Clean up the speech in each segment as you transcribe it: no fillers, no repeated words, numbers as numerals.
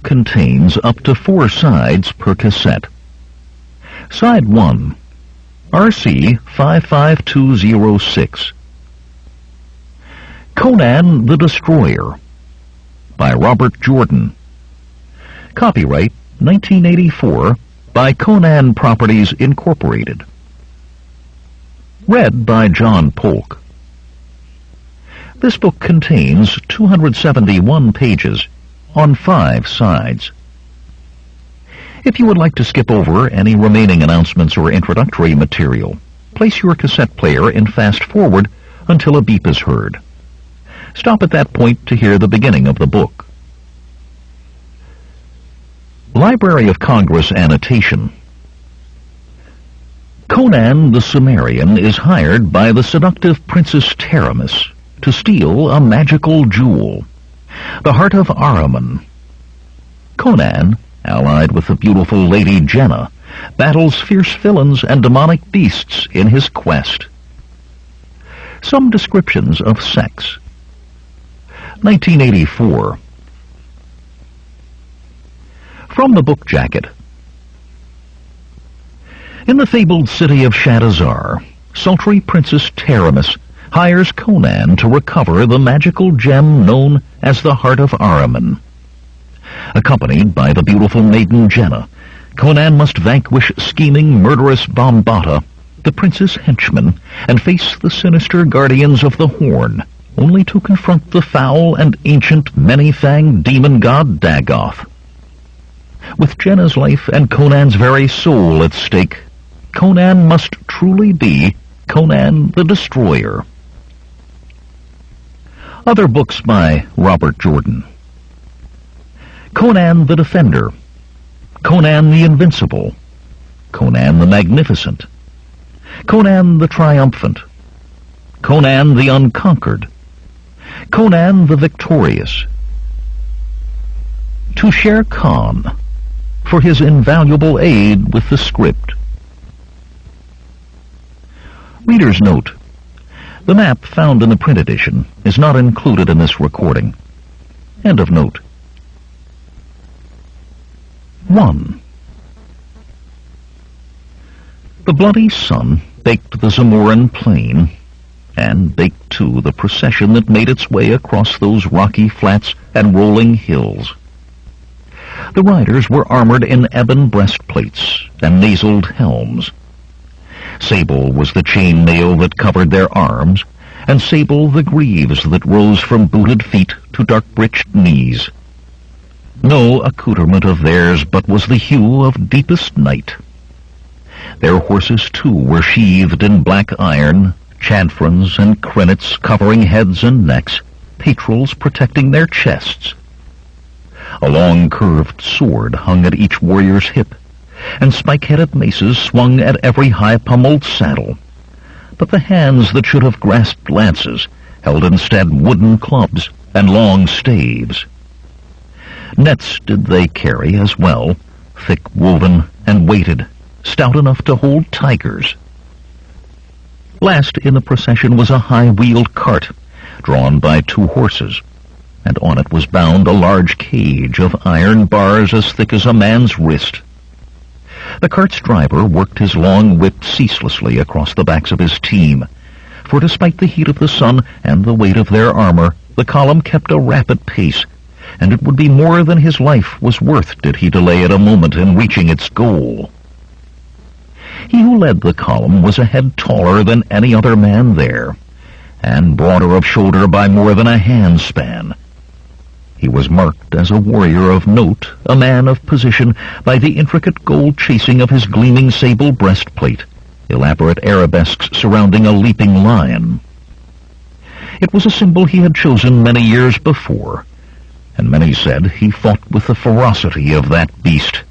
contains up to 4 sides per cassette. Side 1, RC 55206. Conan the Destroyer by Robert Jordan. Copyright 1984 by Conan Properties Incorporated. Read by John Polk. This book contains 271 pages on 5 sides. If you would like to skip over any remaining announcements or introductory material, place your cassette player in fast forward until a beep is heard. Stop at that point to hear the beginning of the book. Library of Congress annotation. Conan the Cimmerian is hired by the seductive Princess Taramis to steal a magical jewel, the heart of Ahriman. Conan, allied with the beautiful Lady Jenna, battles fierce villains and demonic beasts in his quest. Some descriptions of sex. 1984. From the book jacket. In the fabled city of Shadazar, sultry Princess Taramis hires Conan to recover the magical gem known as the Heart of Ahriman. Accompanied by the beautiful maiden Jenna, Conan must vanquish scheming, murderous Bombata, the prince's henchmen, and face the sinister guardians of the Horn, only to confront the foul and ancient many-fanged demon god Dagoth. With Jenna's life and Conan's very soul at stake, Conan must truly be Conan the Destroyer. Other books by Robert Jordan. Conan the Defender, Conan the Invincible, Conan the Magnificent, Conan the Triumphant, Conan the Unconquered, Conan the Victorious. To Shere Khan, for his invaluable aid with the script. Reader's note: the map found in the print edition is not included in this recording. End of note. 1. The bloody sun baked the Zamoran plain, and baked too the procession that made its way across those rocky flats and rolling hills. The riders were armored in ebon breastplates and naseled helms. Sable was the chainmail that covered their arms, and sable the greaves that rose from booted feet to dark-breeched knees. No accoutrement of theirs but was the hue of deepest night. Their horses, too, were sheathed in black iron, chanfrons and crennets covering heads and necks, patrils protecting their chests. A long curved sword hung at each warrior's hip, and spike-headed maces swung at every high-pummeled saddle. But the hands that should have grasped lances held instead wooden clubs and long staves. Nets did they carry as well, thick-woven and weighted, stout enough to hold tigers. Last in the procession was a high-wheeled cart, drawn by 2 horses, and on it was bound a large cage of iron bars as thick as a man's wrist. The cart's driver worked his long whip ceaselessly across the backs of his team, for despite the heat of the sun and the weight of their armor, the column kept a rapid pace, and it would be more than his life was worth did he delay it a moment in reaching its goal. He who led the column was a head taller than any other man there, and broader of shoulder by more than a handspan. He was marked as a warrior of note, a man of position, by the intricate gold chasing of his gleaming sable breastplate, elaborate arabesques surrounding a leaping lion. It was a symbol he had chosen many years before, and many said he fought with the ferocity of that beast.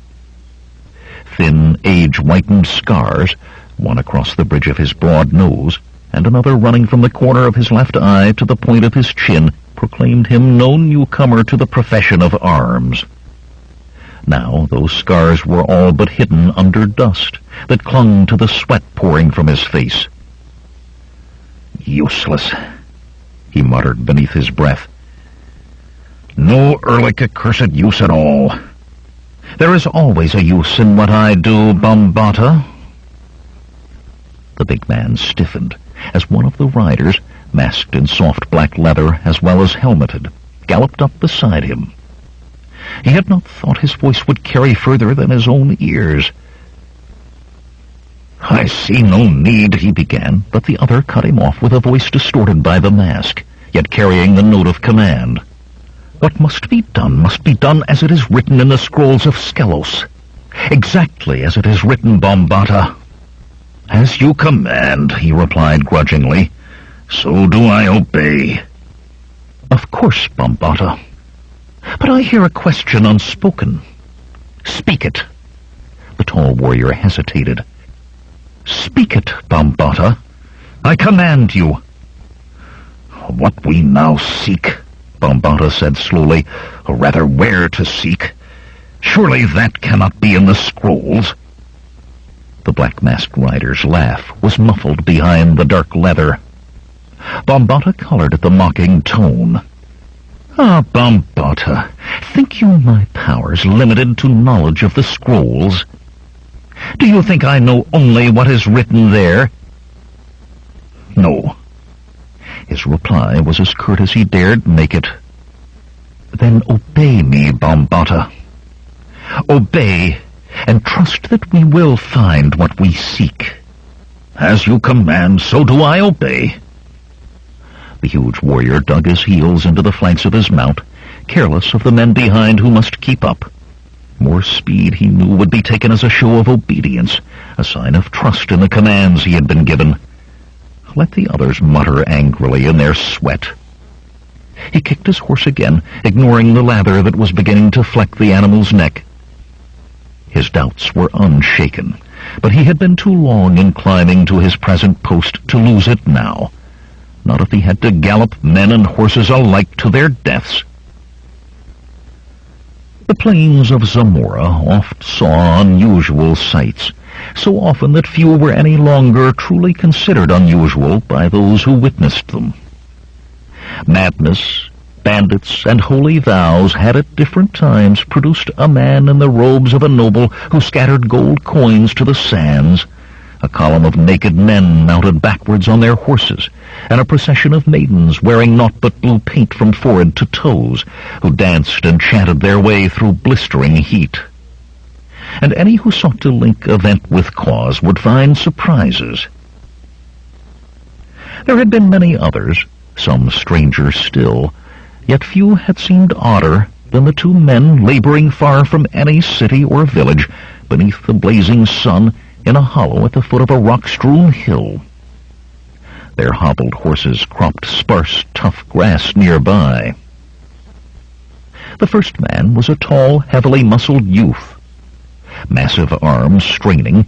Thin, age-whitened scars, one across the bridge of his broad nose, and another running from the corner of his left eye to the point of his chin, proclaimed him no newcomer to the profession of arms. Now those scars were all but hidden under dust that clung to the sweat pouring from his face. "Useless," he muttered beneath his breath. No ehrlich accursed use at all. There is always a use in what I do, Bombata. The big man stiffened as one of the riders, masked in soft black leather as well as helmeted, galloped up beside him. He had not thought his voice would carry further than his own ears. "I see no need," he began, but the other cut him off with a voice distorted by the mask, yet carrying the note of command. "What must be done as it is written in the scrolls of Skelos. Exactly as it is written, Bombata." "As you command," he replied grudgingly. "So do I obey." "Of course, Bombata. But I hear a question unspoken." "Speak it." The tall warrior hesitated. "Speak it, Bombata. I command you." "What we now seek," Bombata said slowly, "or rather where to seek. Surely that cannot be in the scrolls." The black-masked rider's laugh was muffled behind the dark leather. Bombata colored at the mocking tone. "Ah, Bombata, think you my powers limited to knowledge of the scrolls? Do you think I know only what is written there?" "No." His reply was as curt as he dared make it. "Then obey me, Bombata. Obey, and trust that we will find what we seek." "As you command, so do I obey." The huge warrior dug his heels into the flanks of his mount, careless of the men behind who must keep up. More speed, he knew, would be taken as a show of obedience, a sign of trust in the commands he had been given. Let the others mutter angrily in their sweat. He kicked his horse again, ignoring the lather that was beginning to fleck the animal's neck. His doubts were unshaken, but he had been too long in climbing to his present post to lose it now. Not if he had to gallop men and horses alike to their deaths. The plains of Zamora oft saw unusual sights, so often that few were any longer truly considered unusual by those who witnessed them. Madness, bandits, and holy vows had at different times produced a man in the robes of a noble who scattered gold coins to the sands, a column of naked men mounted backwards on their horses, and a procession of maidens wearing naught but blue paint from forehead to toes, who danced and chanted their way through blistering heat. And any who sought to link event with cause would find surprises. There had been many others, some stranger still, yet few had seemed odder than the two men laboring far from any city or village, beneath the blazing sun, in a hollow at the foot of a rock-strewn hill. Their hobbled horses cropped sparse, tough grass nearby. The first man was a tall, heavily muscled youth. Massive arms straining,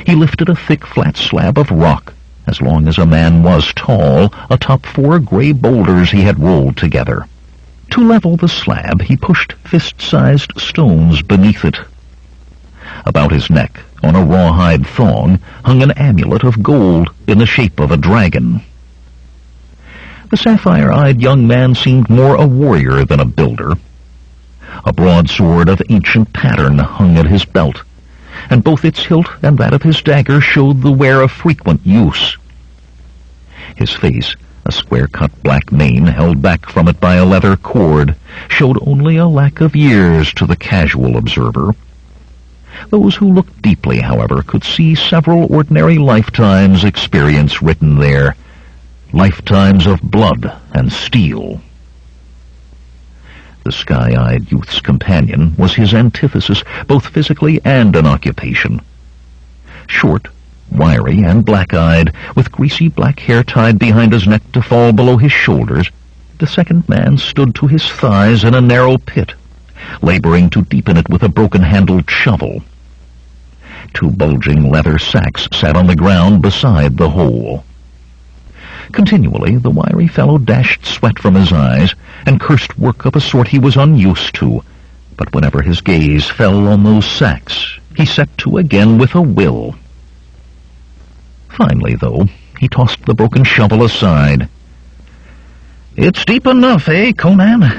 he lifted a thick, flat slab of rock, as long as a man was tall, atop 4 gray boulders he had rolled together. To level the slab, he pushed fist-sized stones beneath it. About his neck, on a rawhide thong, hung an amulet of gold in the shape of a dragon. The sapphire-eyed young man seemed more a warrior than a builder. A broadsword of ancient pattern hung at his belt, and both its hilt and that of his dagger showed the wear of frequent use. His face, a square-cut black mane held back from it by a leather cord, showed only a lack of years to the casual observer. Those who looked deeply, however, could see several ordinary lifetimes' experience written there, lifetimes of blood and steel. The sky-eyed youth's companion was his antithesis, both physically and in occupation. Short, wiry, and black-eyed, with greasy black hair tied behind his neck to fall below his shoulders, the second man stood to his thighs in a narrow pit, laboring to deepen it with a broken-handled shovel. 2 bulging leather sacks sat on the ground beside the hole. Continually, the wiry fellow dashed sweat from his eyes and cursed work of a sort he was unused to, but whenever his gaze fell on those sacks, he set to again with a will. Finally, though, he tossed the broken shovel aside. "It's deep enough, eh, Conan?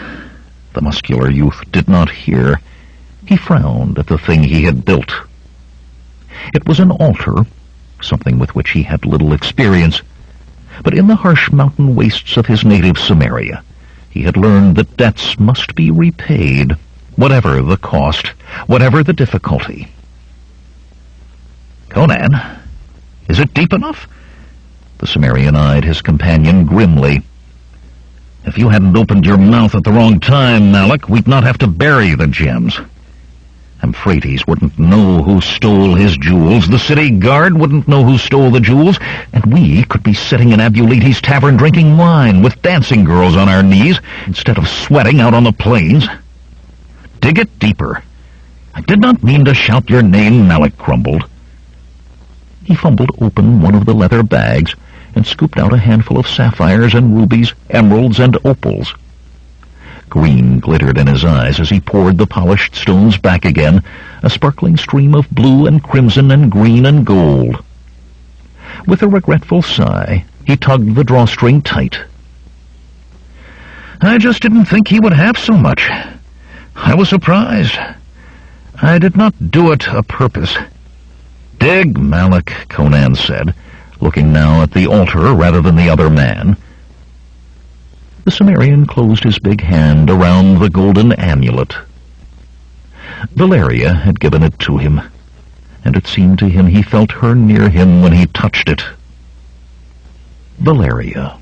The muscular youth did not hear. He frowned at the thing he had built. It was an altar, something with which he had little experience, but in the harsh mountain wastes of his native Samaria, he had learned that debts must be repaid, whatever the cost, whatever the difficulty. "Conan, is it deep enough?" The Sumerian eyed his companion grimly. "If you hadn't opened your mouth at the wrong time, Malik, we'd not have to bury the gems. Euphrates wouldn't know who stole his jewels, the city guard wouldn't know who stole the jewels, and we could be sitting in Abulites' tavern drinking wine with dancing girls on our knees instead of sweating out on the plains. Dig it deeper. I did not mean to shout your name," Malik grumbled. He fumbled open one of the leather bags and scooped out a handful of sapphires and rubies, emeralds and opals. Green glittered in his eyes as he poured the polished stones back again, a sparkling stream of blue and crimson and green and gold. With a regretful sigh, he tugged the drawstring tight. "I just didn't think he would have so much. I was surprised. I did not do it a purpose." "Dig, Malik," Conan said, looking now at the altar rather than the other man. The Sumerian closed his big hand around the golden amulet. Valeria had given it to him, and it seemed to him he felt her near him when he touched it. Valeria.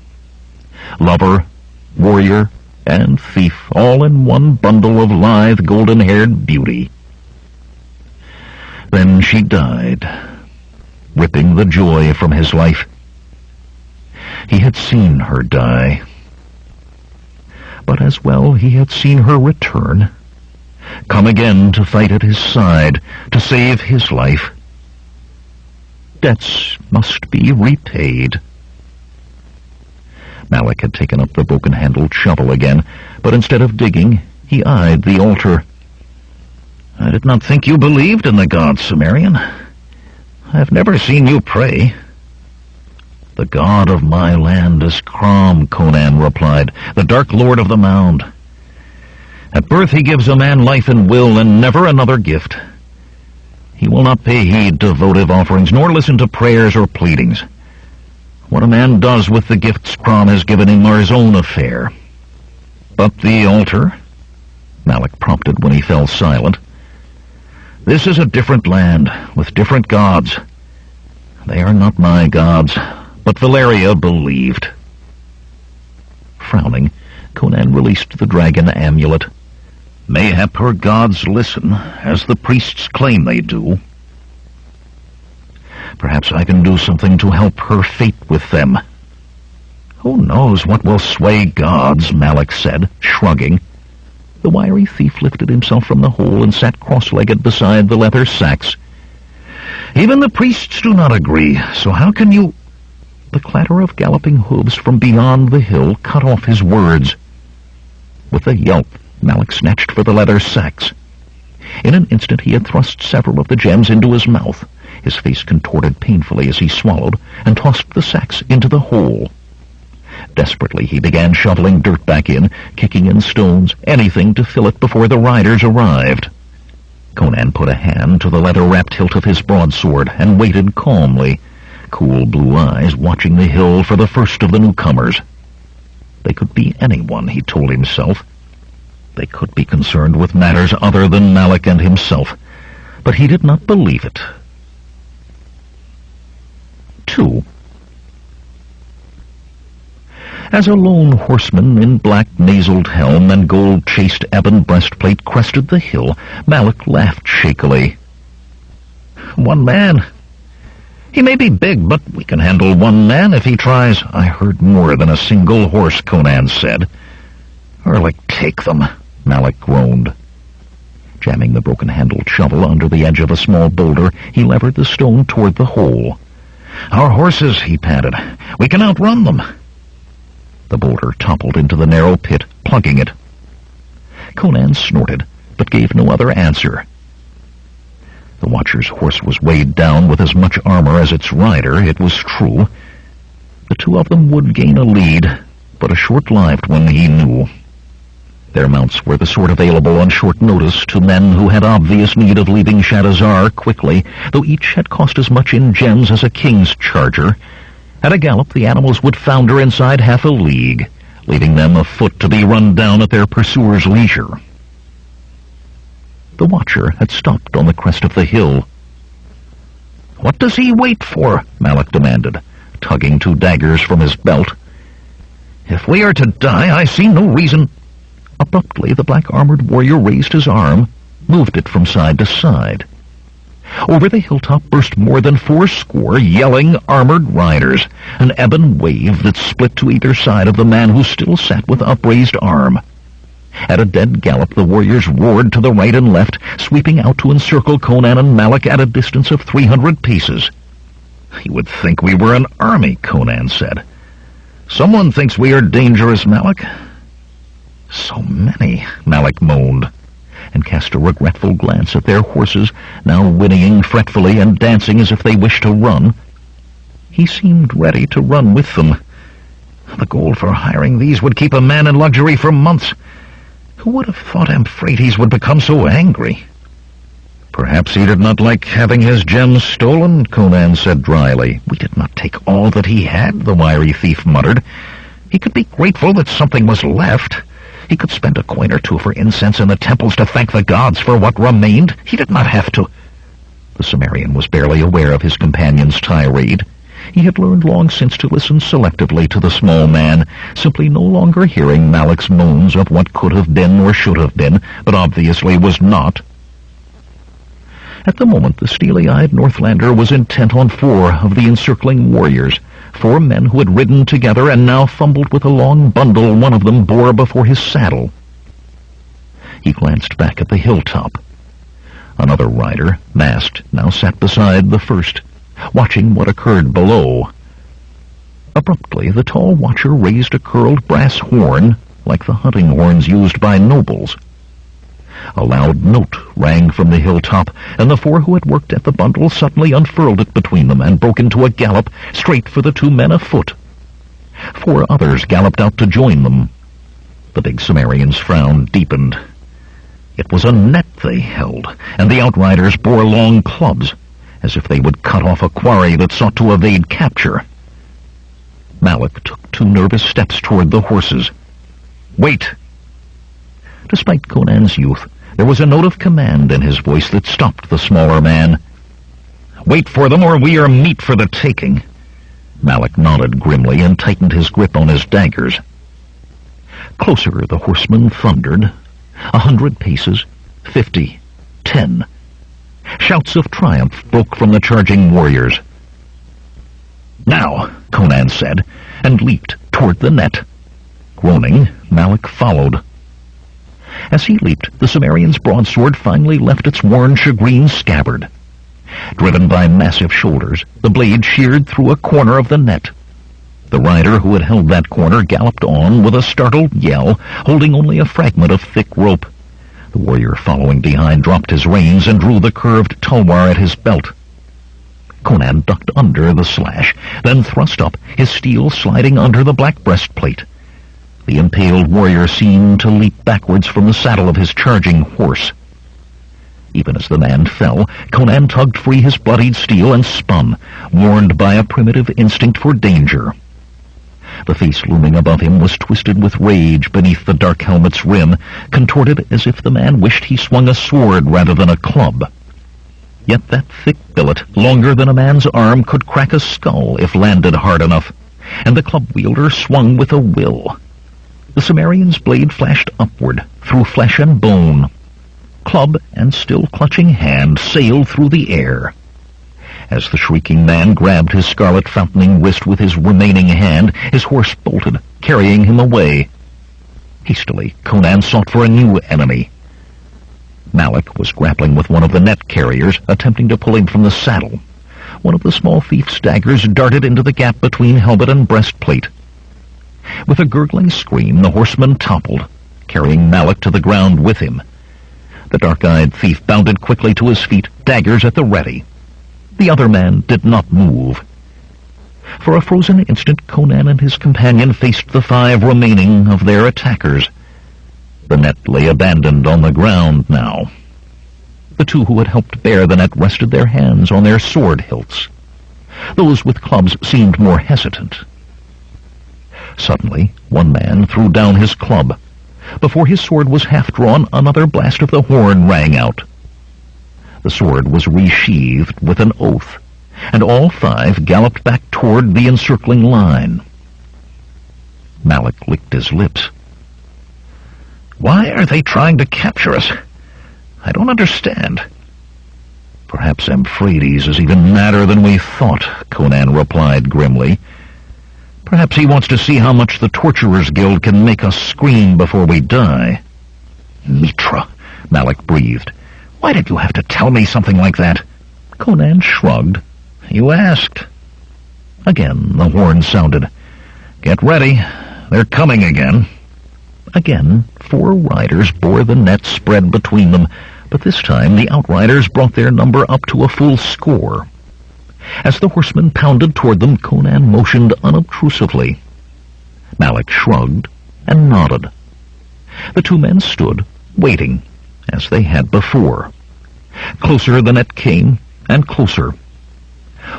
Lover, warrior, and thief, all in one bundle of lithe, golden-haired beauty. Then she died, ripping the joy from his life. He had seen her die. But as well he had seen her return, come again to fight at his side, to save his life. Debts must be repaid. Malik had taken up the broken-handled shovel again, but instead of digging, he eyed the altar. "I did not think you believed in the gods, Sumerian. I have never seen you pray." "The god of my land is Crom," Conan replied, "the dark lord of the mound. At birth he gives a man life and will, and never another gift. He will not pay heed to votive offerings, nor listen to prayers or pleadings. What a man does with the gifts Crom has given him are his own affair. But the altar?" Malik prompted when he fell silent. "This is a different land, with different gods. They are not my gods, but Valeria believed." Frowning, Conan released the dragon amulet. "Mayhap her gods listen, as the priests claim they do. Perhaps I can do something to help her fate with them." "Who knows what will sway gods," Malik said, shrugging. The wiry thief lifted himself from the hole and sat cross-legged beside the leather sacks. "Even the priests do not agree, so how can you—" The clatter of galloping hooves from beyond the hill cut off his words. With a yelp, Malik snatched for the leather sacks. In an instant he had thrust several of the gems into his mouth. His face contorted painfully as he swallowed, and tossed the sacks into the hole. Desperately he began shoveling dirt back in, kicking in stones, anything to fill it before the riders arrived. Conan put a hand to the leather-wrapped hilt of his broadsword and waited calmly, cool blue eyes watching the hill for the first of the newcomers. They could be anyone, he told himself. They could be concerned with matters other than Malik and himself, but he did not believe it. 2. As a lone horseman in black nasaled helm and gold-chased ebon breastplate crested the hill, Malik laughed shakily. "One man. He may be big, but we can handle one man if he tries." "I heard more than a single horse," Conan said. "Like take them," Malik groaned. Jamming the broken-handled shovel under the edge of a small boulder, he levered the stone toward the hole. "Our horses," he panted. "We can outrun them." The boulder toppled into the narrow pit, plugging it. Conan snorted, but gave no other answer. The watcher's horse was weighed down with as much armor as its rider, it was true. The two of them would gain a lead, but a short-lived one, he knew. Their mounts were the sort available on short notice to men who had obvious need of leaving Shadazar quickly, though each had cost as much in gems as a king's charger. At a gallop, the animals would founder inside half a league, leaving them afoot to be run down at their pursuer's leisure. The watcher had stopped on the crest of the hill. "What does he wait for?" Malik demanded, tugging two daggers from his belt. "If we are to die, I see no reason—" Abruptly, the black-armored warrior raised his arm, moved it from side to side. Over the hilltop burst more than 80 yelling, armored riders, an ebon wave that split to either side of the man who still sat with upraised arm. At a dead gallop, the warriors roared to the right and left, sweeping out to encircle Conan and Malik at a distance of 300 paces. "You would think we were an army," Conan said. "Someone thinks we are dangerous, Malik." "So many," Malik moaned, and cast a regretful glance at their horses, now whinnying fretfully and dancing as if they wished to run. He seemed ready to run with them. The gold for hiring these would keep a man in luxury for months. Who would have thought Euphrates would become so angry? "Perhaps he did not like having his gems stolen," Conan said dryly. "We did not take all that he had," the wiry thief muttered. "He could be grateful that something was left. He could spend a coin or two for incense in the temples to thank the gods for what remained. He did not have to." The Cimmerian was barely aware of his companion's tirade. He had learned long since to listen selectively to the small man, simply no longer hearing Malik's moans of what could have been or should have been, but obviously was not. At the moment, the steely-eyed Northlander was intent on 4 of the encircling warriors, 4 men who had ridden together and now fumbled with a long bundle one of them bore before his saddle. He glanced back at the hilltop. Another rider, masked, now sat beside the first, watching what occurred below. Abruptly, the tall watcher raised a curled brass horn, like the hunting horns used by nobles. A loud note rang from the hilltop, and the 4 who had worked at the bundle suddenly unfurled it between them and broke into a gallop straight for the 2 men afoot. 4 others galloped out to join them. The big Cimmerian's frown deepened. It was a net they held, and the outriders bore long clubs, as if they would cut off a quarry that sought to evade capture. Malik took 2 nervous steps toward the horses. "Wait!" Despite Conan's youth, there was a note of command in his voice that stopped the smaller man. "Wait for them, or we are meat for the taking." Malik nodded grimly and tightened his grip on his daggers. Closer the horseman thundered. 100 paces, 50, 10. Shouts of triumph broke from the charging warriors. "Now," Conan said, and leaped toward the net. Groaning, Malik followed. As he leaped, the Cimmerian's broadsword finally left its worn shagreen scabbard. Driven by massive shoulders, the blade sheared through a corner of the net. The rider who had held that corner galloped on with a startled yell, holding only a fragment of thick rope. The warrior following behind dropped his reins and drew the curved tulwar at his belt. Conan ducked under the slash, then thrust up, his steel sliding under the black breastplate. The impaled warrior seemed to leap backwards from the saddle of his charging horse. Even as the man fell, Conan tugged free his bloodied steel and spun, warned by a primitive instinct for danger. The face looming above him was twisted with rage beneath the dark helmet's rim, contorted as if the man wished he swung a sword rather than a club. Yet that thick billet, longer than a man's arm, could crack a skull if landed hard enough, and the club-wielder swung with a will. The Cimmerian's blade flashed upward, through flesh and bone. Club and still clutching hand sailed through the air. As the shrieking man grabbed his scarlet fountaining wrist with his remaining hand, his horse bolted, carrying him away. Hastily, Conan sought for a new enemy. Malik was grappling with one of the net carriers, attempting to pull him from the saddle. One of the small thief's daggers darted into the gap between helmet and breastplate. With a gurgling scream, the horseman toppled, carrying Malik to the ground with him. The dark-eyed thief bounded quickly to his feet, daggers at the ready. The other man did not move. For a frozen instant, Conan and his companion faced the 5 remaining of their attackers. The net lay abandoned on the ground now. The two who had helped bear the net rested their hands on their sword hilts. Those with clubs seemed more hesitant. Suddenly, one man threw down his club. Before his sword was half drawn, another blast of the horn rang out. The sword was resheathed with an oath, and all five galloped back toward the encircling line. Malik licked his lips. "Why are they trying to capture us? I don't understand." "Perhaps Euphrates is even madder than we thought," Conan replied grimly. "Perhaps he wants to see how much the Torturers' Guild can make us scream before we die." "Mitra," Malik breathed. "Why did you have to tell me something like that?" Conan shrugged. "You asked." Again the horn sounded. "Get ready. They're coming again." Again, 4 riders bore the net spread between them, but this time the outriders brought their number up to a full score. As the horsemen pounded toward them, Conan motioned unobtrusively. Malik shrugged and nodded. The 2 men stood, waiting, as they had before. Closer the net came, and closer.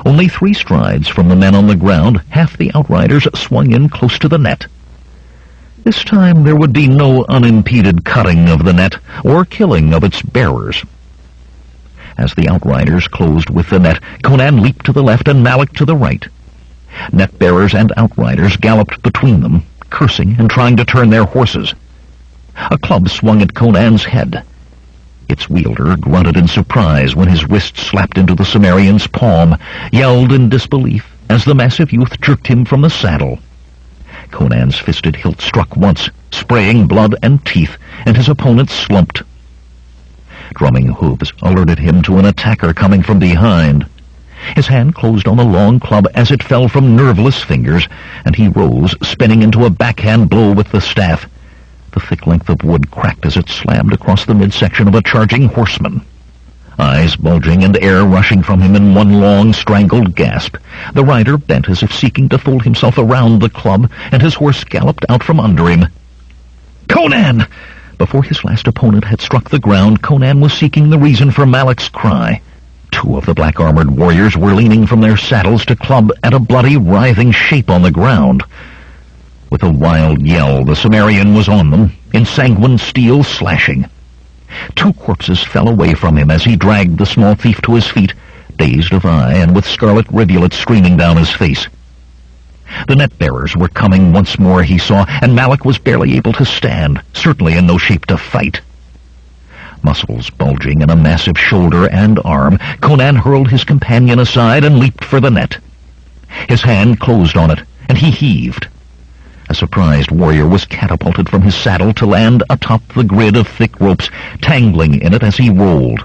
Only 3 strides from the men on the ground, half the outriders swung in close to the net. This time there would be no unimpeded cutting of the net or killing of its bearers. As the outriders closed with the net, Conan leaped to the left and Malik to the right. Net bearers and outriders galloped between them, cursing and trying to turn their horses. A club swung at Conan's head. Its wielder grunted in surprise when his wrist slapped into the Cimmerian's palm, yelled in disbelief as the massive youth jerked him from the saddle. Conan's fisted hilt struck once, spraying blood and teeth, and his opponent slumped. Drumming hooves alerted him to an attacker coming from behind. His hand closed on the long club as it fell from nerveless fingers, and he rose, spinning into a backhand blow with the staff. The thick length of wood cracked as it slammed across the midsection of a charging horseman. Eyes bulging and air rushing from him in one long, strangled gasp, the rider bent as if seeking to fold himself around the club, and his horse galloped out from under him. "Conan!" Before his last opponent had struck the ground, Conan was seeking the reason for Malik's cry. 2 of the black-armored warriors were leaning from their saddles to club at a bloody, writhing shape on the ground. With a wild yell, the Cimmerian was on them, ensanguined steel slashing. 2 corpses fell away from him as he dragged the small thief to his feet, dazed of eye and with scarlet rivulets streaming down his face. The net-bearers were coming once more, he saw, and Malik was barely able to stand, certainly in no shape to fight. Muscles bulging in a massive shoulder and arm, Conan hurled his companion aside and leaped for the net. His hand closed on it, and he heaved. A surprised warrior was catapulted from his saddle to land atop the grid of thick ropes, tangling in it as he rolled.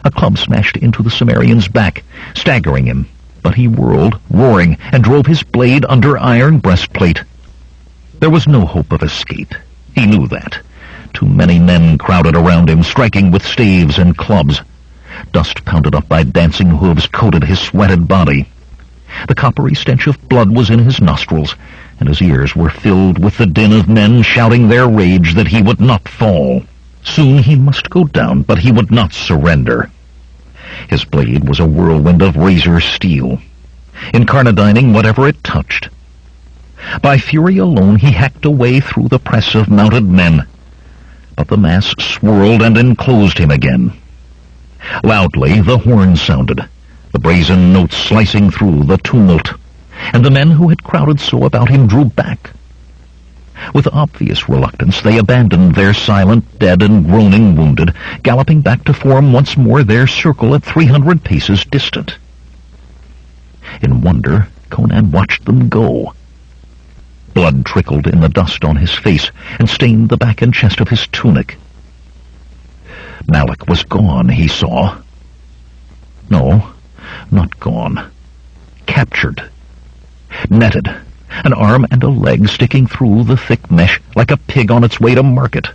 A club smashed into the Cimmerian's back, staggering him, but he whirled, roaring, and drove his blade under iron breastplate. There was no hope of escape. He knew that. Too many men crowded around him, striking with staves and clubs. Dust pounded up by dancing hooves coated his sweated body. The coppery stench of blood was in his nostrils, and his ears were filled with the din of men shouting their rage that he would not fall. Soon he must go down, but he would not surrender. His blade was a whirlwind of razor steel, incarnadining whatever it touched. By fury alone he hacked a way through the press of mounted men, but the mass swirled and enclosed him again. Loudly the horn sounded, the brazen notes slicing through the tumult, and the men who had crowded so about him drew back. With obvious reluctance they abandoned their silent dead and groaning wounded, galloping back to form once more their circle at 300 paces distant. In wonder, Conan watched them go. Blood trickled in the dust on his face and stained the back and chest of his tunic. Malik was gone, he saw. No, not gone. Captured. Netted, an arm and a leg sticking through the thick mesh like a pig on its way to market.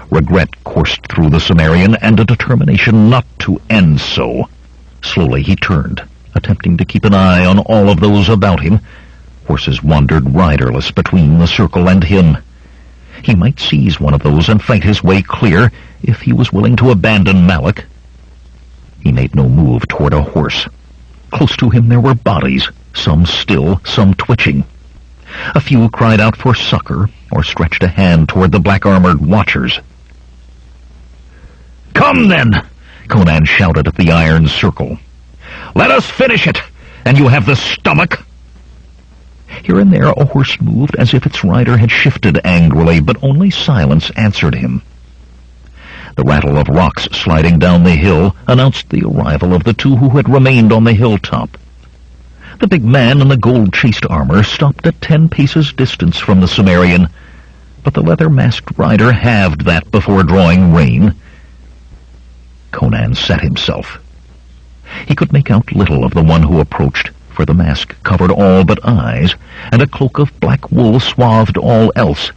Regret coursed through the Cimmerian and a determination not to end so. Slowly he turned, attempting to keep an eye on all of those about him. Horses wandered riderless between the circle and him. He might seize one of those and fight his way clear if he was willing to abandon Malak. He made no move toward a horse. Close to him there were bodies, some still, some twitching. A few cried out for succor or stretched a hand toward the black-armored watchers. "Come, then!" Conan shouted at the iron circle. "Let us finish it, and you have the stomach!" Here and there a horse moved as if its rider had shifted angrily, but only silence answered him. The rattle of rocks sliding down the hill announced the arrival of the two who had remained on the hilltop. The big man in the gold-chased armor stopped at 10 paces distance from the Cimmerian, but the leather-masked rider halved that before drawing rein. Conan set himself. He could make out little of the one who approached, for the mask covered all but eyes, and a cloak of black wool swathed all else.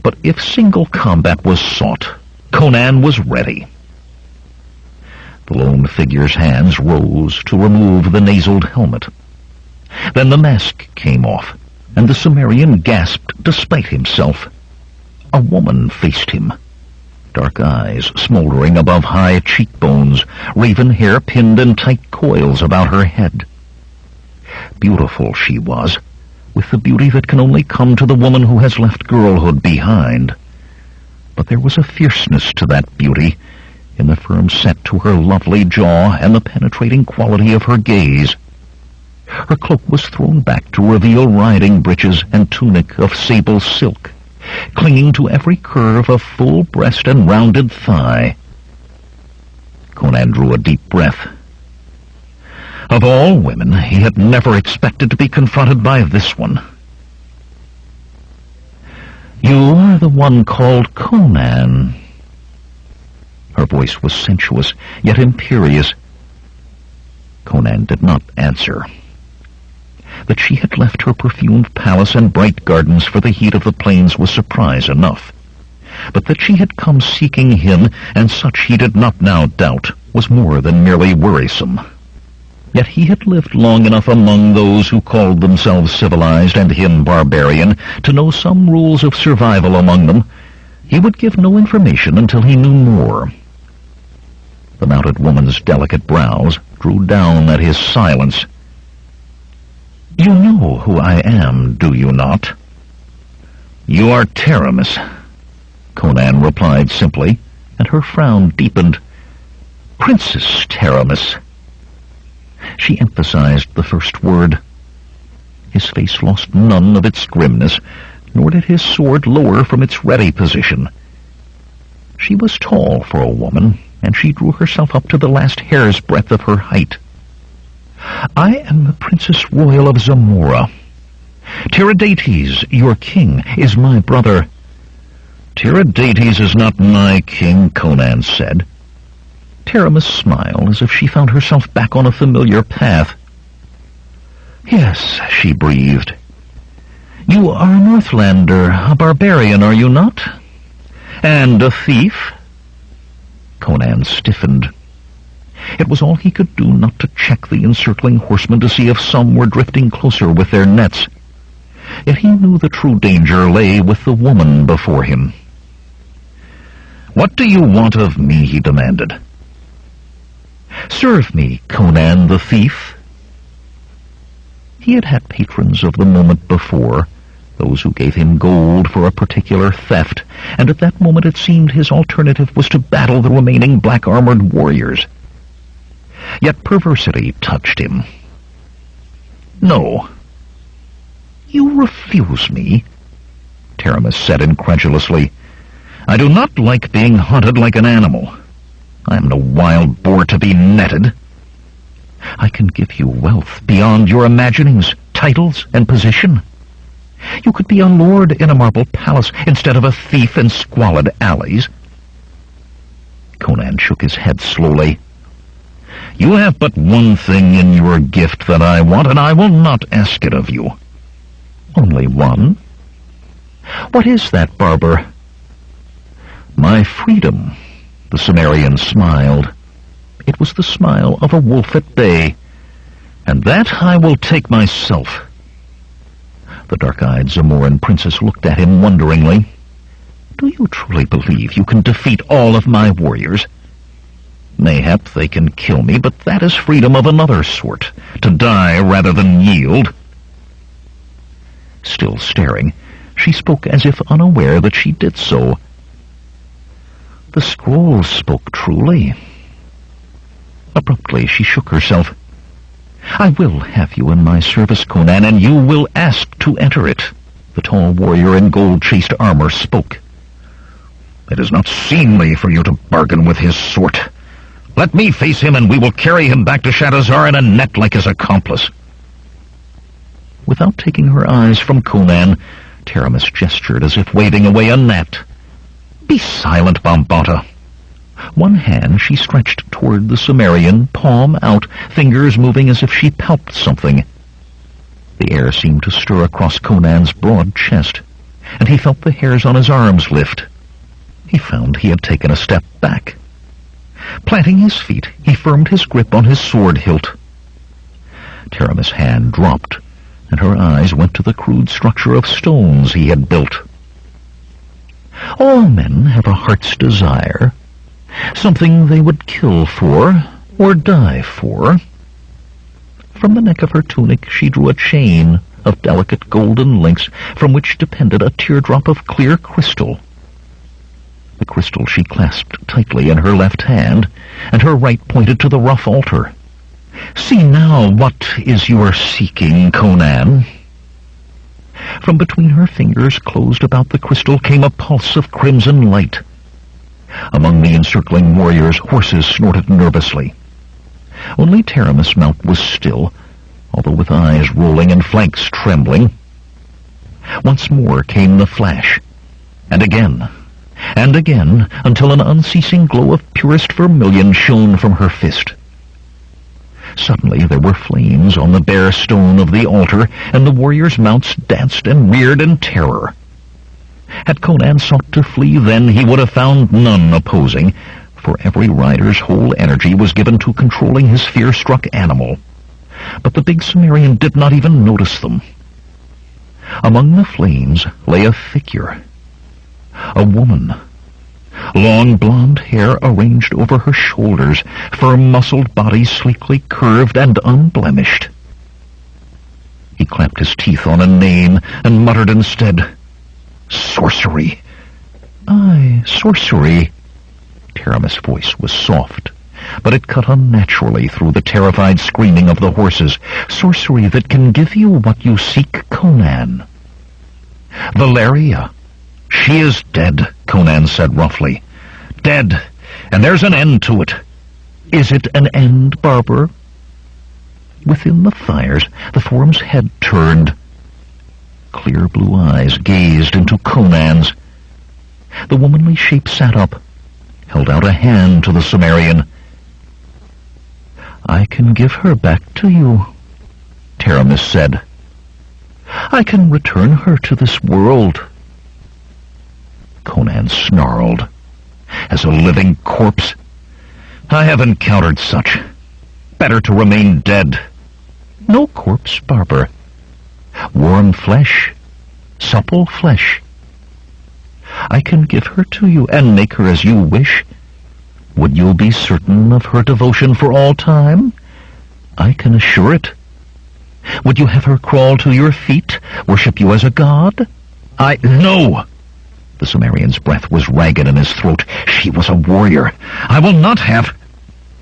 But if single combat was sought, Conan was ready. The lone figure's hands rose to remove the nasaled helmet. Then the mask came off, and the Cimmerian gasped despite himself. A woman faced him. Dark eyes smoldering above high cheekbones, raven hair pinned in tight coils about her head. Beautiful she was, with the beauty that can only come to the woman who has left girlhood behind. But there was a fierceness to that beauty, in the firm set to her lovely jaw and the penetrating quality of her gaze. Her cloak was thrown back to reveal riding breeches and tunic of sable silk, clinging to every curve of full breast and rounded thigh. Conan drew a deep breath. Of all women, he had never expected to be confronted by this one. "You are the one called Conan." Her voice was sensuous, yet imperious. Conan did not answer. That she had left her perfumed palace and bright gardens for the heat of the plains was surprise enough. But that she had come seeking him, and such he did not now doubt, was more than merely worrisome. Yet he had lived long enough among those who called themselves civilized and him barbarian to know some rules of survival among them. He would give no information until he knew more. The mounted woman's delicate brows drew down at his silence. "You know who I am, do you not?" "You are Taramis," Conan replied simply, and her frown deepened. "Princess Taramis." She emphasized the first word. His face lost none of its grimness, nor did his sword lower from its ready position. She was tall for a woman, and she drew herself up to the last hair's breadth of her height. "I am the Princess Royal of Zamora. Tiridates, your king, is my brother." "Tiridates is not my king," Conan said. Taramis smiled as if she found herself back on a familiar path. "Yes," she breathed. "You are a Northlander, a barbarian, are you not? And a thief?" Conan stiffened. It was all he could do not to check the encircling horsemen to see if some were drifting closer with their nets. Yet he knew the true danger lay with the woman before him. "What do you want of me?" he demanded. "Serve me, Conan the thief." He had had patrons of the moment before, those who gave him gold for a particular theft, and at that moment it seemed his alternative was to battle the remaining black-armored warriors. Yet perversity touched him. "No." "You refuse me?" Taramis said incredulously. "I do not like being hunted like an animal. I am no wild boar to be netted. I can give you wealth beyond your imaginings, titles and position. You could be a lord in a marble palace instead of a thief in squalid alleys." Conan shook his head slowly. "You have but one thing in your gift that I want, and I will not ask it of you." "Only one? What is that, barber?" "My freedom." The Cimmerian smiled. It was the smile of a wolf at bay. "And that I will take myself." The dark-eyed Zamoran princess looked at him wonderingly. Do you truly believe you can defeat all of my warriors? Mayhap they can kill me, but that is freedom of another sort, to die rather than yield." Still staring, she spoke as if unaware that she did so. "The scrolls spoke truly." Abruptly she shook herself. "I will have you in my service, Conan, and you will ask to enter it." The tall warrior in gold-chased armor spoke. "It is not seemly for you to bargain with his sort. Let me face him, and we will carry him back to Shadowzar in a net like his accomplice." Without taking her eyes from Conan, Taramis gestured as if waving away a net. "Be silent, Bombata." One hand she stretched toward the Cimmerian, palm out, fingers moving as if she palped something. The air seemed to stir across Conan's broad chest, and he felt the hairs on his arms lift. He found he had taken a step back. Planting his feet, he firmed his grip on his sword hilt. Taramis' hand dropped, and her eyes went to the crude structure of stones he had built. "All men have a heart's desire, something they would kill for, or die for." From the neck of her tunic she drew a chain of delicate golden links from which depended a teardrop of clear crystal. The crystal she clasped tightly in her left hand, and her right pointed to the rough altar. "See now what is your seeking, Conan." From between her fingers closed about the crystal came a pulse of crimson light. Among the encircling warriors, horses snorted nervously. Only Taramis' mount was still, although with eyes rolling and flanks trembling. Once more came the flash, and again, until an unceasing glow of purest vermilion shone from her fist. Suddenly there were flames on the bare stone of the altar, and the warriors' mounts danced and reared in terror. Had Conan sought to flee then, he would have found none opposing, for every rider's whole energy was given to controlling his fear-struck animal. But the big Cimmerian did not even notice them. Among the flames lay a figure, a woman. Long blonde hair arranged over her shoulders, firm-muscled body sleekly curved and unblemished. He clamped his teeth on a name and muttered instead, "Sorcery." "Aye, sorcery." Taramis' voice was soft, but it cut unnaturally through the terrified screaming of the horses. "Sorcery that can give you what you seek, Conan." "Valeria. She is dead," Conan said roughly. "Dead, and there's an end to it." "Is it an end, Barber?" Within the fires, the form's head turned. Clear blue eyes gazed into Conan's. The womanly shape sat up, held out a hand to the Cimmerian. "I can give her back to you," Taramis said. "I can return her to this world." Conan snarled. "As a living corpse? I have encountered such. Better to remain dead." "No corpse, Barber. Warm flesh, supple flesh. I can give her to you and make her as you wish. Would you be certain of her devotion for all time? I can assure it. Would you have her crawl to your feet, worship you as a god?" "No!" The Cimmerian's breath was ragged in his throat. "She was a warrior. I will not have—"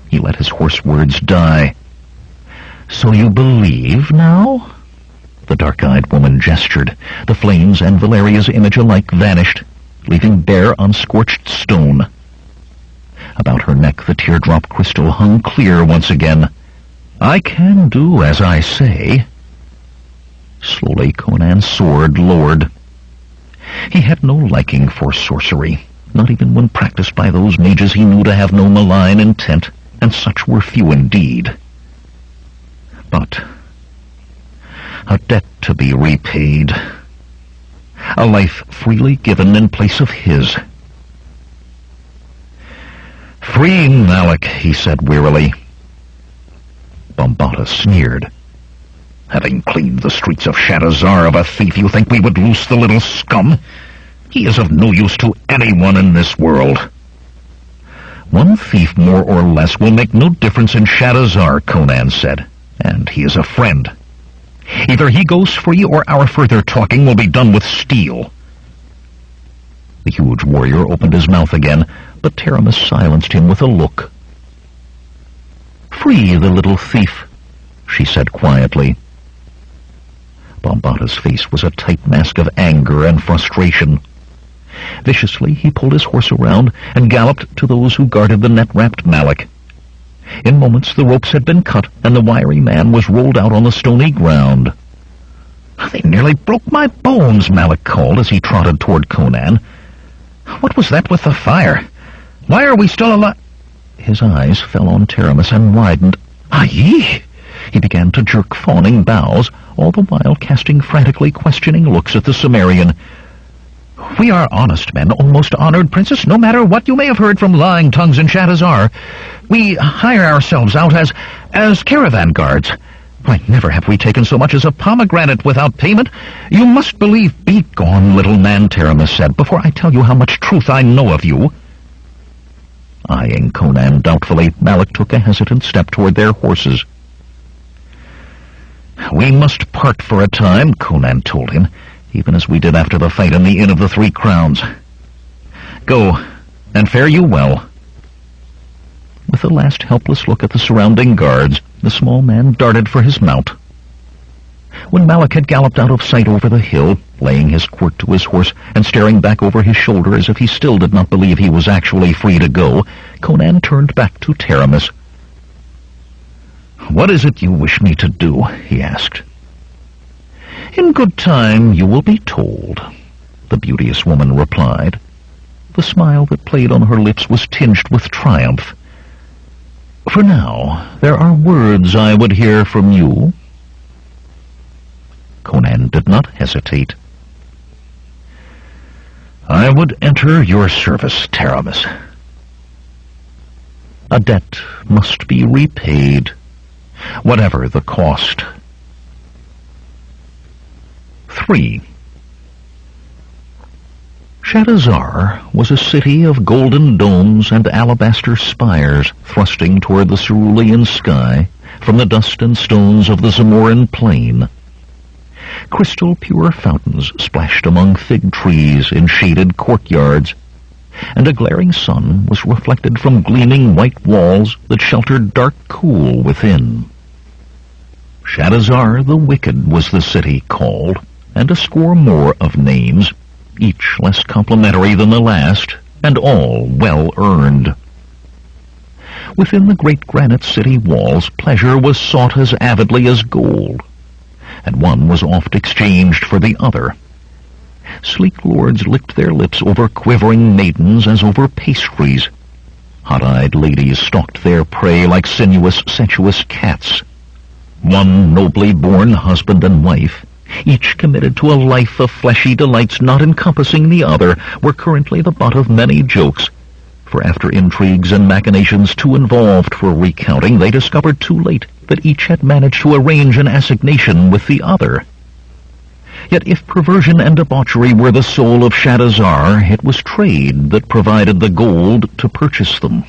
He let his hoarse words die. "So you believe now?" The dark-eyed woman gestured. The flames and Valeria's image alike vanished, leaving bare unscorched stone. About her neck the teardrop crystal hung clear once again. "I can do as I say." Slowly Conan's sword lowered. He had no liking for sorcery, not even when practiced by those mages he knew to have no malign intent, and such were few indeed. But a debt to be repaid, a life freely given in place of his. "Free Malik," he said wearily. Bombata sneered. "Having cleaned the streets of Shadowzar of a thief, you think we would loose the little scum? He is of no use to anyone in this world. One thief more or less will make no difference in Shadowzar, Conan said, and he is a friend. Either he goes free or our further talking will be done with steel. The huge warrior opened his mouth again, but Taramis silenced him with a look. Free the little thief, she said quietly. Bombata's face was a tight mask of anger and frustration. Viciously, he pulled his horse around and galloped to those who guarded the net-wrapped Malak. In moments, the ropes had been cut, and the wiry man was rolled out on the stony ground. They nearly broke my bones, Malak called as he trotted toward Conan. What was that with the fire? Why are we still alive? His eyes fell on Taramis and widened. Aye! He began to jerk fawning bows, all the while casting frantically questioning looks at the Cimmerian. We are honest men, O most honored princess, no matter what you may have heard from lying tongues in Shadowzar. We hire ourselves out as caravan guards. Why, never have we taken so much as a pomegranate without payment. You must believe. Be gone, little man, Taramis said, before I tell you how much truth I know of you. Eyeing Conan doubtfully, Malak took a hesitant step toward their horses. We must part for a time, Conan told him, even as we did after the fight in the Inn of the Three Crowns. Go, and fare you well. With a last helpless look at the surrounding guards, the small man darted for his mount. When Malak had galloped out of sight over the hill, laying his quirt to his horse and staring back over his shoulder as if he still did not believe he was actually free to go, Conan turned back to Taramis. What is it you wish me to do? He asked. In good time you will be told, the beauteous woman replied. The smile that played on her lips was tinged with triumph. For now, there are words I would hear from you. Conan did not hesitate. I would enter your service, Taramis. A debt must be repaid, whatever the cost. 3. Shadowzar was a city of golden domes and alabaster spires thrusting toward the cerulean sky from the dust and stones of the Zamoran plain. Crystal pure fountains splashed among fig trees in shaded courtyards, and a glaring sun was reflected from gleaming white walls that sheltered dark cool within. Shadowzar the Wicked was the city called, and a score more of names, each less complimentary than the last, and all well-earned. Within the great granite city walls, pleasure was sought as avidly as gold, and one was oft exchanged for the other. Sleek lords licked their lips over quivering maidens as over pastries. Hot-eyed ladies stalked their prey like sinuous, sensuous cats. One nobly born husband and wife, each committed to a life of fleshy delights not encompassing the other, were currently the butt of many jokes, for after intrigues and machinations too involved for recounting, they discovered too late that each had managed to arrange an assignation with the other. Yet if perversion and debauchery were the soul of Shadowzar, it was trade that provided the gold to purchase them.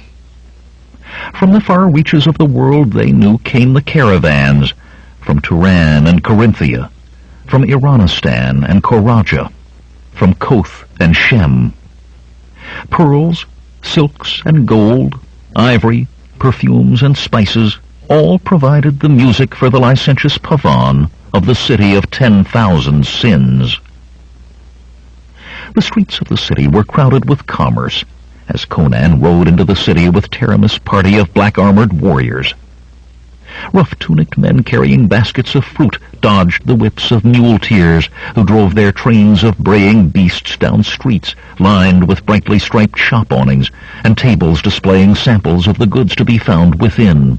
From the far reaches of the world they knew came the caravans, from Turan and Corinthia, from Iranistan and Koraja, from Koth and Shem. Pearls, silks and gold, ivory, perfumes and spices, all provided the music for the licentious pavan of the city of 10,000 sins. The streets of the city were crowded with commerce, as Conan rode into the city with Taramis' party of black-armored warriors. Rough-tunicked men carrying baskets of fruit dodged the whips of muleteers who drove their trains of braying beasts down streets lined with brightly striped shop awnings and tables displaying samples of the goods to be found within.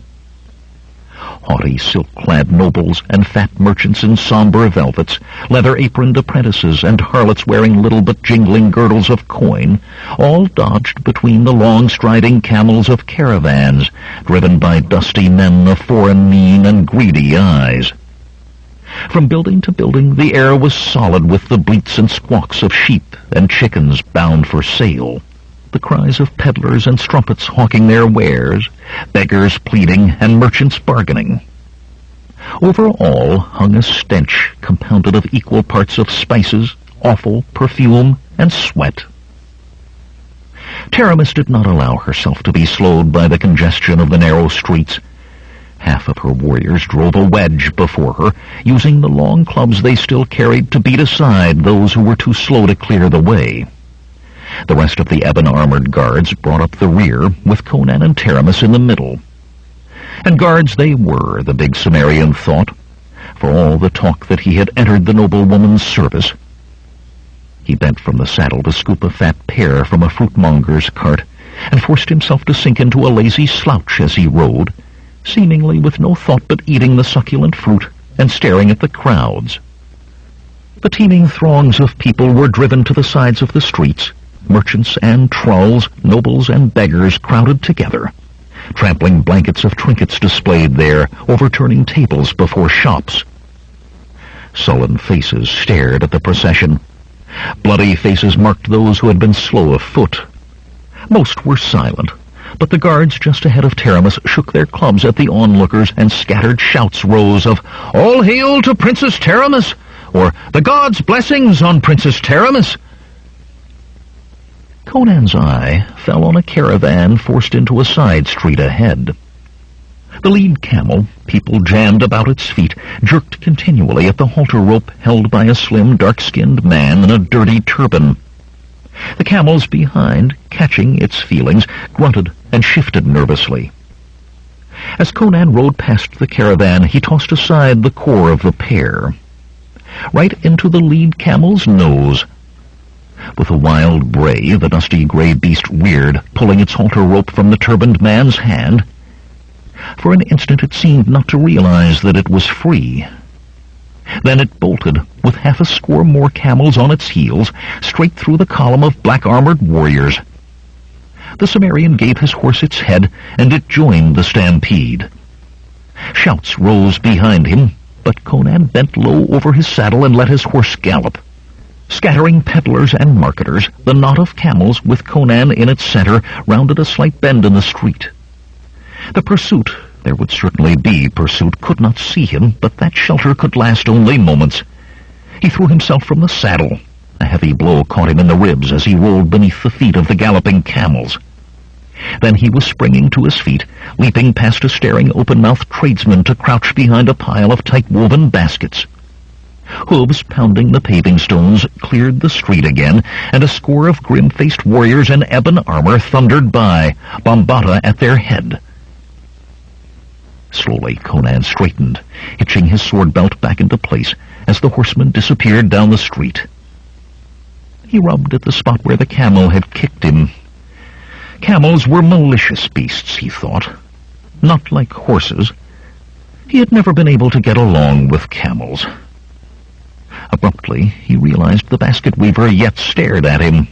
Haughty silk-clad nobles and fat merchants in somber velvets, leather-aproned apprentices and harlots wearing little but jingling girdles of coin, all dodged between the long-striding camels of caravans, driven by dusty men of foreign mien and greedy eyes. From building to building, the air was solid with the bleats and squawks of sheep and chickens bound for sale, the cries of peddlers and strumpets hawking their wares, beggars pleading and merchants bargaining. Over all hung a stench compounded of equal parts of spices, offal, perfume, and sweat. Taramis did not allow herself to be slowed by the congestion of the narrow streets. Half of her warriors drove a wedge before her, using the long clubs they still carried to beat aside those who were too slow to clear the way. The rest of the ebon-armored guards brought up the rear, with Conan and Taramis in the middle. And guards they were, the big Cimmerian thought, for all the talk that he had entered the noblewoman's service. He bent from the saddle to scoop a fat pear from a fruitmonger's cart, and forced himself to sink into a lazy slouch as he rode, seemingly with no thought but eating the succulent fruit and staring at the crowds. The teeming throngs of people were driven to the sides of the streets, merchants and trolls, nobles and beggars crowded together, trampling blankets of trinkets displayed there, overturning tables before shops. Sullen faces stared at the procession. Bloody faces marked those who had been slow of foot. Most were silent, but the guards just ahead of Taramis shook their clubs at the onlookers, and scattered shouts rose of, "All hail to Princess Taramis!" or "The gods' blessings on Princess Taramis!" Conan's eye fell on a caravan forced into a side street ahead. The lead camel, people jammed about its feet, jerked continually at the halter rope held by a slim, dark-skinned man in a dirty turban. The camels behind, catching its feelings, grunted and shifted nervously. As Conan rode past the caravan, he tossed aside the core of the pair, right into the lead camel's nose. With a wild bray, the dusty gray beast reared, pulling its halter rope from the turbaned man's hand. For an instant it seemed not to realize that it was free. Then it bolted, with half a score more camels on its heels, straight through the column of black-armored warriors. The Cimmerian gave his horse its head, and it joined the stampede. Shouts rose behind him, but Conan bent low over his saddle and let his horse gallop. Scattering peddlers and marketers, the knot of camels, with Conan in its center, rounded a slight bend in the street. The pursuit, there would certainly be pursuit, could not see him, but that shelter could last only moments. He threw himself from the saddle. A heavy blow caught him in the ribs as he rolled beneath the feet of the galloping camels. Then he was springing to his feet, leaping past a staring open-mouthed tradesman to crouch behind a pile of tight-woven baskets. Hooves pounding the paving stones cleared the street again, and a score of grim-faced warriors in ebon armor thundered by, Bombata at their head. Slowly Conan straightened, hitching his sword belt back into place as the horseman disappeared down the street. He rubbed at the spot where the camel had kicked him. Camels were malicious beasts, he thought, not like horses. He had never been able to get along with camels. Abruptly, he realized the basket weaver yet stared at him.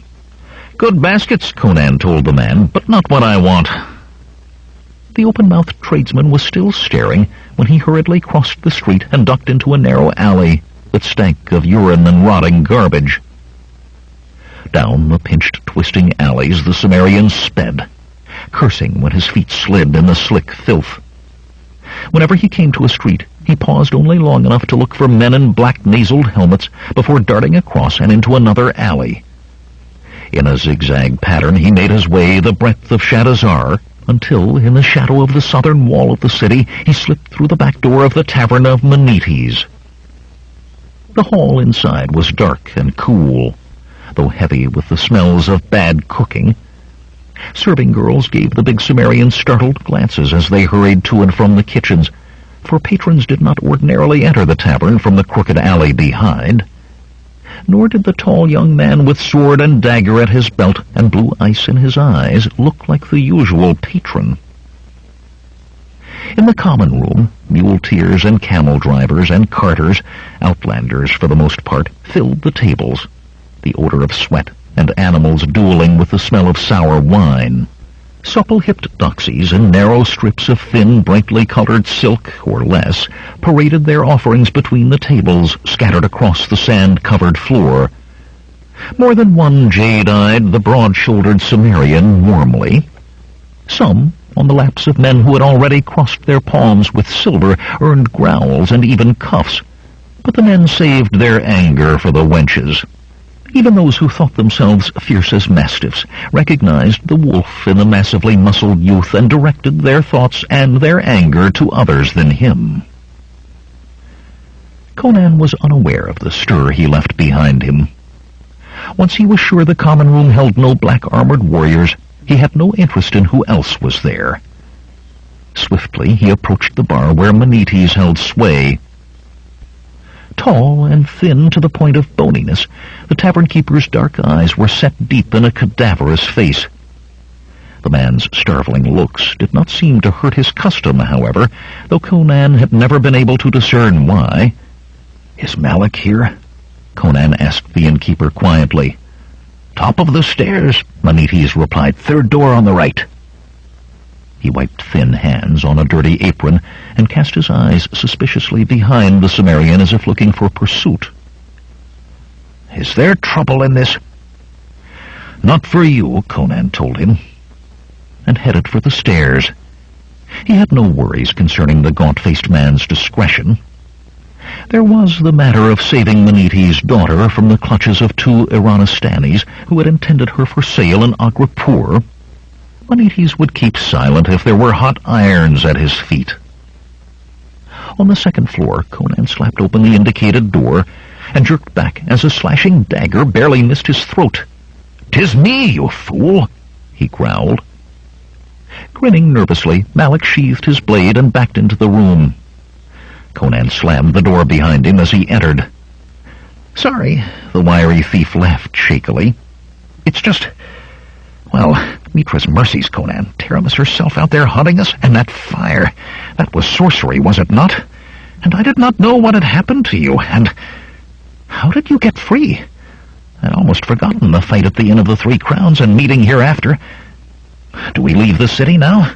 "Good baskets," Conan told the man, "but not what I want." The open-mouthed tradesman was still staring when he hurriedly crossed the street and ducked into a narrow alley that stank of urine and rotting garbage. Down the pinched, twisting alleys the Cimmerian sped, cursing when his feet slid in the slick filth. Whenever he came to a street, he paused only long enough to look for men in black-naseled helmets before darting across and into another alley. In a zigzag pattern he made his way the breadth of Shadazar, until, in the shadow of the southern wall of the city, he slipped through the back door of the Tavern of Menetes. The hall inside was dark and cool, though heavy with the smells of bad cooking. Serving girls gave the big Cimmerian startled glances as they hurried to and from the kitchens, for patrons did not ordinarily enter the tavern from the crooked alley behind. Nor did the tall young man with sword and dagger at his belt and blue ice in his eyes look like the usual patron. In the common room, muleteers and camel drivers and carters, outlanders for the most part, filled the tables, the odor of sweat and animals dueling with the smell of sour wine. Supple-hipped doxies in narrow strips of thin, brightly colored silk, or less, paraded their offerings between the tables scattered across the sand-covered floor. More than one jade-eyed the broad-shouldered Cimmerian warmly. Some, on the laps of men who had already crossed their palms with silver, earned growls and even cuffs, but the men saved their anger for the wenches. Even those who thought themselves fierce as mastiffs recognized the wolf in the massively muscled youth and directed their thoughts and their anger to others than him. Conan was unaware of the stir he left behind him. Once he was sure the common room held no black-armored warriors, he had no interest in who else was there. Swiftly he approached the bar where Menetes held sway. Tall and thin to the point of boniness, the tavern-keeper's dark eyes were set deep in a cadaverous face. The man's starveling looks did not seem to hurt his custom, however, though Conan had never been able to discern why. "Is Malik here?" Conan asked the innkeeper quietly. "Top of the stairs," Menetes replied. "Third door on the right." He wiped thin hands on a dirty apron and cast his eyes suspiciously behind the Cimmerian as if looking for pursuit. "Is there trouble in this?" "Not for you," Conan told him, and headed for the stairs. He had no worries concerning the gaunt-faced man's discretion. There was the matter of saving Menetes' daughter from the clutches of two Iranistanis who had intended her for sale in Agrapur. Menetes would keep silent if there were hot irons at his feet. On the second floor, Conan slapped open the indicated door and jerked back as a slashing dagger barely missed his throat. "'Tis me, you fool!" he growled. Grinning nervously, Malik sheathed his blade and backed into the room. Conan slammed the door behind him as he entered. "Sorry," the wiry thief laughed shakily. "It's just... well, Mitra's mercies, Conan. Taramis herself out there hunting us, and that fire. That was sorcery, was it not? And I did not know what had happened to you, and... how did you get free? I'd almost forgotten the fight at the Inn of the Three Crowns and meeting hereafter. Do we leave the city now?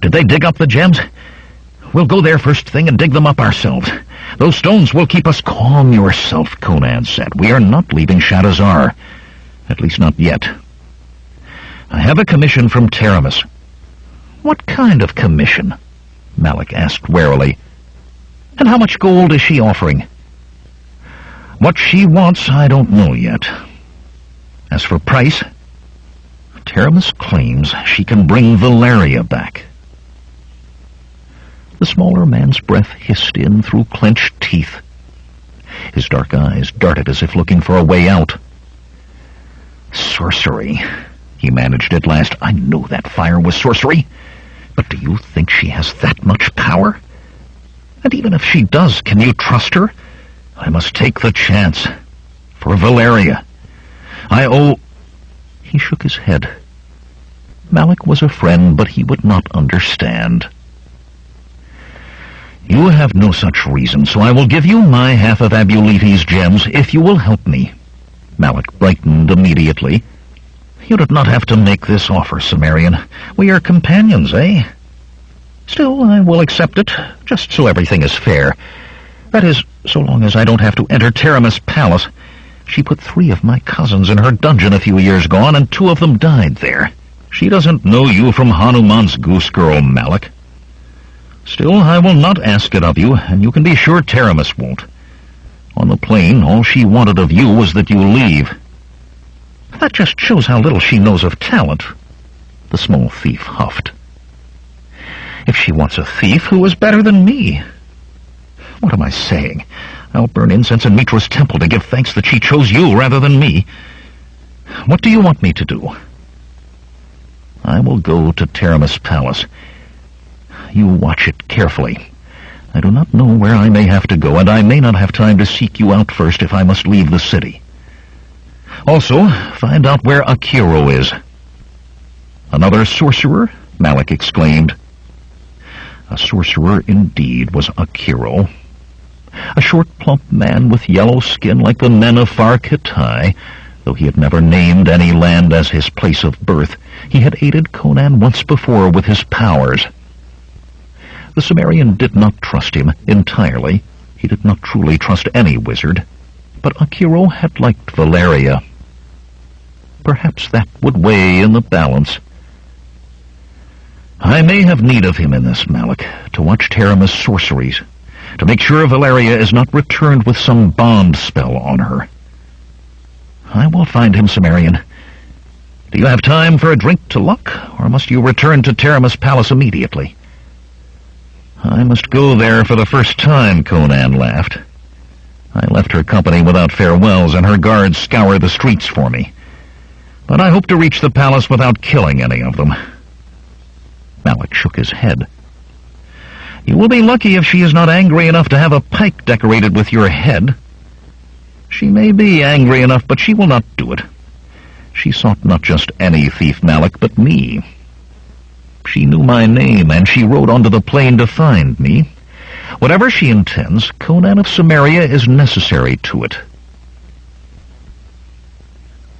Did they dig up the gems? We'll go there first thing and dig them up ourselves. Those stones will keep us..." "Calm yourself," Conan said. "We are not leaving Shadazar. At least not yet. I have a commission from Taramis." "What kind of commission?" Malik asked warily. "And how much gold is she offering?" "What she wants, I don't know yet. As for price, Taramis claims she can bring Valeria back." The smaller man's breath hissed in through clenched teeth. His dark eyes darted as if looking for a way out. "Sorcery," he managed at last. "I knew that fire was sorcery. But do you think she has that much power? And even if she does, can you trust her? I must take the chance. For Valeria. I owe..." He shook his head. Malik was a friend, but he would not understand. "You have no such reason, so I will give you my half of Abuletes' gems if you will help me." Malik brightened immediately. "You did not have to make this offer, Cimmerian. We are companions, eh? Still, I will accept it, just so everything is fair. That is, so long as I don't have to enter Taramis' palace. She put 3 of my cousins in her dungeon a few years gone, and 2 of them died there. She doesn't know you from Hanuman's goose girl, Malik. Still, I will not ask it of you, and you can be sure Taramis won't. On the plain, all she wanted of you was that you leave." "That just shows how little she knows of talent," the small thief huffed. "If she wants a thief, who is better than me? What am I saying? I'll burn incense in Mitra's temple to give thanks that she chose you rather than me. What do you want me to do?" "I will go to Taramis' palace. You watch it carefully. I do not know where I may have to go, and I may not have time to seek you out first if I must leave the city. Also, find out where Akiro is." "Another sorcerer?" Malik exclaimed. A sorcerer indeed was Akiro. A short, plump man with yellow skin like the men of Far Kitai, Though he had never named any land as his place of birth, he had aided Conan once before with his powers. The Cimmerian did not trust him entirely. He did not truly trust any wizard. But Akiro had liked Valeria. Perhaps that would weigh in the balance. I may have need of him in this, Malik, to watch Taramis' sorceries, to make sure Valeria is not returned with some bond spell on her. I will find him, Cimmerian. Do you have time for a drink to luck, or must you return to Taramis Palace immediately? I must go there for the first time, Conan laughed. I left her company without farewells, and her guards scour the streets for me. But I hope to reach the palace without killing any of them. Malik shook his head. You will be lucky if she is not angry enough to have a pike decorated with your head. She may be angry enough, but she will not do it. She sought not just any thief, Malik, but me. She knew my name, and she rode onto the plain to find me. Whatever she intends, Conan of Cimmeria is necessary to it.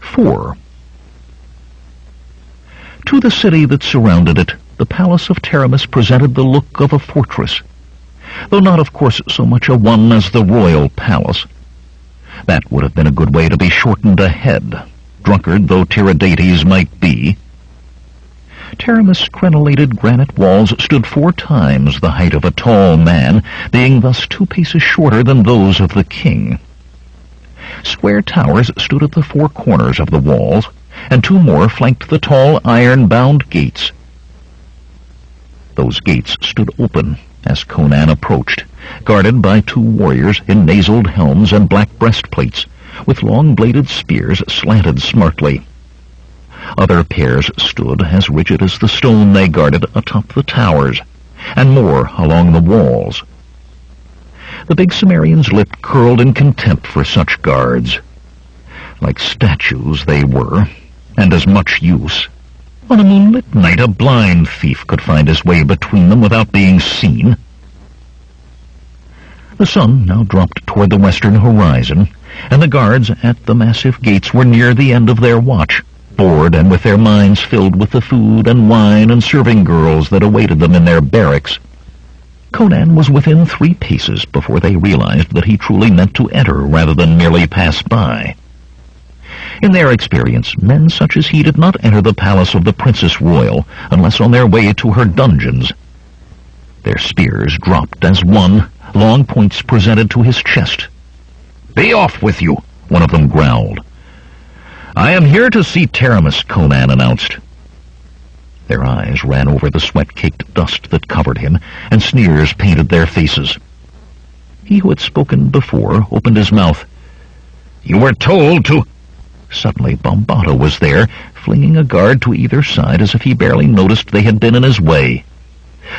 4. To the city that surrounded it, the palace of Taramis presented the look of a fortress, though not, of course, so much a one as the royal palace. That would have been a good way to be shortened a head, drunkard though Tiridates might be. Taramis' crenellated granite walls stood 4 times the height of a tall man, being thus 2 paces shorter than those of the king. Square towers stood at the 4 corners of the walls, and 2 more flanked the tall iron-bound gates. Those gates stood open as Conan approached, guarded by 2 warriors in naseled helms and black breastplates, with long-bladed spears slanted smartly. Other pairs stood as rigid as the stone they guarded atop the towers, and more along the walls. The big Cimmerian's lip curled in contempt for such guards. Like statues they were, and as much use. On a moonlit night, a blind thief could find his way between them without being seen. The sun now dropped toward the western horizon, and the guards at the massive gates were near the end of their watch, bored and with their minds filled with the food and wine and serving girls that awaited them in their barracks. Conan was within 3 paces before they realized that he truly meant to enter rather than merely pass by. In their experience, men such as he did not enter the palace of the Princess Royal unless on their way to her dungeons. Their spears dropped as one, long points presented to his chest. "Be off with you," one of them growled. "I am here to see Taramis," Conan announced. Their eyes ran over the sweat-caked dust that covered him, and sneers painted their faces. He who had spoken before opened his mouth. "You were told to—" Suddenly Bombata was there, flinging a guard to either side as if he barely noticed they had been in his way.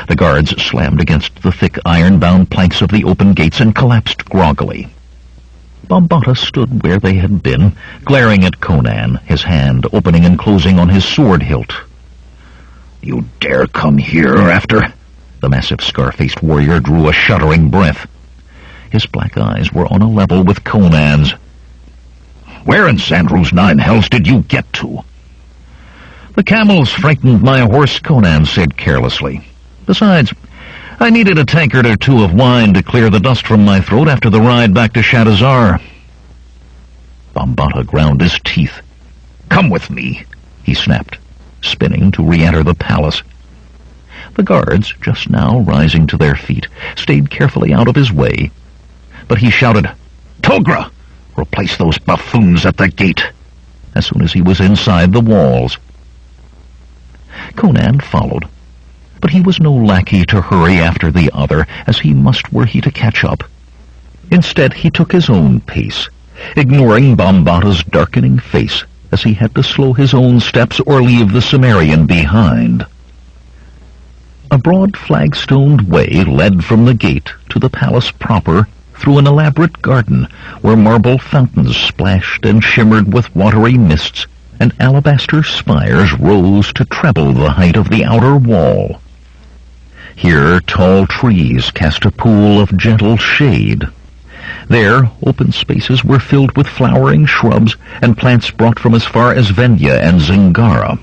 The guards slammed against the thick iron-bound planks of the open gates and collapsed groggily. Bombata stood where they had been, glaring at Conan, his hand opening and closing on his sword hilt. "You dare come here after—" The massive scar-faced warrior drew a shuddering breath. His black eyes were on a level with Conan's. "Where in Sandru's 9 hells did you get to?" "The camels frightened my horse," Conan said carelessly. "Besides, I needed a tankard or 2 of wine to clear the dust from my throat after the ride back to Shadazar." Bombata ground his teeth. "Come with me," he snapped, spinning to re-enter the palace. The guards, just now rising to their feet, stayed carefully out of his way. But he shouted, "Togra! Replace those buffoons at the gate!" as soon as he was inside the walls. Conan followed, but he was no lackey to hurry after the other, as he must were he to catch up. Instead, he took his own pace, ignoring Bombata's darkening face, as he had to slow his own steps or leave the Cimmerian behind. A broad flag-stoned way led from the gate to the palace proper, through an elaborate garden where marble fountains splashed and shimmered with watery mists, and alabaster spires rose to treble the height of the outer wall. Here tall trees cast a pool of gentle shade, There, open spaces were filled with flowering shrubs and plants brought from as far as Venya and Zingara.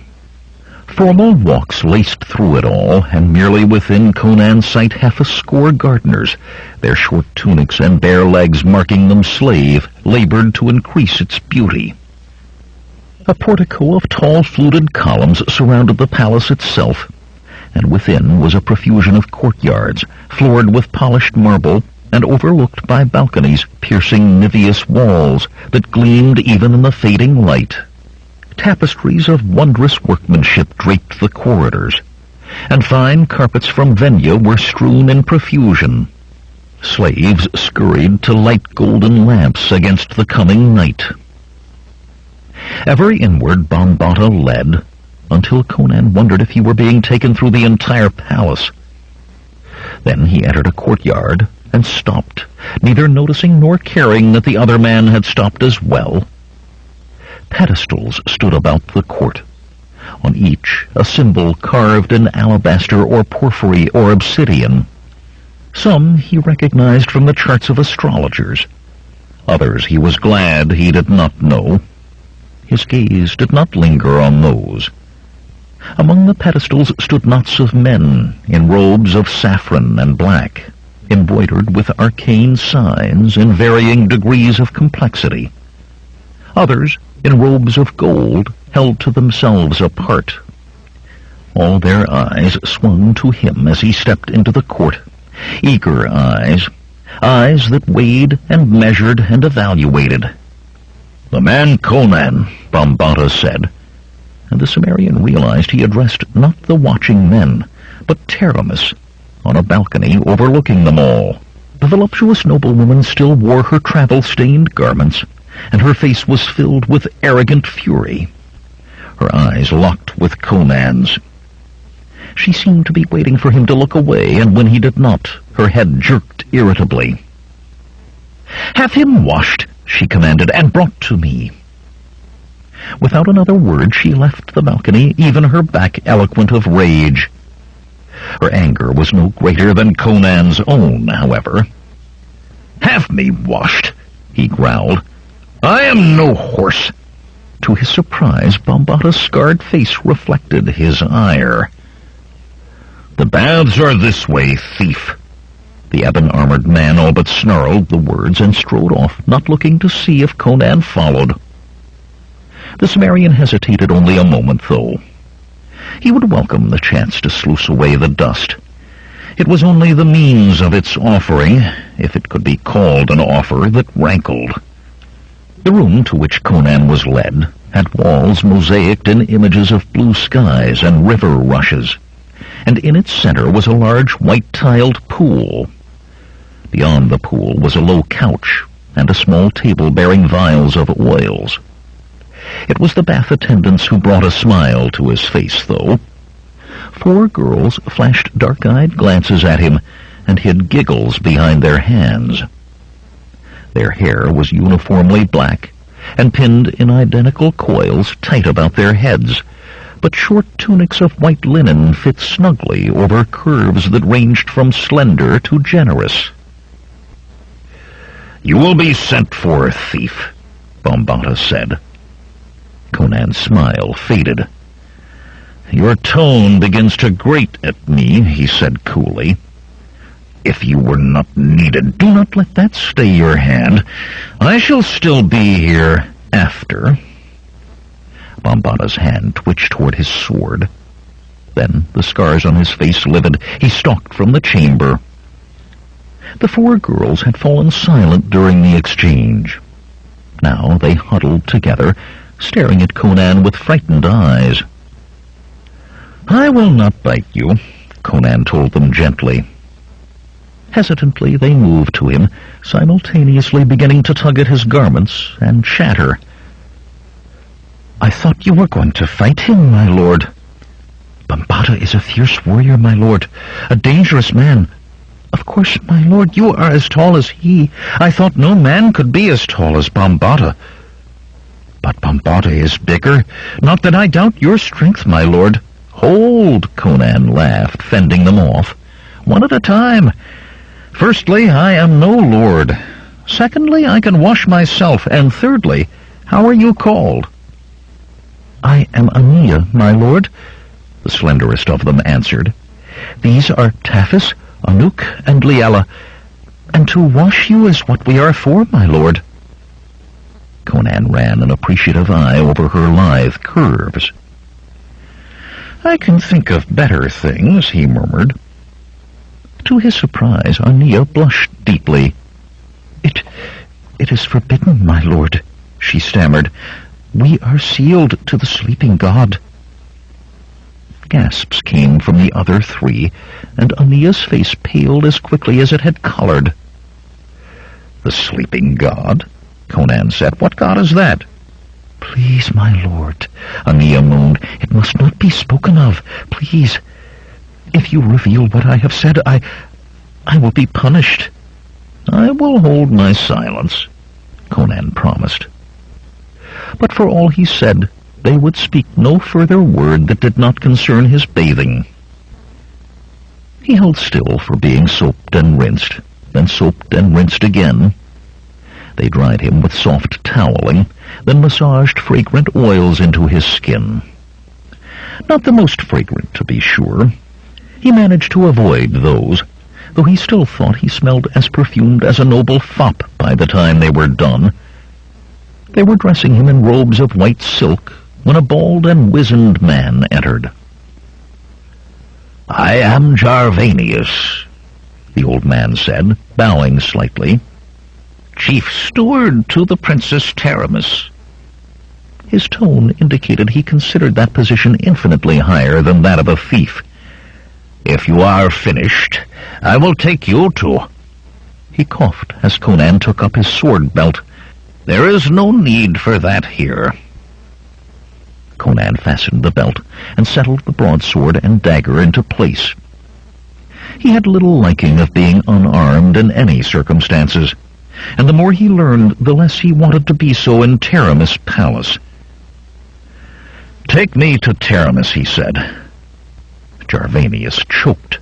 Formal walks laced through it all, and merely within Conan's sight half a score gardeners, their short tunics and bare legs marking them slave, labored to increase its beauty. A portico of tall fluted columns surrounded the palace itself, and within was a profusion of courtyards, floored with polished marble, and overlooked by balconies piercing niveous walls that gleamed even in the fading light. Tapestries of wondrous workmanship draped the corridors, and fine carpets from Venya were strewn in profusion. Slaves scurried to light golden lamps against the coming night. Ever inward Bambata led, until Conan wondered if he were being taken through the entire palace. Then he entered a courtyard and stopped, neither noticing nor caring that the other man had stopped as well. Pedestals stood about the court, on each a symbol carved in alabaster or porphyry or obsidian. Some he recognized from the charts of astrologers. Others he was glad he did not know. His gaze did not linger on those. Among the pedestals stood knots of men in robes of saffron and black, embroidered with arcane signs in varying degrees of complexity. Others, in robes of gold, held to themselves apart. All their eyes swung to him as he stepped into the court, eager eyes that weighed and measured and evaluated. "The man Conan," Bambata said, and the Cimmerian realized he addressed not the watching men, but Taramis, on a balcony overlooking them all. The voluptuous noblewoman still wore her travel-stained garments, and her face was filled with arrogant fury. Her eyes locked with Conan's. She seemed to be waiting for him to look away, and when he did not, her head jerked irritably. "Have him washed," she commanded, "and brought to me." Without another word she left the balcony, even her back eloquent of rage. Her anger was no greater than Conan's own, however. "Have me washed," he growled. "I am no horse." To his surprise, Bambata's scarred face reflected his ire. "The baths are this way, thief." The ebon-armored man all but snarled the words and strode off, not looking to see if Conan followed. The Cimmerian hesitated only a moment, though. He would welcome the chance to sluice away the dust. It was only the means of its offering, if it could be called an offer, that rankled. The room to which Conan was led had walls mosaicked in images of blue skies and river rushes, and in its center was a large white-tiled pool. Beyond the pool was a low couch and a small table bearing vials of oils. It was the bath attendants who brought a smile to his face, though. 4 girls flashed dark-eyed glances at him and hid giggles behind their hands. Their hair was uniformly black and pinned in identical coils tight about their heads, but short tunics of white linen fit snugly over curves that ranged from slender to generous. "You will be sent for, thief," Bambata said. Conan's smile faded. "Your tone begins to grate at me," he said coolly. "If you were not needed, do not let that stay your hand. I shall still be here after." Bambata's hand twitched toward his sword. Then, the scars on his face livid, he stalked from the chamber. The 4 girls had fallen silent during the exchange. Now they huddled together, staring at Conan with frightened eyes. "I will not bite you," Conan told them gently. Hesitantly they moved to him, simultaneously beginning to tug at his garments and chatter. "I thought you were going to fight him, my lord." "Bambata is a fierce warrior, my lord, a dangerous man." "Of course, my lord, you are as tall as he. I thought no man could be as tall as Bambata." "But Bambata is bigger. Not that I doubt your strength, my lord." "Hold," Conan laughed, fending them off. "One at a time. Firstly, I am no lord. Secondly, I can wash myself. And thirdly, how are you called?" "I am Aeneas, my lord," the slenderest of them answered. "These are Taphis, Anuk, and Liella, and to wash you is what we are for, my lord." Conan ran an appreciative eye over her lithe curves. "I can think of better things," he murmured. To his surprise, Aeneas blushed deeply. It is forbidden, my lord," she stammered. "We are sealed to the sleeping god." Gasps came from the other three, and Aeneas' face paled as quickly as it had colored. "The sleeping god?" Conan said. "What god is that?" "Please, my lord," Aeneas moaned. "It must not be spoken of. Please. If you reveal what I have said, I will be punished." "I will hold my silence," Conan promised. But for all he said, they would speak no further word that did not concern his bathing. He held still for being soaped and rinsed, then soaped and rinsed again. They dried him with soft toweling, then massaged fragrant oils into his skin. Not the most fragrant, to be sure. He managed to avoid those, though he still thought he smelled as perfumed as a noble fop by the time they were done. They were dressing him in robes of white silk when a bald and wizened man entered. "I am Jarvanius," the old man said, bowing slightly. "Chief steward to the Princess Taramis." His tone indicated he considered that position infinitely higher than that of a thief. "If you are finished, I will take you to—" He coughed as Conan took up his sword belt. "There is no need for that here." Conan fastened the belt and settled the broadsword and dagger into place. He had little liking of being unarmed in any circumstances, and the more he learned, the less he wanted to be so in Taramis' palace. "Take me to Taramis," he said. Jarvanius choked.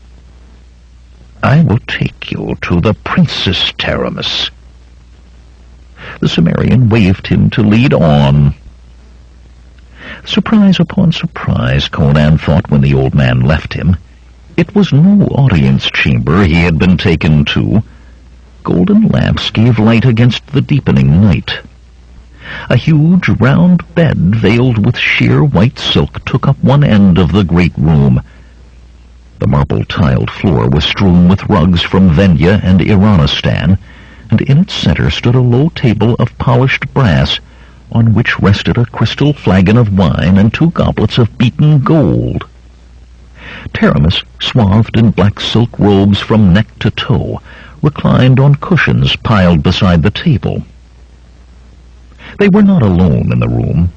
"I will take you to the Princess Taramis." The Cimmerian waved him to lead on. Surprise upon surprise, Conan thought when the old man left him. It was no audience chamber he had been taken to. Golden lamps gave light against the deepening night. A huge round bed veiled with sheer white silk took up one end of the great room. The marble-tiled floor was strewn with rugs from Venya and Iranistan, and in its center stood a low table of polished brass, on which rested a crystal flagon of wine and 2 goblets of beaten gold. Taramis, swathed in black silk robes from neck to toe, reclined on cushions piled beside the table. They were not alone in the room.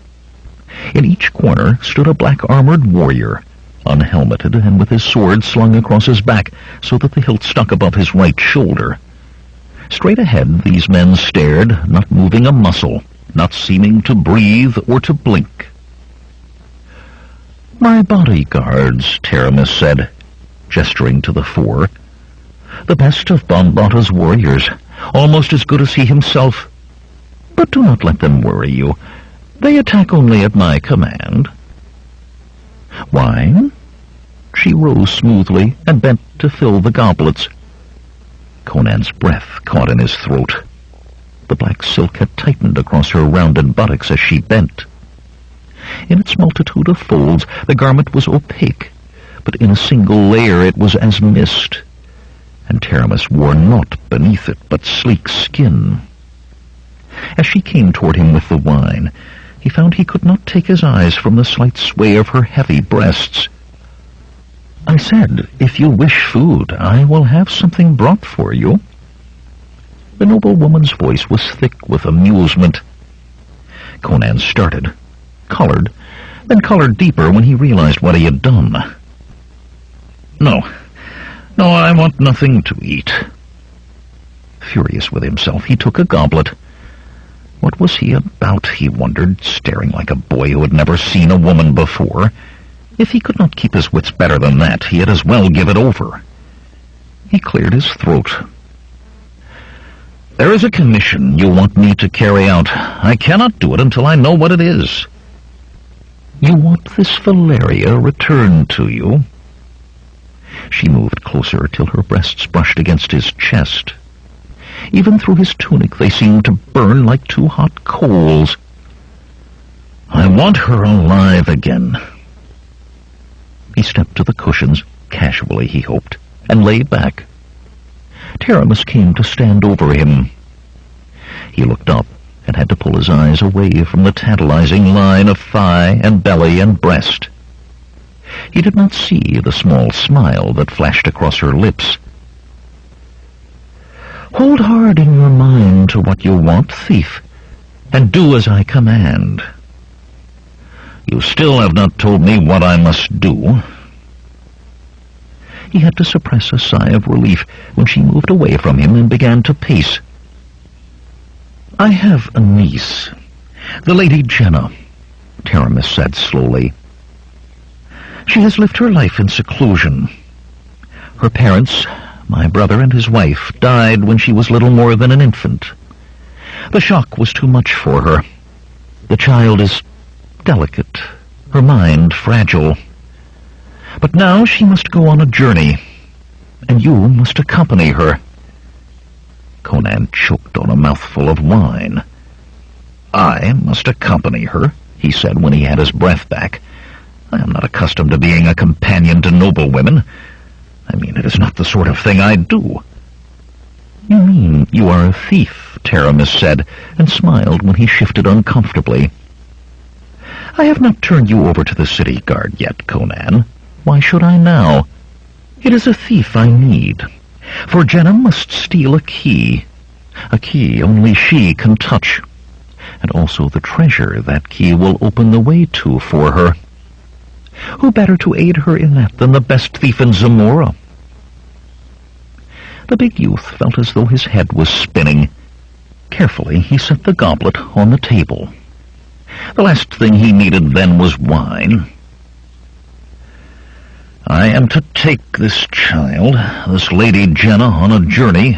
In each corner stood a black-armored warrior, unhelmeted and with his sword slung across his back so that the hilt stuck above his right shoulder. Straight ahead these men stared, not moving a muscle, not seeming to breathe or to blink. "My bodyguards," Taramis said, gesturing to the 4. "The best of Bonbata's warriors, almost as good as he himself. But do not let them worry you. They attack only at my command." "Wine?" She rose smoothly and bent to fill the goblets. Conan's breath caught in his throat. The black silk had tightened across her rounded buttocks as she bent. In its multitude of folds, the garment was opaque, but in a single layer it was as mist, and Taramis wore naught beneath it but sleek skin. As she came toward him with the wine, he found he could not take his eyes from the slight sway of her heavy breasts. "I said, if you wish food, I will have something brought for you." The noble woman's voice was thick with amusement. Conan started, colored, then colored deeper when he realized what he had done. No, I want nothing to eat." Furious with himself, he took a goblet. What was he about, he wondered, staring like a boy who had never seen a woman before. If he could not keep his wits better than that, he had as well give it over. He cleared his throat. There is a commission you want me to carry out. I cannot do it until I know what it is. You want this Valeria returned to you? She moved closer till her breasts brushed against his chest. Even through his tunic they seemed to burn like two hot coals. I want her alive again. He stepped to the cushions, casually he hoped, and lay back. Taramis came to stand over him. He looked up and had to pull his eyes away from the tantalizing line of thigh and belly and breast. He did not see the small smile that flashed across her lips. Hold hard in your mind to what you want, thief, and do as I command. You still have not told me what I must do. He had to suppress a sigh of relief when she moved away from him and began to pace. I have a niece, the Lady Jenna, Taramis said slowly. She has lived her life in seclusion. Her parents, my brother and his wife, died when she was little more than an infant. The shock was too much for her. The child is delicate, her mind fragile. But now she must go on a journey, and you must accompany her. Conan choked on a mouthful of wine. I must accompany her, he said when he had his breath back. I am not accustomed to being a companion to noblewomen. I mean, it is not the sort of thing I do. You mean you are a thief, Taramis said, and smiled when he shifted uncomfortably. I have not turned you over to the city guard yet, Conan. Why should I now? It is a thief I need. For Jenna must steal a key only she can touch, and also the treasure that key will open the way to for her. Who better to aid her in that than the best thief in Zamora? The big youth felt as though his head was spinning. Carefully he set the goblet on the table. The last thing he needed then was wine. I am to take this child, this Lady Jenna, on a journey,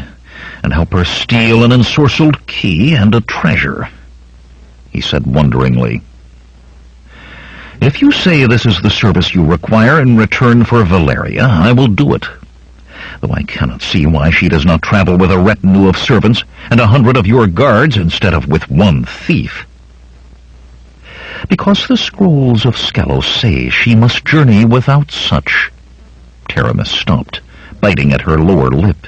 and help her steal an ensorcelled key and a treasure, he said wonderingly. If you say this is the service you require in return for Valeria, I will do it, though I cannot see why she does not travel with a retinue of servants and 100 of your guards instead of with one thief. Because the scrolls of Scalos say she must journey without such. Taramis stopped, biting at her lower lip.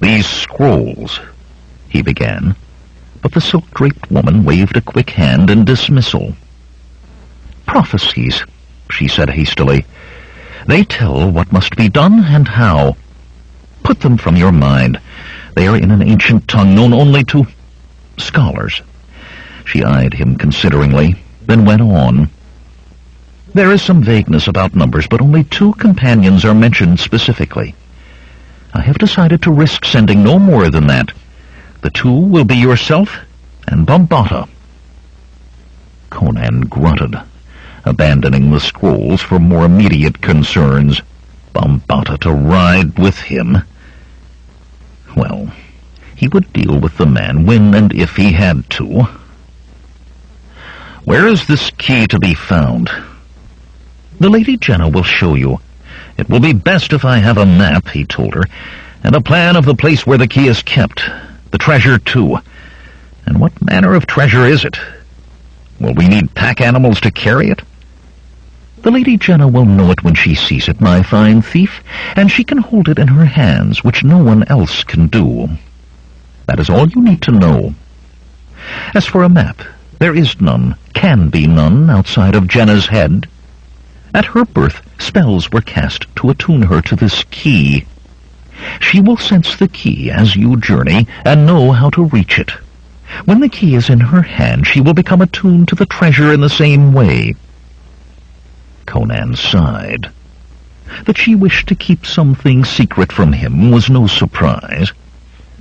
These scrolls, he began, but the silk-draped woman waved a quick hand in dismissal. Prophecies, she said hastily. They tell what must be done and how. Put them from your mind. They are in an ancient tongue known only to scholars. She eyed him consideringly, then went on. There is some vagueness about numbers, but only 2 companions are mentioned specifically. I have decided to risk sending no more than that. The 2 will be yourself and Bombata. Conan grunted, abandoning the scrolls for more immediate concerns. Bombata to ride with him. Well, he would deal with the man when and if he had to. Where is this key to be found? The Lady Jenna will show you. It will be best if I have a map, he told her, and a plan of the place where the key is kept. The treasure, too. And what manner of treasure is it? Will we need pack animals to carry it? The Lady Jenna will know it when she sees it, my fine thief, and she can hold it in her hands, which no one else can do. That is all you need to know. As for a map, there is none, can be none, outside of Jenna's head. At her birth, spells were cast to attune her to this key. She will sense the key as you journey and know how to reach it. When the key is in her hand, she will become attuned to the treasure in the same way. Conan sighed. That she wished to keep something secret from him was no surprise.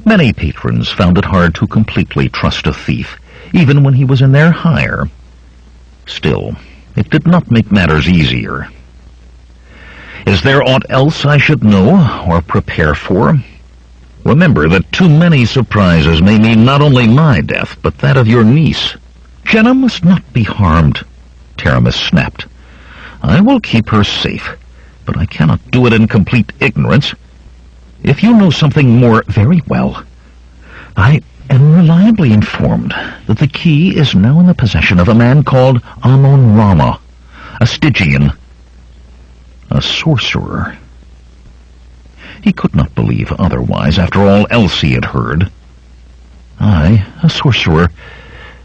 Many patrons found it hard to completely trust a thief, even when he was in their hire. Still, it did not make matters easier. Is there aught else I should know or prepare for? Remember that too many surprises may mean not only my death, but that of your niece. Jenna must not be harmed, Taramis snapped. I will keep her safe, but I cannot do it in complete ignorance. If you know something more, very well. I am reliably informed that the key is now in the possession of a man called Amon-Rama, a Stygian, a sorcerer. He could not believe otherwise after all else he had heard. I, a sorcerer.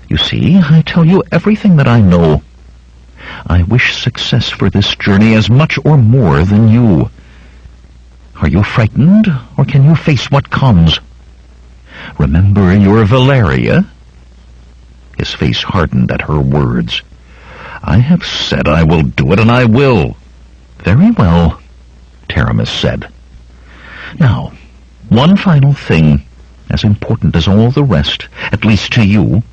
You see, I tell you everything that I know. I wish success for this journey as much or more than you. Are you frightened, or can you face what comes? Remember your Valeria? His face hardened at her words. I have said I will do it, and I will. Very well, Taramis said. Now, one final thing, as important as all the rest, at least to you.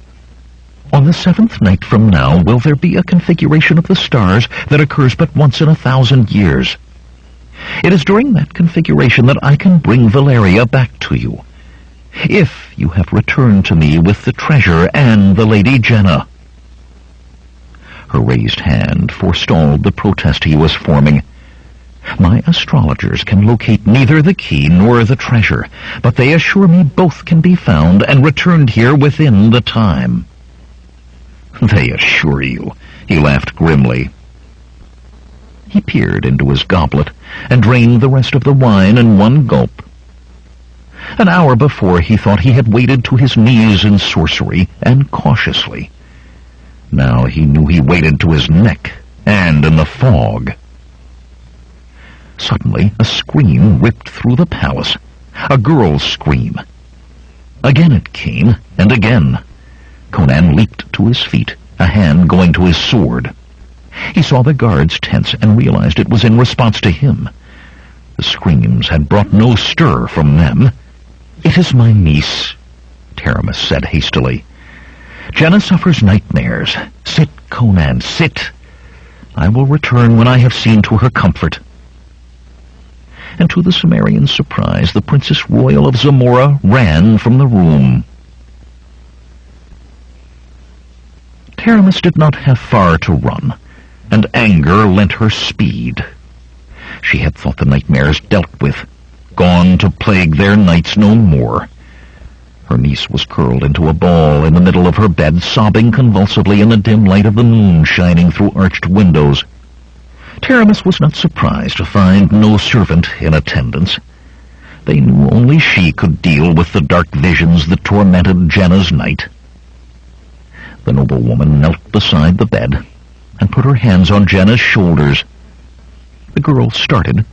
On the 7th night from now will there be a configuration of the stars that occurs but once in 1,000 years. It is during that configuration that I can bring Valeria back to you, if you have returned to me with the treasure and the Lady Jenna. Her raised hand forestalled the protest he was forming. My astrologers can locate neither the key nor the treasure, but they assure me both can be found and returned here within the time. They assure you, he laughed grimly. He peered into his goblet and drained the rest of the wine in one gulp. An hour before he thought he had waded to his knees in sorcery, and cautiously. Now he knew he waded to his neck, and in the fog. Suddenly a scream ripped through the palace, a girl's scream. Again it came, and again. Conan leaped to his feet, a hand going to his sword. He saw the guards tense and realized it was in response to him. The screams had brought no stir from them. It is my niece, Taramis said hastily. Jenna suffers nightmares. Sit, Conan, sit. I will return when I have seen to her comfort. And to the Cimmerian's surprise, the Princess Royal of Zamora ran from the room. Taramis did not have far to run, and anger lent her speed. She had thought the nightmares dealt with, gone to plague their nights no more. Her niece was curled into a ball in the middle of her bed, sobbing convulsively in the dim light of the moon shining through arched windows. Taramis was not surprised to find no servant in attendance. They knew only she could deal with the dark visions that tormented Jenna's night. The noblewoman knelt beside the bed and put her hands on Jenna's shoulders. The girl started,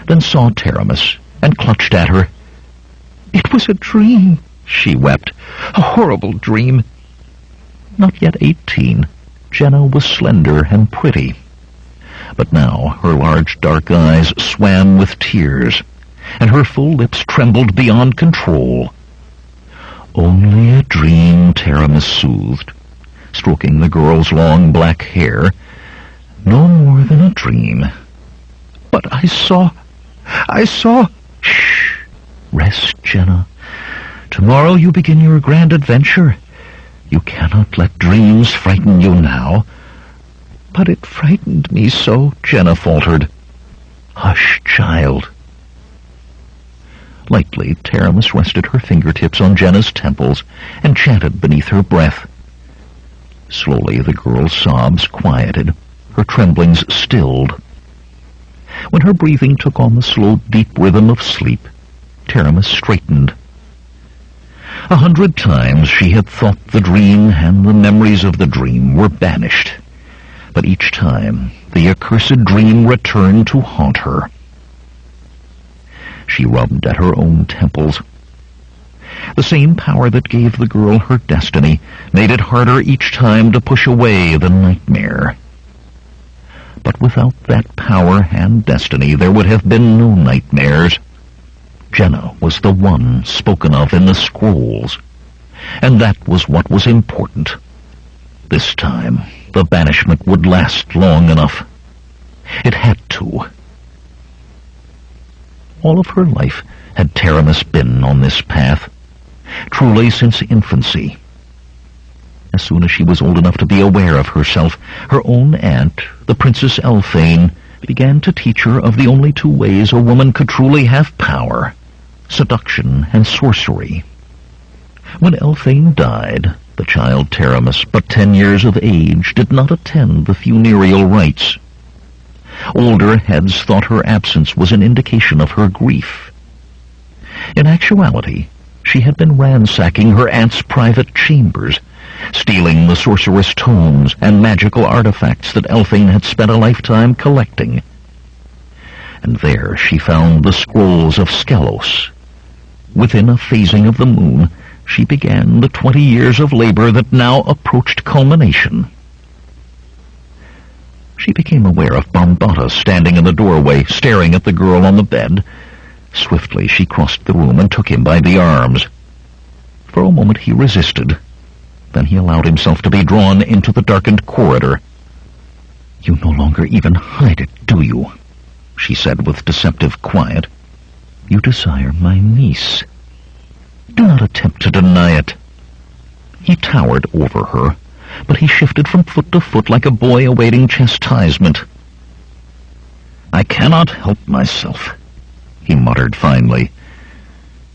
then saw Taramis and clutched at her. It was a dream, she wept. A horrible dream. Not yet 18, Jenna was slender and pretty. But now her large dark eyes swam with tears, and her full lips trembled beyond control. Only a dream, Taramis soothed, stroking the girl's long black hair. No more than a dream. But I saw... Shh! Rest, Jenna. Tomorrow you begin your grand adventure. You cannot let dreams frighten you now. But it frightened me so, Jenna faltered. Hush, child. Lightly, Taramis rested her fingertips on Jenna's temples and chanted beneath her breath. Slowly the girl's sobs quieted, her tremblings stilled. When her breathing took on the slow, deep rhythm of sleep, Taramis straightened. 100 times she had thought the dream and the memories of the dream were banished, but each time the accursed dream returned to haunt her. She rubbed at her own temples. The same power that gave the girl her destiny made it harder each time to push away the nightmare. But without that power and destiny, there would have been no nightmares. Jenna was the one spoken of in the scrolls, and that was what was important. This time, the banishment would last long enough. It had to. All of her life had Taramis been on this path, truly since infancy. As soon as she was old enough to be aware of herself, her own aunt, the Princess Elphane, began to teach her of the only two ways a woman could truly have power: seduction and sorcery. When Elphane died, the child Taramis, but 10 years of age, did not attend the funereal rites. Older heads thought her absence was an indication of her grief. In actuality, she had been ransacking her aunt's private chambers, stealing the sorceress tomes and magical artifacts that Elphane had spent a lifetime collecting. And there she found the scrolls of Skelos. Within a phasing of the moon, she began the 20 years of labor that now approached culmination. She became aware of Bombata standing in the doorway, staring at the girl on the bed. Swiftly she crossed the room and took him by the arms. For a moment he resisted. Then he allowed himself to be drawn into the darkened corridor. "You no longer even hide it, do you?" she said with deceptive quiet. "You desire my niece. Do not attempt to deny it." He towered over her, but he shifted from foot to foot like a boy awaiting chastisement. "I cannot help myself," he muttered finally.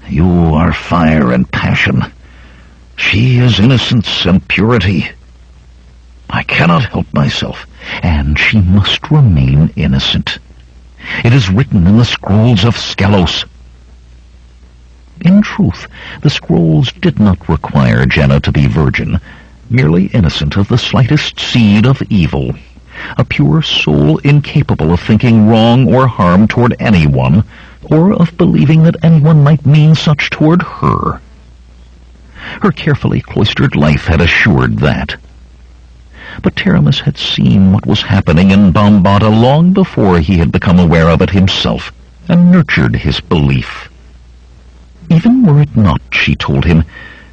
"You are fire and passion. She is innocence and purity. I cannot help myself, and she must remain innocent. It is written in the scrolls of Skelos." In truth, the scrolls did not require Jenna to be virgin, merely innocent of the slightest seed of evil, a pure soul incapable of thinking wrong or harm toward anyone, or of believing that anyone might mean such toward her. Her carefully cloistered life had assured that. But Taramis had seen what was happening in Bombata long before he had become aware of it himself, and nurtured his belief. "Even were it not," she told him,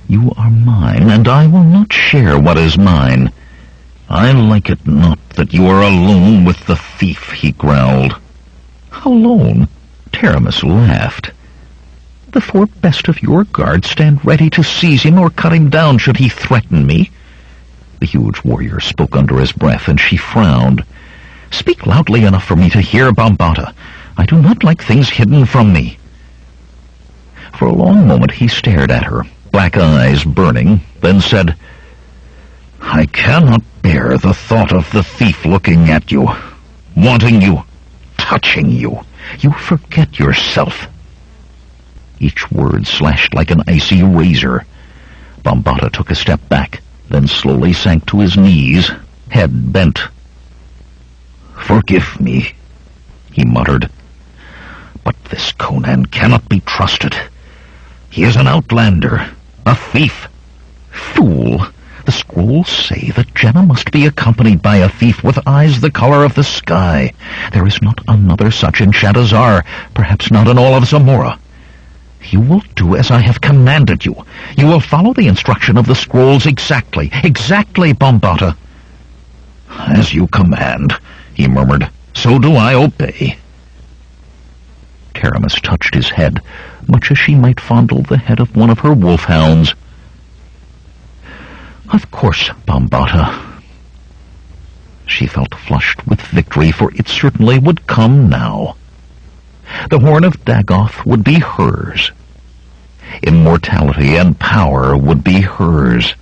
"you are mine, and I will not share what is mine." "I like it not that you are alone with the thief," he growled. "Alone?" Taramis laughed. "The 4 best of your guard stand ready to seize him or cut him down should he threaten me." The huge warrior spoke under his breath, and she frowned. "Speak loudly enough for me to hear, Bombata. I do not like things hidden from me." For a long moment he stared at her, black eyes burning, then said, "I cannot bear the thought of the thief looking at you, wanting you, touching you. You forget yourself." Each word slashed like an icy razor. Bombata took a step back, then slowly sank to his knees, head bent. "Forgive me," he muttered. "But this Conan cannot be trusted. He is an outlander, a thief." "Fool! The scrolls say that Jenna must be accompanied by a thief with eyes the color of the sky. There is not another such in Shadazar, perhaps not in all of Zamora. You will do as I have commanded you. You will follow the instruction of the scrolls exactly, Bombata." "As you command," he murmured. "So do I obey." Taramis touched his head, much as she might fondle the head of one of her wolfhounds. "Of course, Bombata." She felt flushed with victory, for it certainly would come now. The Horn of Dagoth would be hers. Immortality and power would be hers.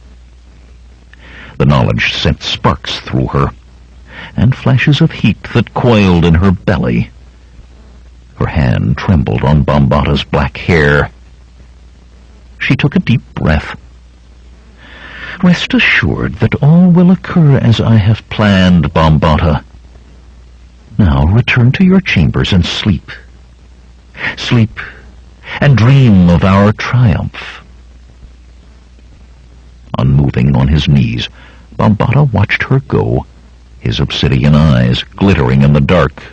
The knowledge sent sparks through her, and flashes of heat that coiled in her belly. Her hand trembled on Bombata's black hair. She took a deep breath. "Rest assured that all will occur as I have planned, Bombata. Now return to your chambers and sleep. Sleep and dream of our triumph." Unmoving on his knees, Bombata watched her go, his obsidian eyes glittering in the dark.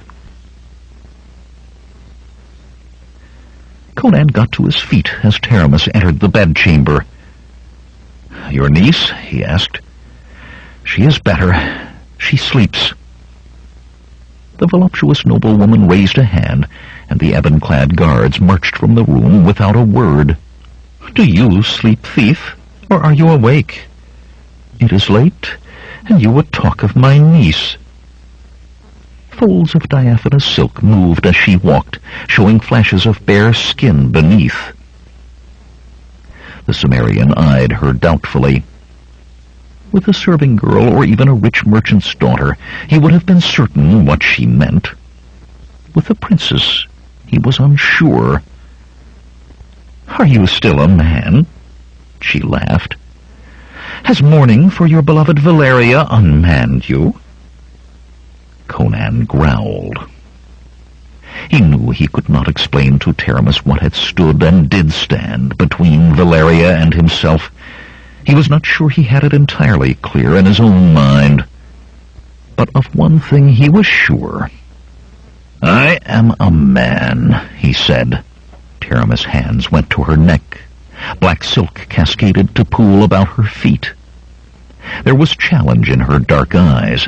Conan got to his feet as Taramis entered the bedchamber. "Your niece?" he asked. "She is better. She sleeps." The voluptuous noblewoman raised a hand, and the ebon-clad guards marched from the room without a word. "Do you sleep, thief, or are you awake? It is late, and you would talk of my niece." Folds of diaphanous silk moved as she walked, showing flashes of bare skin beneath. The Cimmerian eyed her doubtfully. With a serving girl or even a rich merchant's daughter, he would have been certain what she meant. With the princess, he was unsure. "Are you still a man?" She laughed. "Has mourning for your beloved Valeria unmanned you?" Conan growled. He knew he could not explain to Taramis what had stood and did stand between Valeria and himself. He was not sure he had it entirely clear in his own mind. But of one thing he was sure. "I am a man," he said. Taramis' hands went to her neck. Black silk cascaded to pool about her feet. There was challenge in her dark eyes,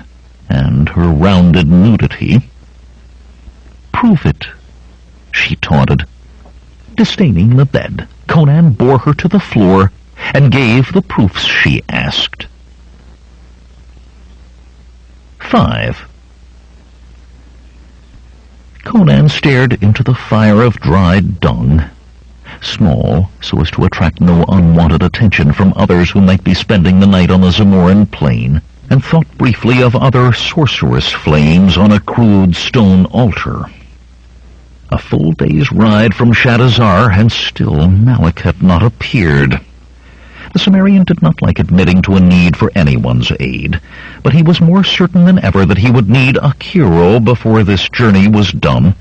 and her rounded nudity. "Prove it," she taunted. Disdaining the bed, Conan bore her to the floor and gave the proofs she asked. 5. Conan stared into the fire of dried dung, small so as to attract no unwanted attention from others who might be spending the night on the Zamoran plain, and thought briefly of other sorceress flames on a crude stone altar. A full day's ride from Shadazar, and still Malik had not appeared. The Cimmerian did not like admitting to a need for anyone's aid, but he was more certain than ever that he would need Akiro before this journey was done,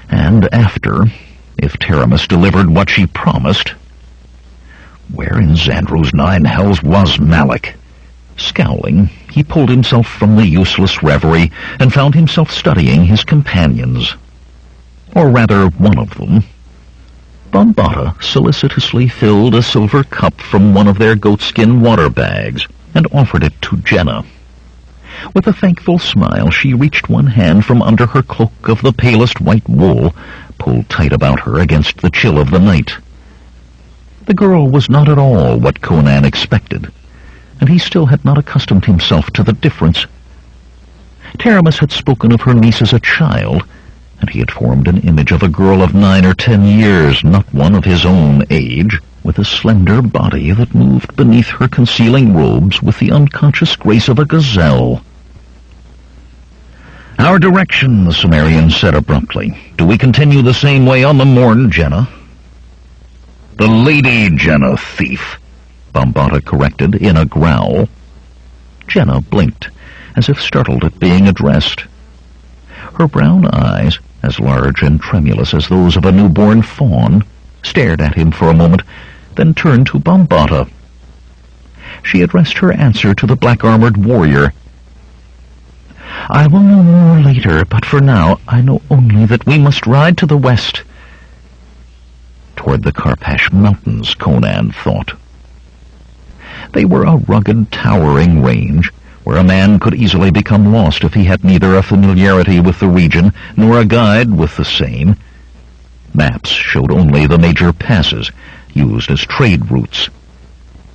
and after, if Taramis delivered what she promised. Where in Xandru's 9 hells was Malik? Scowling, he pulled himself from the useless reverie and found himself studying his companions. Or rather, one of them. Bombata solicitously filled a silver cup from one of their goatskin water bags and offered it to Jenna. With a thankful smile, she reached one hand from under her cloak of the palest white wool, pulled tight about her against the chill of the night. The girl was not at all what Conan expected, and he still had not accustomed himself to the difference. Taramis had spoken of her niece as a child, and he had formed an image of a girl of 9 or 10 years, not one of his own age, with a slender body that moved beneath her concealing robes with the unconscious grace of a gazelle. "Our direction," the Cimmerian said abruptly. "Do we continue the same way on the morn, Jenna?" "The Lady Jenna, thief," Bombata corrected in a growl. Jenna blinked, as if startled at being addressed. Her brown eyes, as large and tremulous as those of a newborn fawn, stared at him for a moment, then turned to Bombata. She addressed her answer to the black-armored warrior. "I will know more later, but for now I know only that we must ride to the west." Toward the Karpash Mountains, Conan thought. They were a rugged, towering range, where a man could easily become lost if he had neither a familiarity with the region nor a guide with the same. Maps showed only the major passes, used as trade routes.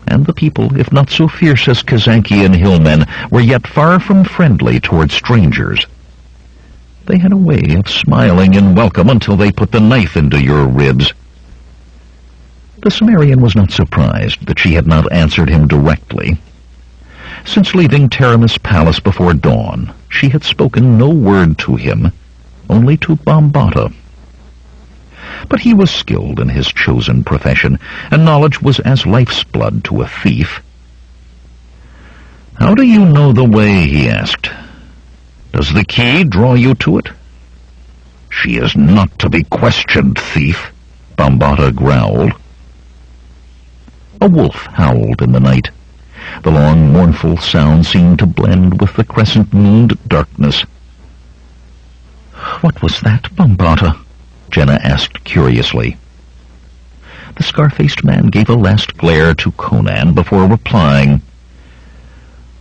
And the people, if not so fierce as Kazankian hillmen, were yet far from friendly toward strangers. They had a way of smiling in welcome until they put the knife into your ribs. The Cimmerian was not surprised that she had not answered him directly. Since leaving Taramis' palace before dawn, she had spoken no word to him, only to Bombata. But he was skilled in his chosen profession, and knowledge was as life's blood to a thief. "How do you know the way?" he asked. "Does the key draw you to it?" "She is not to be questioned, thief," Bombata growled. A wolf howled in the night. The long, mournful sound seemed to blend with the crescent-mooned darkness. "What was that, Bombata?" Jenna asked curiously. The scar-faced man gave a last glare to Conan before replying.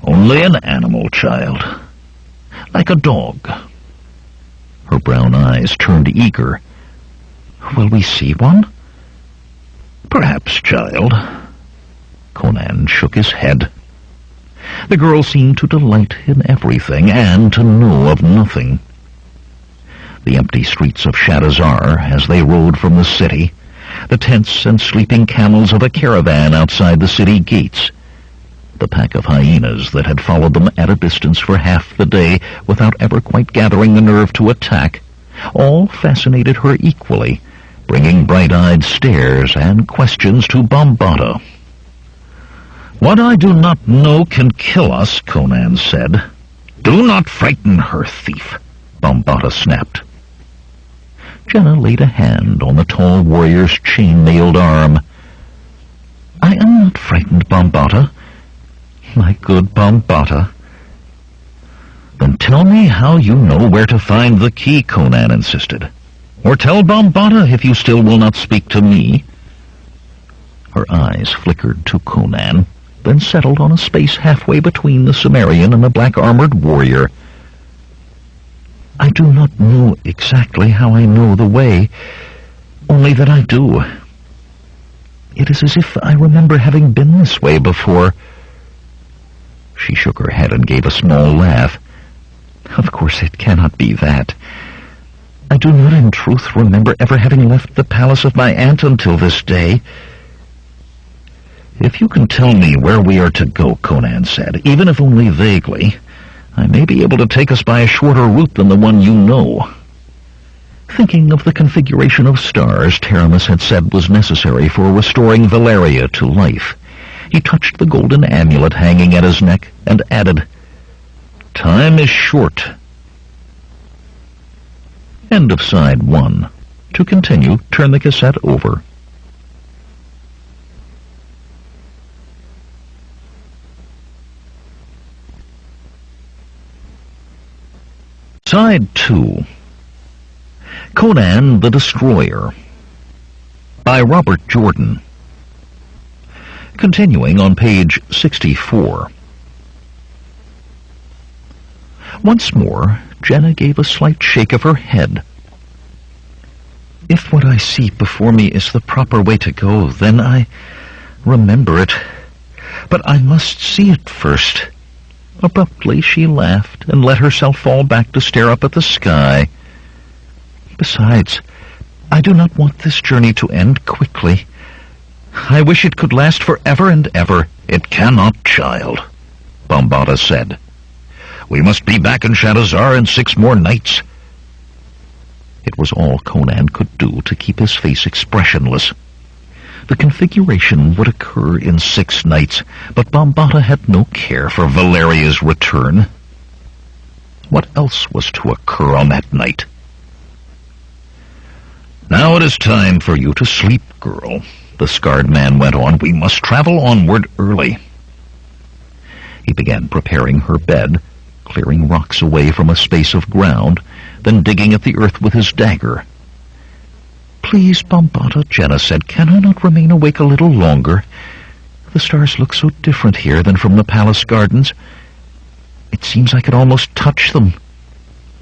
"Only an animal, child. Like a dog." Her brown eyes turned eager. "Will we see one?" "Perhaps, child." Conan shook his head. The girl seemed to delight in everything and to know of nothing. The empty streets of Shadazar, as they rode from the city, the tents and sleeping camels of a caravan outside the city gates, the pack of hyenas that had followed them at a distance for half the day without ever quite gathering the nerve to attack, all fascinated her equally, bringing bright-eyed stares and questions to Bambata. "What I do not know can kill us," Conan said. "Do not frighten her, thief," Bambata snapped. Jenna laid a hand on the tall warrior's chain-nailed arm. "I am not frightened, Bambata. My good Bambata." "Then tell me how you know where to find the key," Conan insisted. "Or tell Bambata if you still will not speak to me." Her eyes flickered to Conan, then settled on a space halfway between the Sumerian and the black-armored warrior. "I do not know exactly how I know the way, only that I do. It is as if I remember having been this way before." She shook her head and gave a small laugh. "Of course it cannot be that. I do not in truth remember ever having left the palace of my aunt until this day." "If you can tell me where we are to go," Conan said, "even if only vaguely, I may be able to take us by a shorter route than the one you know." Thinking of the configuration of stars Taramis had said was necessary for restoring Valeria to life, he touched the golden amulet hanging at his neck and added, "Time is short." End of Side 1. To continue, turn the cassette over. Side 2. Conan the Destroyer, by Robert Jordan. Continuing on page 64. Once more, Jenna gave a slight shake of her head. "If what I see before me is the proper way to go, then I remember it. But I must see it first." Abruptly she laughed and let herself fall back to stare up at the sky. "Besides, I do not want this journey to end quickly. I wish it could last forever and ever." "It cannot, child," Bambata said. "We must be back in Shadazar in 6 more nights." It was all Conan could do to keep his face expressionless. The configuration would occur in 6 nights, but Bambata had no care for Valeria's return. What else was to occur on that night? "Now it is time for you to sleep, girl," the scarred man went on. "We must travel onward early." He began preparing her bed, clearing rocks away from a space of ground, then digging at the earth with his dagger. "Please, Bambata," Jenna said, "can I not remain awake a little longer? The stars look so different here than from the palace gardens. It seems I could almost touch them."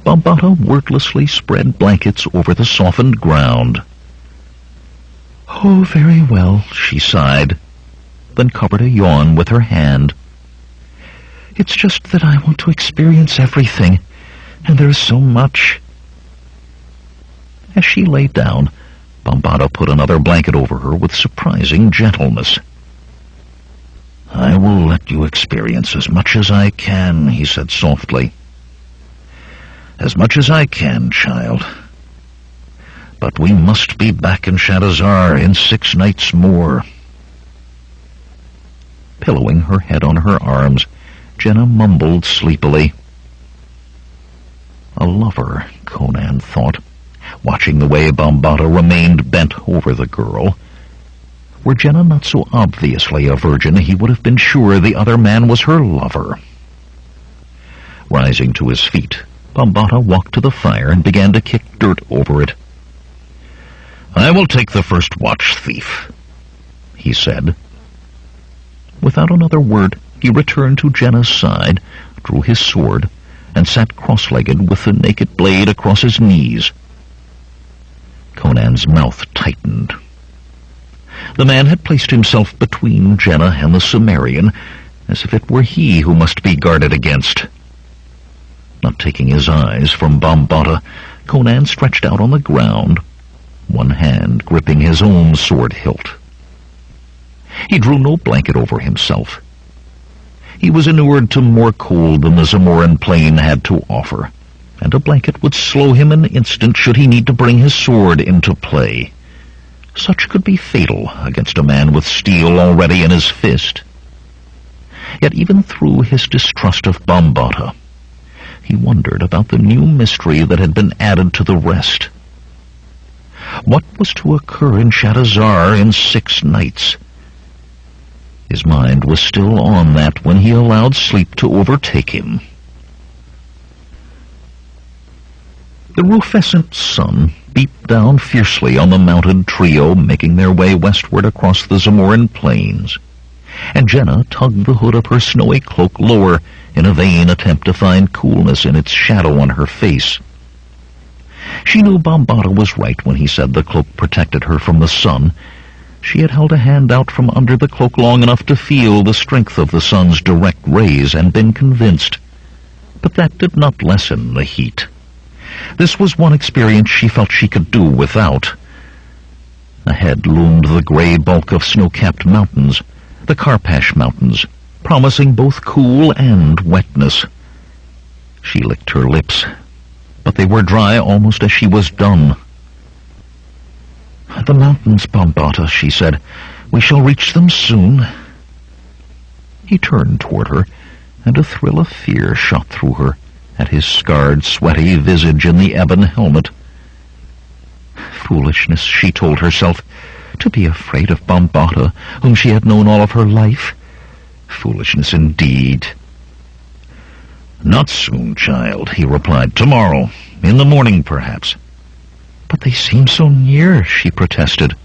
Bambata wordlessly spread blankets over the softened ground. "Oh, very well," she sighed, then covered a yawn with her hand. "It's just that I want to experience everything, and there is so much." As she lay down, Bambata put another blanket over her with surprising gentleness. "I will let you experience as much as I can," he said softly. "As much as I can, child. But we must be back in Shadazar in 6 nights more." Pillowing her head on her arms, Jenna mumbled sleepily. A lover, Conan thought, watching the way Bambata remained bent over the girl. Were Jenna not so obviously a virgin, he would have been sure the other man was her lover. Rising to his feet, Bambata walked to the fire and began to kick dirt over it. "I will take the first watch, thief," he said. Without another word, he returned to Jenna's side, drew his sword, and sat cross-legged with the naked blade across his knees. Conan's mouth tightened. The man had placed himself between Jenna and the Sumerian, as if it were he who must be guarded against. Not taking his eyes from Bambata, Conan stretched out on the ground, one hand gripping his own sword hilt. He drew no blanket over himself. He was inured to more cold than the Zamoran plain had to offer, and a blanket would slow him an instant should he need to bring his sword into play. Such could be fatal against a man with steel already in his fist. Yet even through his distrust of Bambata, he wondered about the new mystery that had been added to the rest. What was to occur in Shadazar in 6 nights? His mind was still on that when he allowed sleep to overtake him. The rufescent sun beat down fiercely on the mounted trio making their way westward across the Zamoran plains, and Jenna tugged the hood of her snowy cloak lower in a vain attempt to find coolness in its shadow on her face. She knew Bambata was right when he said the cloak protected her from the sun. She had held a hand out from under the cloak long enough to feel the strength of the sun's direct rays and been convinced. But that did not lessen the heat. This was one experience she felt she could do without. Ahead loomed the gray bulk of snow-capped mountains, the Karpash Mountains, promising both cool and wetness. She licked her lips, but they were dry almost as she was done. "The mountains, Bambata," she said. "We shall reach them soon." He turned toward her, and a thrill of fear shot through her at his scarred, sweaty visage in the ebon helmet. Foolishness, she told herself, to be afraid of Bambata, whom she had known all of her life. Foolishness indeed. "Not soon, child," he replied. "Tomorrow, in the morning, perhaps." "But they seem so near," she protested.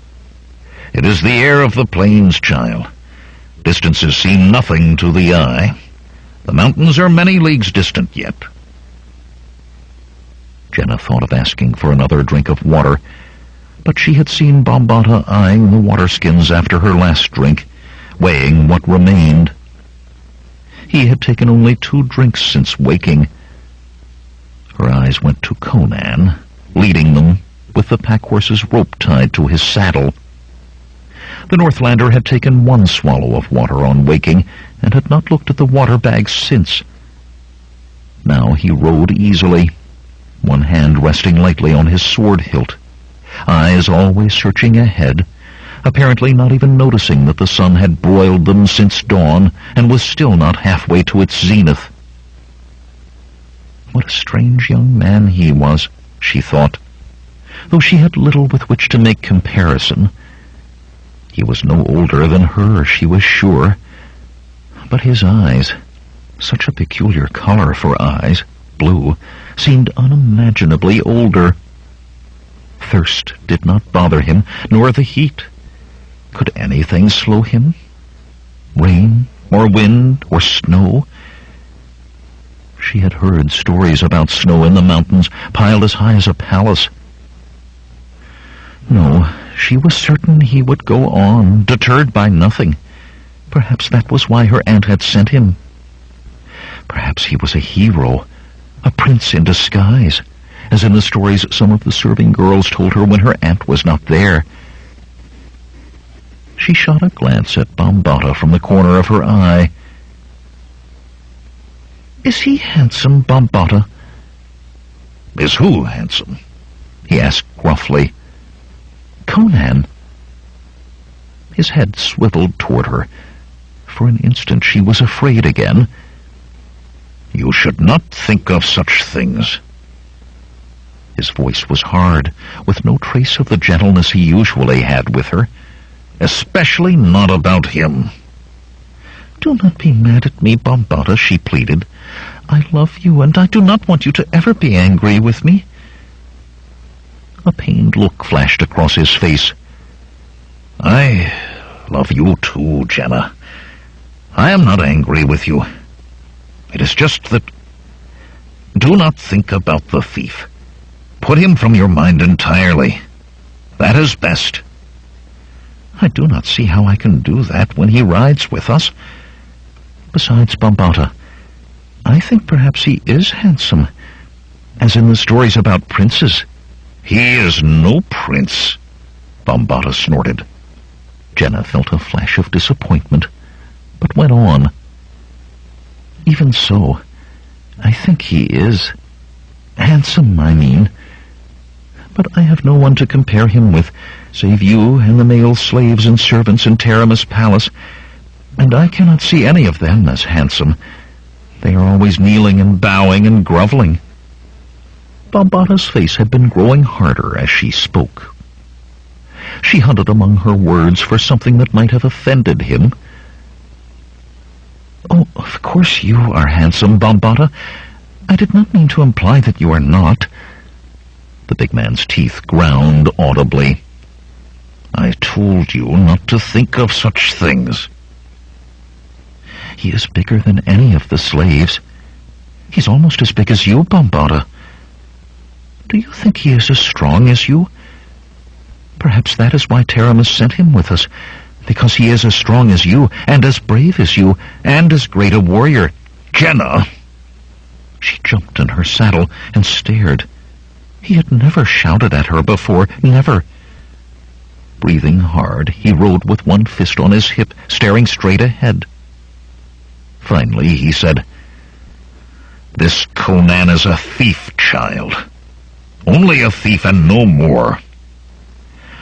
"It is the air of the plains, child. Distances seem nothing to the eye. The mountains are many leagues distant yet." Jenna thought of asking for another drink of water, but she had seen Bambata eyeing the waterskins after her last drink, weighing what remained. He had taken only 2 drinks since waking. Her eyes went to Conan, leading them, with the pack-horse's rope tied to his saddle. The Northlander had taken 1 swallow of water on waking, and had not looked at the water bag since. Now he rode easily, one hand resting lightly on his sword hilt, eyes always searching ahead, apparently not even noticing that the sun had broiled them since dawn and was still not halfway to its zenith. What a strange young man he was, she thought, though she had little with which to make comparison. He was no older than her, she was sure, but his eyes, such a peculiar color for eyes, blue, seemed unimaginably older. Thirst did not bother him, nor the heat. Could anything slow him? Rain, or wind, or snow? She had heard stories about snow in the mountains, piled as high as a palace. No, she was certain he would go on, deterred by nothing. Perhaps that was why her aunt had sent him. Perhaps he was a hero, a prince in disguise, as in the stories some of the serving girls told her when her aunt was not there. She shot a glance at Bambata from the corner of her eye. "Is he handsome, Bambata?" "Is who handsome?" he asked gruffly. "Conan." His head swiveled toward her. For an instant she was afraid again. "You should not think of such things." His voice was hard, with no trace of the gentleness he usually had with her. "Especially not about him." "Do not be mad at me, Bambata," she pleaded. "I love you, and I do not want you to ever be angry with me." A pained look flashed across his face. "I love you too, Jenna. I am not angry with you. It is just that Do not think about the thief. Put him from your mind entirely. That is best. I do not see how I can do that when he rides with us. Besides, Bambata, I think perhaps he is handsome, as in the stories about princes. He is no prince, Bambata snorted. Jenna felt a flash of disappointment, but went on. Even so, I think he is. Handsome, I mean. But I have no one to compare him with, save you and the male slaves and servants in Taramis Palace, and I cannot see any of them as handsome. They are always kneeling and bowing and groveling. Bambata's face had been growing harder as she spoke. She hunted among her words for something that might have offended him. Oh, of course you are handsome, Bambata. I did not mean to imply that you are not. The big man's teeth ground audibly. I told you not to think of such things. He is bigger than any of the slaves. He's almost as big as you, Bambata. Do you think he is as strong as you? Perhaps that is why Taramis sent him with us, because he is as strong as you, and as brave as you, and as great a warrior. Jenna! She jumped in her saddle and stared. He had never shouted at her before, never. Breathing hard, he rode with one fist on his hip, staring straight ahead. Finally, he said, This Conan is a thief, child. Only a thief and no more.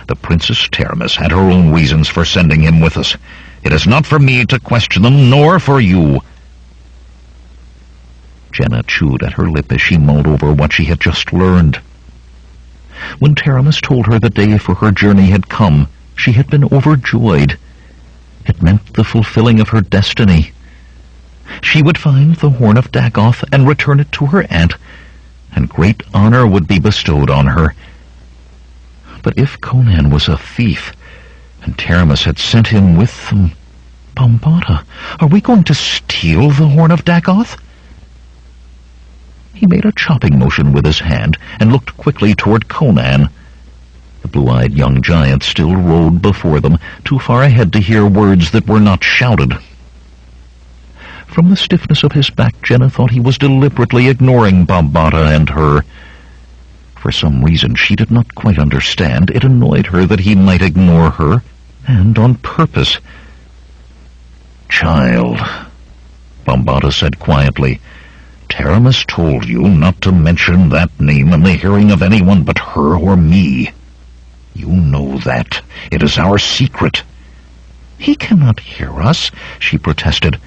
The Princess Taramis had her own reasons for sending him with us. It is not for me to question them, nor for you. Jenna chewed at her lip as she mulled over what she had just learned. When Taramis told her the day for her journey had come, she had been overjoyed. It meant the fulfilling of her destiny. She would find the Horn of Dagoth and return it to her aunt, and great honor would be bestowed on her. But if Conan was a thief, and Taramis had sent him with them, Bambata, are we going to steal the Horn of Dagoth? He made a chopping motion with his hand and looked quickly toward Conan. The blue-eyed young giant still rode before them, too far ahead to hear words that were not shouted. From the stiffness of his back, Jenna thought he was deliberately ignoring Bambata and her. For some reason she did not quite understand, it annoyed her that he might ignore her, and on purpose. Child, Bambata said quietly, Taramis told you not to mention that name in the hearing of anyone but her or me. You know that. It is our secret. He cannot hear us, she protested.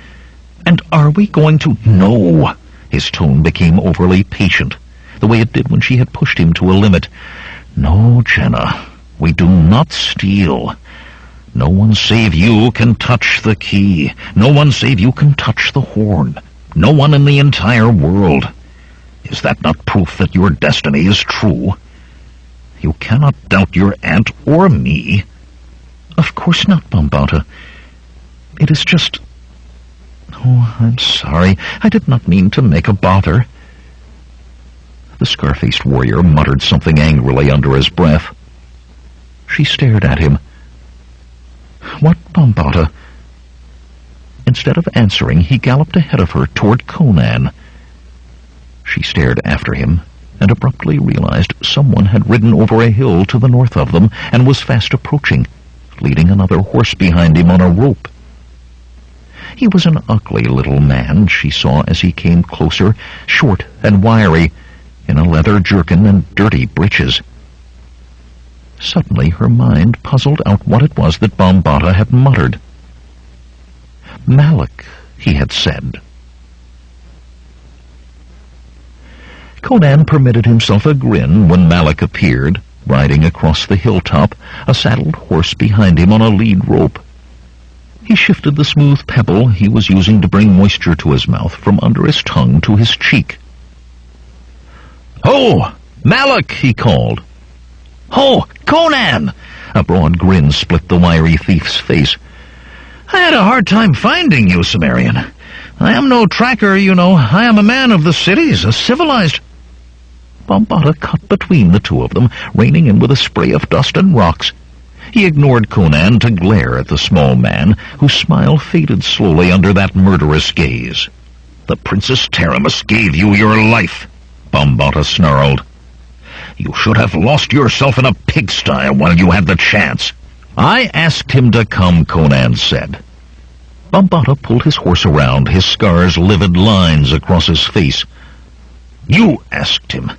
And are we going to— No. His tone became overly patient, the way it did when she had pushed him to a limit. No, Jenna, we do not steal. No one save you can touch the key. No one save you can touch the horn. No one in the entire world. Is that not proof that your destiny is true? You cannot doubt your aunt or me. Of course not, Bambata. It is just— Oh, I'm sorry. I did not mean to make a bother. The scar-faced warrior muttered something angrily under his breath. She stared at him. What, Bambata? Instead of answering, he galloped ahead of her toward Conan. She stared after him and abruptly realized someone had ridden over a hill to the north of them and was fast approaching, leading another horse behind him on a rope. He was an ugly little man, she saw as he came closer, short and wiry, in a leather jerkin and dirty breeches. Suddenly her mind puzzled out what it was that Bambata had muttered. Malak, he had said. Conan permitted himself a grin when Malak appeared, riding across the hilltop, a saddled horse behind him on a lead rope. He shifted the smooth pebble he was using to bring moisture to his mouth from under his tongue to his cheek. "Ho! Malak!" he called. "Ho! Conan!" A broad grin split the wiry thief's face. "I had a hard time finding you, Cimmerian. I am no tracker, you know. I am a man of the cities, a civilized—" Bambata cut between the two of them, reining in with a spray of dust and rocks. He ignored Conan to glare at the small man, whose smile faded slowly under that murderous gaze. "The Princess Taramis gave you your life," Bambata snarled. "You should have lost yourself in a pigsty while you had the chance." "I asked him to come," Conan said. Bambata pulled his horse around, his scars livid lines across his face. "You asked him?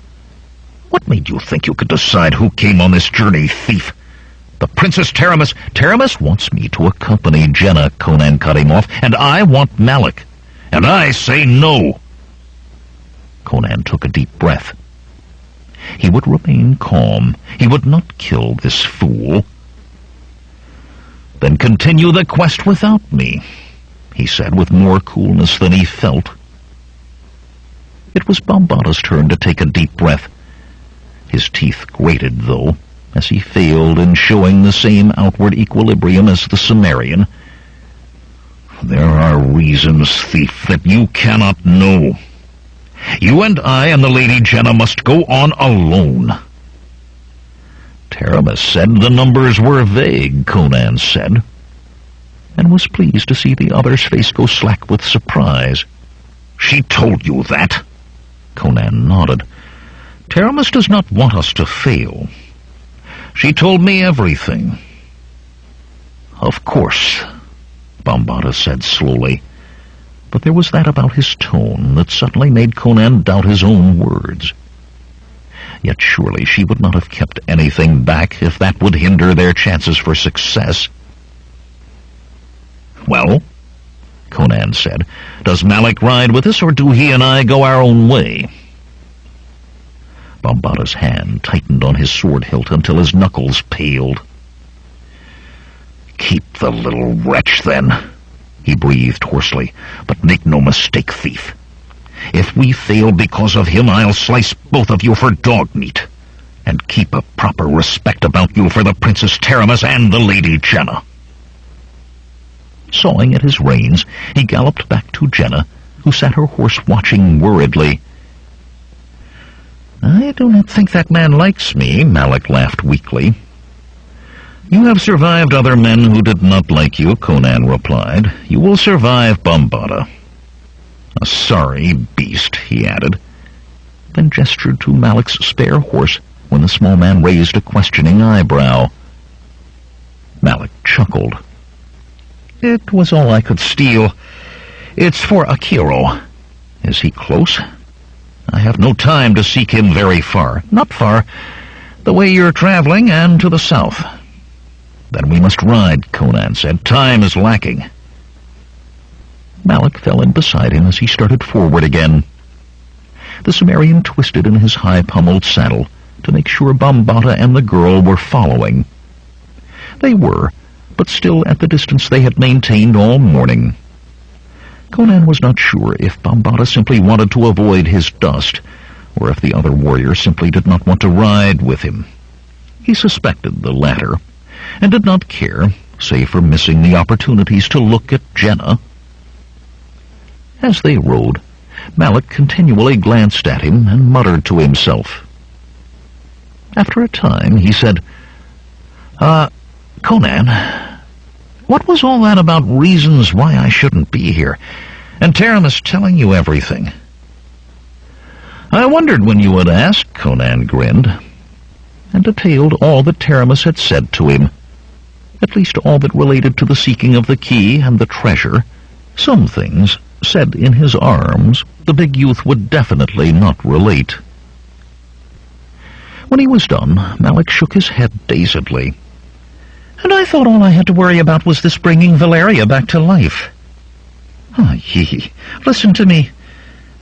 What made you think you could decide who came on this journey, thief? The Princess Taramis—" "Taramis wants me to accompany Jenna," Conan cut him off, "and I want Malik." "And I say no." Conan took a deep breath. He would remain calm. He would not kill this fool. "Then continue the quest without me," he said with more coolness than he felt. It was Bambata's turn to take a deep breath. His teeth grated, though, as he failed in showing the same outward equilibrium as the Cimmerian. "There are reasons, thief, that you cannot know. You and I and the Lady Jenna must go on alone." "Taramis said the numbers were vague," Conan said, and was pleased to see the other's face go slack with surprise. "She told you that?" Conan nodded. "Taramis does not want us to fail. She told me everything." "Of course," Bambata said slowly, but there was that about his tone that suddenly made Conan doubt his own words. Yet surely she would not have kept anything back if that would hinder their chances for success. "Well," Conan said, "does Malik ride with us, or do he and I go our own way?" Bambata's hand tightened on his sword hilt until his knuckles paled. "Keep the little wretch, then," he breathed hoarsely. "But make no mistake, thief. If we fail because of him, I'll slice both of you for dog meat, and keep a proper respect about you for the Princess Taramis and the Lady Jenna." Sawing at his reins, he galloped back to Jenna, who sat her horse watching worriedly. "I do not think that man likes me," Malik laughed weakly. "You have survived other men who did not like you," Conan replied. "You will survive Bambata." "A sorry beast," he added, then gestured to Malik's spare horse when the small man raised a questioning eyebrow. Malik chuckled. "It was all I could steal. It's for Akiro. Is he close? I have no time to seek him very far. Not far. The way you're traveling, and to the south." "Then we must ride," Conan said. "Time is lacking." Malik fell in beside him as he started forward again. The Cimmerian twisted in his high-pummeled saddle to make sure Bambata and the girl were following. They were, but still at the distance they had maintained all morning. Conan was not sure if Bambata simply wanted to avoid his dust, or if the other warrior simply did not want to ride with him. He suspected the latter, and did not care, save for missing the opportunities to look at Jenna. As they rode, Malik continually glanced at him and muttered to himself. After a time, he said, Conan, what was all that about reasons why I shouldn't be here, and Taramis telling you everything?" "I wondered when you would ask," Conan grinned, and detailed all that Taramis had said to him, at least all that related to the seeking of the key and the treasure. Some things, said in his arms, the big youth would definitely not relate. When he was done, Malik shook his head dazedly. "And I thought all I had to worry about was this bringing Valeria back to life." Listen to me.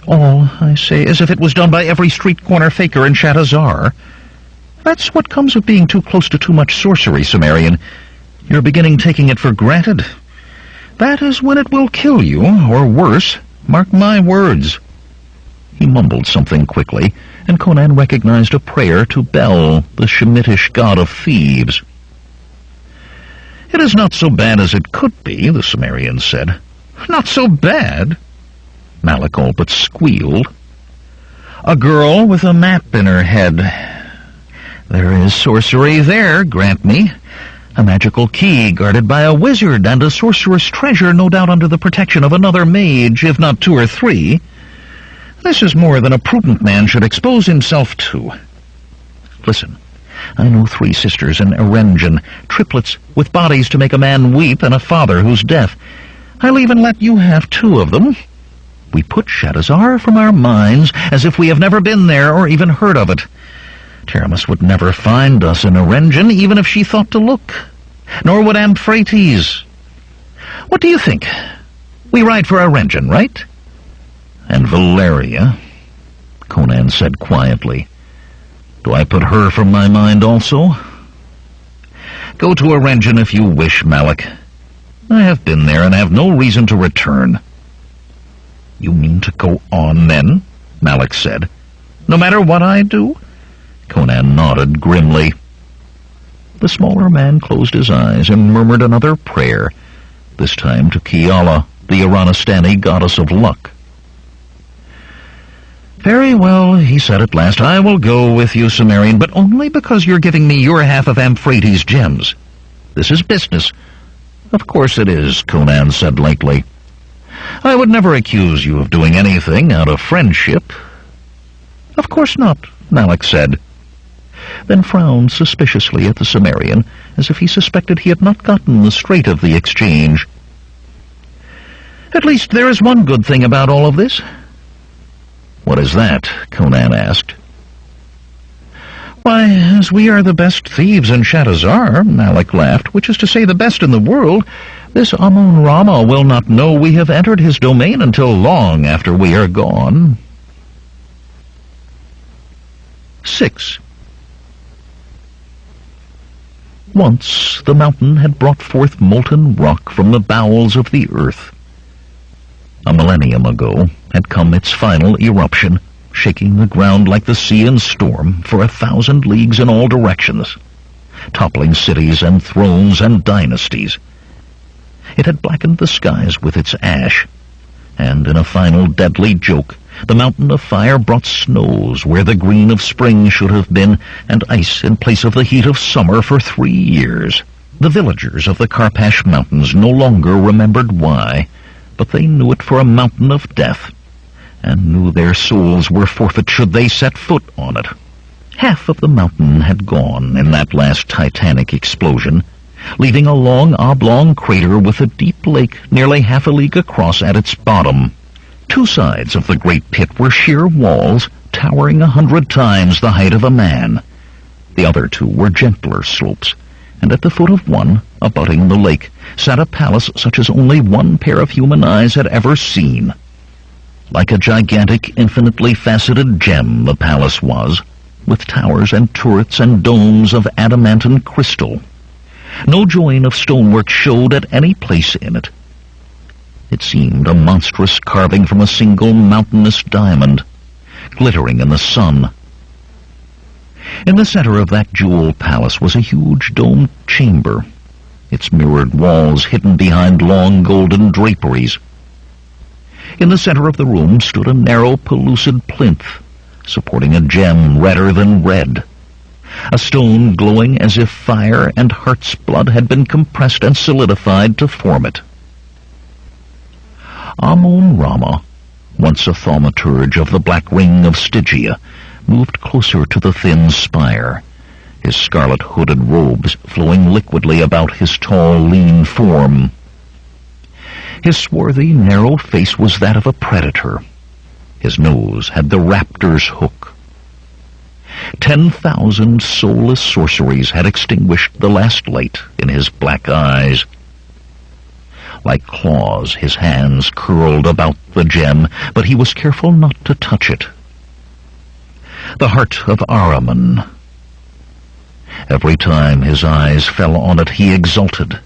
All, I say, as if it was done by every street-corner faker in Shatazar. That's what comes of being too close to too much sorcery, Cimmerian. You're beginning taking it for granted. That is when it will kill you, or worse. Mark my words." He mumbled something quickly, and Conan recognized a prayer to Bel, the Shemitish god of thieves. "It is not so bad as it could be," the Cimmerian said. "Not so bad? Malik all but squealed. "A girl with a map in her head. There is sorcery there, grant me. A magical key guarded by a wizard and a sorcerer's treasure, no doubt under the protection of another mage, if not two or three. This is more than a prudent man should expose himself to. Listen, I know 3 sisters in Erengen, triplets with bodies to make a man weep and a father who's deaf. I'll even let you have 2 of them. We put Shadazar from our minds as if we have never been there or even heard of it. Teramis would never find us in Erengen, even if she thought to look. Nor would Amphrates. What do you think? We ride for Erengen, right?" "And Valeria," Conan said quietly. "Do I put her from my mind also?" "Go to Erengen if you wish, Malik. I have been there and have no reason to return." "You mean to go on, then?" Malik said. "No matter what I do?" Conan nodded grimly. The smaller man closed his eyes and murmured another prayer, this time to Kiala, the Iranistani goddess of luck. "Very well," he said at last. "I will go with you, Cimmerian, but only because you're giving me your half of Amphrates' gems. This is business." "Of course it is," Conan said lightly. "I would never accuse you of doing anything out of friendship." "Of course not," Malik said, then frowned suspiciously at the Cimmerian, as if he suspected he had not gotten the straight of the exchange. "At least there is one good thing about all of this." "What is that?" Conan asked. "Why, as we are the best thieves in Shadazar," Malik laughed, "which is to say the best in the world, this Amun-Rama will not know we have entered his domain until long after we are gone." 6. Once the mountain had brought forth molten rock from the bowels of the earth. A millennium ago had come its final eruption, shaking the ground like the sea in storm for 1,000 leagues in all directions, toppling cities and thrones and dynasties. It had blackened the skies with its ash, and in a final deadly joke, the mountain of fire brought snows where the green of spring should have been, and ice in place of the heat of summer for 3 years. The villagers of the Karpash Mountains no longer remembered why, but they knew it for a mountain of death, and knew their souls were forfeit should they set foot on it. Half of the mountain had gone in that last titanic explosion, leaving a long oblong crater with a deep lake nearly half a league across at its bottom. 2 sides of the great pit were sheer walls, towering 100 times the height of a man. The other 2 were gentler slopes, and at the foot of one, abutting the lake, sat a palace such as only one pair of human eyes had ever seen. Like a gigantic, infinitely faceted gem the palace was, with towers and turrets and domes of adamantine crystal. No join of stonework showed at any place in it. It seemed a monstrous carving from a single mountainous diamond, glittering in the sun. In the center of that jewel palace was a huge domed chamber, its mirrored walls hidden behind long golden draperies. In the center of the room stood a narrow pellucid plinth, supporting a gem redder than red, a stone glowing as if fire and heart's blood had been compressed and solidified to form it. Amun-Rama, once a thaumaturge of the Black Ring of Stygia, moved closer to the thin spire, his scarlet hooded robes flowing liquidly about his tall, lean form. His swarthy, narrow face was that of a predator. His nose had the raptor's hook. 10,000 soulless sorceries had extinguished the last light in his black eyes. Like claws, his hands curled about the gem, but he was careful not to touch it. The heart of Ahriman. Every time his eyes fell on it, he exulted.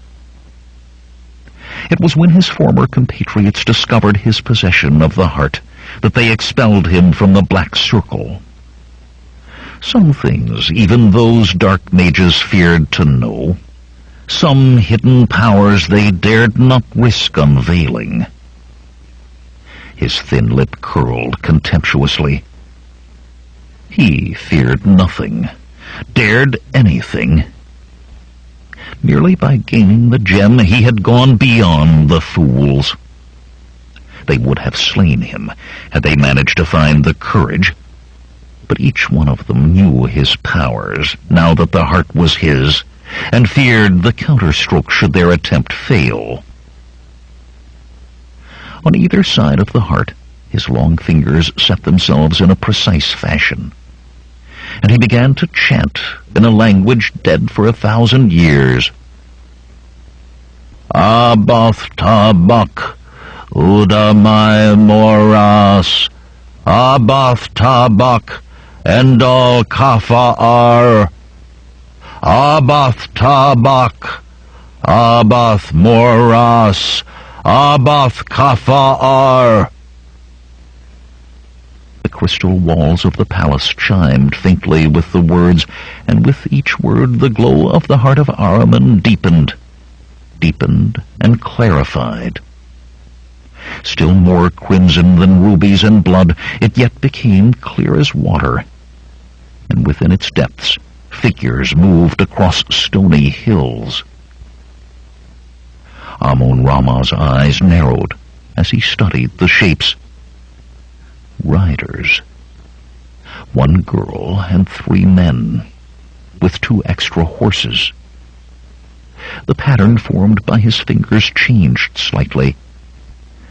It was when his former compatriots discovered his possession of the heart that they expelled him from the Black Circle. Some things even those dark mages feared to know. Some hidden powers they dared not risk unveiling. His thin lip curled contemptuously. He feared nothing, dared anything. Merely by gaining the gem, he had gone beyond the fools. They would have slain him had they managed to find the courage, but each one of them knew his powers, now that the heart was his, and feared the counterstroke should their attempt fail. On either side of the heart, his long fingers set themselves in a precise fashion, and he began to chant in a language dead for 1,000 years. Abath tabak, udamai moras, Abath tabak, endal kafa'ar, Abath tabak, Abath moras, Abath kafa'ar. The crystal walls of the palace chimed faintly with the words, and with each word the glow of the heart of Ahriman deepened and clarified. Still more crimson than rubies and blood, it yet became clear as water, and within its depths figures moved across stony hills. Amun-Rama's eyes narrowed as he studied the shapes. Riders. 1 girl and 3 men, with 2 extra horses. The pattern formed by his fingers changed slightly,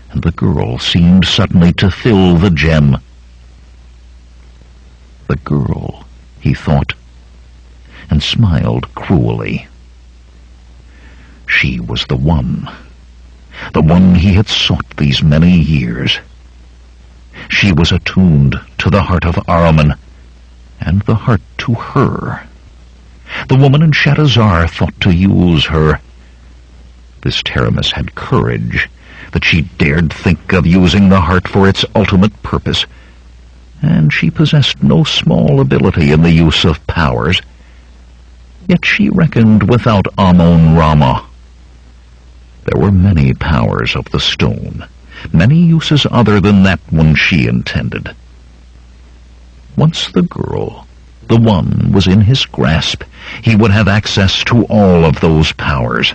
and the girl seemed suddenly to fill the gem. The girl, he thought, and smiled cruelly. She was the one he had sought these many years. She was attuned to the heart of Ahriman, and the heart to her. The woman in Shadazar thought to use her. This Taramis had courage, that she dared think of using the heart for its ultimate purpose, and she possessed no small ability in the use of powers. Yet she reckoned without Amun-Rama. There were many powers of the stone, many uses other than that one she intended. Once the girl, the one, was in his grasp, he would have access to all of those powers,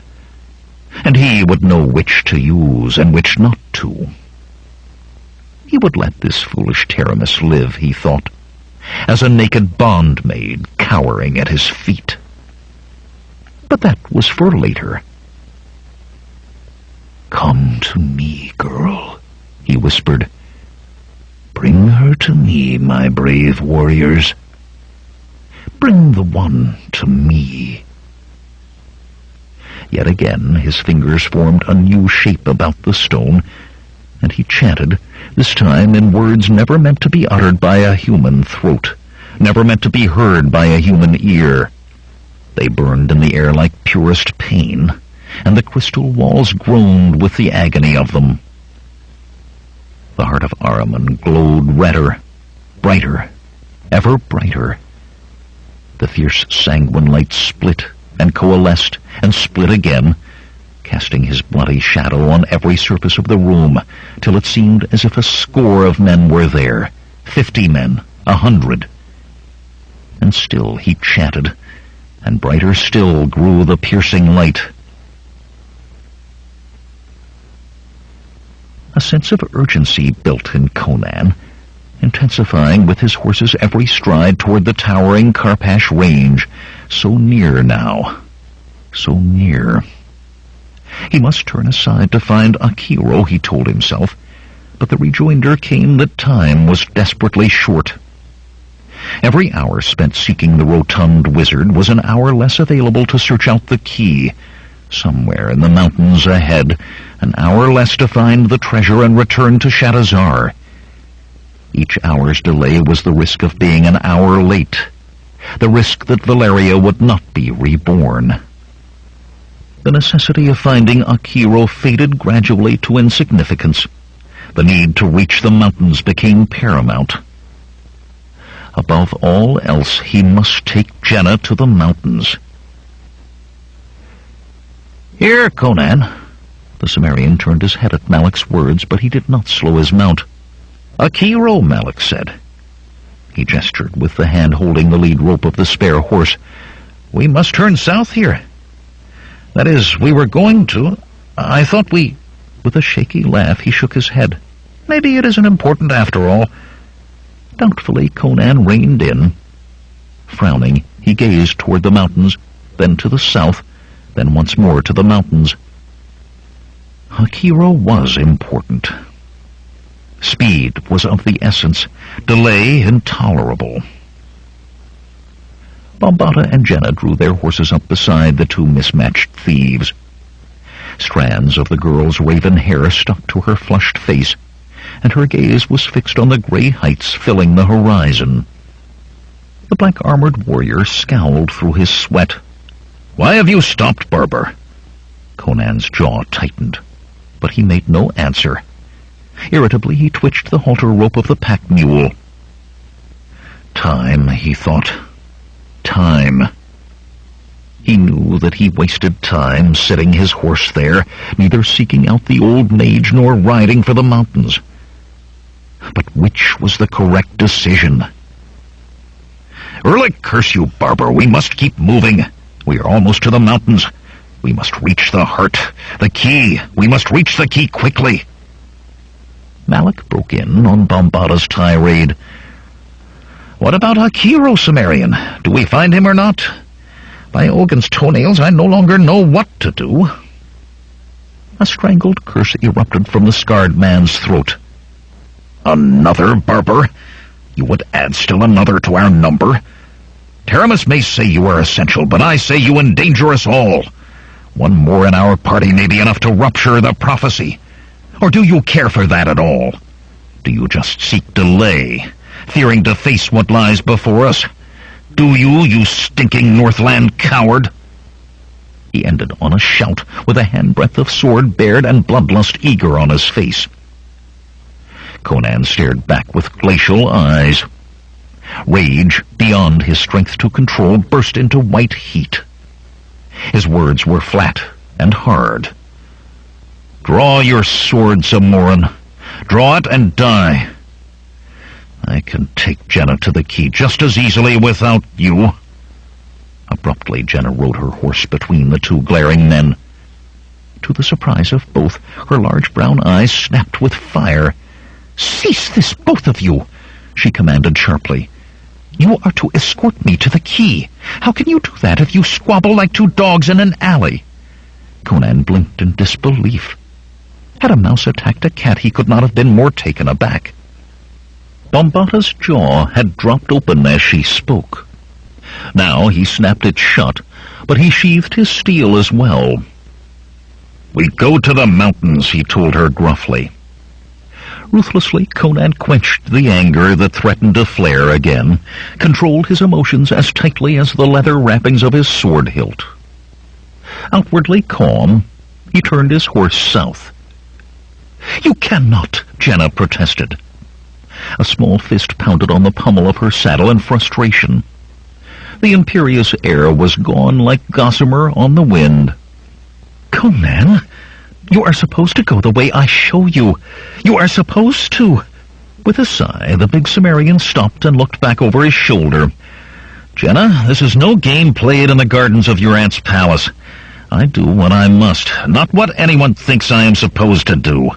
and he would know which to use and which not to. He would let this foolish Taramis live, he thought, as a naked bondmaid cowering at his feet. But that was for later. "Come to me, girl," he whispered. "Bring her to me, my brave warriors. Bring the one to me." Yet again his fingers formed a new shape about the stone, and he chanted, this time in words never meant to be uttered by a human throat, never meant to be heard by a human ear. They burned in the air like purest pain, and the crystal walls groaned with the agony of them. The heart of Ahriman glowed redder, brighter, ever brighter. The fierce sanguine light split and coalesced and split again, casting his bloody shadow on every surface of the room, till it seemed as if a score of men were there, 50 men, 100. And still he chanted, and brighter still grew the piercing light. A sense of urgency built in Conan, intensifying with his horse's every stride toward the towering Karpash range, so near now, so near. He must turn aside to find Akiro, he told himself, but the rejoinder came that time was desperately short. Every hour spent seeking the rotund wizard was an hour less available to search out the key, somewhere in the mountains ahead, an hour less to find the treasure and return to Shadazar. Each hour's delay was the risk of being an hour late, the risk that Valeria would not be reborn. The necessity of finding Akiro faded gradually to insignificance. The need to reach the mountains became paramount. Above all else, he must take Jenna to the mountains. "Here, Conan, The Cimmerian turned his head at Malak's words, but he did not slow his mount. "Akiro," Malak said. He gestured with the hand holding the lead rope of the spare horse. "We must turn south here. That is, we were going to. I thought we—" With a shaky laugh, he shook his head. "Maybe it isn't important after all." Doubtfully, Conan reined in. Frowning, he gazed toward the mountains, then to the south, then once more to the mountains. Akiro was important. Speed was of the essence, delay intolerable. Bombata and Jenna drew their horses up beside the two mismatched thieves. Strands of the girl's raven hair stuck to her flushed face, and her gaze was fixed on the gray heights filling the horizon. The black-armored warrior scowled through his sweat. "Why have you stopped, Barber?" Conan's jaw tightened, but he made no answer. Irritably, he twitched the halter rope of the pack mule. Time, he thought. Time. He knew that he wasted time sitting his horse there, neither seeking out the old mage nor riding for the mountains. But which was the correct decision? "Erlich, curse you, Barber, we must keep moving. We are almost to the mountains. We must reach the heart, the key. We must reach the key quickly." Malak broke in on Bombata's tirade. "What about Akiro, Cimmerian? Do we find him or not? By Ogun's toenails, I no longer know what to do." A strangled curse erupted from the scarred man's throat. "Another, Barber? You would add still another to our number? Taramis may say you are essential, but I say you endanger us all. One more in our party may be enough to rupture the prophecy. Or do you care for that at all? Do you just seek delay, fearing to face what lies before us? Do you, you stinking Northland coward?" He ended on a shout, with a handbreadth of sword bared and bloodlust eager on his face. Conan stared back with glacial eyes. Rage, beyond his strength to control, burst into white heat. His words were flat and hard. "Draw your sword, Zamoran. Draw it and die. I can take Jenna to the key just as easily without you." Abruptly, Jenna rode her horse between the two glaring men. To the surprise of both, her large brown eyes snapped with fire. "Cease this, both of you!" she commanded sharply. "You are to escort me to the key. How can you do that if you squabble like two dogs in an alley?" Conan blinked in disbelief. Had a mouse attacked a cat, he could not have been more taken aback. Bombata's jaw had dropped open as she spoke. Now he snapped it shut, but he sheathed his steel as well. "We go to the mountains," he told her gruffly. Ruthlessly, Conan quenched the anger that threatened to flare again, controlled his emotions as tightly as the leather wrappings of his sword hilt. Outwardly calm, he turned his horse south. "You cannot," Jenna protested. A small fist pounded on the pommel of her saddle in frustration. The imperious air was gone like gossamer on the wind. "Conan, you are supposed to go the way I show you. You are supposed to." With a sigh, the big Cimmerian stopped and looked back over his shoulder. "Jenna, this is no game played in the gardens of your aunt's palace. I do what I must, not what anyone thinks I am supposed to do."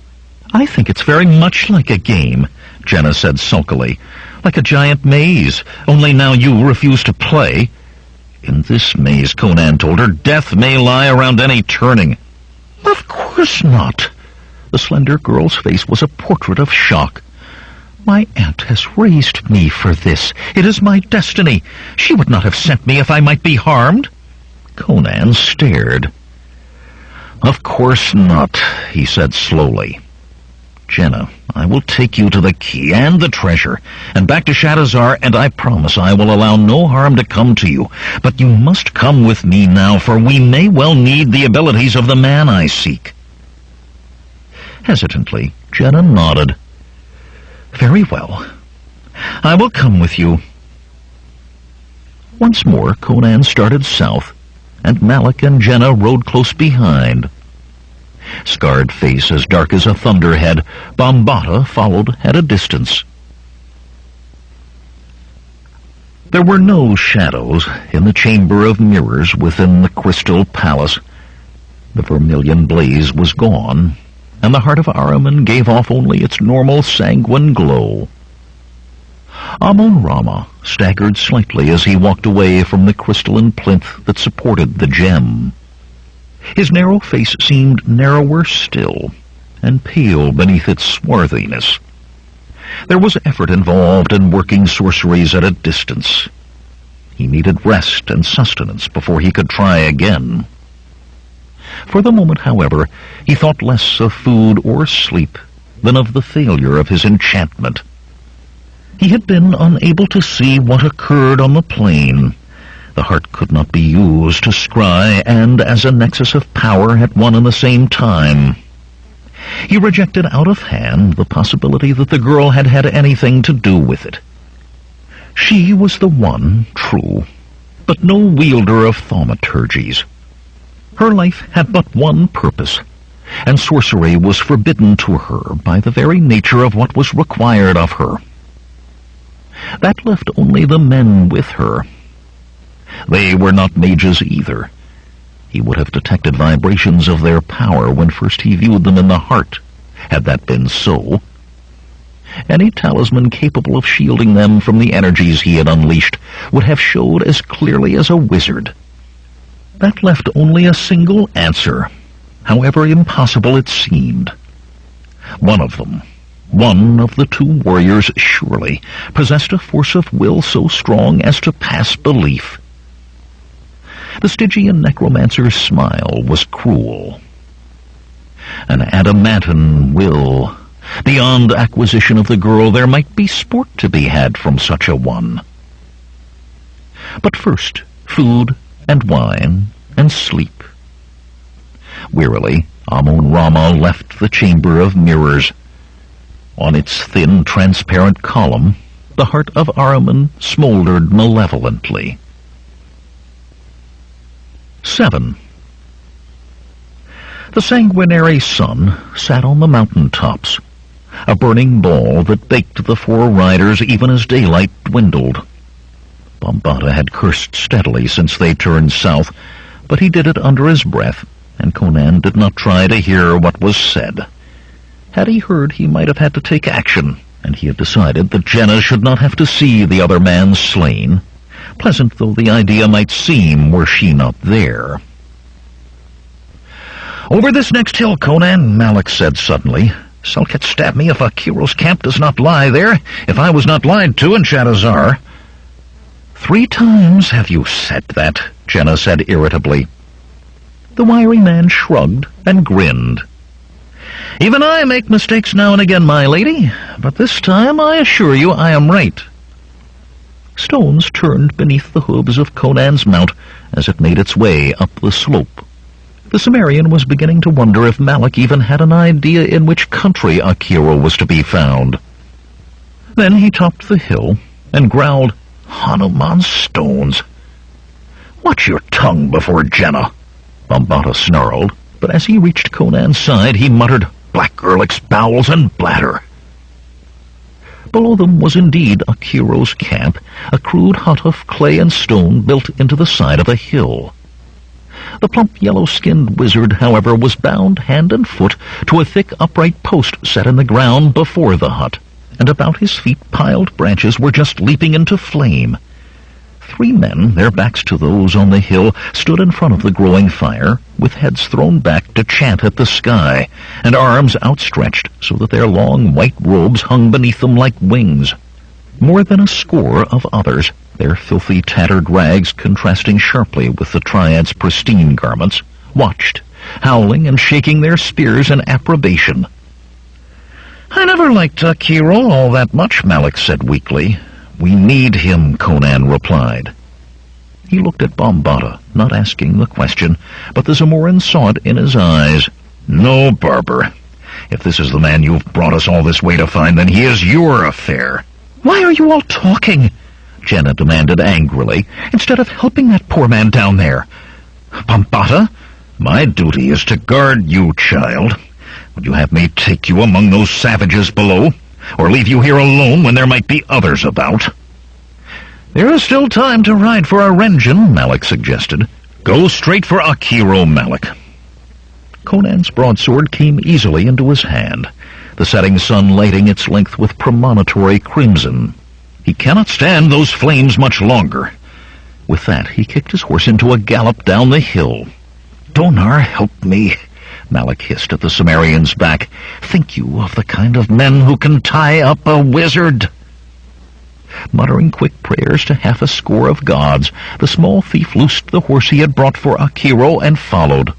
"I think it's very much like a game," Jenna said sulkily. "Like a giant maze, only now you refuse to play." "In this maze," Conan told her, "death may lie around any turning." "Of course not." The slender girl's face was a portrait of shock. "My aunt has raised me for this. It is my destiny. She would not have sent me if I might be harmed." Conan stared. "Of course not," he said slowly. "Jenna, I will take you to the key and the treasure, and back to Shadazar, and I promise I will allow no harm to come to you. But you must come with me now, for we may well need the abilities of the man I seek." Hesitantly, Jenna nodded. "Very well. I will come with you." Once more, Conan started south, and Malak and Jenna rode close behind. Scarred face as dark as a thunderhead, Bombata followed at a distance. There were no shadows in the chamber of mirrors within the crystal palace. The vermilion blaze was gone, and the heart of Ahriman gave off only its normal sanguine glow. Amun-Rama staggered slightly as he walked away from the crystalline plinth that supported the gem. His narrow face seemed narrower still, and pale beneath its swarthiness. There was effort involved in working sorceries at a distance. He needed rest and sustenance before he could try again. For the moment, however, he thought less of food or sleep than of the failure of his enchantment. He had been unable to see what occurred on the plain. The heart could not be used to scry and as a nexus of power at one and the same time. He rejected out of hand the possibility that the girl had had anything to do with it. She was the one, true, but no wielder of thaumaturgies. Her life had but one purpose, and sorcery was forbidden to her by the very nature of what was required of her. That left only the men with her. They were not mages either. He would have detected vibrations of their power when first he viewed them in the heart, had that been so. Any talisman capable of shielding them from the energies he had unleashed would have showed as clearly as a wizard. That left only a single answer, however impossible it seemed. One of them, one of the two warriors surely, possessed a force of will so strong as to pass belief. The Stygian necromancer's smile was cruel. An adamantine will. Beyond acquisition of the girl, there might be sport to be had from such a one. But first, food and wine and sleep. Wearily, Amun-Rama left the chamber of mirrors. On its thin, transparent column, the heart of Ahriman smoldered malevolently. 7. The sanguinary sun sat on the mountain tops, a burning ball that baked the four riders even as daylight dwindled. Bombata had cursed steadily since they turned south, but he did it under his breath, and Conan did not try to hear what was said. Had he heard, he might have had to take action, and he had decided that Jenna should not have to see the other man slain, pleasant though the idea might seem were she not there. "Over this next hill, Conan," Malik said suddenly. "Selket stab me if Akiro's camp does not lie there, if I was not lied to in Shadazar." "3 times have you said that," Jenna said irritably. The wiry man shrugged and grinned. "Even I make mistakes now and again, my lady, but this time I assure you I am right." Stones turned beneath the hooves of Conan's mount as it made its way up the slope. The Cimmerian was beginning to wonder if Malik even had an idea in which country Akiro was to be found. Then he topped the hill and growled, "Hanuman stones." "Watch your tongue before Jenna," Bombata snarled, but as he reached Conan's side he muttered, "Black Erlic's bowels and bladder." Below them was indeed Akiro's camp, a crude hut of clay and stone built into the side of a hill. The plump yellow-skinned wizard, however, was bound hand and foot to a thick upright post set in the ground before the hut, and about his feet piled branches were just leaping into flame. 3 men, their backs to those on the hill, stood in front of the growing fire, with heads thrown back to chant at the sky, and arms outstretched so that their long white robes hung beneath them like wings. More than a score of others, their filthy, tattered rags contrasting sharply with the Triad's pristine garments, watched, howling and shaking their spears in approbation. "I never liked Akiro all that much," Malik said weakly. "We need him," Conan replied. He looked at Bombata, not asking the question, but the Zamoran saw it in his eyes. "No, Barber. If this is the man you've brought us all this way to find, then he is your affair." "Why are you all talking?" Jenna demanded angrily, "instead of helping that poor man down there?" "Bombata?" My duty is to guard you, child. Would you have me take you among those savages below, or leave you here alone when there might be others about?" "There is still time to ride for our engine," Malik suggested. "Go straight for Akiro, Malik." Conan's broadsword came easily into his hand, the setting sun lighting its length with premonitory crimson. "He cannot stand those flames much longer." With that, he kicked his horse into a gallop down the hill. "Donar, help me," Malik hissed at the Cimmerian's back. "Think you of the kind of men who can tie up a wizard?" Muttering quick prayers to half a score of gods, the small thief loosed the horse he had brought for Akiro and followed.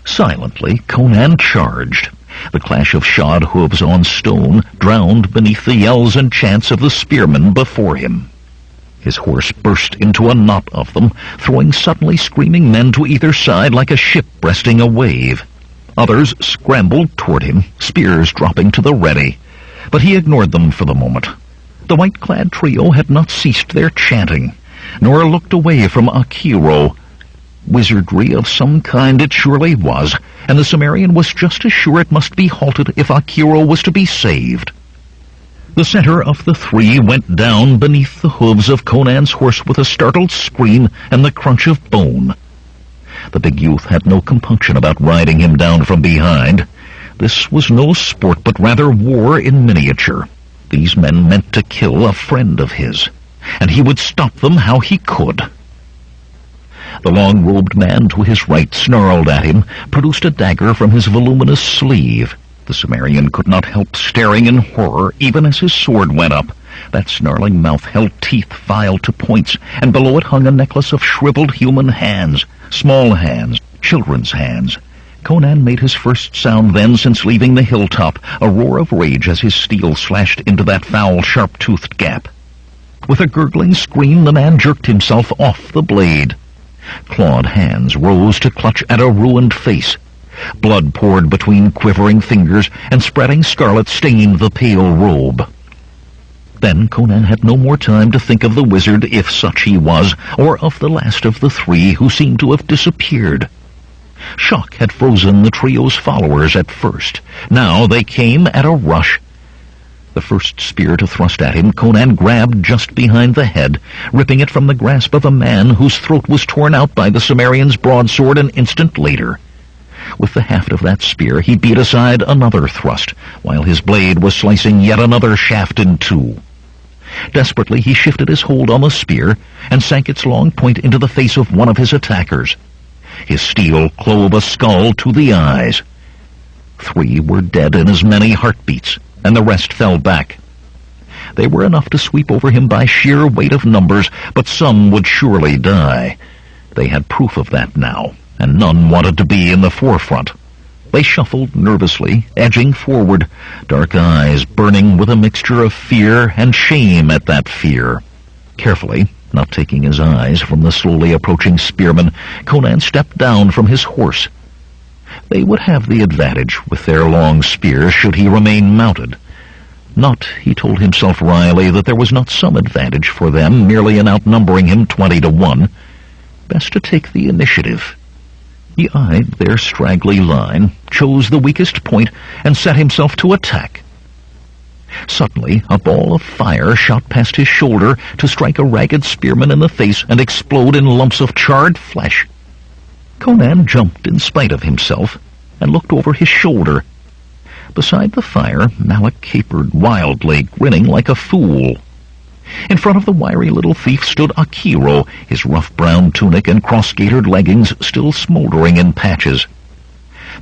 Silently, Conan charged. The clash of shod hooves on stone drowned beneath the yells and chants of the spearmen before him. His horse burst into a knot of them, throwing suddenly screaming men to either side like a ship breasting a wave. Others scrambled toward him, spears dropping to the ready, but he ignored them for the moment. The white-clad trio had not ceased their chanting, nor looked away from Akiro. Wizardry of some kind it surely was, and the Cimmerian was just as sure it must be halted if Akiro was to be saved. The center of the three went down beneath the hooves of Conan's horse with a startled scream and the crunch of bone. The big youth had no compunction about riding him down from behind. This was no sport, but rather war in miniature. These men meant to kill a friend of his, and he would stop them how he could. The long-robed man to his right snarled at him, produced a dagger from his voluminous sleeve. The Cimmerian could not help staring in horror even as his sword went up. That snarling mouth held teeth filed to points, and below it hung a necklace of shriveled human hands, small hands, children's hands. Conan made his first sound then since leaving the hilltop, a roar of rage as his steel slashed into that foul, sharp-toothed gap. With a gurgling scream, the man jerked himself off the blade. Clawed hands rose to clutch at a ruined face. Blood poured between quivering fingers, and spreading scarlet stained the pale robe. Then Conan had no more time to think of the wizard, if such he was, or of the last of the three who seemed to have disappeared. Shock had frozen the trio's followers at first. Now they came at a rush. The first spear to thrust at him, Conan grabbed just behind the head, ripping it from the grasp of a man whose throat was torn out by the Cimmerian's broadsword an instant later. With the haft of that spear, he beat aside another thrust, while his blade was slicing yet another shaft in two. Desperately, he shifted his hold on the spear and sank its long point into the face of one of his attackers. His steel clove a skull to the eyes. 3 were dead in as many heartbeats, and the rest fell back. They were enough to sweep over him by sheer weight of numbers, but some would surely die. They had proof of that now, and none wanted to be in the forefront. They shuffled nervously, edging forward, dark eyes burning with a mixture of fear and shame at that fear. Carefully, not taking his eyes from the slowly approaching spearmen, Conan stepped down from his horse. They would have the advantage with their long spears should he remain mounted. Not, he told himself wryly, that there was not some advantage for them merely in outnumbering him 20-1. Best to take the initiative. He eyed their straggly line, chose the weakest point, and set himself to attack. Suddenly, a ball of fire shot past his shoulder to strike a ragged spearman in the face and explode in lumps of charred flesh. Conan jumped in spite of himself and looked over his shoulder. Beside the fire, Malik capered wildly, grinning like a fool. In front of the wiry little thief stood Akiro, his rough brown tunic and cross-gaitered leggings still smoldering in patches.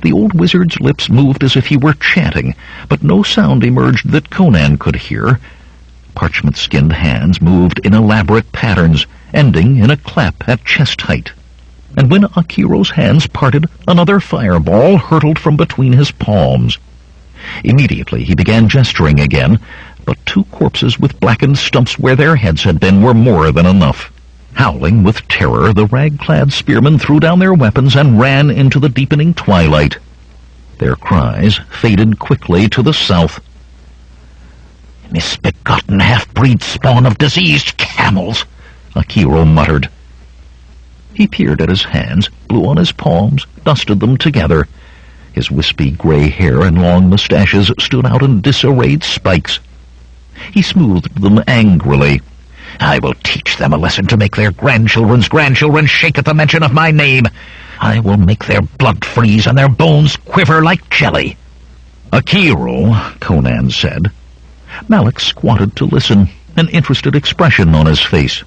The old wizard's lips moved as if he were chanting, but no sound emerged that Conan could hear. Parchment-skinned hands moved in elaborate patterns, ending in a clap at chest height. And when Akiro's hands parted, another fireball hurtled from between his palms. Immediately he began gesturing again, but 2 corpses with blackened stumps where their heads had been were more than enough. Howling with terror, the rag-clad spearmen threw down their weapons and ran into the deepening twilight. Their cries faded quickly to the south. "Misbegotten half-breed spawn of diseased camels," Akiro muttered. He peered at his hands, blew on his palms, dusted them together. His wispy gray hair and long mustaches stood out in disarrayed spikes. He smoothed them angrily. "I will teach them a lesson to make their grandchildren's grandchildren shake at the mention of my name. I will make their blood freeze and their bones quiver like jelly." "Akiro," Conan said. Malik squatted to listen, an interested expression on his face.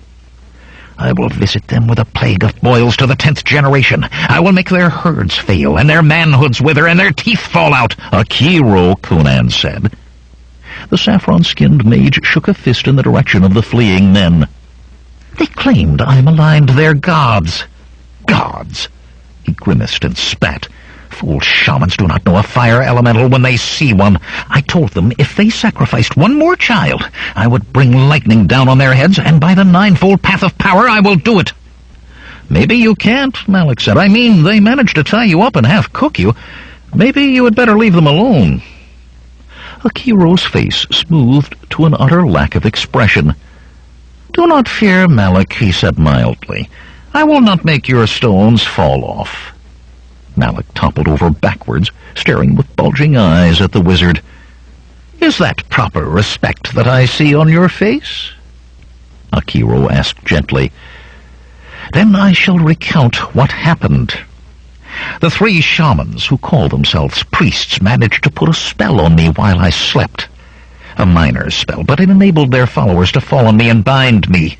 "I will visit them with a plague of boils to the 10th generation. I will make their herds fail, and their manhoods wither, and their teeth fall out." "Akiro," Conan said. The saffron-skinned mage shook a fist in the direction of the fleeing men. "They claimed I maligned their gods." "Gods!" He grimaced and spat. "Fool shamans do not know a fire elemental when they see one. I told them if they sacrificed one more child, I would bring lightning down on their heads, and by the ninefold path of power I will do it." "Maybe you can't," Malik said. "I mean, they managed to tie you up and half-cook you. Maybe you had better leave them alone." Akiro's face smoothed to an utter lack of expression. "Do not fear, Malik," he said mildly. "I will not make your stones fall off." Malik toppled over backwards, staring with bulging eyes at the wizard. "Is that proper respect that I see on your face?" Akiro asked gently. "Then I shall recount what happened. The 3 shamans who call themselves priests managed to put a spell on me while I slept. A minor spell, but it enabled their followers to fall on me and bind me."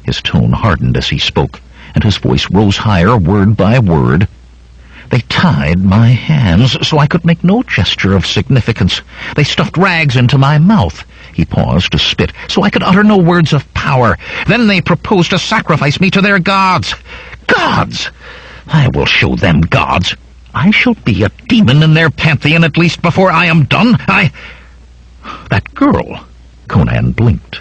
His tone hardened as he spoke, and his voice rose higher word by word. "They tied my hands so I could make no gesture of significance. They stuffed rags into my mouth." He paused to spit, "so I could utter no words of power. Then they proposed to sacrifice me to their gods. Gods! I will show them gods. I shall be a demon in their pantheon at least before I am done. That girl!" Conan blinked.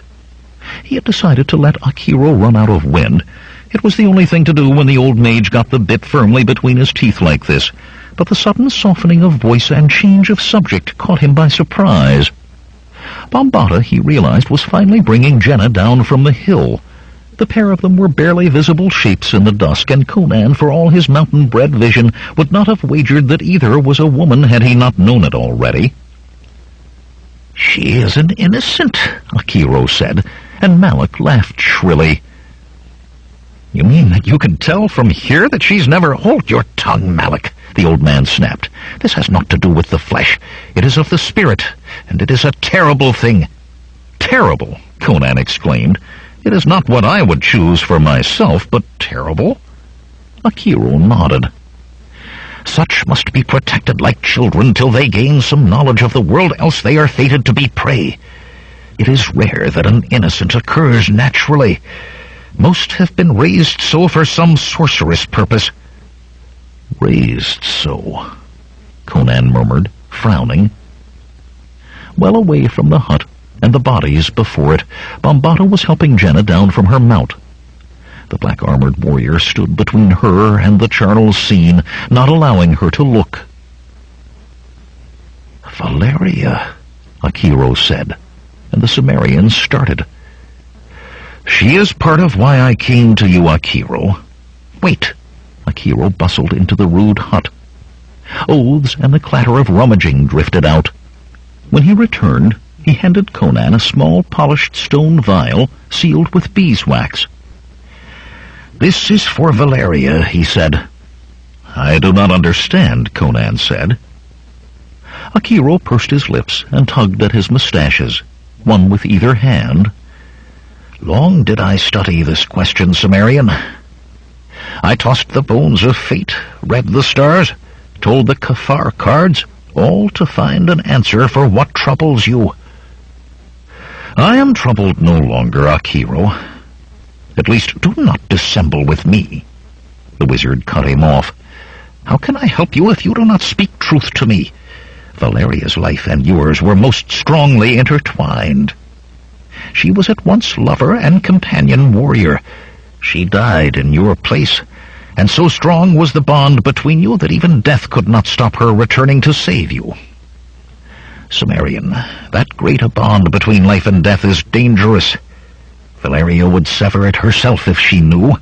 He had decided to let Akiro run out of wind. It was the only thing to do when the old mage got the bit firmly between his teeth like this, but the sudden softening of voice and change of subject caught him by surprise. Bombata, he realized, was finally bringing Jenna down from the hill. The pair of them were barely visible shapes in the dusk, and Conan, for all his mountain-bred vision, would not have wagered that either was a woman had he not known it already. "She is an innocent," Akiro said, and Malik laughed shrilly. "You mean that you can tell from here that she's never—" "Hold your tongue, Malik," the old man snapped. "This has naught to do with the flesh. It is of the spirit, and it is a terrible thing." "Terrible?" Conan exclaimed. "It is not what I would choose for myself, but terrible?" Akiro nodded. "Such must be protected like children till they gain some knowledge of the world, else they are fated to be prey. It is rare that an innocent occurs naturally. Most have been raised so for some sorcerous purpose." "Raised so," Conan murmured, frowning. Well away from the hut and the bodies before it, Bombata was helping Jenna down from her mount. The black-armored warrior stood between her and the charnel scene, not allowing her to look. "Valeria," Akiro said, and the Sumerian started. "She is part of why I came to you, Akiro." "Wait!" Akiro bustled into the rude hut. Oaths and the clatter of rummaging drifted out. When he returned, he handed Conan a small polished stone vial sealed with beeswax. "This is for Valeria," he said. "I do not understand," Conan said. Akiro pursed his lips and tugged at his mustaches, one with either hand. "Long did I study this question, Sumerian. I tossed the bones of fate, read the stars, told the Kafar cards, all to find an answer for what troubles you. I am troubled no longer, Akiro. At least do not dissemble with me." The wizard cut him off. "How can I help you if you do not speak truth to me? Valeria's life and yours were most strongly intertwined. She was at once lover and companion warrior. She died in your place, and so strong was the bond between you that even death could not stop her returning to save you. Sumerian, that great a bond between life and death is dangerous. Valeria would sever it herself if she knew.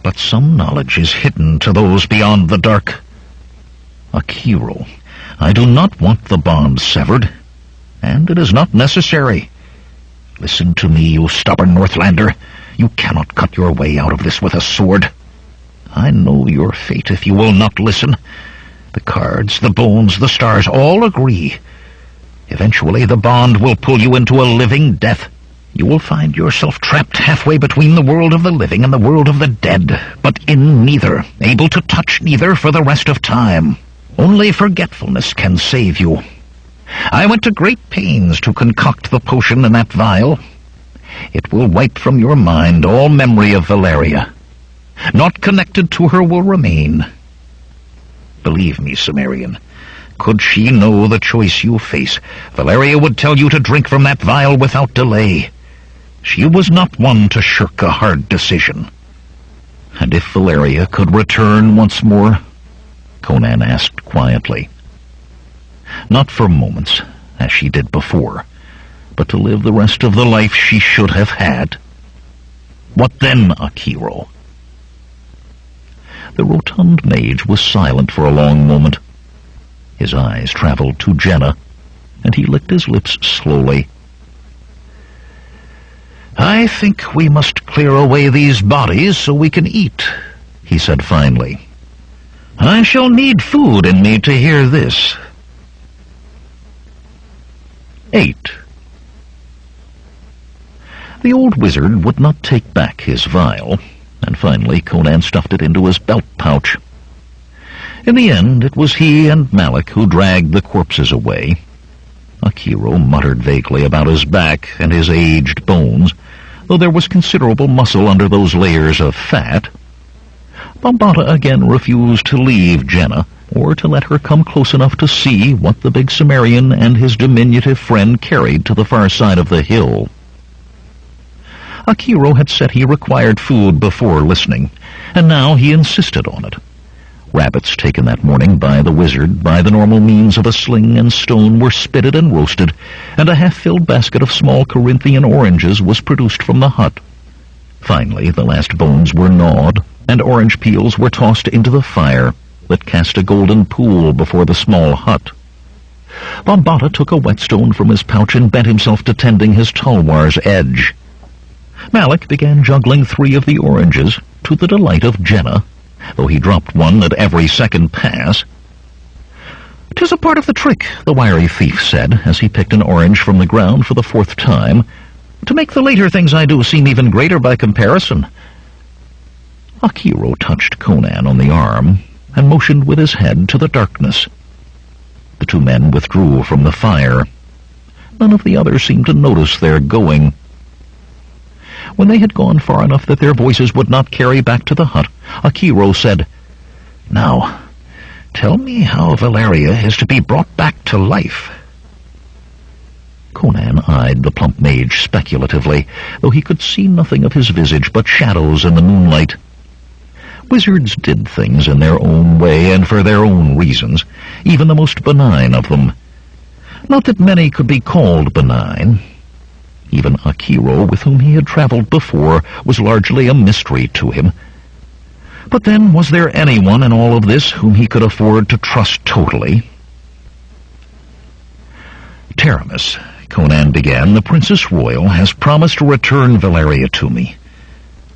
but some knowledge is hidden to those beyond the dark. Akiro, I do not want the bond severed, and it is not necessary. Listen to me, you stubborn Northlander. You cannot cut your way out of this with a sword. I know your fate if you will not listen. The cards, the bones, the stars all agree. Eventually the bond will pull you into a living death. You will find yourself trapped halfway between the world of the living and the world of the dead, but in neither, able to touch neither for the rest of time. Only forgetfulness can save you. I went to great pains to concoct the potion in that vial. It will wipe from your mind all memory of Valeria. Not connected to her will remain. Believe me, Cimmerian, could she know the choice you face, Valeria would tell you to drink from that vial without delay. She was not one to shirk a hard decision. And if Valeria could return once more? Conan asked quietly. Not for moments, as she did before, but to live the rest of the life she should have had. What then, Akiro? The rotund mage was silent for a long moment. His eyes traveled to Jenna, and he licked his lips slowly. I think we must clear away these bodies so we can eat, he said finally. I shall need food in me to hear this. 8. The old wizard would not take back his vial, and finally Conan stuffed it into his belt pouch. In the end, it was he and Malik who dragged the corpses away. Akiro muttered vaguely about his back and his aged bones, though there was considerable muscle under those layers of fat. Bombata again refused to leave Jenna, or to let her come close enough to see what the big Cimmerian and his diminutive friend carried to the far side of the hill. Akiro had said he required food before listening, and now he insisted on it. Rabbits taken that morning by the wizard by the normal means of a sling and stone were spitted and roasted, and a half-filled basket of small Corinthian oranges was produced from the hut. Finally, the last bones were gnawed, and orange peels were tossed into the fire that cast a golden pool before the small hut. Bombata took a whetstone from his pouch and bent himself to tending his tulwar's edge. Malik began juggling 3 of the oranges, to the delight of Jenna, though he dropped one at every second pass. "'Tis a part of the trick," the wiry thief said, as he picked an orange from the ground for the 4th time, "to make the later things I do seem even greater by comparison." Akiro touched Conan on the arm and motioned with his head to the darkness. The 2 men withdrew from the fire. None of the others seemed to notice their going. When they had gone far enough that their voices would not carry back to the hut, Akiro said, "Now, tell me how Valeria is to be brought back to life." Conan eyed the plump mage speculatively, though he could see nothing of his visage but shadows in the moonlight. Wizards did things in their own way and for their own reasons, even the most benign of them. Not that many could be called benign. Even Akiro, with whom he had traveled before, was largely a mystery to him. But then, was there anyone in all of this whom he could afford to trust totally? "Taramis," Conan began, "the Princess Royal has promised to return Valeria to me.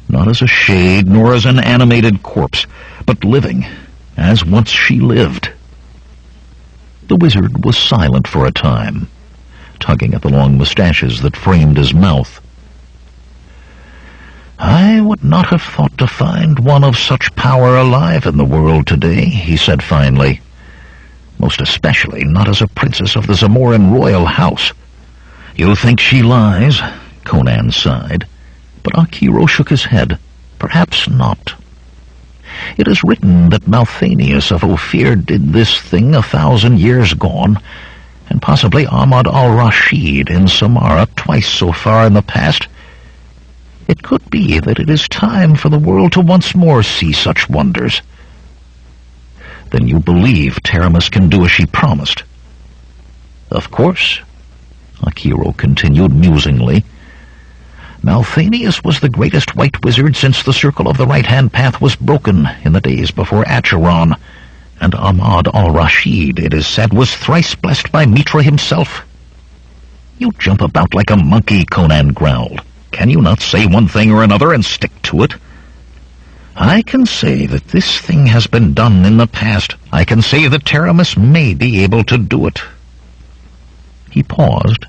Not as a shade, nor as an animated corpse, but living, as once she lived." The wizard was silent for a time, tugging at the long mustaches that framed his mouth. "I would not have thought to find one of such power alive in the world today," he said finally. "Most especially not as a princess of the Zamoran royal house." "You think she lies?" Conan sighed, but Akiro shook his head. "Perhaps not. It is written that Malthanius of Ophir did this thing 1,000 years gone, and possibly Ahmad al-Rashid in Samara twice so far in the past. It could be that it is time for the world to once more see such wonders." "Then you believe Taramis can do as she promised?" "Of course," Akiro continued musingly. Malthanius was the greatest white wizard since the circle of the right-hand path was broken in the days before Acheron, and Ahmad al-Rashid, it is said, was thrice blessed by Mitra himself. You jump about like a monkey, Conan growled. Can you not say one thing or another and stick to it? I can say that this thing has been done in the past. I can say that Taramis may be able to do it. He paused,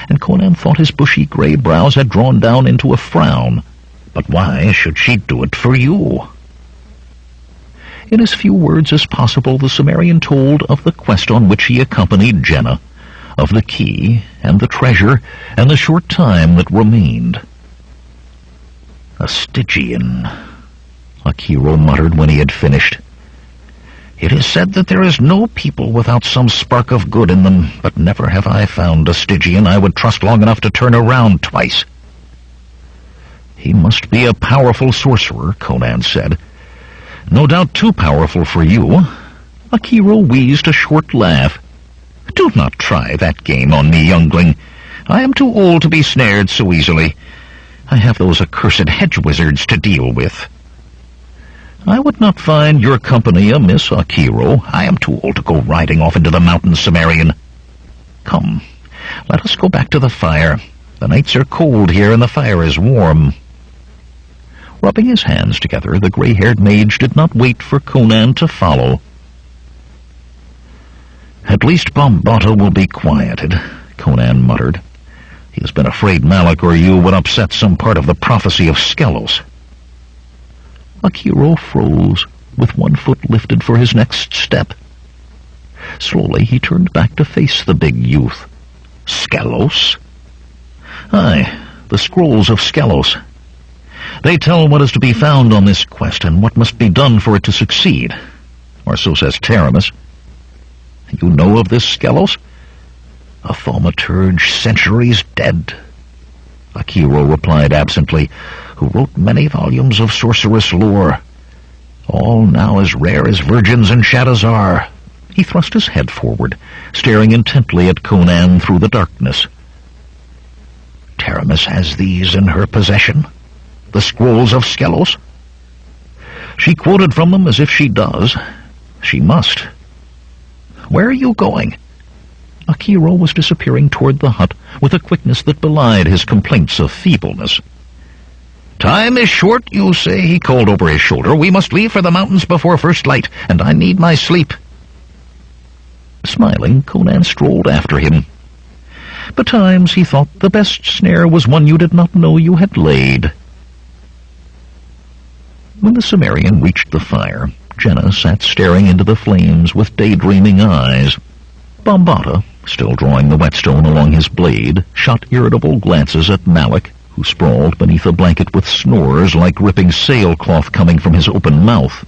and Conan thought his bushy gray brows had drawn down into a frown. But why should she do it for you? In as few words as possible, the Cimmerian told of the quest on which he accompanied Jenna, of the key and the treasure, and the short time that remained. A Stygian, Akiro muttered when he had finished. It is said that there is no people without some spark of good in them, but never have I found a Stygian I would trust long enough to turn around twice. He must be a powerful sorcerer, Conan said. No doubt too powerful for you. Akiro wheezed a short laugh. Do not try that game on me, youngling. I am too old to be snared so easily. I have those accursed hedge wizards to deal with. I would not find your company amiss, Akiro. I am too old to go riding off into the mountains, Cimmerian. Come, let us go back to the fire. The nights are cold here and the fire is warm. Rubbing his hands together, the gray-haired mage did not wait for Conan to follow. At least Bombata will be quieted, Conan muttered. He has been afraid Malik or you would upset some part of the prophecy of Skelos. Akiro froze, with one foot lifted for his next step. Slowly he turned back to face the big youth. Skelos? Aye, the scrolls of Skelos. They tell what is to be found on this quest and what must be done for it to succeed. Or so says Taramis. You know of this Skelos? A thaumaturge centuries dead, Akiro replied absently, who wrote many volumes of sorceress lore. All now as rare as virgins and Shadowzar. He thrust his head forward, staring intently at Conan through the darkness. Taramis has these in her possession? The scrolls of Skelos? She quoted from them as if she does. She must. Where are you going? Akiro was disappearing toward the hut with a quickness that belied his complaints of feebleness. Time is short, you say, he called over his shoulder. We must leave for the mountains before first light, and I need my sleep. Smiling, Conan strolled after him. Betimes, he thought, the best snare was one you did not know you had laid. When the Cimmerian reached the fire, Jenna sat staring into the flames with daydreaming eyes. Bombata, still drawing the whetstone along his blade, shot irritable glances at Malik, who sprawled beneath a blanket with snores like ripping sailcloth coming from his open mouth.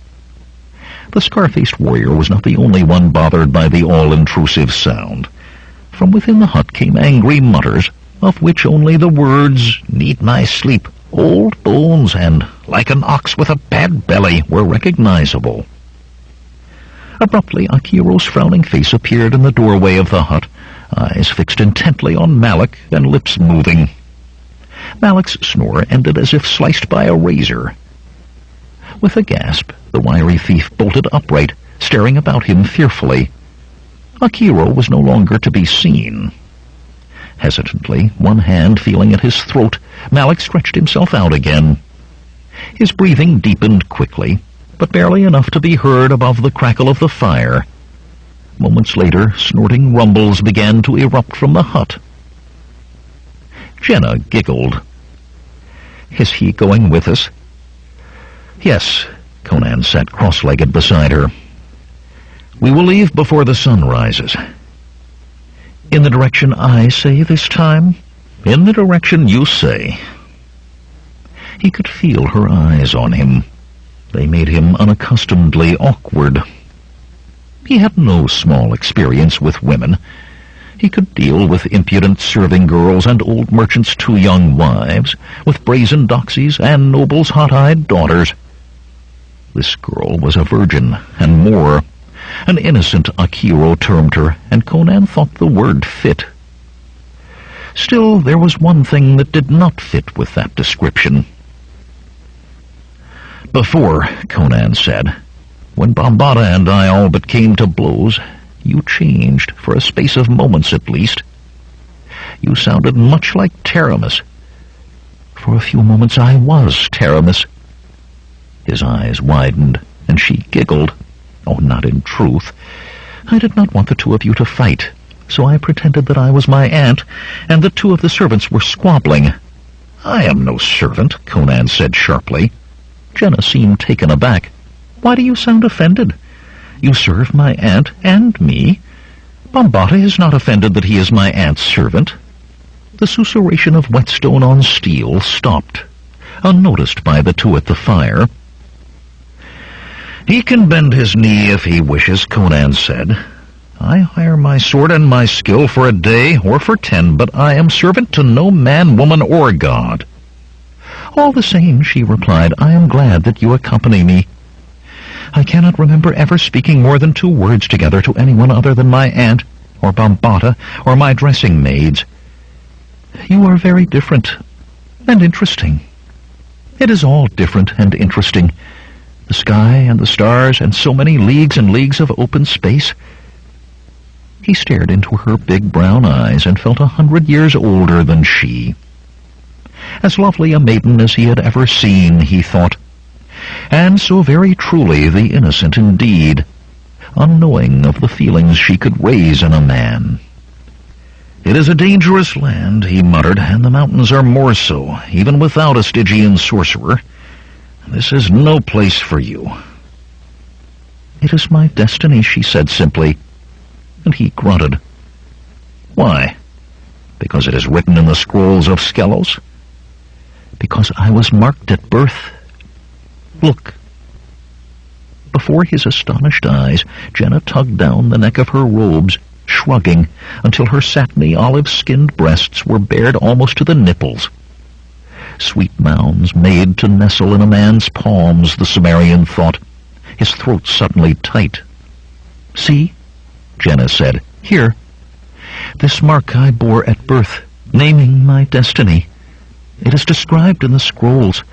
The scar-faced warrior was not the only one bothered by the all-intrusive sound. From within the hut came angry mutters, of which only the words, "Need my sleep," "old bones," and "like an ox with a bad belly" were recognizable. Abruptly, Akiro's frowning face appeared in the doorway of the hut, eyes fixed intently on Malik and lips moving. Malik's snore ended as if sliced by a razor. With a gasp, the wiry thief bolted upright, staring about him fearfully. Akiro was no longer to be seen. Hesitantly, one hand feeling at his throat, Malik stretched himself out again. His breathing deepened quickly, but barely enough to be heard above the crackle of the fire. Moments later, snorting rumbles began to erupt from the hut. Jenna giggled. "Is he going with us?" "Yes," Conan sat cross-legged beside her. "We will leave before the sun rises." "In the direction I say this time?" "In the direction you say." He could feel her eyes on him. They made him unaccustomedly awkward. He had no small experience with women. He could deal with impudent serving girls and old merchants' too young wives, with brazen doxies and nobles' hot-eyed daughters. This girl was a virgin, and more. An innocent, Akiro termed her, and Conan thought the word fit. Still, there was one thing that did not fit with that description. "Before," Conan said, "when Bambata and I all but came to blows, you changed, for a space of moments at least. You sounded much like Taramis. For a few moments I was Taramis." His eyes widened, and she giggled. "Oh, not in truth. I did not want the two of you to fight, so I pretended that I was my aunt, and that two of the servants were squabbling." "I am no servant," Conan said sharply. Jenna seemed taken aback. "Why do you sound offended? You serve my aunt and me. Bambata is not offended that he is my aunt's servant." The susurration of whetstone on steel stopped, unnoticed by the two at the fire. "He can bend his knee if he wishes," Conan said. "I hire my sword and my skill for a day or for 10, but I am servant to no man, woman, or god." "All the same," she replied, "I am glad that you accompany me. I cannot remember ever speaking more than 2 words together to anyone other than my aunt, or Bambata, or my dressing maids. You are very different, and interesting. It is all different and interesting. The sky and the stars, and so many leagues and leagues of open space." He stared into her big brown eyes and felt 100 years older than she. As lovely a maiden as he had ever seen, he thought, and so very truly the innocent indeed, unknowing of the feelings she could raise in a man. "It is a dangerous land," he muttered, "and the mountains are more so, even without a Stygian sorcerer. This is no place for you." "It is my destiny," she said simply, and he grunted. "Why? Because it is written in the scrolls of Skelos?" "Because I was marked at birth. Look." Before his astonished eyes, Jenna tugged down the neck of her robes, shrugging, until her satiny olive-skinned breasts were bared almost to the nipples. Sweet mounds made to nestle in a man's palms, the Cimmerian thought, his throat suddenly tight. "See," Jenna said, "here. This mark I bore at birth, naming my destiny. It is described in the scrolls,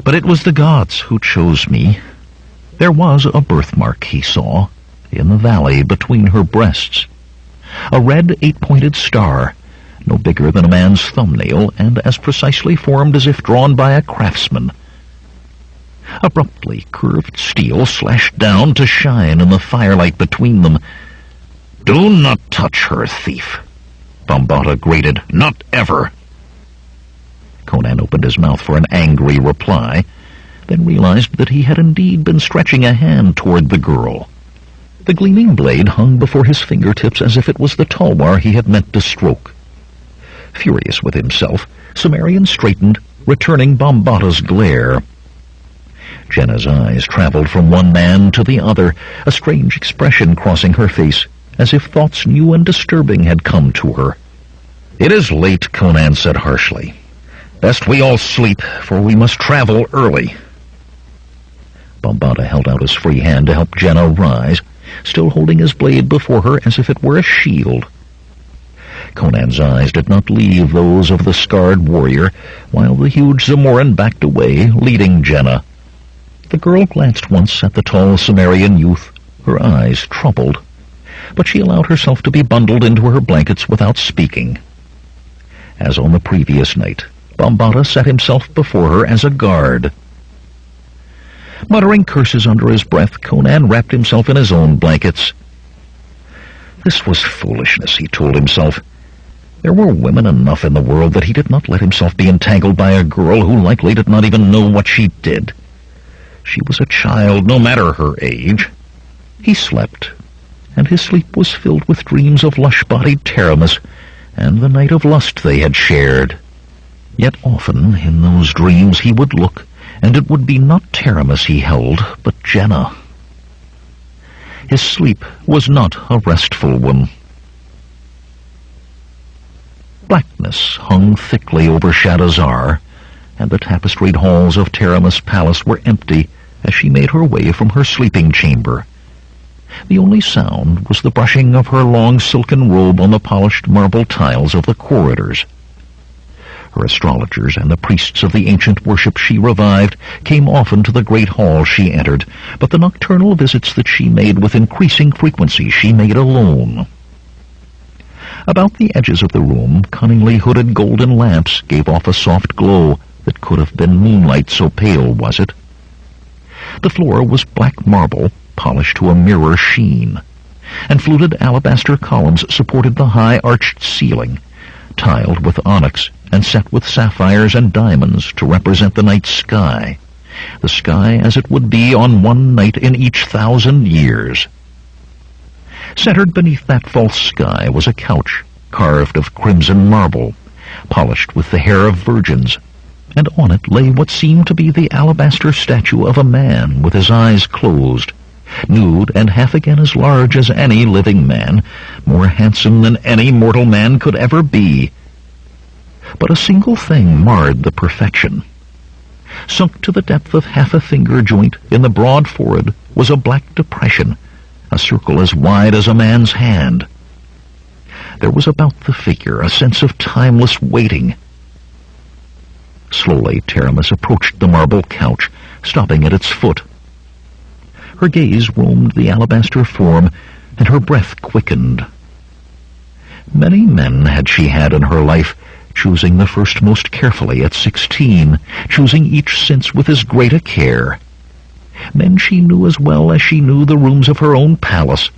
but it was the gods who chose me." There was a birthmark, he saw, in the valley between her breasts. A red 8-pointed star, no bigger than a man's thumbnail, and as precisely formed as if drawn by a craftsman. Abruptly curved steel slashed down to shine in the firelight between them. "Do not touch her, thief," Bambata grated. "Not ever." Conan opened his mouth for an angry reply, then realized that he had indeed been stretching a hand toward the girl. The gleaming blade hung before his fingertips as if it was the tulwar he had meant to stroke. Furious with himself, Cimmerian straightened, returning Bambata's glare. Jenna's eyes traveled from one man to the other, a strange expression crossing her face, as if thoughts new and disturbing had come to her. "It is late," Conan said harshly. "Best we all sleep, for we must travel early." Bambata held out his free hand to help Jenna rise, still holding his blade before her as if it were a shield. Conan's eyes did not leave those of the scarred warrior, while the huge Zamoran backed away, leading Jenna. The girl glanced once at the tall Cimmerian youth, her eyes troubled, but she allowed herself to be bundled into her blankets without speaking. As on the previous night, Bambata set himself before her as a guard. Muttering curses under his breath, Conan wrapped himself in his own blankets. This was foolishness, he told himself. There were women enough in the world that he did not let himself be entangled by a girl who likely did not even know what she did. She was a child, no matter her age. He slept, and his sleep was filled with dreams of lush-bodied Taramis and the night of lust they had shared. Yet often in those dreams he would look, and it would be not Taramis he held, but Jenna. His sleep was not a restful one. Blackness hung thickly over Shadazar, and the tapestried halls of Taramis' palace were empty as she made her way from her sleeping chamber. The only sound was the brushing of her long silken robe on the polished marble tiles of the corridors. Her astrologers and the priests of the ancient worship she revived came often to the great hall she entered, but the nocturnal visits that she made with increasing frequency she made alone. About the edges of the room, cunningly hooded golden lamps gave off a soft glow that could have been moonlight, so pale was it. The floor was black marble, polished to a mirror sheen, and fluted alabaster columns supported the high arched ceiling, tiled with onyx and set with sapphires and diamonds to represent the night sky, the sky as it would be on one night in each 1,000 years. Centered beneath that false sky was a couch carved of crimson marble, polished with the hair of virgins, and on it lay what seemed to be the alabaster statue of a man with his eyes closed, nude and half again as large as any living man, more handsome than any mortal man could ever be. But a single thing marred the perfection. Sunk to the depth of half a finger joint in the broad forehead was a black depression, a circle as wide as a man's hand. There was about the figure a sense of timeless waiting. Slowly Taramis approached the marble couch, stopping at its foot. Her gaze roamed the alabaster form, and her breath quickened. Many men had she had in her life, choosing the first most carefully at 16, choosing each since with as great a care. Men she knew as well as she knew the rooms of her own palace.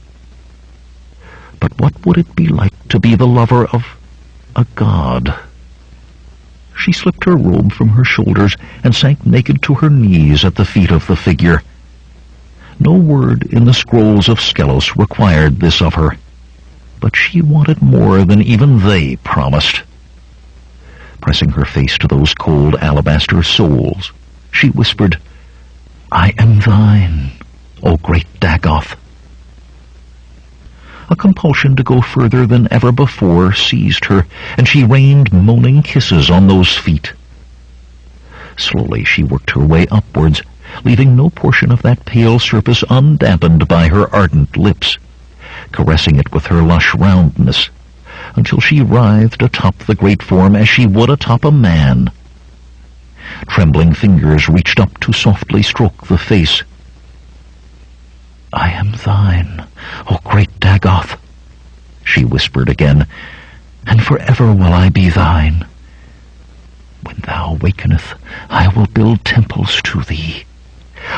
But what would it be like to be the lover of a god? She slipped her robe from her shoulders and sank naked to her knees at the feet of the figure. No word in the scrolls of Skelos required this of her, but she wanted more than even they promised. Pressing her face to those cold alabaster soles, she whispered, "I am thine, O great Dagoth." A compulsion to go further than ever before seized her, and she rained moaning kisses on those feet. Slowly she worked her way upwards, leaving no portion of that pale surface undampened by her ardent lips, caressing it with her lush roundness, until she writhed atop the great form as she would atop a man. Trembling fingers reached up to softly stroke the face. "I am thine, O great Dagoth," she whispered again, "and forever will I be thine. When thou wakeneth, I will build temples to thee,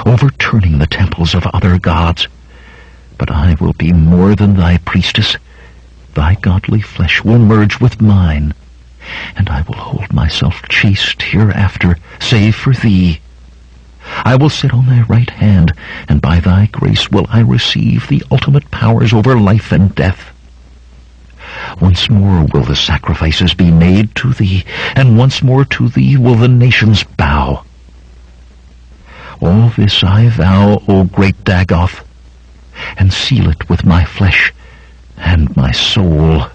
overturning the temples of other gods, but I will be more than thy priestess. Thy godly flesh will merge with mine, and I will hold myself chaste hereafter, save for thee. I will sit on thy right hand, and by thy grace will I receive the ultimate powers over life and death. Once more will the sacrifices be made to thee, and once more to thee will the nations bow. All this I vow, O great Dagoth, and seal it with my flesh and my soul."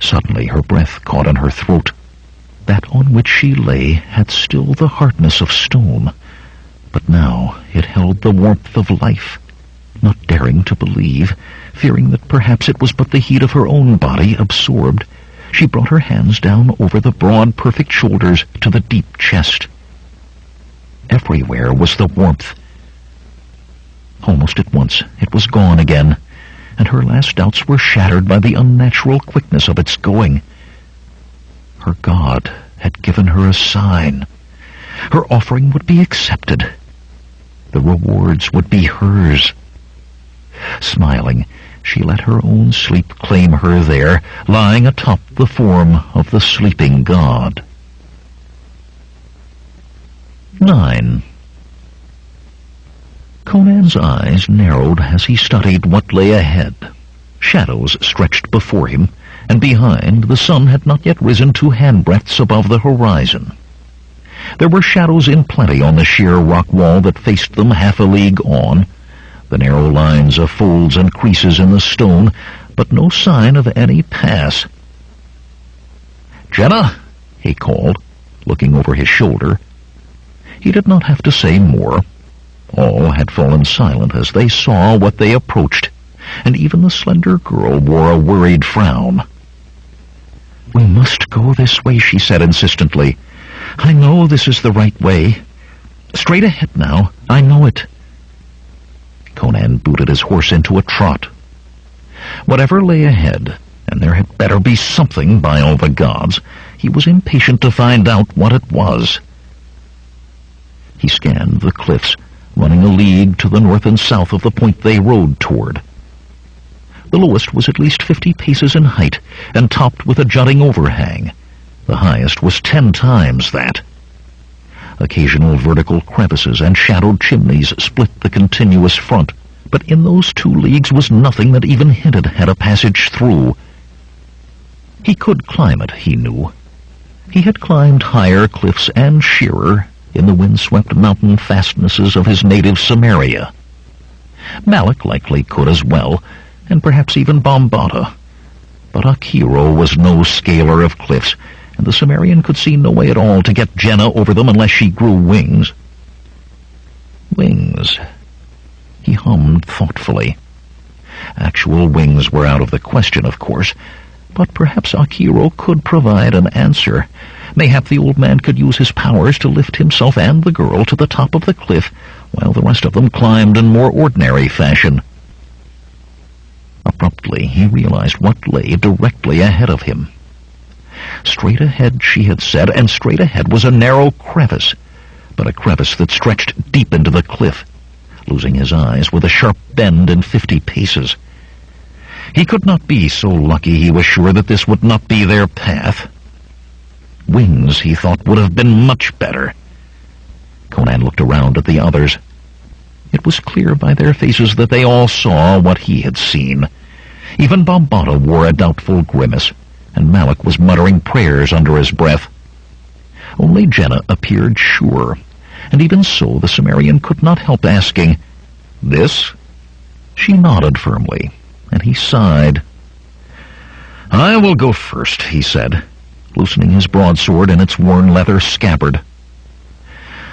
Suddenly her breath caught in her throat. That on which she lay had still the hardness of stone, but now it held the warmth of life. Not daring to believe, fearing that perhaps it was but the heat of her own body absorbed, she brought her hands down over the broad, perfect shoulders to the deep chest. Everywhere was the warmth. Almost at once it was gone again, and her last doubts were shattered by the unnatural quickness of its going. Her God had given her a sign. Her offering would be accepted. The rewards would be hers. Smiling, she let her own sleep claim her there, lying atop the form of the sleeping god. 9. Conan's eyes narrowed as he studied what lay ahead. Shadows stretched before him, and behind the sun had not yet risen 2 handbreadths above the horizon. There were shadows in plenty on the sheer rock wall that faced them half a league on, the narrow lines of folds and creases in the stone, but no sign of any pass. "Jenna!" he called, looking over his shoulder. He did not have to say more. All had fallen silent as they saw what they approached, and even the slender girl wore a worried frown. "We must go this way," she said insistently. "I know this is the right way. Straight ahead now. I know it." Conan booted his horse into a trot. Whatever lay ahead, and there had better be something, by all the gods, he was impatient to find out what it was. He scanned the cliffs, running a league to the north and south of the point they rode toward. The lowest was at least 50 paces in height, and topped with a jutting overhang. The highest was 10 times that. Occasional vertical crevices and shadowed chimneys split the continuous front, but in those 2 leagues was nothing that even hinted at a passage through. He could climb it, he knew. He had climbed higher cliffs and sheerer in the windswept mountain fastnesses of his native Samaria. Malak likely could as well, and perhaps even Bombata. But Akiro was no scaler of cliffs, and the Sumerian could see no way at all to get Jenna over them unless she grew wings. Wings. He hummed thoughtfully. Actual wings were out of the question, of course, but perhaps Akiro could provide an answer. Mayhap the old man could use his powers to lift himself and the girl to the top of the cliff, while the rest of them climbed in more ordinary fashion. Abruptly, he realized what lay directly ahead of him. Straight ahead, she had said, and straight ahead was a narrow crevice, but a crevice that stretched deep into the cliff, losing his eyes with a sharp bend in 50 paces. He could not be so lucky, he was sure, that this would not be their path. Wings, he thought, would have been much better. Conan looked around at the others. It was clear by their faces that they all saw what he had seen. Even Bombata wore a doubtful grimace, and Malak was muttering prayers under his breath. Only Jenna appeared sure, and even so the Sumerian could not help asking, "This?" She nodded firmly, and he sighed. "I will go first," he said, loosening his broadsword in its worn leather scabbard.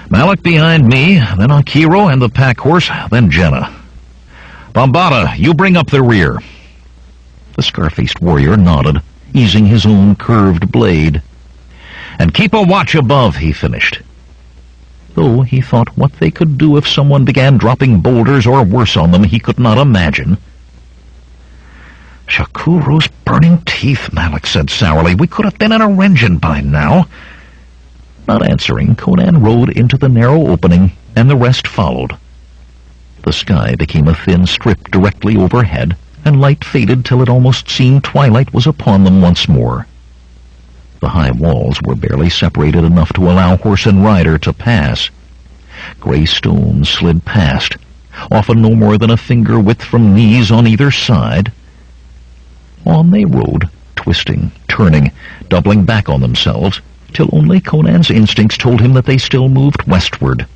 "Malak behind me, then Akiro and the pack horse, then Jenna. Bombata, you bring up the rear." The scar-faced warrior nodded, easing his own curved blade. "And keep a watch above," he finished. Though he thought what they could do if someone began dropping boulders or worse on them, he could not imagine. "Shakuro's burning teeth," Malak said sourly. "We could have been in a engine by now." Not answering, Conan rode into the narrow opening, and the rest followed. The sky became a thin strip directly overhead, and light faded till it almost seemed twilight was upon them once more. The high walls were barely separated enough to allow horse and rider to pass. Gray stones slid past, often no more than a finger width from knees on either side. On they rode, twisting, turning, doubling back on themselves, till only Conan's instincts told him that they still moved westward.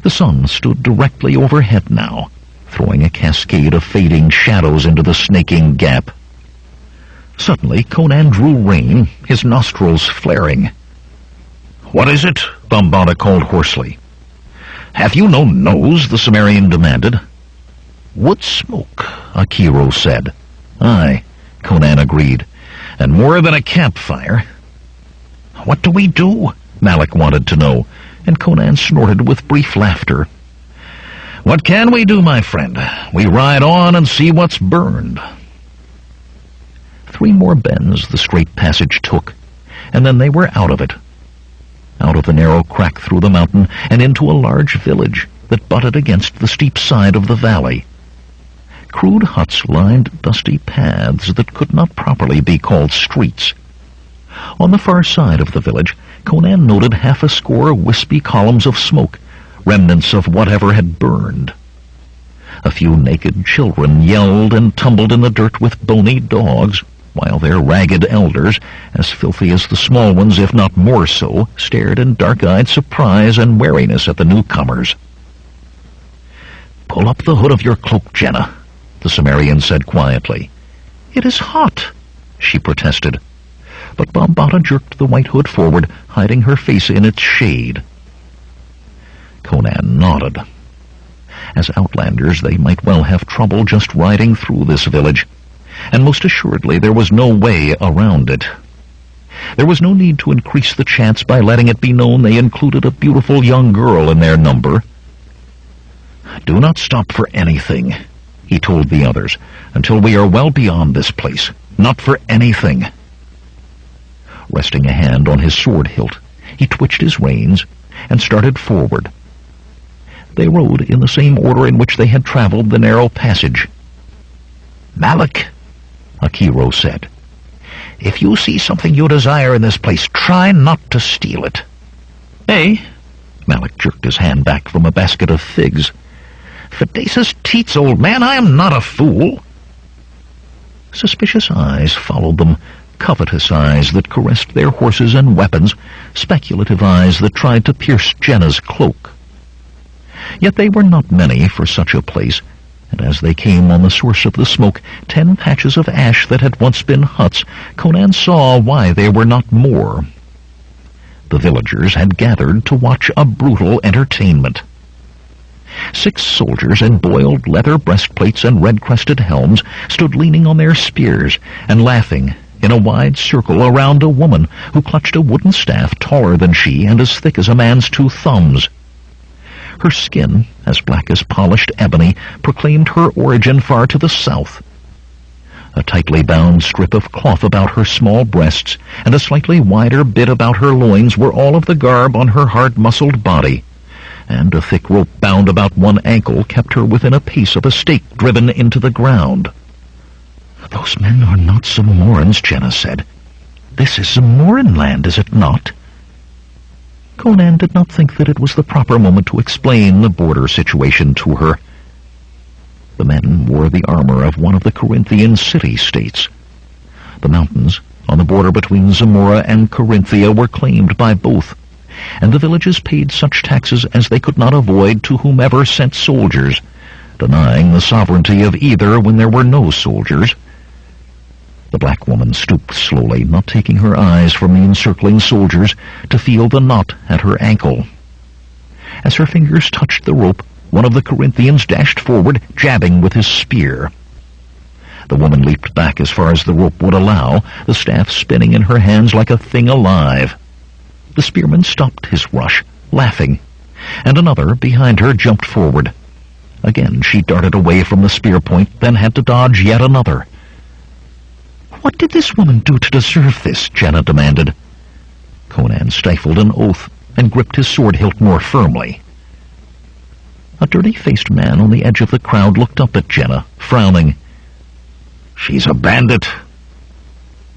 The sun stood directly overhead now, throwing a cascade of fading shadows into the snaking gap. Suddenly, Conan drew rein, his nostrils flaring. "What is it?" Bombata called hoarsely. "Have you no nose?" the Sumerian demanded. "Wood smoke," Akiro said. "Aye," Conan agreed, "and more than a campfire." "What do we do?" Malak wanted to know, and Conan snorted with brief laughter. "What can we do, my friend? We ride on and see what's burned." 3 more bends the straight passage took, and then they were out of it. Out of the narrow crack through the mountain and into a large village that butted against the steep side of the valley. Crude huts lined dusty paths that could not properly be called streets. On the far side of the village, Conan noted 60 wispy columns of smoke, remnants of whatever had burned. A few naked children yelled and tumbled in the dirt with bony dogs, while their ragged elders, as filthy as the small ones, if not more so, stared in dark-eyed surprise and wariness at the newcomers. "Pull up the hood of your cloak, Jenna," the Sumerian said quietly. "It is hot," she protested. But Bombata jerked the white hood forward, hiding her face in its shade. Conan nodded. As outlanders, they might well have trouble just riding through this village, and most assuredly there was no way around it. There was no need to increase the chance by letting it be known they included a beautiful young girl in their number. "Do not stop for anything," he told the others, "until we are well beyond this place. Not for anything." Resting a hand on his sword hilt, he twitched his reins and started forward. They rode in the same order in which they had traveled the narrow passage. "Malik," Akiro said, "if you see something you desire in this place, try not to steal it." "Hey," Malik jerked his hand back from a basket of figs. "Fidesis teats, old man, I am not a fool." Suspicious eyes followed them, covetous eyes that caressed their horses and weapons, speculative eyes that tried to pierce Jenna's cloak. Yet they were not many for such a place, and as they came on the source of the smoke, 10 patches of ash that had once been huts, Conan saw why they were not more. The villagers had gathered to watch a brutal entertainment. 6 soldiers in boiled leather breastplates and red-crested helms stood leaning on their spears and laughing in a wide circle around a woman who clutched a wooden staff taller than she and as thick as a man's 2 thumbs. Her skin, as black as polished ebony, proclaimed her origin far to the south. A tightly bound strip of cloth about her small breasts and a slightly wider bit about her loins were all of the garb on her hard-muscled body, and a thick rope bound about one ankle kept her within a pace of a stake driven into the ground. "Those men are not Zamorans," Jenna said. "This is Zamoran land, is it not?" Conan did not think that it was the proper moment to explain the border situation to her. The men wore the armor of one of the Corinthian city-states. The mountains on the border between Zamora and Corinthia were claimed by both, and the villages paid such taxes as they could not avoid to whomever sent soldiers, denying the sovereignty of either when there were no soldiers. The black woman stooped slowly, not taking her eyes from the encircling soldiers, to feel the knot at her ankle. As her fingers touched the rope, one of the Corinthians dashed forward, jabbing with his spear. The woman leaped back as far as the rope would allow, the staff spinning in her hands like a thing alive. The spearman stopped his rush, laughing, and another behind her jumped forward. Again she darted away from the spear point, then had to dodge yet another. "What did this woman do to deserve this?" Jenna demanded. Conan stifled an oath and gripped his sword hilt more firmly. A dirty-faced man on the edge of the crowd looked up at Jenna, frowning. "She's a bandit."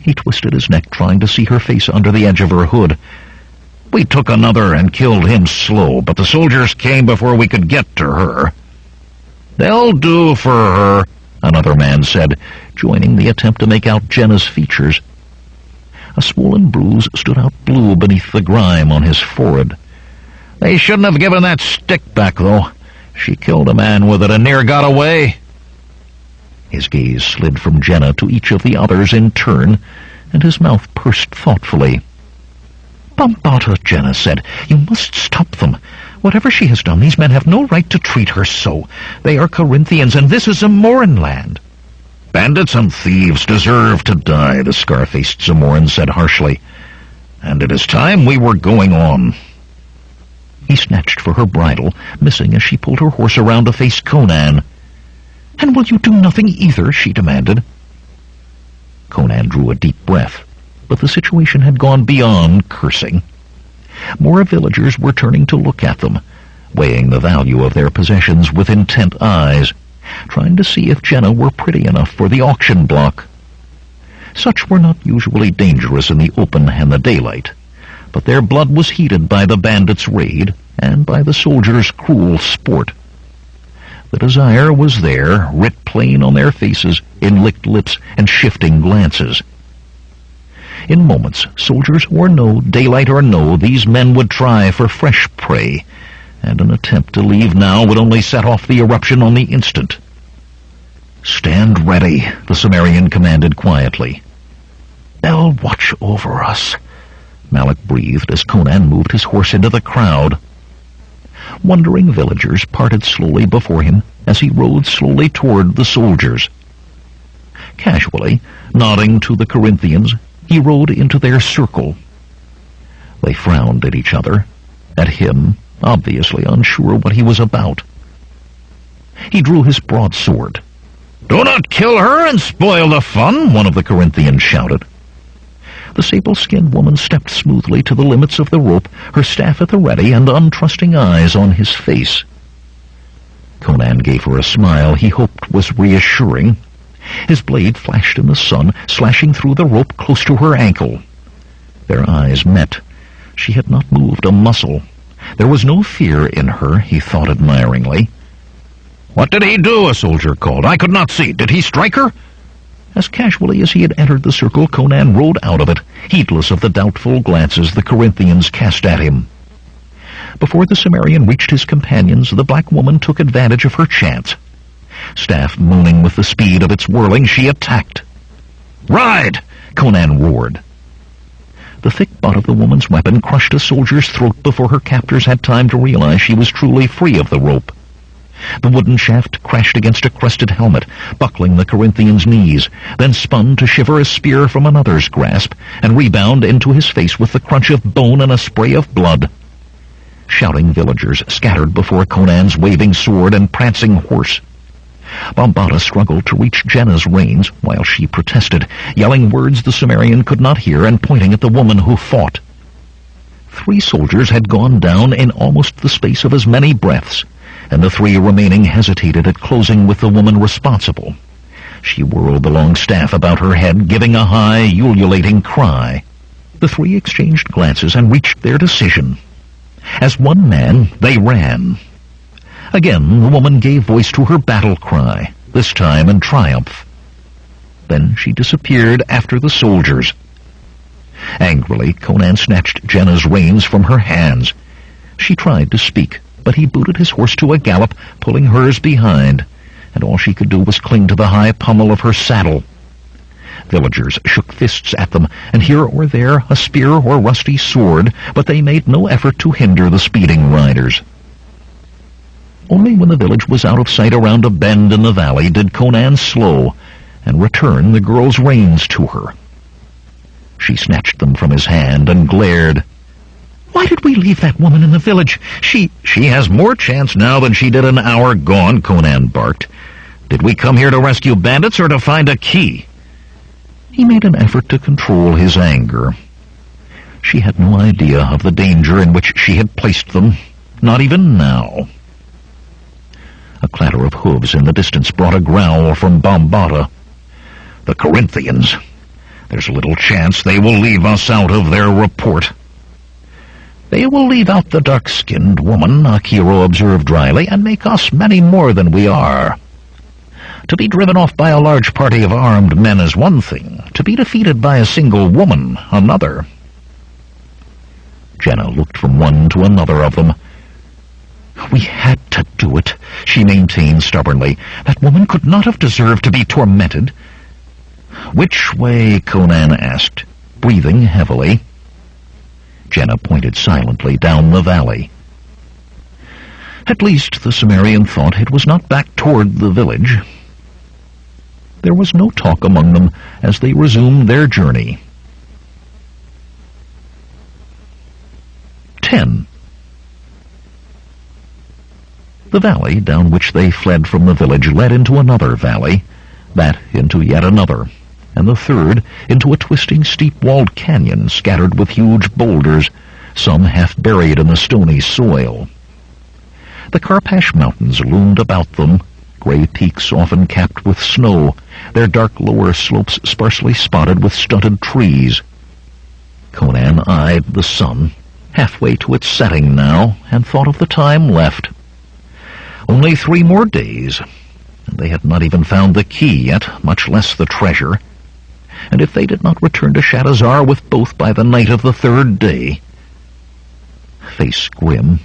He twisted his neck, trying to see her face under the edge of her hood. "We took another and killed him slow, but the soldiers came before we could get to her." "They'll do for her," another man said, joining the attempt to make out Jenna's features. A swollen bruise stood out blue beneath the grime on his forehead. "They shouldn't have given that stick back, though. She killed a man with it and near got away." His gaze slid from Jenna to each of the others in turn, and his mouth pursed thoughtfully. "Bambata," Jenna said, "you must stop them. Whatever she has done, these men have no right to treat her so. They are Corinthians, and this is Zamoran land." "Bandits and thieves deserve to die," the scar-faced Zamoran said harshly. "And it is time we were going on." He snatched for her bridle, missing as she pulled her horse around to face Conan. "And will you do nothing either?" she demanded. Conan drew a deep breath, but the situation had gone beyond cursing. More villagers were turning to look at them, weighing the value of their possessions with intent eyes, trying to see if Jenna were pretty enough for the auction block. Such were not usually dangerous in the open and the daylight, but their blood was heated by the bandits' raid and by the soldiers' cruel sport. The desire was there, writ plain on their faces, in licked lips and shifting glances. In moments, soldiers or no, daylight or no, these men would try for fresh prey, and an attempt to leave now would only set off the eruption on the instant. "Stand ready," the Sumerian commanded quietly. "They'll watch over us," Malik breathed as Conan moved his horse into the crowd. Wondering villagers parted slowly before him as he rode slowly toward the soldiers. Casually, nodding to the Corinthians, He rode into their circle. They frowned at each other, at him, obviously unsure what he was about. He drew his broadsword. "Do not kill her and spoil the fun," one of the Corinthians shouted. The sable-skinned woman stepped smoothly to the limits of the rope, her staff at the ready and untrusting eyes on his face. Conan gave her a smile he hoped was reassuring. His blade flashed in the sun, slashing through the rope close to her ankle. Their eyes met. She had not moved a muscle. There was no fear in her, he thought admiringly. "What did he do?" a soldier called. "I could not see. Did he strike her?" As casually as he had entered the circle, Conan rode out of it, heedless of the doubtful glances the Corinthians cast at him. Before the Cimmerian reached his companions, the black woman took advantage of her chance. Staff mooning with the speed of its whirling, she attacked. "Ride!" Conan roared. The thick butt of the woman's weapon crushed a soldier's throat before her captors had time to realize she was truly free of the rope. The wooden shaft crashed against a crested helmet, buckling the Corinthian's knees, then spun to shiver a spear from another's grasp, and rebound into his face with the crunch of bone and a spray of blood. Shouting villagers scattered before Conan's waving sword and prancing horse. Bombata struggled to reach Jenna's reins while she protested, yelling words the Cimmerian could not hear and pointing at the woman who fought. 3 soldiers had gone down in almost the space of as many breaths, and the 3 remaining hesitated at closing with the woman responsible. She whirled the long staff about her head, giving a high, ululating cry. The 3 exchanged glances and reached their decision. As one man, they ran. Again, the woman gave voice to her battle cry, this time in triumph. Then she disappeared after the soldiers. Angrily, Conan snatched Jenna's reins from her hands. She tried to speak, but he booted his horse to a gallop, pulling hers behind, and all she could do was cling to the high pommel of her saddle. Villagers shook fists at them, and here or there a spear or rusty sword, but they made no effort to hinder the speeding riders. Only when the village was out of sight around a bend in the valley did Conan slow and return the girl's reins to her. She snatched them from his hand and glared. "Why did we leave that woman in the village? She has more chance now than she did an hour gone," Conan barked. "Did we come here to rescue bandits or to find a key?" He made an effort to control his anger. She had no idea of the danger in which she had placed them, not even now. A clatter of hooves in the distance brought a growl from Bombata. "The Corinthians. There's little chance they will leave us out of their report." "They will leave out the dark-skinned woman," Akiro observed dryly, "and make us many more than we are. To be driven off by a large party of armed men is one thing. To be defeated by a single woman, another." Jenna looked from one to another of them. "We had to do it," she maintained stubbornly. "That woman could not have deserved to be tormented." "Which way?" Conan asked, breathing heavily. Jenna pointed silently down the valley. At least, the Cimmerian thought, it was not back toward the village. There was no talk among them as they resumed their journey. 10. The valley down which they fled from the village led into another valley, that into yet another, and the third into a twisting, steep-walled canyon scattered with huge boulders, some half buried in the stony soil. The Karpash Mountains loomed about them, gray peaks often capped with snow, their dark lower slopes sparsely spotted with stunted trees. Conan eyed the sun, halfway to its setting now, and thought of the time left. Only 3 more days, and they had not even found the key yet, much less the treasure. And if they did not return to Shadazar with both by the night of the 3rd day... Face grim,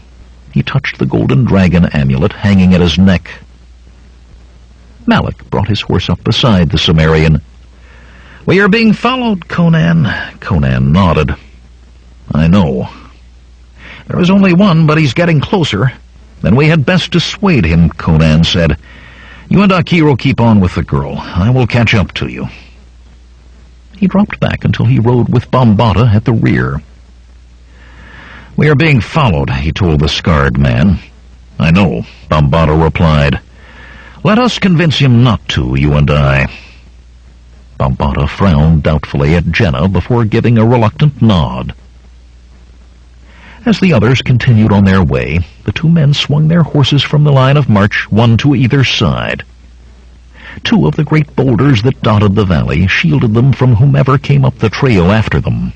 he touched the golden dragon amulet hanging at his neck. Malik brought his horse up beside the Cimmerian. "We are being followed, Conan." Conan nodded. "I know. There is only one, but he's getting closer. Then we had best dissuade him," Conan said. "You and Akiro keep on with the girl. I will catch up to you." He dropped back until he rode with Bombata at the rear. "We are being followed," he told the scarred man. "I know," Bombata replied. "Let us convince him not to, you and I." Bombata frowned doubtfully at Jenna before giving a reluctant nod. As the others continued on their way, the two men swung their horses from the line of march, one to either side. Two of the great boulders that dotted the valley shielded them from whomever came up the trail after them.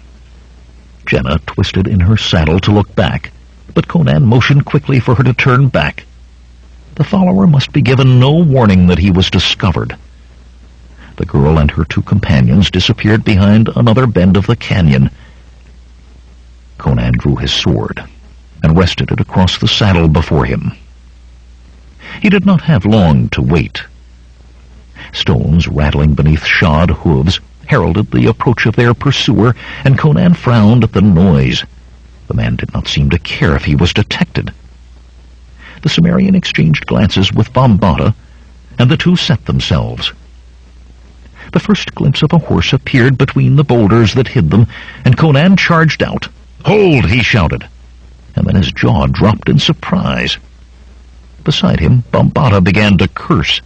Jenna twisted in her saddle to look back, but Conan motioned quickly for her to turn back. The follower must be given no warning that he was discovered. The girl and her two companions disappeared behind another bend of the canyon. Conan drew his sword and rested it across the saddle before him. He did not have long to wait. Stones rattling beneath shod hooves heralded the approach of their pursuer, and Conan frowned at the noise. The man did not seem to care if he was detected. The Cimmerian exchanged glances with Bombata, and the two set themselves. The first glimpse of a horse appeared between the boulders that hid them, and Conan charged out. "Hold!" he shouted, and then his jaw dropped in surprise. Beside him, Bombata began to curse.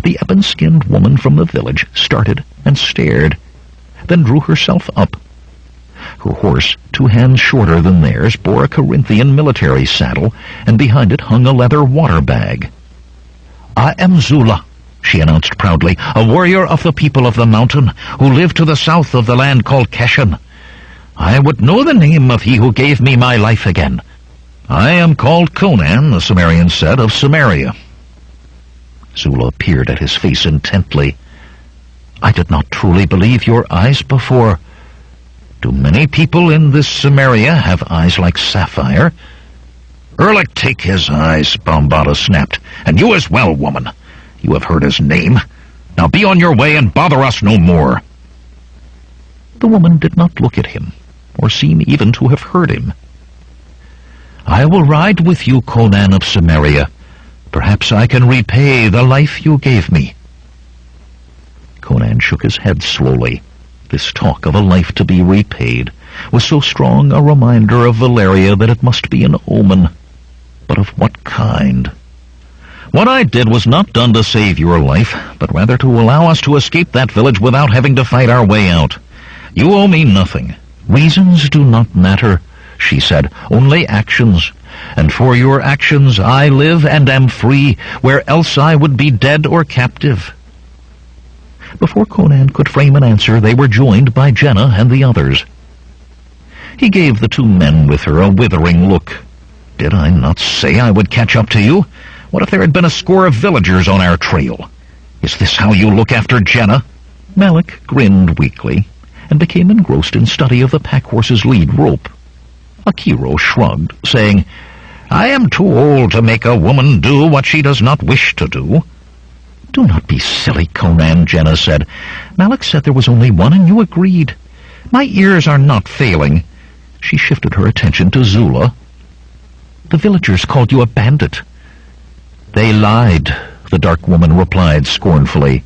The ebon-skinned woman from the village started and stared, then drew herself up. Her horse, 2 hands shorter than theirs, bore a Corinthian military saddle, and behind it hung a leather water bag. "I am Zula," she announced proudly, "a warrior of the people of the mountain, who live to the south of the land called Keshan. I would know the name of he who gave me my life again." "I am called Conan," the Cimmerian said, "of Samaria." Zula peered at his face intently. "I did not truly believe your eyes before. Do many people in this Samaria have eyes like sapphire?" "Erlich, take his eyes," Bombata snapped. "And you as well, woman. You have heard his name. Now be on your way and bother us no more." The woman did not look at him, or seem even to have heard him. "I will ride with you, Conan of Samaria. Perhaps I can repay the life you gave me." Conan shook his head slowly. This talk of a life to be repaid was so strong a reminder of Valeria that it must be an omen. But of what kind? "What I did was not done to save your life, but rather to allow us to escape that village without having to fight our way out. You owe me nothing. Reasons do not matter," she said, "only actions. And for your actions I live and am free, where else I would be dead or captive." Before Conan could frame an answer, they were joined by Jenna and the others. He gave the 2 men with her a withering look. "Did I not say I would catch up to you? What if there had been a score of villagers on our trail? Is this how you look after Jenna?" Malik grinned weakly and became engrossed in study of the pack-horse's lead rope. Akiro shrugged, saying, "I am too old to make a woman do what she does not wish to do." "Do not be silly, Conan," Jenna said. "Malik said there was only one, and you agreed. My ears are not failing." She shifted her attention to Zula. "The villagers called you a bandit." "They lied," the dark woman replied scornfully.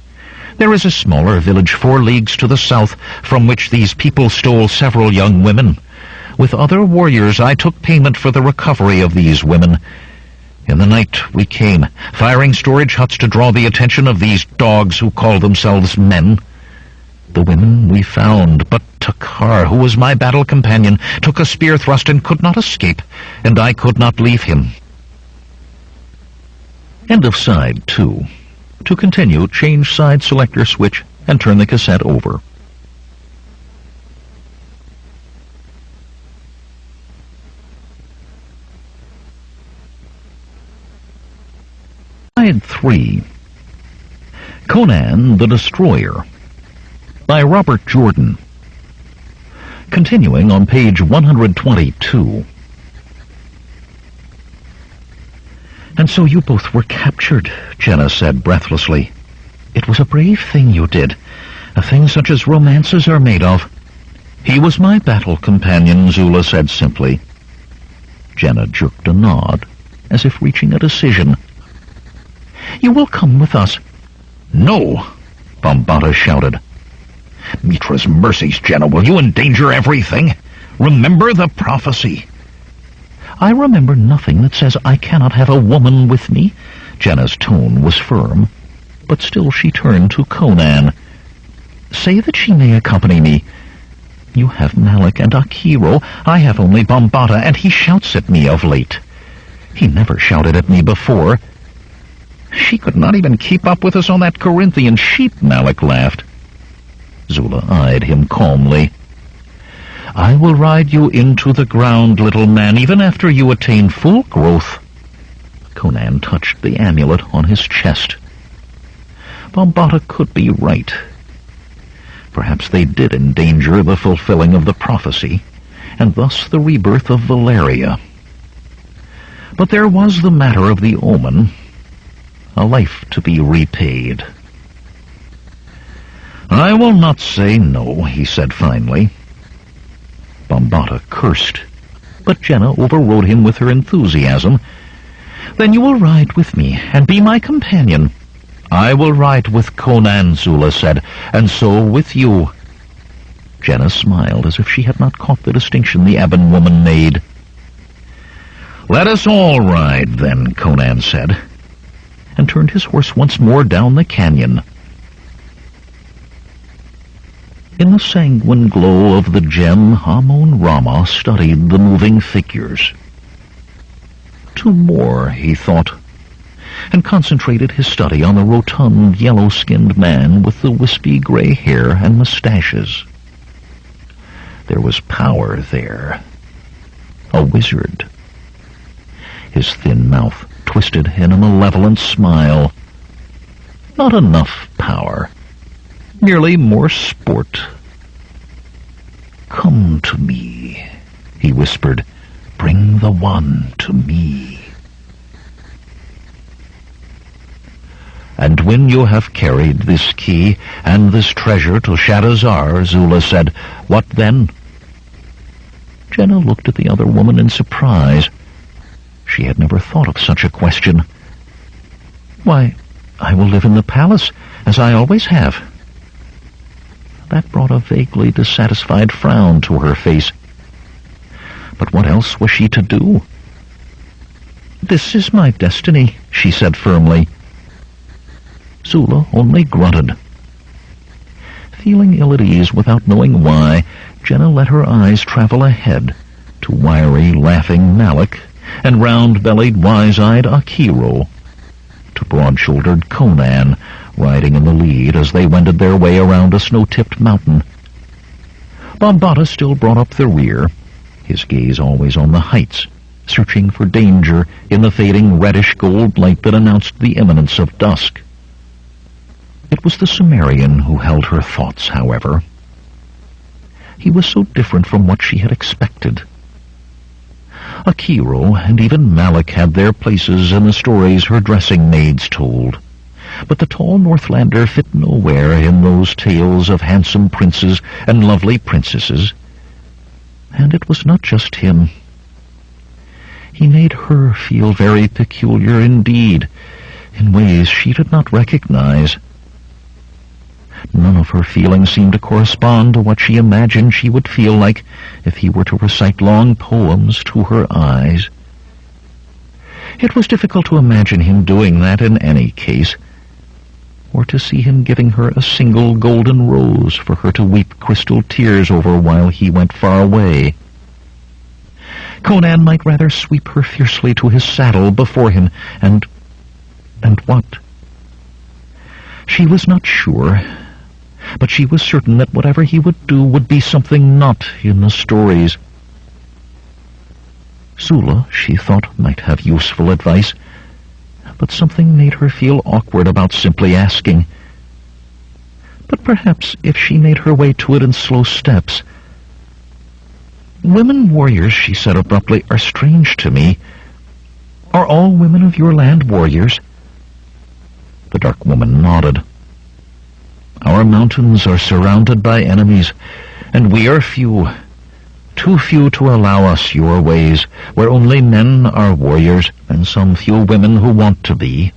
"There is a smaller village 4 leagues to the south, from which these people stole several young women. With other warriors I took payment for the recovery of these women. In the night we came, firing storage huts to draw the attention of these dogs who call themselves men. The women we found, but Takar, who was my battle companion, took a spear thrust and could not escape, and I could not leave him." End of side 2. To continue, change side selector switch and turn the cassette over. Side 3. Conan the Destroyer by Robert Jordan. Continuing on page 122. "And so you both were captured," Jenna said breathlessly. "It was a brave thing you did, a thing such as romances are made of." "He was my battle companion," Zula said simply. Jenna jerked a nod, as if reaching a decision. "You will come with us." "No!" Bombata shouted. Mitra's mercies, Jenna, will you endanger everything? Remember the prophecy. I remember nothing that says I cannot have a woman with me. Jenna's tone was firm, but still she turned to Conan. Say that she may accompany me. You have Malik and Akiro. I have only Bombata, and he shouts at me of late. He never shouted at me before. She could not even keep up with us on that Corinthian sheep, Malik laughed. Zula eyed him calmly. I will ride you into the ground, little man, even after you attain full growth. Conan touched the amulet on his chest. Bombata could be right. Perhaps they did endanger the fulfilling of the prophecy, and thus the rebirth of Valeria. But there was the matter of the omen, a life to be repaid. I will not say no, he said finally. Bombata cursed, but Jenna overrode him with her enthusiasm. Then you will ride with me, and be my companion. I will ride with Conan, Zula said, and so with you. Jenna smiled as if she had not caught the distinction the ebon woman made. Let us all ride, then, Conan said, and turned his horse once more down the canyon. In the sanguine glow of the gem, Amun-Rama studied the moving figures. Two more, he thought, and concentrated his study on the rotund, yellow-skinned man with the wispy gray hair and mustaches. There was power there. A wizard. His thin mouth twisted in a malevolent smile. Not enough power. Merely more sport. Come to me, he whispered. Bring the one to me. And when you have carried this key and this treasure to Shadazar, Zula said, what then? Jenna looked at the other woman in surprise. She had never thought of such a question. Why, I will live in the palace, as I always have. That brought a vaguely dissatisfied frown to her face. But what else was she to do? This is my destiny, she said firmly. Zula only grunted. Feeling ill at ease without knowing why, Jenna let her eyes travel ahead to wiry, laughing Malik and round-bellied, wise-eyed Akiro, to broad-shouldered Conan, riding in the lead as they wended their way around a snow-tipped mountain. Bombata still brought up the rear, his gaze always on the heights, searching for danger in the fading reddish-gold light that announced the imminence of dusk. It was the Sumerian who held her thoughts, however. He was so different from what she had expected. Akiro and even Malik had their places in the stories her dressing maids told, but the tall Northlander fit nowhere in those tales of handsome princes and lovely princesses. And it was not just him. He made her feel very peculiar indeed, in ways she did not recognize. None of her feelings seemed to correspond to what she imagined she would feel like if he were to recite long poems to her eyes. It was difficult to imagine him doing that in any case, or to see him giving her a single golden rose for her to weep crystal tears over while he went far away. Conan might rather sweep her fiercely to his saddle before him, and what? She was not sure, but she was certain that whatever he would do would be something not in the stories. Zula, she thought, might have useful advice, but something made her feel awkward about simply asking. But perhaps if she made her way to it in slow steps. Women warriors, she said abruptly, are strange to me. Are all women of your land warriors? The dark woman nodded. Our mountains are surrounded by enemies, and we are few. Too few to allow us your ways, where only men are warriors, and some few women who want to be.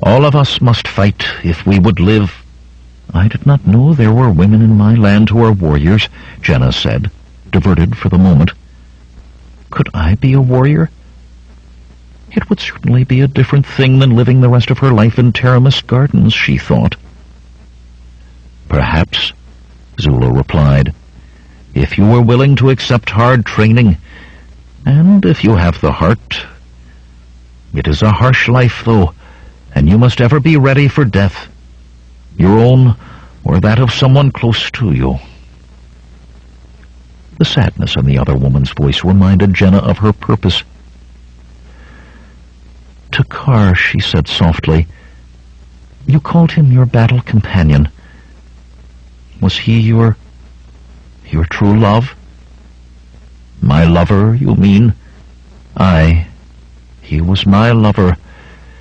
All of us must fight if we would live. "I did not know there were women in my land who are warriors," Jenna said, diverted for the moment. "Could I be a warrior?" It would certainly be a different thing than living the rest of her life in Taramis Gardens, she thought. "Perhaps," Zula replied, "if you were willing to accept hard training, and if you have the heart. It is a harsh life, though, and you must ever be ready for death, your own or that of someone close to you." The sadness in the other woman's voice reminded Jenna of her purpose. "Takar," she said softly. "You called him your battle companion. Was he your true love?" "My lover, you mean?" "Aye, he was my lover,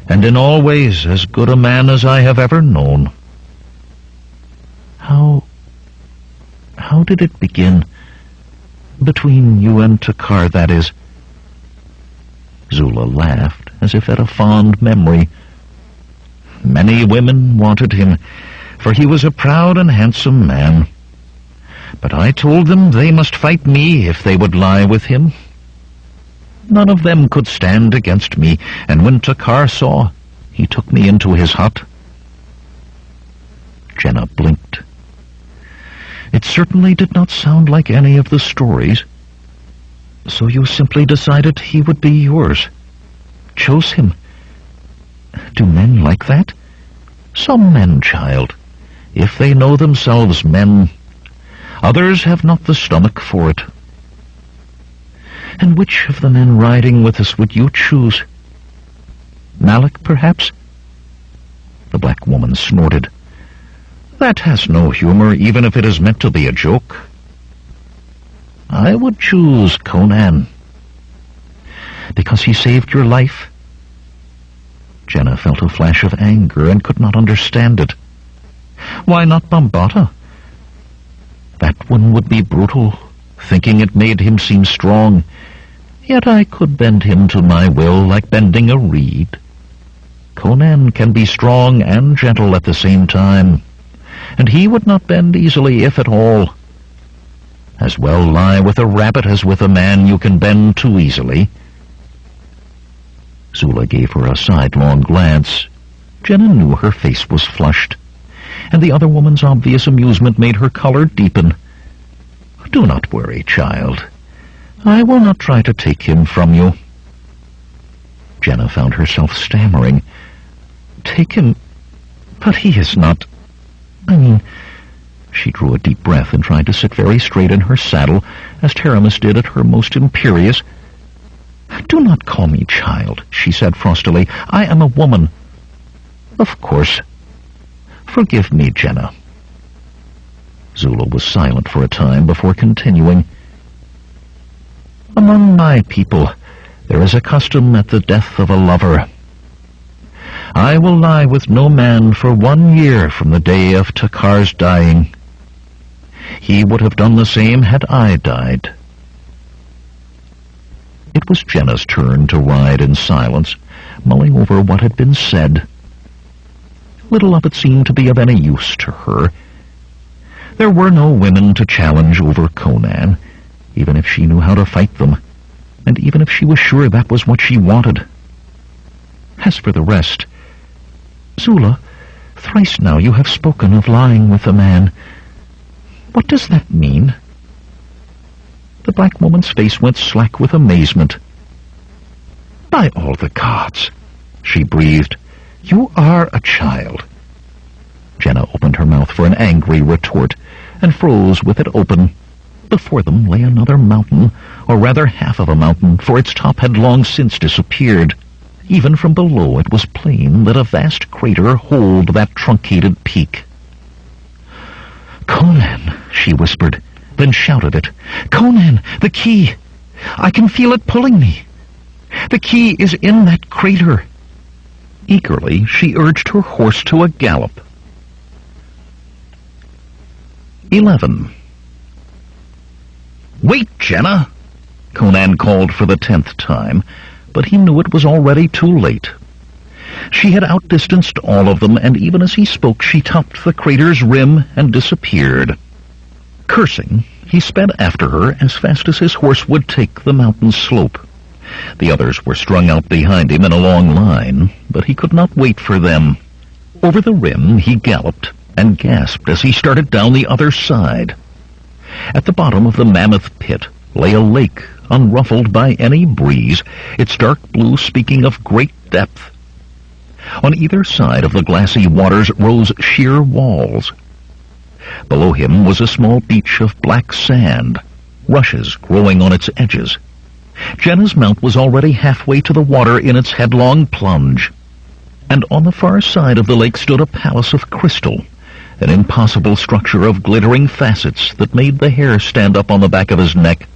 and in all ways as good a man as I have ever known." How did it begin? Between you and Takar, that is." Zula laughed, as if at a fond memory. "Many women wanted him, for he was a proud and handsome man. But I told them they must fight me if they would lie with him. None of them could stand against me, and when Takar saw, he took me into his hut." Jenna blinked. It certainly did not sound like any of the stories. "So you simply decided he would be yours? Chose him? Do men like that?" "Some men, child, if they know themselves men. Others have not the stomach for it." "And which of the men riding with us would you choose? Malik, perhaps?" The black woman snorted. "That has no humor, even if it is meant to be a joke. I would choose Conan." "Because he saved your life?" Jenna felt a flash of anger and could not understand it. "Why not Bambata? That one would be brutal, thinking it made him seem strong. Yet I could bend him to my will like bending a reed. Conan can be strong and gentle at the same time, and he would not bend easily, if at all. As well lie with a rabbit as with a man you can bend too easily." Zula gave her a sidelong glance. Jenna knew her face was flushed, and the other woman's obvious amusement made her color deepen. "Do not worry, child. I will not try to take him from you." Jenna found herself stammering. "Take him? But he is not... She drew a deep breath and tried to sit very straight in her saddle, as Taramis did at her most imperious. "Do not call me child," she said frostily. "I am a woman." "Of course. Forgive me, Jenna." Zula was silent for a time before continuing. "Among my people, there is a custom at the death of a lover. I will lie with no man for 1 year from the day of Takar's dying. He would have done the same had I died." It was Jenna's turn to ride in silence, mulling over what had been said. Little of it seemed to be of any use to her. There were no women to challenge over Conan, even if she knew how to fight them, and even if she was sure that was what she wanted. As for the rest... "Zula, thrice now you have spoken of lying with a man. What does that mean?" The black woman's face went slack with amazement. "By all the gods," she breathed, "you are a child." Jenna opened her mouth for an angry retort, and froze with it open. Before them lay another mountain, or rather half of a mountain, for its top had long since disappeared. Even from below it was plain that a vast crater holed that truncated peak. "Conan," she whispered, then shouted it. "Conan, the key! I can feel it pulling me! The key is in that crater!" Eagerly, she urged her horse to a gallop. 11. "Wait, Jenna!" Conan called for the 10th time, but he knew it was already too late. She had outdistanced all of them, and even as he spoke, she topped the crater's rim and disappeared. Cursing, he sped after her as fast as his horse would take the mountain slope. The others were strung out behind him in a long line, but he could not wait for them. Over the rim he galloped and gasped as he started down the other side. At the bottom of the mammoth pit lay a lake, unruffled by any breeze, its dark blue speaking of great depth. On either side of the glassy waters rose sheer walls. Below him was a small beach of black sand, rushes growing on its edges. Jenna's mount was already halfway to the water in its headlong plunge, and on the far side of the lake stood a palace of crystal, an impossible structure of glittering facets that made the hair stand up on the back of his neck.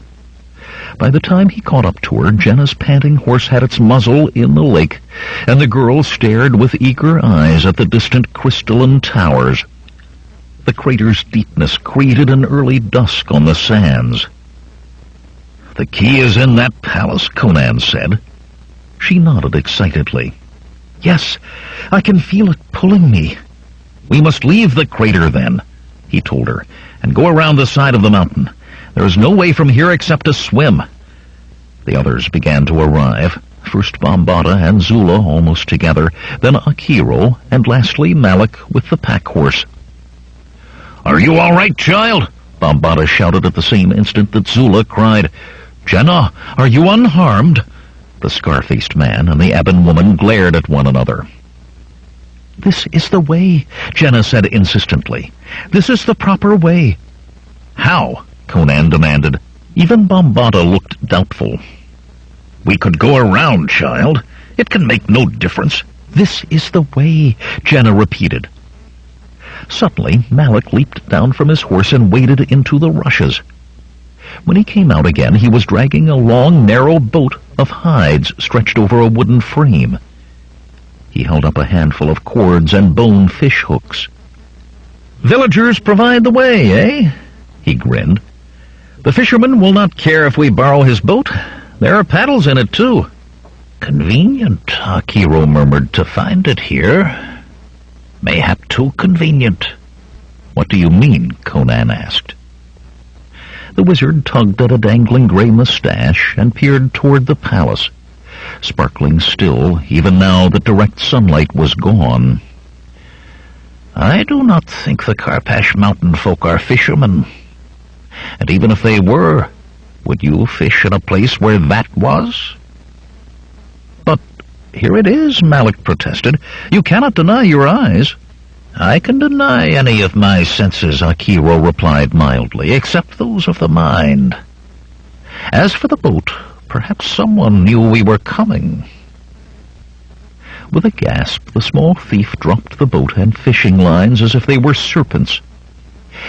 By the time he caught up to her, Jenna's panting horse had its muzzle in the lake, and the girl stared with eager eyes at the distant crystalline towers. The crater's deepness created an early dusk on the sands. "The key is in that palace," Conan said. She nodded excitedly. "Yes, I can feel it pulling me." "We must leave the crater, then," he told her, "and go around the side of the mountain. There is no way from here except to swim." The others began to arrive, first Bambata and Zula almost together, then Akiro, and lastly Malik with the pack horse. "Are you all right, child?" Bambata shouted at the same instant that Zula cried, "Jenna, are you unharmed?" The scar-faced man and the ebon woman glared at one another. "This is the way," Jenna said insistently. "This is the proper way." "How?" Conan demanded. Even Bambata looked doubtful. "We could go around, child. It can make no difference." "This is the way," Jenna repeated. Suddenly, Malik leaped down from his horse and waded into the rushes. When he came out again, he was dragging a long, narrow boat of hides stretched over a wooden frame. He held up a handful of cords and bone fish hooks. "Villagers provide the way, eh?" He grinned. "The fisherman will not care if we borrow his boat. There are paddles in it, too." "Convenient," Akiro murmured, "to find it here. Mayhap too convenient." "What do you mean?" Conan asked. The wizard tugged at a dangling gray mustache and peered toward the palace, sparkling still, even now that direct sunlight was gone. "I do not think the Karpash mountain folk are fishermen. And even if they were, would you fish in a place where that was?" "But here it is," Malik protested. "You cannot deny your eyes." "I can deny any of my senses," Akiro replied mildly, "except those of the mind. As for the boat, perhaps someone knew we were coming." With a gasp, the small thief dropped the boat and fishing lines as if they were serpents.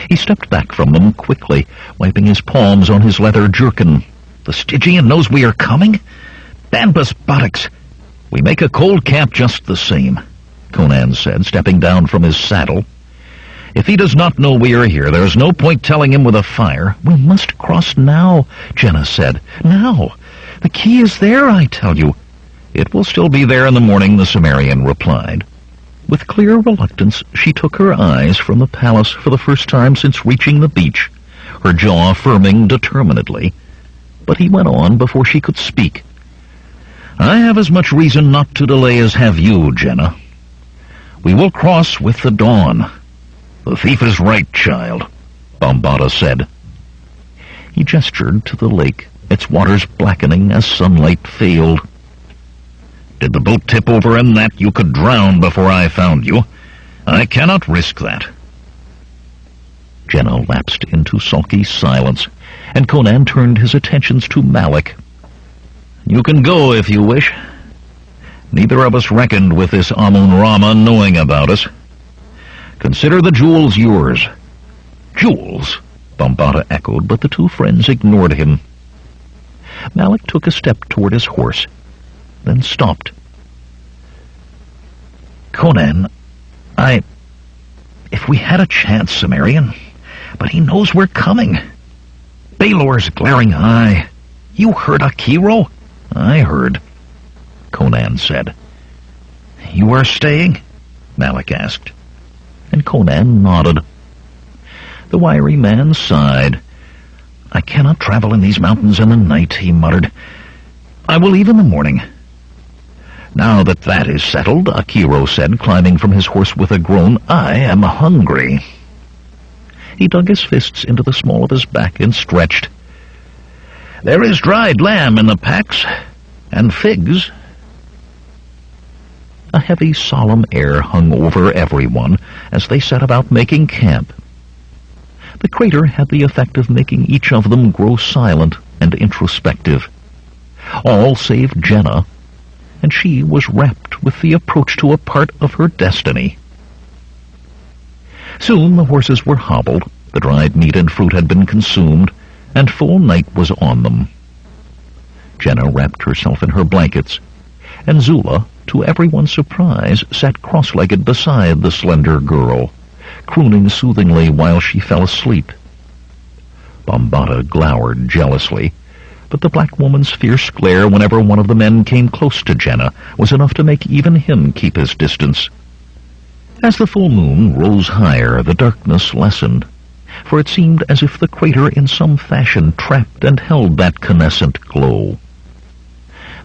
He stepped back from them quickly, wiping his palms on his leather jerkin. "The Stygian knows we are coming? Banbus buttocks! We make a cold camp just the same," Conan said, stepping down from his saddle. "If he does not know we are here, there is no point telling him with a fire." "We must cross now," Jenna said. "Now! The key is there, I tell you." "It will still be there in the morning," the Cimmerian replied. With clear reluctance, she took her eyes from the palace for the first time since reaching the beach, her jaw firming determinedly. But he went on before she could speak. "I have as much reason not to delay as have you, Jenna. We will cross with the dawn." "The thief is right, child," Bambata said. He gestured to the lake, its waters blackening as sunlight failed. "Did the boat tip over in that, you could drown before I found you. I cannot risk that." Jenna lapsed into sulky silence, and Conan turned his attentions to Malik. "You can go if you wish. Neither of us reckoned with this Amun-Rama knowing about us. Consider the jewels yours." "Jewels?" Bambata echoed, but the two friends ignored him. Malik took a step toward his horse, then stopped. "Conan, if we had a chance, Cimmerian, but he knows we're coming. Baelor's glaring eye. You heard Akiro?" "I heard," Conan said. You are staying?" Malik asked. And Conan nodded. The wiry man sighed. "I cannot travel in these mountains in the night," he muttered. "I will leave in the morning." "Now that that is settled," Akiro said, climbing from his horse with a groan, "I am hungry." He dug his fists into the small of his back and stretched. "There is dried lamb in the packs, and figs." A heavy, solemn air hung over everyone as they set about making camp. The crater had the effect of making each of them grow silent and introspective. All save Jenna, and she was rapt with the approach to a part of her destiny. Soon the horses were hobbled, the dried meat and fruit had been consumed, and full night was on them. Jenna wrapped herself in her blankets, and Zula, to everyone's surprise, sat cross-legged beside the slender girl, crooning soothingly while she fell asleep. Bambata glowered jealously, but the black woman's fierce glare whenever one of the men came close to Jenna was enough to make even him keep his distance. As the full moon rose higher, the darkness lessened, for it seemed as if the crater in some fashion trapped and held that canescent glow.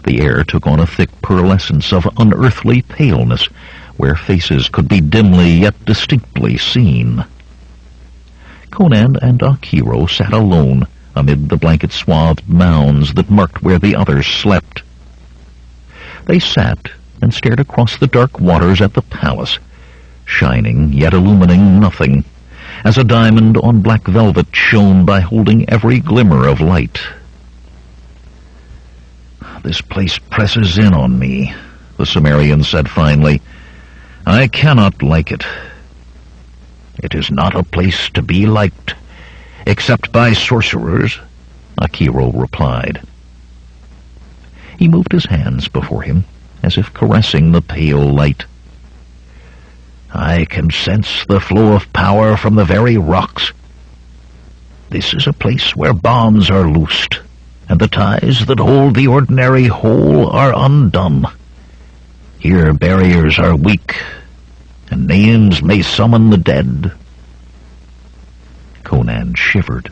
The air took on a thick pearlescence of unearthly paleness, where faces could be dimly yet distinctly seen. Conan and Akiro sat alone amid the blanket-swathed mounds that marked where the others slept. They sat and stared across the dark waters at the palace, shining yet illumining nothing, as a diamond on black velvet shone by holding every glimmer of light. "This place presses in on me," the Sumerian said finally. "I cannot like it." "It is not a place to be liked, except by sorcerers," Akiro replied. He moved his hands before him, as if caressing the pale light. "I can sense the flow of power from the very rocks. This is a place where bombs are loosed, and the ties that hold the ordinary whole are undone. Here barriers are weak, and names may summon the dead." Conan shivered,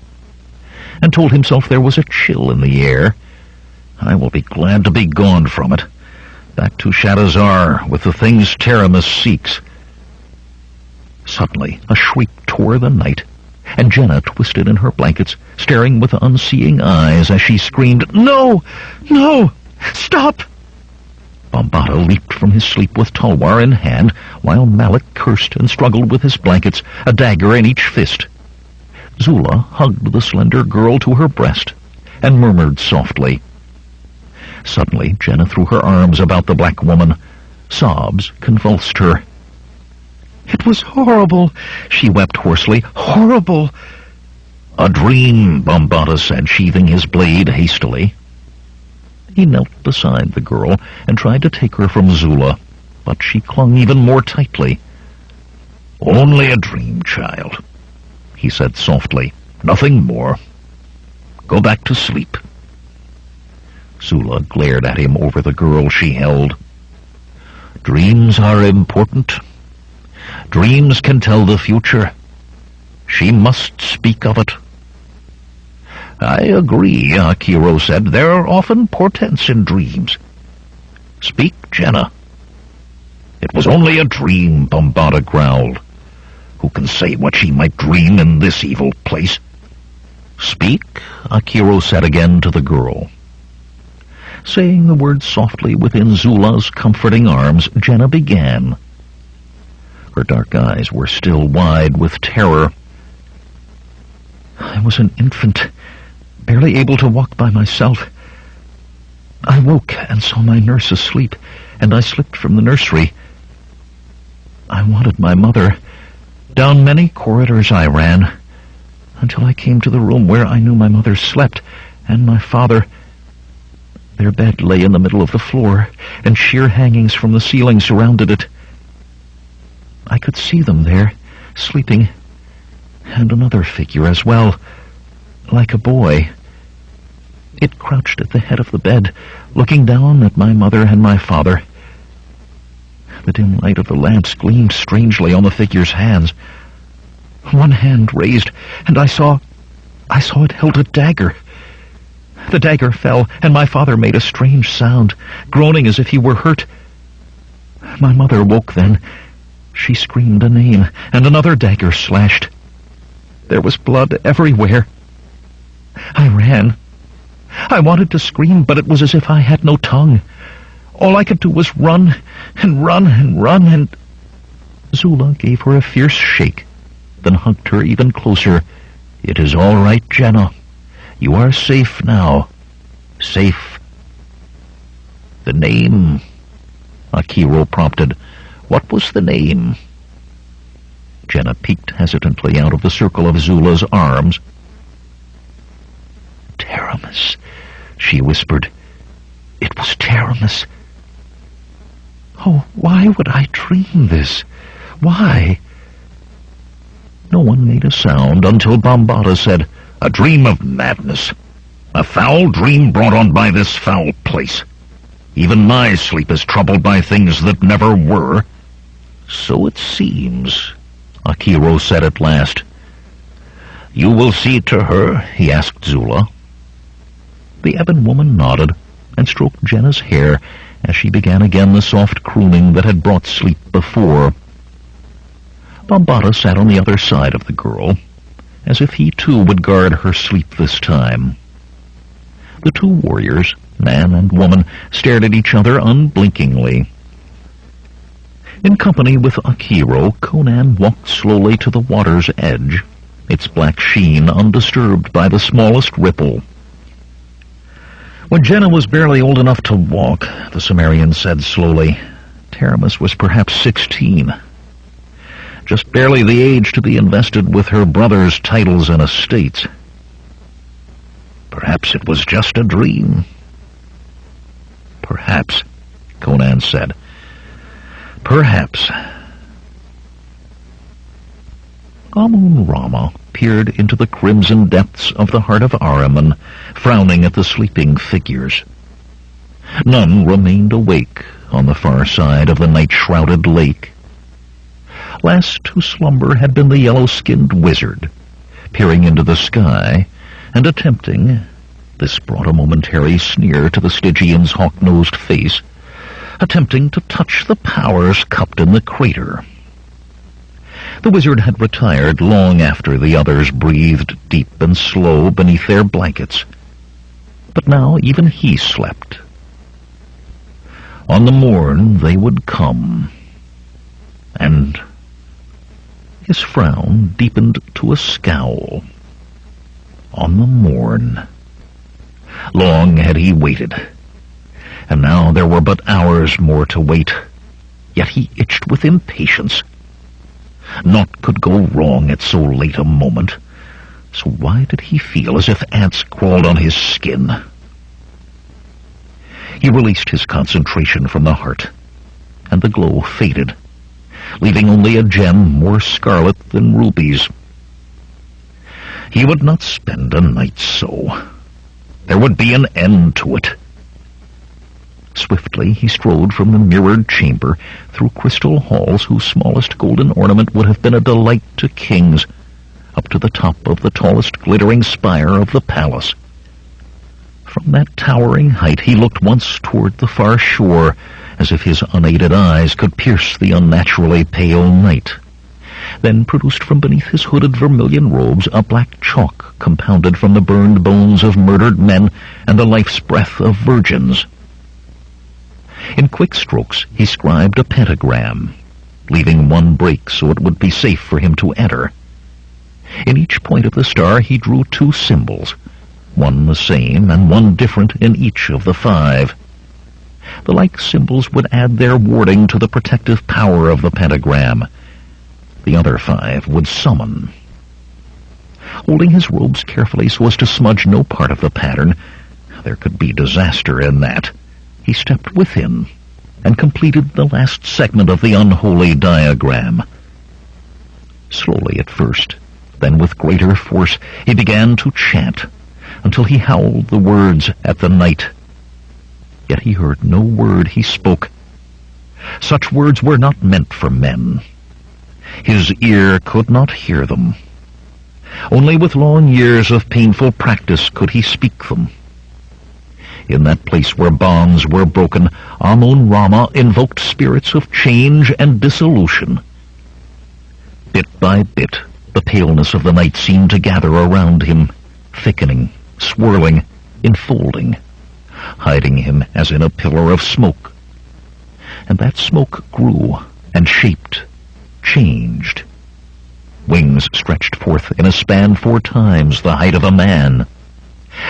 and told himself there was a chill in the air. "I will be glad to be gone from it, back to Shadazar with the things Teramis seeks." Suddenly a shriek tore the night, and Jenna twisted in her blankets, staring with unseeing eyes as she screamed, "No! No! Stop!" Bambata leaped from his sleep with talwar in hand, while Malik cursed and struggled with his blankets, a dagger in each fist. Zula hugged the slender girl to her breast and murmured softly. Suddenly Jenna threw her arms about the black woman. Sobs convulsed her. "It was horrible," she wept hoarsely. "Horrible!" "A dream," Bambata said, sheathing his blade hastily. He knelt beside the girl and tried to take her from Zula, but she clung even more tightly. "Only a dream, child," he said softly. "Nothing more. Go back to sleep." Zula glared at him over the girl she held. "Dreams are important. Dreams can tell the future. She must speak of it." "I agree," Akiro said. "There are often portents in dreams. Speak, Jenna." "It was only a dream," Bambata growled. "Who can say what she might dream in this evil place?" "Speak," Akiro said again to the girl. Saying the words softly within Zula's comforting arms, Jenna began. Her dark eyes were still wide with terror. "I was an infant, barely able to walk by myself. I woke and saw my nurse asleep, and I slipped from the nursery. I wanted my mother. Down many corridors I ran, until I came to the room where I knew my mother slept, and my father. Their bed lay in the middle of the floor, and sheer hangings from the ceiling surrounded it. I could see them there, sleeping, and another figure as well, like a boy. It crouched at the head of the bed, looking down at my mother and my father. The dim light of the lamps gleamed strangely on the figure's hands. One hand raised, and I saw it held a dagger. The dagger fell, and my father made a strange sound, groaning as if he were hurt. My mother woke then. She screamed a name, and another dagger slashed. There was blood everywhere. I ran. I wanted to scream, but it was as if I had no tongue. All I could do was run, and run, and run, and... Zula gave her a fierce shake, then hugged her even closer. "It is all right, Jenna. You are safe now. Safe." "The name," Akiro prompted. "What was the name?" Jenna peeked hesitantly out of the circle of Zula's arms. "Taramis," she whispered. "It was Taramis." Oh, why would I dream this? Why? No one made a sound until Bambata said, "A dream of madness. A foul dream brought on by this foul place. Even my sleep is troubled by things that never were." "So it seems," Akiro said at last. "You will see to her?" he asked Zula. The ebon woman nodded and stroked Jenna's hair as she began again the soft crooning that had brought sleep before. Bambata sat on the other side of the girl, as if he too would guard her sleep this time. The two warriors, man and woman, stared at each other unblinkingly. In company with Akiro, Conan walked slowly to the water's edge, its black sheen undisturbed by the smallest ripple. When Jenna was barely old enough to walk, the Sumerian said slowly, Taramis was perhaps 16. Just barely the age to be invested with her brother's titles and estates. Perhaps it was just a dream. Perhaps, Conan said. Perhaps. Amun-Rama peered into the crimson depths of the heart of Ahriman, frowning at the sleeping figures. None remained awake on the far side of the night-shrouded lake. Last to slumber had been the yellow-skinned wizard, peering into the sky and attempting, this brought a momentary sneer to the Stygian's hawk-nosed face, attempting to touch the powers cupped in the crater. The wizard had retired long after the others breathed deep and slow beneath their blankets. But now even he slept. On the morn they would come. And his frown deepened to a scowl. On the morn. Long had he waited, and now there were but hours more to wait. Yet he itched with impatience. Naught could go wrong at so late a moment, so why did he feel as if ants crawled on his skin? He released his concentration from the heart, and the glow faded, leaving only a gem more scarlet than rubies. He would not spend a night so. There would be an end to it. Swiftly he strode from the mirrored chamber through crystal halls whose smallest golden ornament would have been a delight to kings, up to the top of the tallest glittering spire of the palace. From that towering height he looked once toward the far shore, as if his unaided eyes could pierce the unnaturally pale night, then produced from beneath his hooded vermilion robes a black chalk compounded from the burned bones of murdered men and the life's breath of virgins. In quick strokes he scribed a pentagram, leaving one break so it would be safe for him to enter. In each point of the star he drew two symbols, one the same and one different in each of the 5. The like symbols would add their warding to the protective power of the pentagram. The other 5 would summon. Holding his robes carefully so as to smudge no part of the pattern, there could be disaster in that. He stepped within and completed the last segment of the unholy diagram. Slowly at first, then with greater force, he began to chant, until he howled the words at the night. Yet he heard no word he spoke. Such words were not meant for men. His ear could not hear them. Only with long years of painful practice could he speak them. In that place where bonds were broken, Amun-Rama invoked spirits of change and dissolution. Bit by bit, the paleness of the night seemed to gather around him, thickening, swirling, enfolding, hiding him as in a pillar of smoke. And that smoke grew and shaped, changed. Wings stretched forth in a span 4 times the height of a man.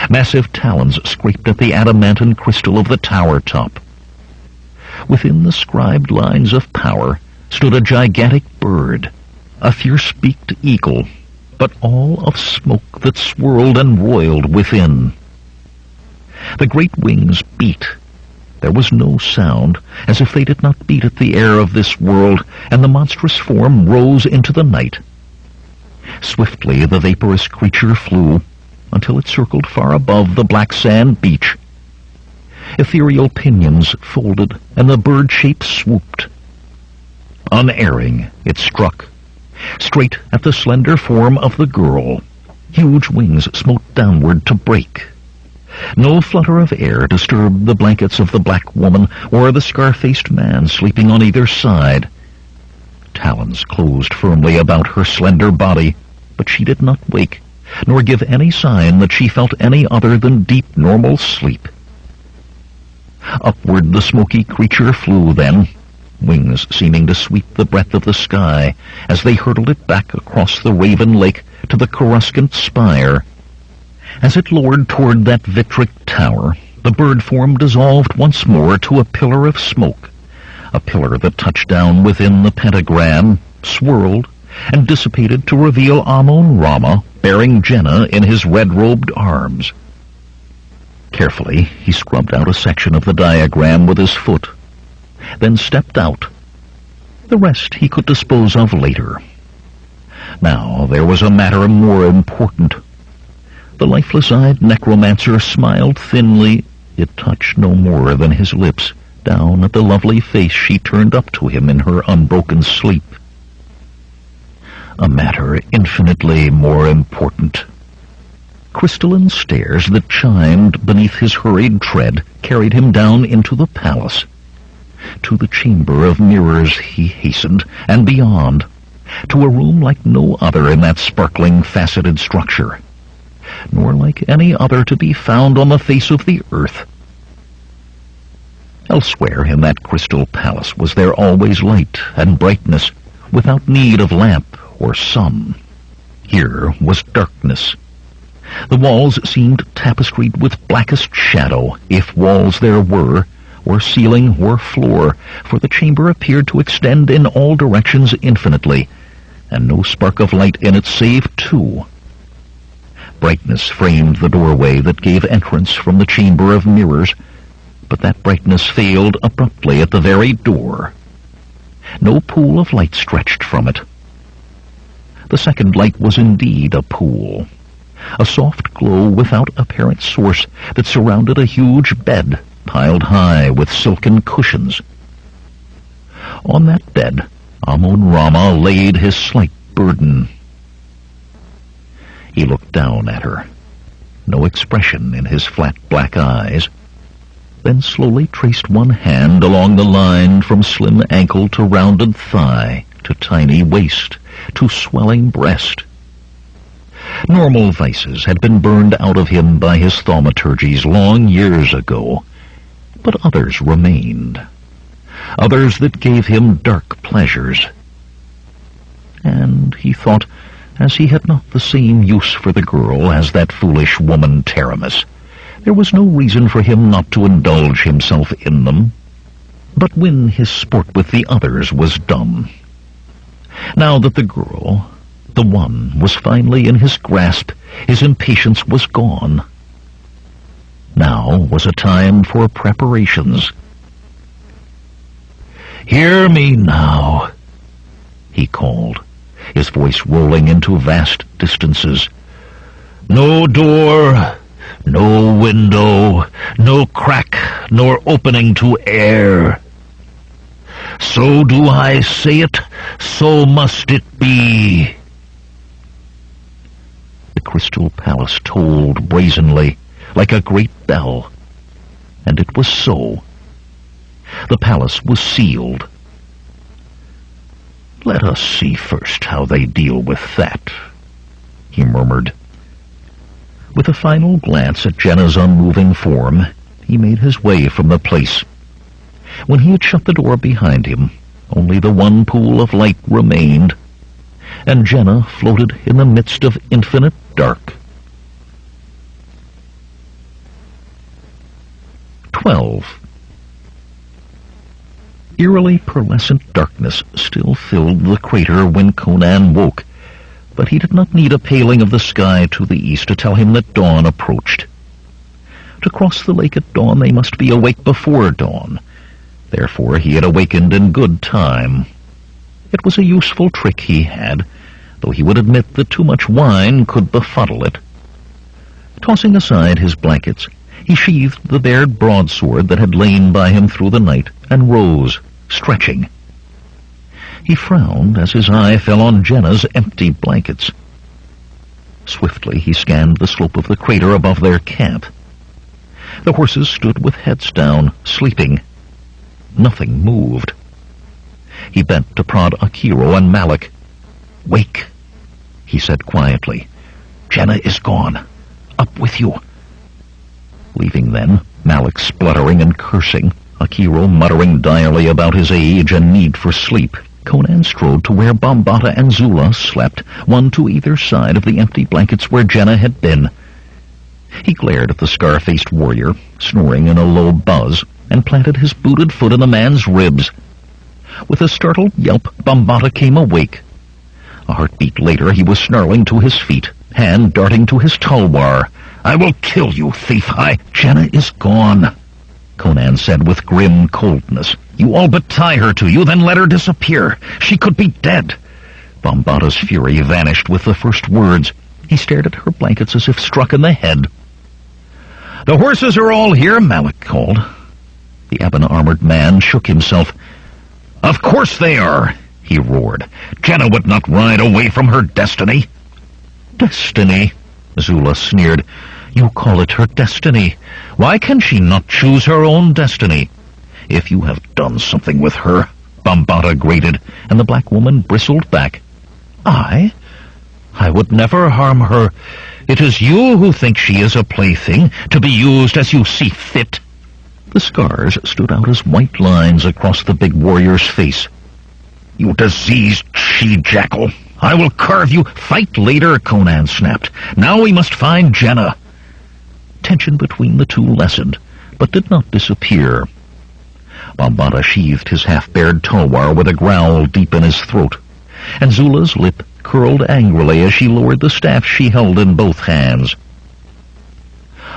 Massive talons scraped at the adamantine crystal of the tower top. Within the scribed lines of power stood a gigantic bird, a fierce-beaked eagle, but all of smoke that swirled and roiled within. The great wings beat. There was no sound, as if they did not beat at the air of this world, and the monstrous form rose into the night. Swiftly the vaporous creature flew, until it circled far above the black sand beach. Ethereal pinions folded, and the bird shape swooped. Unerring, it struck, straight at the slender form of the girl. Huge wings smote downward to break. No flutter of air disturbed the blankets of the black woman or the scar-faced man sleeping on either side. Talons closed firmly about her slender body, but she did not wake, nor give any sign that she felt any other than deep, normal sleep. Upward the smoky creature flew then, wings seeming to sweep the breadth of the sky as they hurtled it back across the Raven Lake to the coruscant spire. As it lowered toward that vitric tower, the bird form dissolved once more to a pillar of smoke, a pillar that touched down within the pentagram, swirled, and dissipated to reveal Amun-Rama bearing Jenna in his red-robed arms. Carefully, he scrubbed out a section of the diagram with his foot, then stepped out. The rest he could dispose of later. Now there was a matter more important. The lifeless-eyed necromancer smiled thinly. It touched no more than his lips, down at the lovely face she turned up to him in her unbroken sleep. A matter infinitely more important. Crystalline stairs that chimed beneath his hurried tread carried him down into the palace. To the chamber of mirrors he hastened, and beyond, to a room like no other in that sparkling, faceted structure, nor like any other to be found on the face of the earth. Elsewhere in that crystal palace was there always light and brightness, without need of lamp or sun. Here was darkness. The walls seemed tapestried with blackest shadow, if walls there were, or ceiling or floor, for the chamber appeared to extend in all directions infinitely, and no spark of light in it save 2. Brightness framed the doorway that gave entrance from the chamber of mirrors, but that brightness failed abruptly at the very door. No pool of light stretched from it. The second light was indeed a pool, a soft glow without apparent source that surrounded a huge bed piled high with silken cushions. On that bed, Amun-Rama laid his slight burden. He looked down at her, no expression in his flat black eyes, then slowly traced one hand along the line from slim ankle to rounded thigh, to tiny waist, to swelling breast. Normal vices had been burned out of him by his thaumaturgies long years ago, but others remained, others that gave him dark pleasures. And he thought, as he had not the same use for the girl as that foolish woman Taramis, there was no reason for him not to indulge himself in them. But when his sport with the others was done, now that the girl, the one, was finally in his grasp, his impatience was gone. Now was a time for preparations. "Hear me now," he called, his voice rolling into vast distances. "No door, no window, no crack nor opening to air. So do I say it, so must it be. The crystal palace tolled brazenly, like a great bell, and it was so. The palace was sealed. "Let us see first how they deal with that," he murmured. With a final glance at Jenna's unmoving form, he made his way from the place. When he had shut the door behind him, only the one pool of light remained, and Jenna floated in the midst of infinite dark. 12. Eerily pearlescent darkness still filled the crater when Conan woke, but he did not need a paling of the sky to the east to tell him that dawn approached. To cross the lake at dawn they must be awake before dawn. Therefore he had awakened in good time. It was a useful trick he had, though he would admit that too much wine could befuddle it. Tossing aside his blankets, he sheathed the bared broadsword that had lain by him through the night, and rose, stretching. He frowned as his eye fell on Jenna's empty blankets. Swiftly he scanned the slope of the crater above their camp. The horses stood with heads down, sleeping. Nothing moved. He bent to prod Akiro and Malik. "Wake," he said quietly. "Jenna is gone. Up with you." Leaving then, Malik spluttering and cursing, Akiro muttering direly about his age and need for sleep, Conan strode to where Bambata and Zula slept, one to either side of the empty blankets where Jenna had been. He glared at the scar-faced warrior, snoring in a low buzz, and planted his booted foot in the man's ribs. With a startled yelp, Bambata came awake. A heartbeat later he was snarling to his feet, hand darting to his tulwar. "I will kill you, thief! Jenna is gone," Conan said with grim coldness. "You all but tie her to you, then let her disappear. She could be dead." Bambata's fury vanished with the first words. He stared at her blankets as if struck in the head. "The horses are all here," Malik called. The ebon-armored man shook himself. "Of course they are," he roared. "Jenna would not ride away from her destiny." "Destiny?" Zula sneered. "You call it her destiny. Why can she not choose her own destiny?" "If you have done something with her," Bambata grated, and the black woman bristled back. "I would never harm her. It is you who think she is a plaything, to be used as you see fit." The scars stood out as white lines across the big warrior's face. "You diseased she-jackal! I will carve you." "Fight later," Conan snapped. "Now we must find Jenna." Tension between the two lessened, but did not disappear. Bambata sheathed his half-bared tulwar with a growl deep in his throat, and Zula's lip curled angrily as she lowered the staff she held in both hands.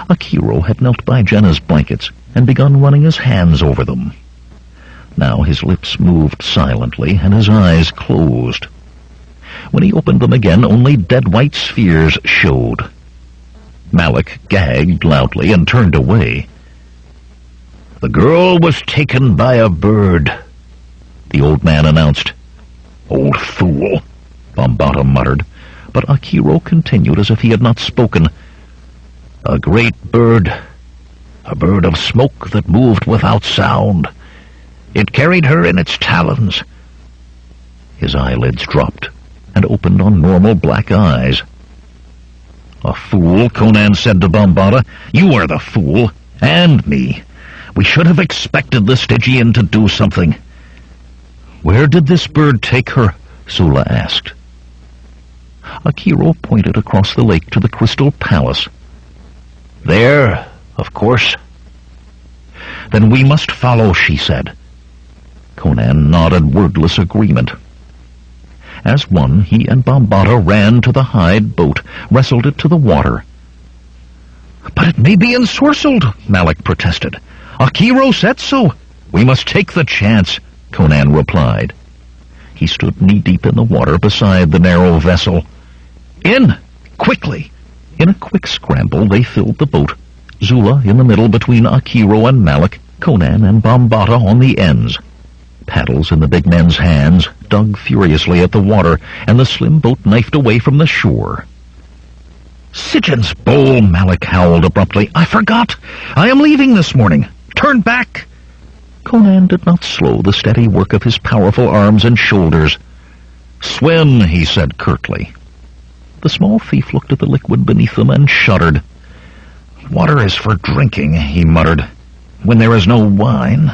Akiro had knelt by Jenna's blankets and begun running his hands over them. Now his lips moved silently and his eyes closed. When he opened them again, only dead white spheres showed. Malik gagged loudly and turned away. "The girl was taken by a bird," the old man announced. "Old fool," Bambata muttered, but Akiro continued as if he had not spoken. "A great bird, a bird of smoke that moved without sound. It carried her in its talons." His eyelids dropped and opened on normal black eyes. "A fool," Conan said to Bambata. "You are the fool, and me. We should have expected the Stygian to do something." "Where did this bird take her?" Zula asked. Akiro pointed across the lake to the Crystal Palace. "There, of course." "Then we must follow," she said. Conan nodded wordless agreement. As one, he and Bambata ran to the hide boat, wrestled it to the water. "But it may be ensorcelled," Malik protested. "Akiro said so." "We must take the chance," Conan replied. He stood knee-deep in the water beside the narrow vessel. "In! Quickly!" In a quick scramble they filled the boat, Zula in the middle between Akiro and Malik, Conan and Bambata on the ends. Paddles in the big man's hands dug furiously at the water, and the slim boat knifed away from the shore. "Sitchin's bowl," Malik howled abruptly. "I forgot! I am leaving this morning! Turn back!" Conan did not slow the steady work of his powerful arms and shoulders. "Swim," he said curtly. The small thief looked at the liquid beneath them and shuddered. "Water is for drinking," he muttered, "when there is no wine."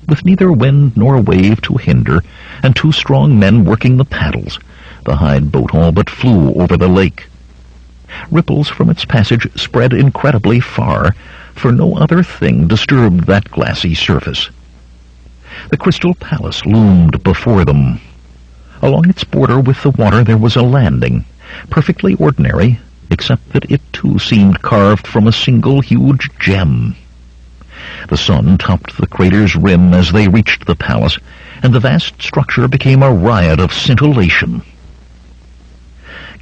With neither wind nor wave to hinder, and 2 strong men working the paddles, the hide boat all but flew over the lake. Ripples from its passage spread incredibly far, for no other thing disturbed that glassy surface. The Crystal Palace loomed before them. Along its border with the water there was a landing, perfectly ordinary, except that it too seemed carved from a single huge gem. The sun topped the crater's rim as they reached the palace, and the vast structure became a riot of scintillation.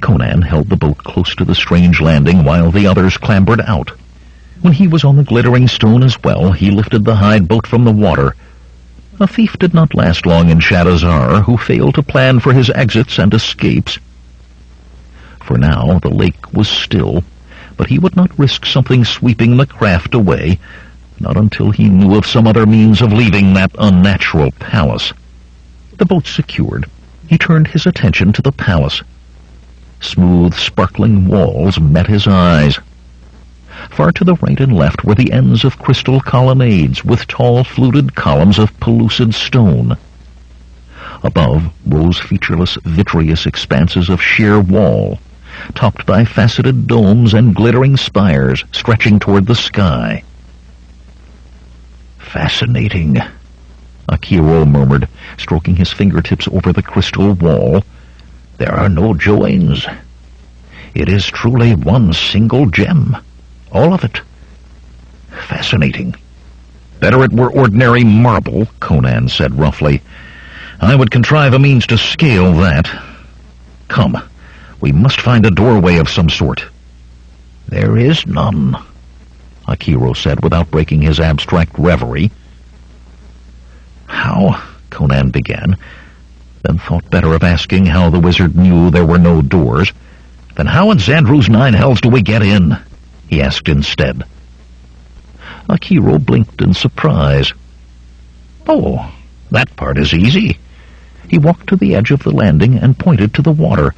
Conan held the boat close to the strange landing while the others clambered out. When he was on the glittering stone as well, he lifted the hide boat from the water. A thief did not last long in Shadazar, who failed to plan for his exits and escapes. For now the lake was still, but he would not risk something sweeping the craft away, not until he knew of some other means of leaving that unnatural palace. The boat secured, he turned his attention to the palace. Smooth, sparkling walls met his eyes. Far to the right and left were the ends of crystal colonnades with tall fluted columns of pellucid stone. Above rose featureless, vitreous expanses of sheer wall, topped by faceted domes and glittering spires stretching toward the sky. "Fascinating," Akiro murmured, stroking his fingertips over the crystal wall. "There are no joins. It is truly one single gem. All of it. Fascinating." "Better it were ordinary marble," Conan said roughly. "I would contrive a means to scale that. Come, we must find a doorway of some sort." "There is none," Akiro said without breaking his abstract reverie. "How?" Conan began, then thought better of asking how the wizard knew there were no doors. "Then how in Xandru's 9 hells do we get in?" he asked instead. Akiro blinked in surprise. "Oh, that part is easy." He walked to the edge of the landing and pointed to the water.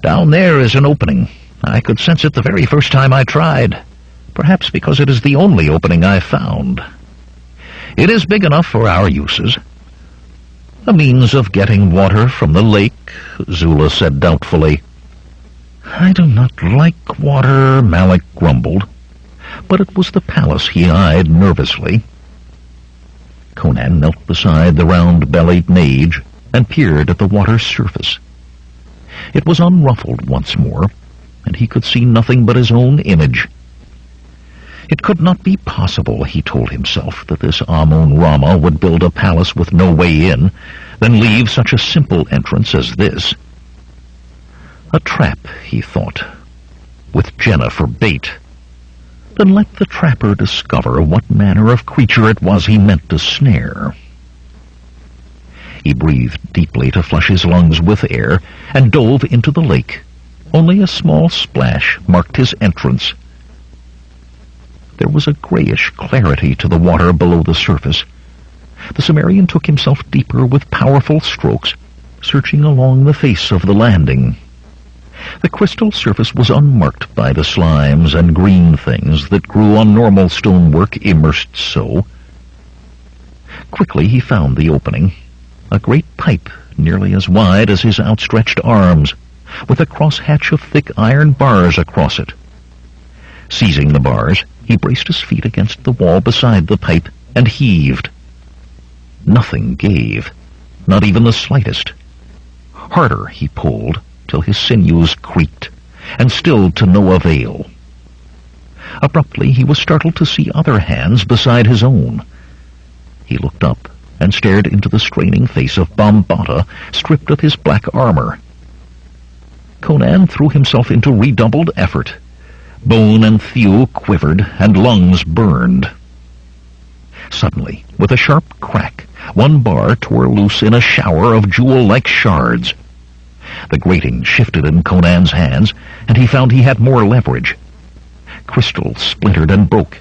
"Down there is an opening. I could sense it the very first time I tried, perhaps because it is the only opening I found. It is big enough for our uses." "A means of getting water from the lake," Zula said doubtfully. "I do not like water," Malik grumbled, but it was the palace he eyed nervously. Conan knelt beside the round-bellied mage and peered at the water's surface. It was unruffled once more, and he could see nothing but his own image. It could not be possible, he told himself, that this Amun-Rama would build a palace with no way in, then leave such a simple entrance as this. A trap, he thought, with Jenna for bait. Then let the trapper discover what manner of creature it was he meant to snare. He breathed deeply to flush his lungs with air and dove into the lake. Only a small splash marked his entrance. There was a grayish clarity to the water below the surface. The Cimmerian took himself deeper with powerful strokes, searching along the face of the landing. The crystal surface was unmarked by the slimes and green things that grew on normal stonework immersed so. Quickly he found the opening, a great pipe nearly as wide as his outstretched arms, with a crosshatch of thick iron bars across it. Seizing the bars, he braced his feet against the wall beside the pipe and heaved. Nothing gave, not even the slightest. Harder he pulled, till his sinews creaked, and still to no avail. Abruptly he was startled to see other hands beside his own. He looked up and stared into the straining face of Bambata, stripped of his black armor. Conan threw himself into redoubled effort. Bone and thew quivered, and lungs burned. Suddenly, with a sharp crack, one bar tore loose in a shower of jewel-like shards. The grating shifted in Conan's hands, and he found he had more leverage. Crystal splintered and broke,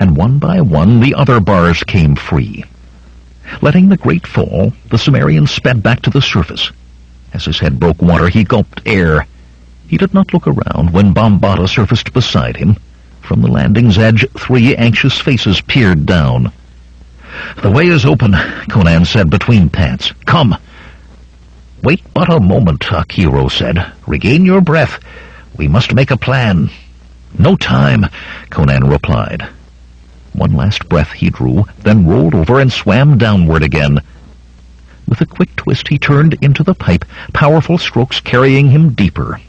and one by one the other bars came free. Letting the grate fall, the Cimmerian sped back to the surface. As his head broke water, he gulped air. He did not look around when Bombata surfaced beside him. From the landing's edge, 3 anxious faces peered down. "The way is open," Conan said between pants. "Come." "Wait but a moment," Akiro said. "Regain your breath. We must make a plan." "No time," Conan replied. One last breath he drew, then rolled over and swam downward again. With a quick twist he turned into the pipe, powerful strokes carrying him deeper.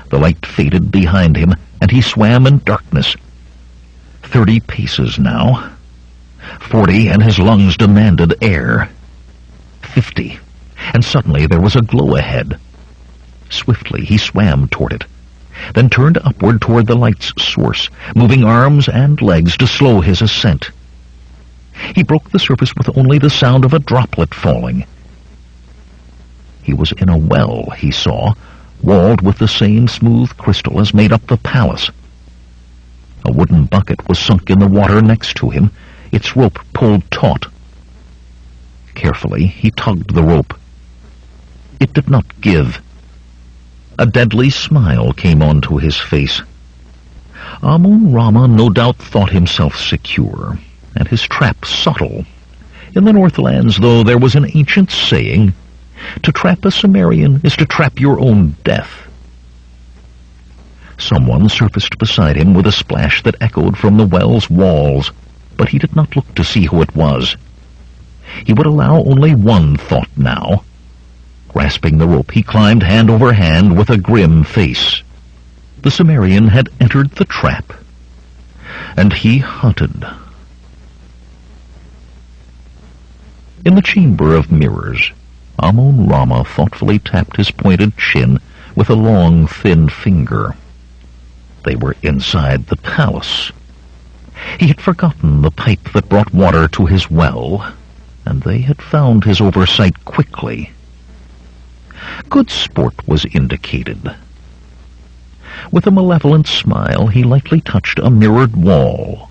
The light faded behind him, and he swam in darkness. 30 paces now. 40, and his lungs demanded air. 50, and suddenly there was a glow ahead. Swiftly he swam toward it, then turned upward toward the light's source, moving arms and legs to slow his ascent. He broke the surface with only the sound of a droplet falling. He was in a well, he saw, walled with the same smooth crystal as made up the palace. A wooden bucket was sunk in the water next to him, its rope pulled taut. Carefully he tugged the rope. It did not give. A deadly smile came onto his face. Amun-Rama no doubt thought himself secure, and his trap subtle. In the Northlands, though, there was an ancient saying, "To trap a Cimmerian is to trap your own death." Someone surfaced beside him with a splash that echoed from the well's walls, but he did not look to see who it was. He would allow only one thought now. Grasping the rope, he climbed hand over hand with a grim face. The Cimmerian had entered the trap, and he hunted. In the Chamber of Mirrors, Amun-Rama thoughtfully tapped his pointed chin with a long, thin finger. They were inside the palace. He had forgotten the pipe that brought water to his well, and they had found his oversight quickly. Good sport was indicated. With a malevolent smile, he lightly touched a mirrored wall.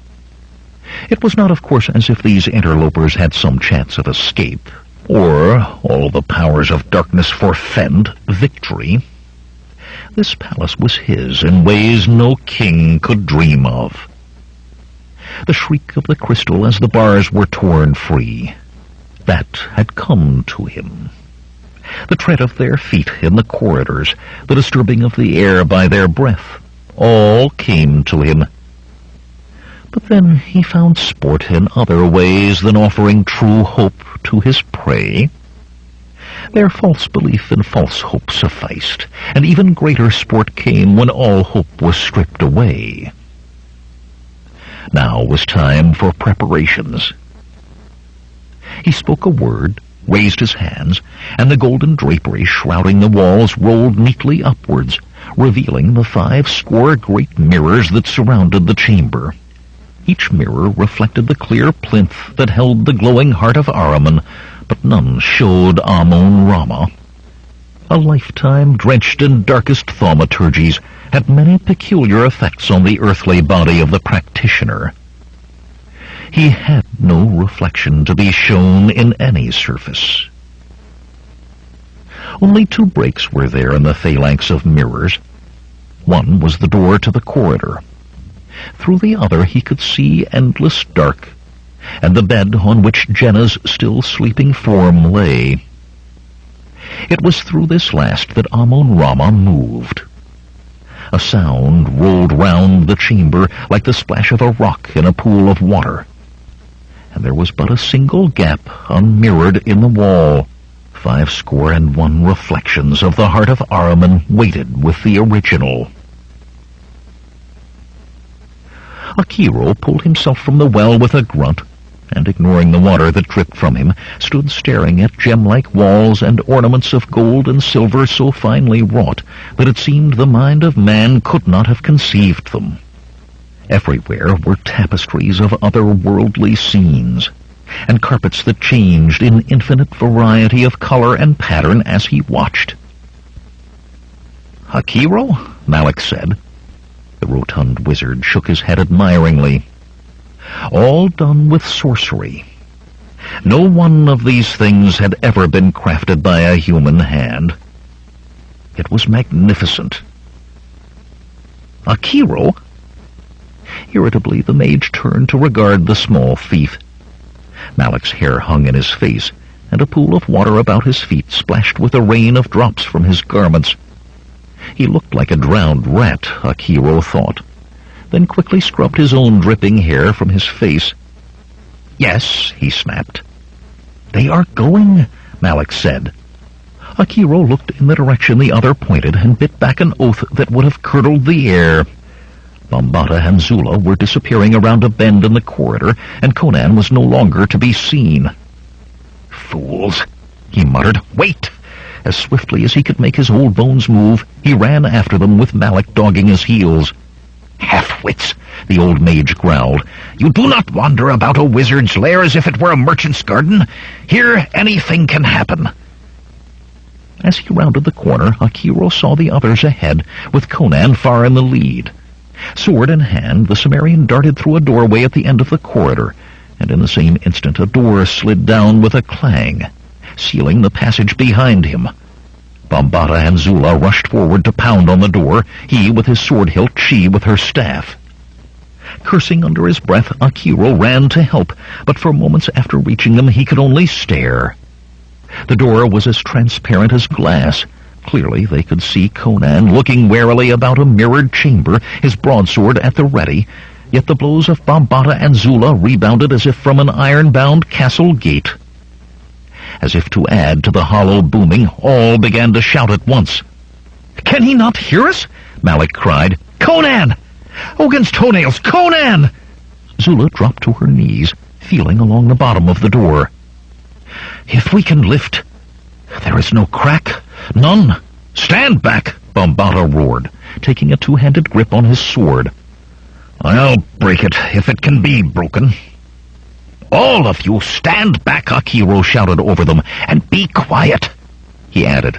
It was not, of course, as if these interlopers had some chance of escape, or all the powers of darkness forfend victory. This palace was his in ways no king could dream of. The shriek of the crystal as the bars were torn free, that had come to him. The tread of their feet in the corridors, the disturbing of the air by their breath, all came to him. But then he found sport in other ways than offering true hope to his prey. Their false belief and false hope sufficed, and even greater sport came when all hope was stripped away. Now was time for preparations. He spoke a word, raised his hands, and the golden drapery shrouding the walls rolled neatly upwards, revealing the 50 great mirrors that surrounded the chamber. Each mirror reflected the clear plinth that held the glowing heart of Ahriman, but none showed Amun-Rama. A lifetime drenched in darkest thaumaturgies had many peculiar effects on the earthly body of the practitioner. He had no reflection to be shown in any surface. Only 2 breaks were there in the phalanx of mirrors. One was the door to the corridor. Through the other he could see endless dark, and the bed on which Jenna's still sleeping form lay. It was through this last that Amun-Rama moved. A sound rolled round the chamber like the splash of a rock in a pool of water, and there was but a single gap unmirrored in the wall. 51 reflections of the heart of Ahriman waited with the original. Akiro pulled himself from the well with a grunt, and ignoring the water that dripped from him, stood staring at gem-like walls and ornaments of gold and silver so finely wrought that it seemed the mind of man could not have conceived them. Everywhere were tapestries of otherworldly scenes, and carpets that changed in infinite variety of color and pattern as he watched. "Akiro?" Malik said. The rotund wizard shook his head admiringly. "All done with sorcery. No one of these things had ever been crafted by a human hand. It was magnificent." "Akiro?" Irritably, the mage turned to regard the small thief. Malik's hair hung in his face, and a pool of water about his feet splashed with a rain of drops from his garments. He looked like a drowned rat, Akiro thought, then quickly scrubbed his own dripping hair from his face. "Yes," he snapped. "They are going," Malik said. Akiro looked in the direction the other pointed and bit back an oath that would have curdled the air. Bambata and Zula were disappearing around a bend in the corridor, and Conan was no longer to be seen. "Fools," he muttered. "Wait!" As swiftly as he could make his old bones move, he ran after them with Malik dogging his heels. "Half-wits," the old mage growled. "You do not wander about a wizard's lair as if it were a merchant's garden. Here anything can happen." As he rounded the corner, Akiro saw the others ahead, with Conan far in the lead. Sword in hand, the Sumerian darted through a doorway at the end of the corridor, and in the same instant a door slid down with a clang, sealing the passage behind him. Bambata and Zula rushed forward to pound on the door, he with his sword hilt, she with her staff. Cursing under his breath, Akiro ran to help, but for moments after reaching them he could only stare. The door was as transparent as glass. Clearly they could see Conan looking warily about a mirrored chamber, his broadsword at the ready, yet the blows of Bambata and Zula rebounded as if from an iron-bound castle gate. As if to add to the hollow booming, all began to shout at once. "Can he not hear us?" Malik cried. "Conan! Ogun's toenails! Conan!" Zula dropped to her knees, feeling along the bottom of the door. "If we can lift... There is no crack. None. Stand back!" Bambata roared, taking a two-handed grip on his sword. "I'll break it, if it can be broken." "All of you stand back," Akiro shouted over them, "and be quiet," he added.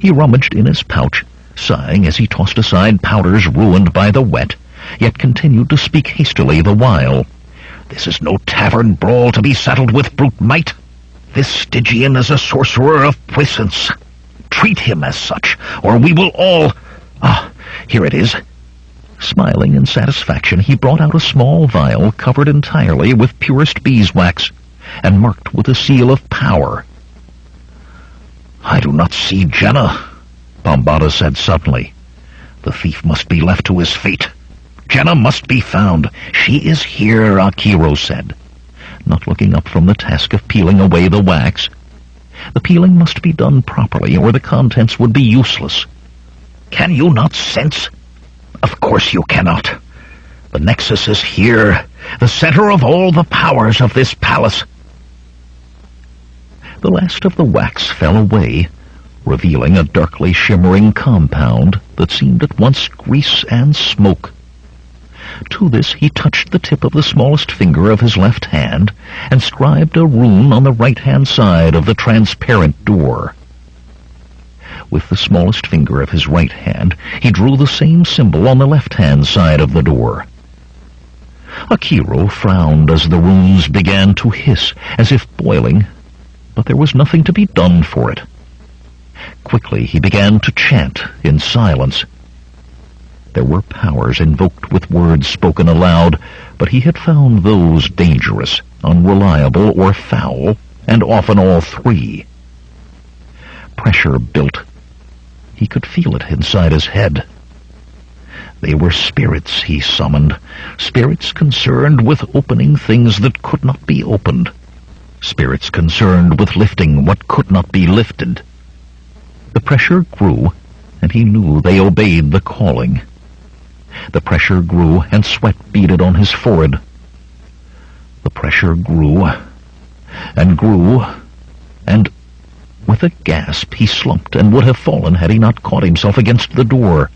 He rummaged in his pouch, sighing as he tossed aside powders ruined by the wet, yet continued to speak hastily the while. "This is no tavern brawl to be settled with brute might. This Stygian is a sorcerer of puissance. Treat him as such, or we will all... here it is." Smiling in satisfaction, he brought out a small vial covered entirely with purest beeswax, and marked with a seal of power. "I do not see Jenna," Bambata said suddenly. "The thief must be left to his fate. Jenna must be found. She is here," Akiro said, not looking up from the task of peeling away the wax. The peeling must be done properly, or the contents would be useless. "Can you not sense?" "Of course you cannot. The nexus is here, the center of all the powers of this palace." The last of the wax fell away, revealing a darkly shimmering compound that seemed at once grease and smoke. To this he touched the tip of the smallest finger of his left hand and scribed a rune on the right-hand side of the transparent door. With the smallest finger of his right hand, he drew the same symbol on the left-hand side of the door. Akiro frowned as the runes began to hiss, as if boiling, but there was nothing to be done for it. Quickly he began to chant in silence. There were powers invoked with words spoken aloud, but he had found those dangerous, unreliable, or foul, and often all three. Pressure built. He could feel it inside his head. They were spirits he summoned, spirits concerned with opening things that could not be opened, spirits concerned with lifting what could not be lifted. The pressure grew, and he knew they obeyed the calling. The pressure grew, and sweat beaded on his forehead. The pressure grew, and grew, and with a gasp he slumped and would have fallen had he not caught himself against the door.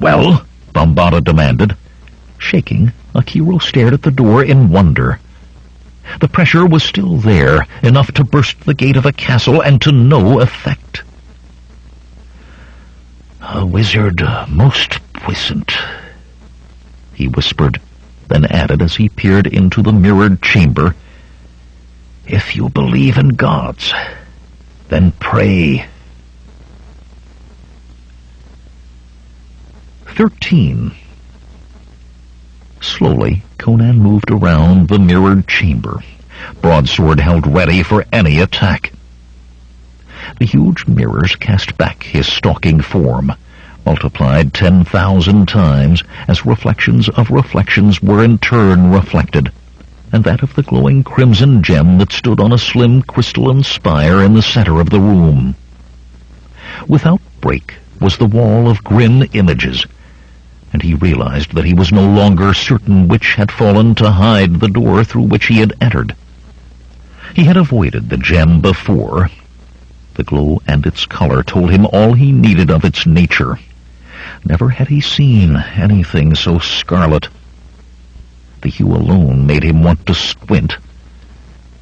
"Well?" Bambata demanded. Shaking, Akiro stared at the door in wonder. The pressure was still there, enough to burst the gate of a castle, and to no effect. "A wizard most puissant," he whispered, then added as he peered into the mirrored chamber, "If you believe in gods, then pray." 13. Slowly, Conan moved around the mirrored chamber, broadsword held ready for any attack. The huge mirrors cast back his stalking form, multiplied 10,000 times as reflections of reflections were in turn reflected, and that of the glowing crimson gem that stood on a slim crystalline spire in the center of the room. Without break was the wall of grim images, and he realized that he was no longer certain which had fallen to hide the door through which he had entered. He had avoided the gem before. The glow and its color told him all he needed of its nature. Never had he seen anything so scarlet. The hue alone made him want to squint.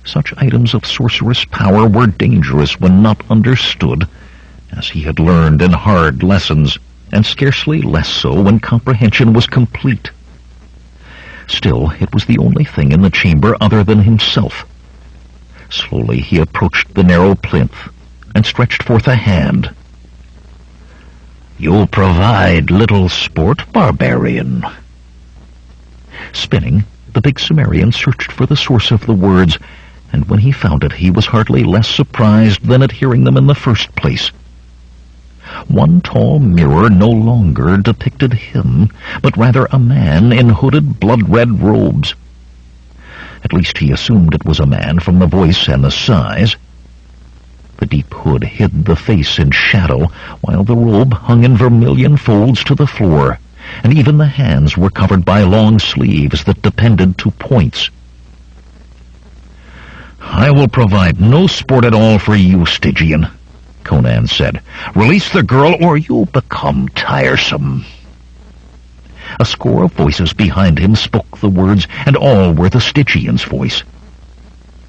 Such items of sorcerous power were dangerous when not understood, as he had learned in hard lessons, and scarcely less so when comprehension was complete. Still, it was the only thing in the chamber other than himself. Slowly he approached the narrow plinth and stretched forth a hand. "You'll provide little sport, barbarian." Spinning, the big Sumerian searched for the source of the words, and when he found it, he was hardly less surprised than at hearing them in the first place. One tall mirror no longer depicted him, but rather a man in hooded blood-red robes. At least he assumed it was a man from the voice and the size. The deep hood hid the face in shadow, while the robe hung in vermilion folds to the floor, and even the hands were covered by long sleeves that depended to points. "I will provide no sport at all for you, Stygian," Conan said. "Release the girl or you'll become tiresome." A score of voices behind him spoke the words, and all were the Stygian's voice.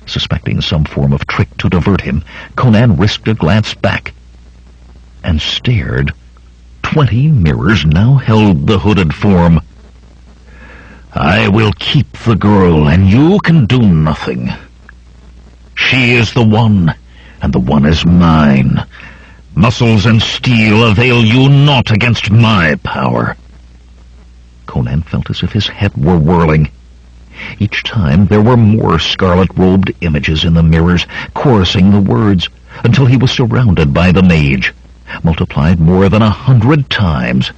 Suspecting some form of trick to divert him, Conan risked a glance back and stared. 20 mirrors now held the hooded form. "I will keep the girl, and you can do nothing. She is the one, and the one is mine. Muscles and steel avail you not against my power." Conan felt as if his head were whirling. Each time there were more scarlet-robed images in the mirrors, chorusing the words, until he was surrounded by the mage, multiplied more than 100 times.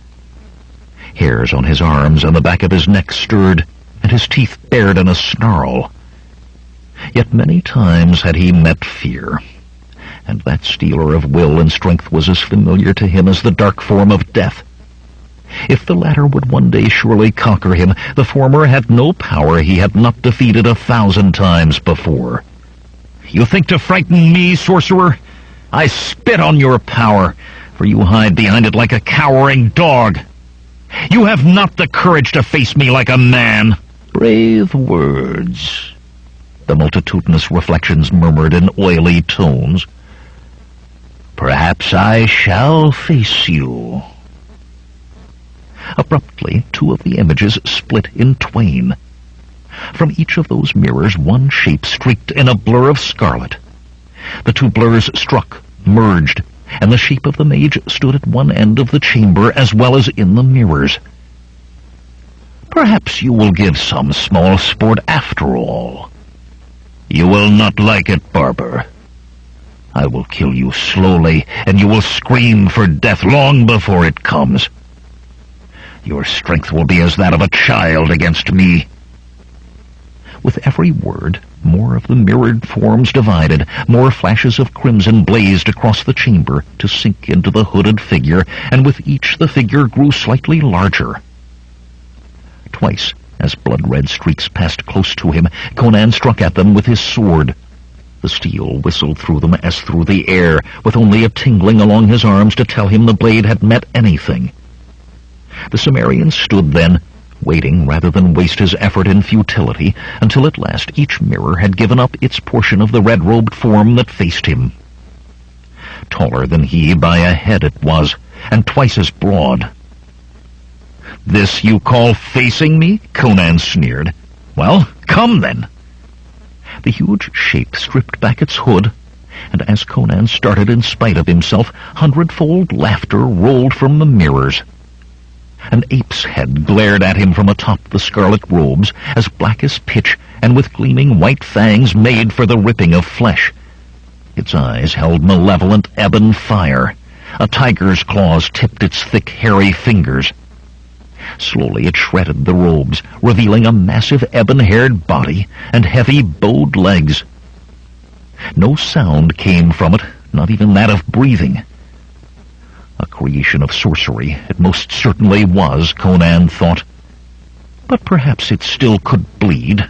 Hairs on his arms and the back of his neck stirred, and his teeth bared in a snarl. Yet many times had he met fear, and that stealer of will and strength was as familiar to him as the dark form of death. If the latter would one day surely conquer him, the former had no power he had not defeated 1,000 times before. "You think to frighten me, sorcerer? I spit on your power, for you hide behind it like a cowering dog. You have not the courage to face me like a man." "Brave words," the multitudinous reflections murmured in oily tones. "Perhaps I shall face you." Abruptly, 2 of the images split in twain. From each of those mirrors, one shape streaked in a blur of scarlet. The 2 blurs struck, merged, and the shape of the mage stood at one end of the chamber as well as in the mirrors. "Perhaps you will give some small sport after all. You will not like it, barber. I will kill you slowly, and you will scream for death long before it comes. Your strength will be as that of a child against me." With every word, more of the mirrored forms divided, more flashes of crimson blazed across the chamber to sink into the hooded figure, and with each the figure grew slightly larger. Twice, as blood-red streaks passed close to him, Conan struck at them with his sword. The steel whistled through them as through the air, with only a tingling along his arms to tell him the blade had met anything. The Sumerian stood then, waiting rather than waste his effort in futility until at last each mirror had given up its portion of the red-robed form that faced him. Taller than he by a head it was, and twice as broad. "This you call facing me?" Conan sneered. "Well, come then." The huge shape stripped back its hood, and as Conan started in spite of himself, hundredfold laughter rolled from the mirrors. An ape's head glared at him from atop the scarlet robes, as black as pitch and with gleaming white fangs made for the ripping of flesh. Its eyes held malevolent ebon fire. A tiger's claws tipped its thick, hairy fingers. Slowly it shredded the robes, revealing a massive ebon-haired body and heavy bowed legs. No sound came from it, not even that of breathing. A creation of sorcery it most certainly was, Conan thought. But perhaps it still could bleed.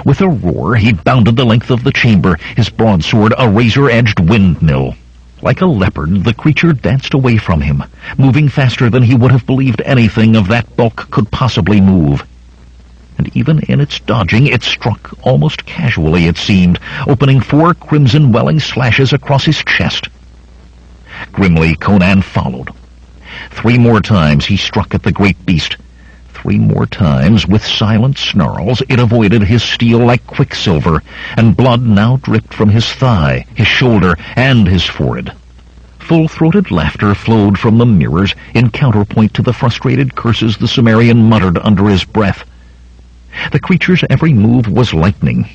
With a roar, he bounded the length of the chamber, his broadsword a razor-edged windmill. Like a leopard, the creature danced away from him, moving faster than he would have believed anything of that bulk could possibly move. And even in its dodging, it struck, almost casually it seemed, opening 4 crimson welling slashes across his chest. Grimly, Conan followed. 3 more times he struck at the great beast. 3 more times, with silent snarls, it avoided his steel like quicksilver, and blood now dripped from his thigh, his shoulder, and his forehead. Full-throated laughter flowed from the mirrors in counterpoint to the frustrated curses the Sumerian muttered under his breath. The creature's every move was lightning,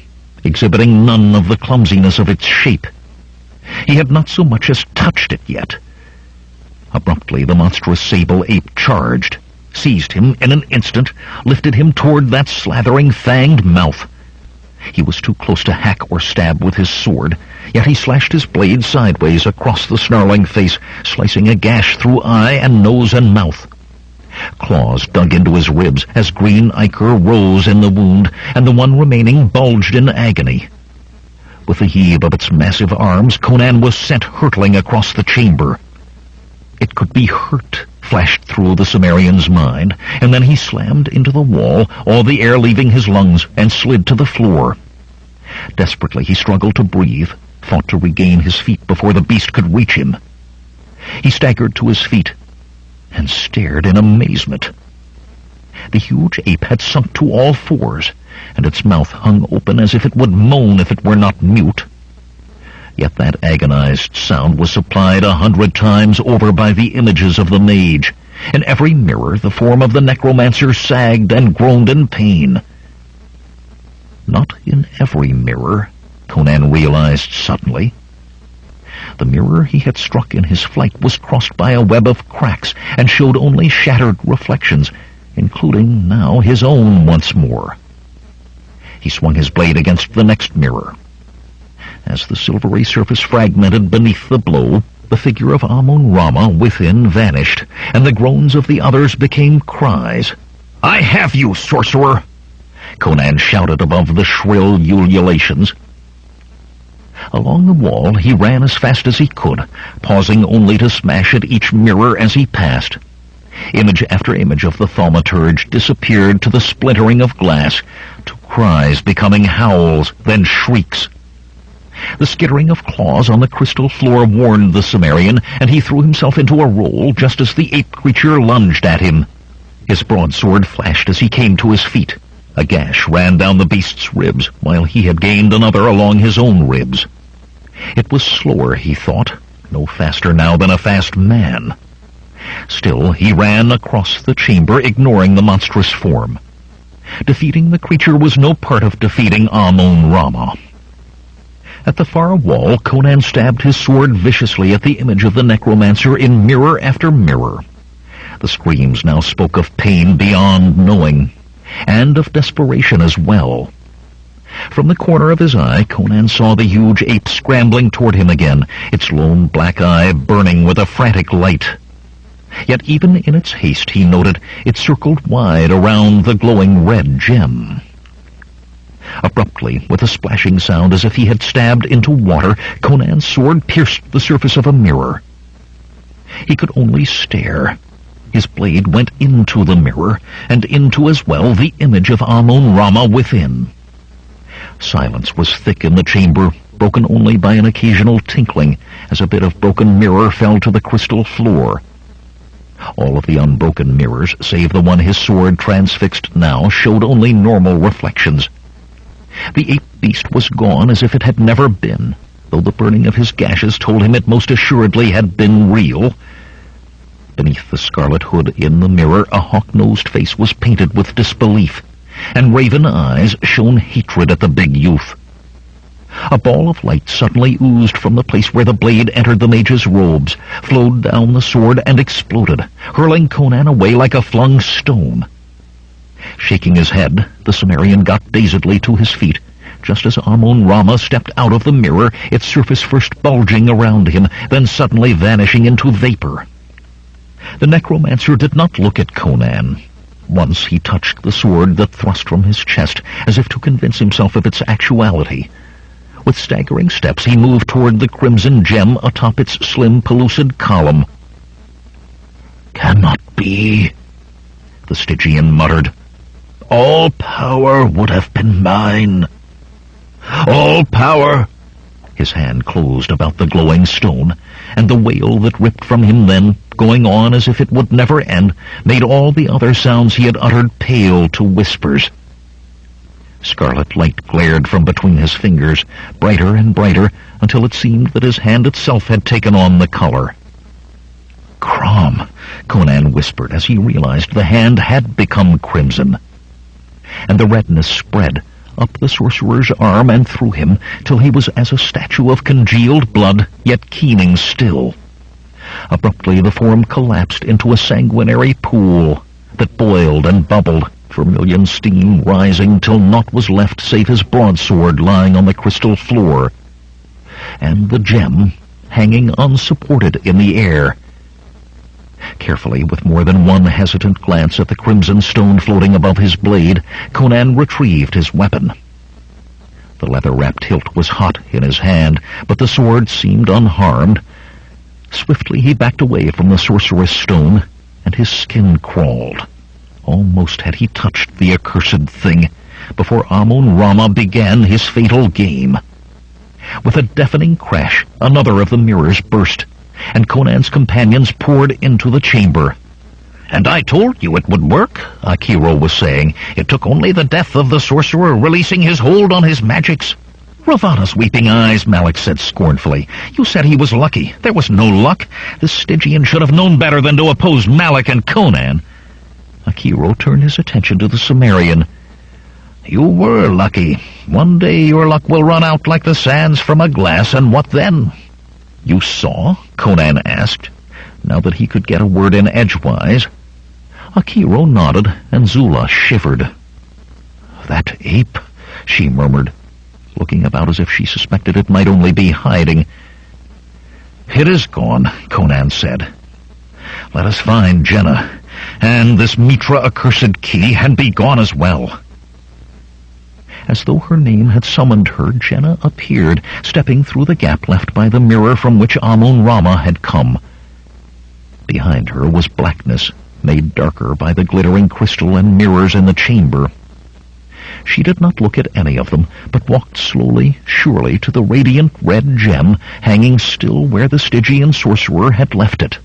exhibiting none of the clumsiness of its shape. He had not so much as touched it yet. Abruptly, the monstrous sable ape charged, seized him in an instant, lifted him toward that slathering, fanged mouth. He was too close to hack or stab with his sword, yet he slashed his blade sideways across the snarling face, slicing a gash through eye and nose and mouth. Claws dug into his ribs as green ichor rose in the wound, and the one remaining bulged in agony. With a heave of its massive arms, Conan was sent hurtling across the chamber. It could be hurt, flashed through the Sumerian's mind, and then he slammed into the wall, all the air leaving his lungs, and slid to the floor. Desperately he struggled to breathe, fought to regain his feet before the beast could reach him. He staggered to his feet and stared in amazement. The huge ape had sunk to all fours, and its mouth hung open as if it would moan if it were not mute. Yet that agonized sound was supplied 100 times over by the images of the mage. In every mirror the form of the necromancer sagged and groaned in pain. Not in every mirror, Conan realized suddenly. The mirror he had struck in his flight was crossed by a web of cracks and showed only shattered reflections, including now his own once more. He swung his blade against the next mirror. As the silvery surface fragmented beneath the blow, the figure of Amun-Rama within vanished, and the groans of the others became cries. "I have you, sorcerer!" Conan shouted above the shrill ululations. Along the wall he ran as fast as he could, pausing only to smash at each mirror as he passed. Image after image of the thaumaturge disappeared to the splintering of glass, to cries becoming howls, then shrieks. The skittering of claws on the crystal floor warned the Sumerian, and he threw himself into a roll just as the ape creature lunged at him. His broadsword flashed as he came to his feet. A gash ran down the beast's ribs, while he had gained another along his own ribs. It was slower, he thought, no faster now than a fast man. Still, he ran across the chamber, ignoring the monstrous form. Defeating the creature was no part of defeating Amun-Rama. At the far wall, Conan stabbed his sword viciously at the image of the necromancer in mirror after mirror. The screams now spoke of pain beyond knowing, and of desperation as well. From the corner of his eye, Conan saw the huge ape scrambling toward him again, its lone black eye burning with a frantic light. Yet even in its haste, he noted, it circled wide around the glowing red gem. Abruptly, with a splashing sound as if he had stabbed into water, Conan's sword pierced the surface of a mirror. He could only stare. His blade went into the mirror, and into as well the image of Amun-Rama within. Silence was thick in the chamber, broken only by an occasional tinkling as a bit of broken mirror fell to the crystal floor. All of the unbroken mirrors, save the one his sword transfixed now, showed only normal reflections. The ape beast was gone as if it had never been, though the burning of his gashes told him it most assuredly had been real. Beneath the scarlet hood in the mirror, a hawk-nosed face was painted with disbelief, and raven eyes shone hatred at the big youth. A ball of light suddenly oozed from the place where the blade entered the mage's robes, flowed down the sword, and exploded, hurling Conan away like a flung stone. Shaking his head, the Sumerian got dazedly to his feet, just as Amun-Rama stepped out of the mirror, its surface first bulging around him, then suddenly vanishing into vapor. The necromancer did not look at Conan. Once he touched the sword that thrust from his chest, as if to convince himself of its actuality. With staggering steps he moved toward the crimson gem atop its slim, pellucid column. "Cannot be," the Stygian muttered. "All power would have been mine. All power—" His hand closed about the glowing stone, and the wail that ripped from him then, going on as if it would never end, made all the other sounds he had uttered pale to whispers. Scarlet light glared from between his fingers, brighter and brighter, until it seemed that his hand itself had taken on the color. "Crom," Conan whispered as he realized the hand had become crimson. And the redness spread up the sorcerer's arm and through him, till he was as a statue of congealed blood, yet keening still. Abruptly the form collapsed into a sanguinary pool that boiled and bubbled, vermilion steam rising till naught was left save his broadsword lying on the crystal floor, and the gem hanging unsupported in the air. Carefully, with more than one hesitant glance at the crimson stone floating above his blade, Conan retrieved his weapon. The leather-wrapped hilt was hot in his hand, but the sword seemed unharmed. Swiftly he backed away from the sorceress stone, and his skin crawled. Almost had he touched the accursed thing before Amun-Rama began his fatal game. With a deafening crash, another of the mirrors burst, and Conan's companions poured into the chamber. "And I told you it would work," Akiro was saying. "It took only the death of the sorcerer releasing his hold on his magics." "Ravana's weeping eyes," Malik said scornfully. "You said he was lucky. There was no luck. The Stygian should have known better than to oppose Malik and Conan." Akiro turned his attention to the Sumerian. "You were lucky. One day your luck will run out like the sands from a glass, and what then?" "You saw?" Conan asked, now that he could get a word in edgewise. Akiro nodded, and Zula shivered. "That ape," she murmured, looking about as if she suspected it might only be hiding. "It is gone," Conan said. "Let us find Jenna, and this Mitra accursed key, and be gone as well." As though her name had summoned her, Jenna appeared, stepping through the gap left by the mirror from which Amun-Rama had come. Behind her was blackness, made darker by the glittering crystal and mirrors in the chamber. She did not look at any of them, but walked slowly, surely, to the radiant red gem hanging still where the Stygian sorcerer had left it.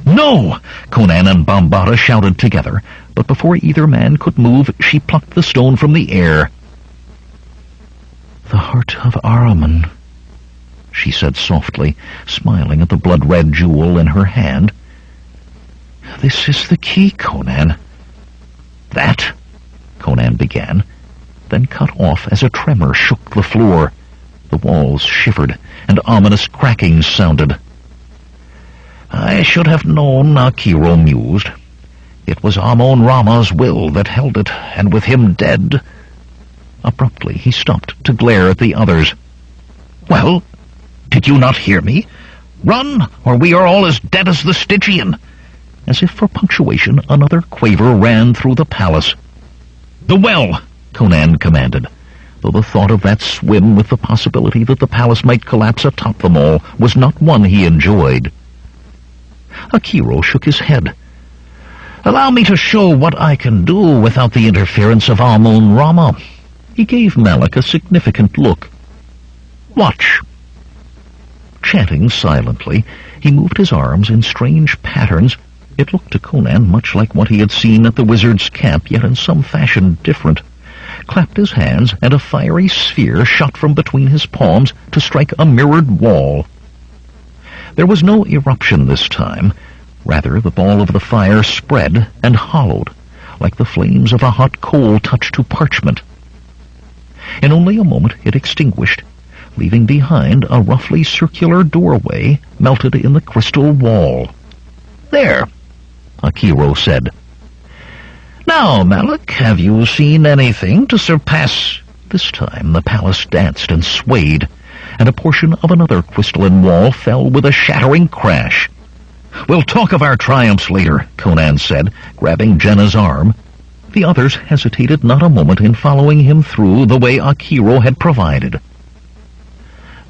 "No!" Conan and Bambata shouted together, but before either man could move, she plucked the stone from the air. "The heart of Ahriman," she said softly, smiling at the blood-red jewel in her hand. "This is the key, Conan." "That," Conan began, then cut off as a tremor shook the floor. The walls shivered, and ominous crackings sounded. "I should have known," Akiro mused. "It was Amun-Rama's will that held it, and with him dead—" Abruptly he stopped to glare at the others. "Well, did you not hear me? Run, or we are all as dead as the Stygian." As if for punctuation, another quaver ran through the palace. "The well!" Conan commanded, though the thought of that swim with the possibility that the palace might collapse atop them all was not one he enjoyed. Akiro shook his head. Allow me to show what I can do without the interference of Amun Rama. He gave Malik a significant look. Watch. Chanting silently, he moved his arms in strange patterns. It looked to Conan much like what he had seen at the wizard's camp, yet in some fashion different. Clapped his hands, and a fiery sphere shot from between his palms to strike a mirrored wall. There was no eruption this time. Rather, the ball of the fire spread and hollowed, like the flames of a hot coal touched to parchment. In only a moment it extinguished, leaving behind a roughly circular doorway melted in the crystal wall. "There," Akiro said. "Now, Malik, have you seen anything to surpass—" This time the palace danced and swayed, and a portion of another crystalline wall fell with a shattering crash. "We'll talk of our triumphs later," Conan said, grabbing Jenna's arm. The others hesitated not a moment in following him through the way Akiro had provided.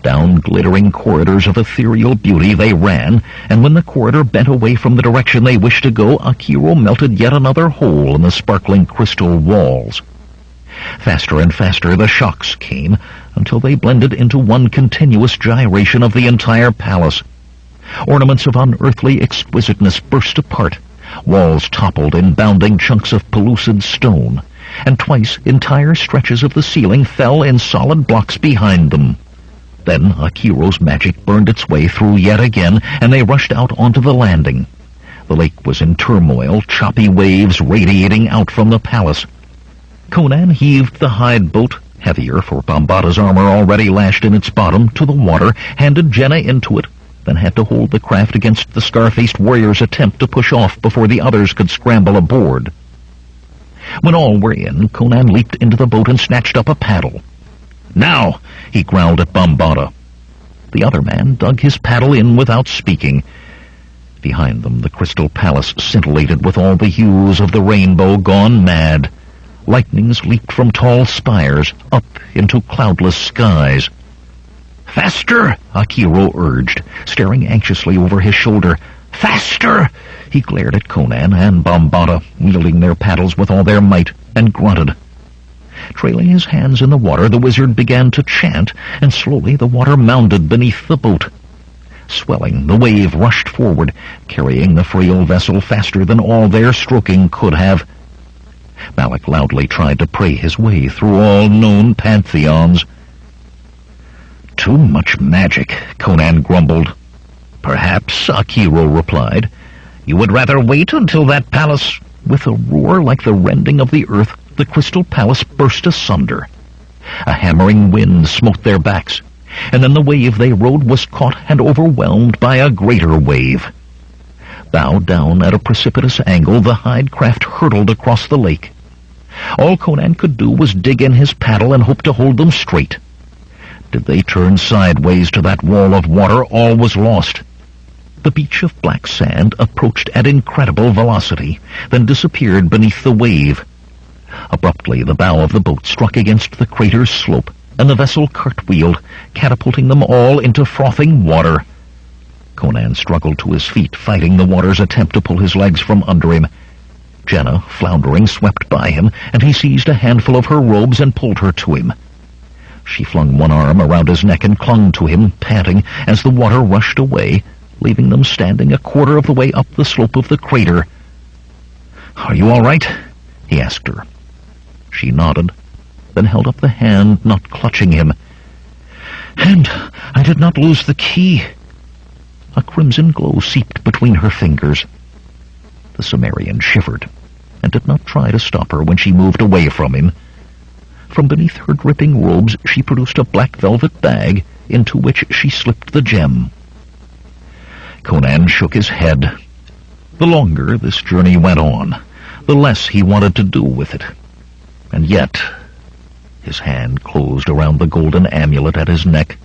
Down glittering corridors of ethereal beauty they ran, and when the corridor bent away from the direction they wished to go, Akiro melted yet another hole in the sparkling crystal walls. Faster and faster the shocks came, until they blended into one continuous gyration of the entire palace. Ornaments of unearthly exquisiteness burst apart. Walls toppled in bounding chunks of pellucid stone, and twice entire stretches of the ceiling fell in solid blocks behind them. Then Akiro's magic burned its way through yet again, and they rushed out onto the landing. The lake was in turmoil, choppy waves radiating out from the palace. Conan heaved the hide boat, heavier for Bambata's armor already lashed in its bottom, to the water, handed Jenna into it, then had to hold the craft against the scar-faced warrior's attempt to push off before the others could scramble aboard. When all were in, Conan leaped into the boat and snatched up a paddle. "Now!" he growled at Bambata. The other man dug his paddle in without speaking. Behind them the crystal palace scintillated with all the hues of the rainbow gone mad. Lightnings leaped from tall spires up into cloudless skies. "Faster!" Akiro urged, staring anxiously over his shoulder. "Faster!" He glared at Conan and Bambata, wielding their paddles with all their might, and grunted. Trailing his hands in the water, the wizard began to chant, and slowly the water mounded beneath the boat. Swelling, the wave rushed forward, carrying the frail vessel faster than all their stroking could have. Malik loudly tried to pray his way through all known pantheons. "Too much magic," Conan grumbled. "Perhaps," Akiro replied, "you would rather wait until that palace—" With a roar like the rending of the earth, the crystal palace burst asunder. A hammering wind smote their backs, and then the wave they rode was caught and overwhelmed by a greater wave. Bowed down at a precipitous angle, the hide craft hurtled across the lake. All Conan could do was dig in his paddle and hope to hold them straight. Did they turn sideways to that wall of water, all was lost. The beach of black sand approached at incredible velocity, then disappeared beneath the wave. Abruptly, the bow of the boat struck against the crater's slope, and the vessel cartwheeled, catapulting them all into frothing water. Conan struggled to his feet, fighting the water's attempt to pull his legs from under him. Jenna, floundering, swept by him, and he seized a handful of her robes and pulled her to him. She flung one arm around his neck and clung to him, panting, as the water rushed away, leaving them standing a quarter of the way up the slope of the crater. "Are you all right?" he asked her. She nodded, then held up the hand not clutching him. "And I did not lose the key." A crimson glow seeped between her fingers. The Sumerian shivered, and did not try to stop her when she moved away from him. From beneath her dripping robes she produced a black velvet bag, into which she slipped the gem. Conan shook his head. The longer this journey went on, the less he wanted to do with it. And yet, his hand closed around the golden amulet at his neck,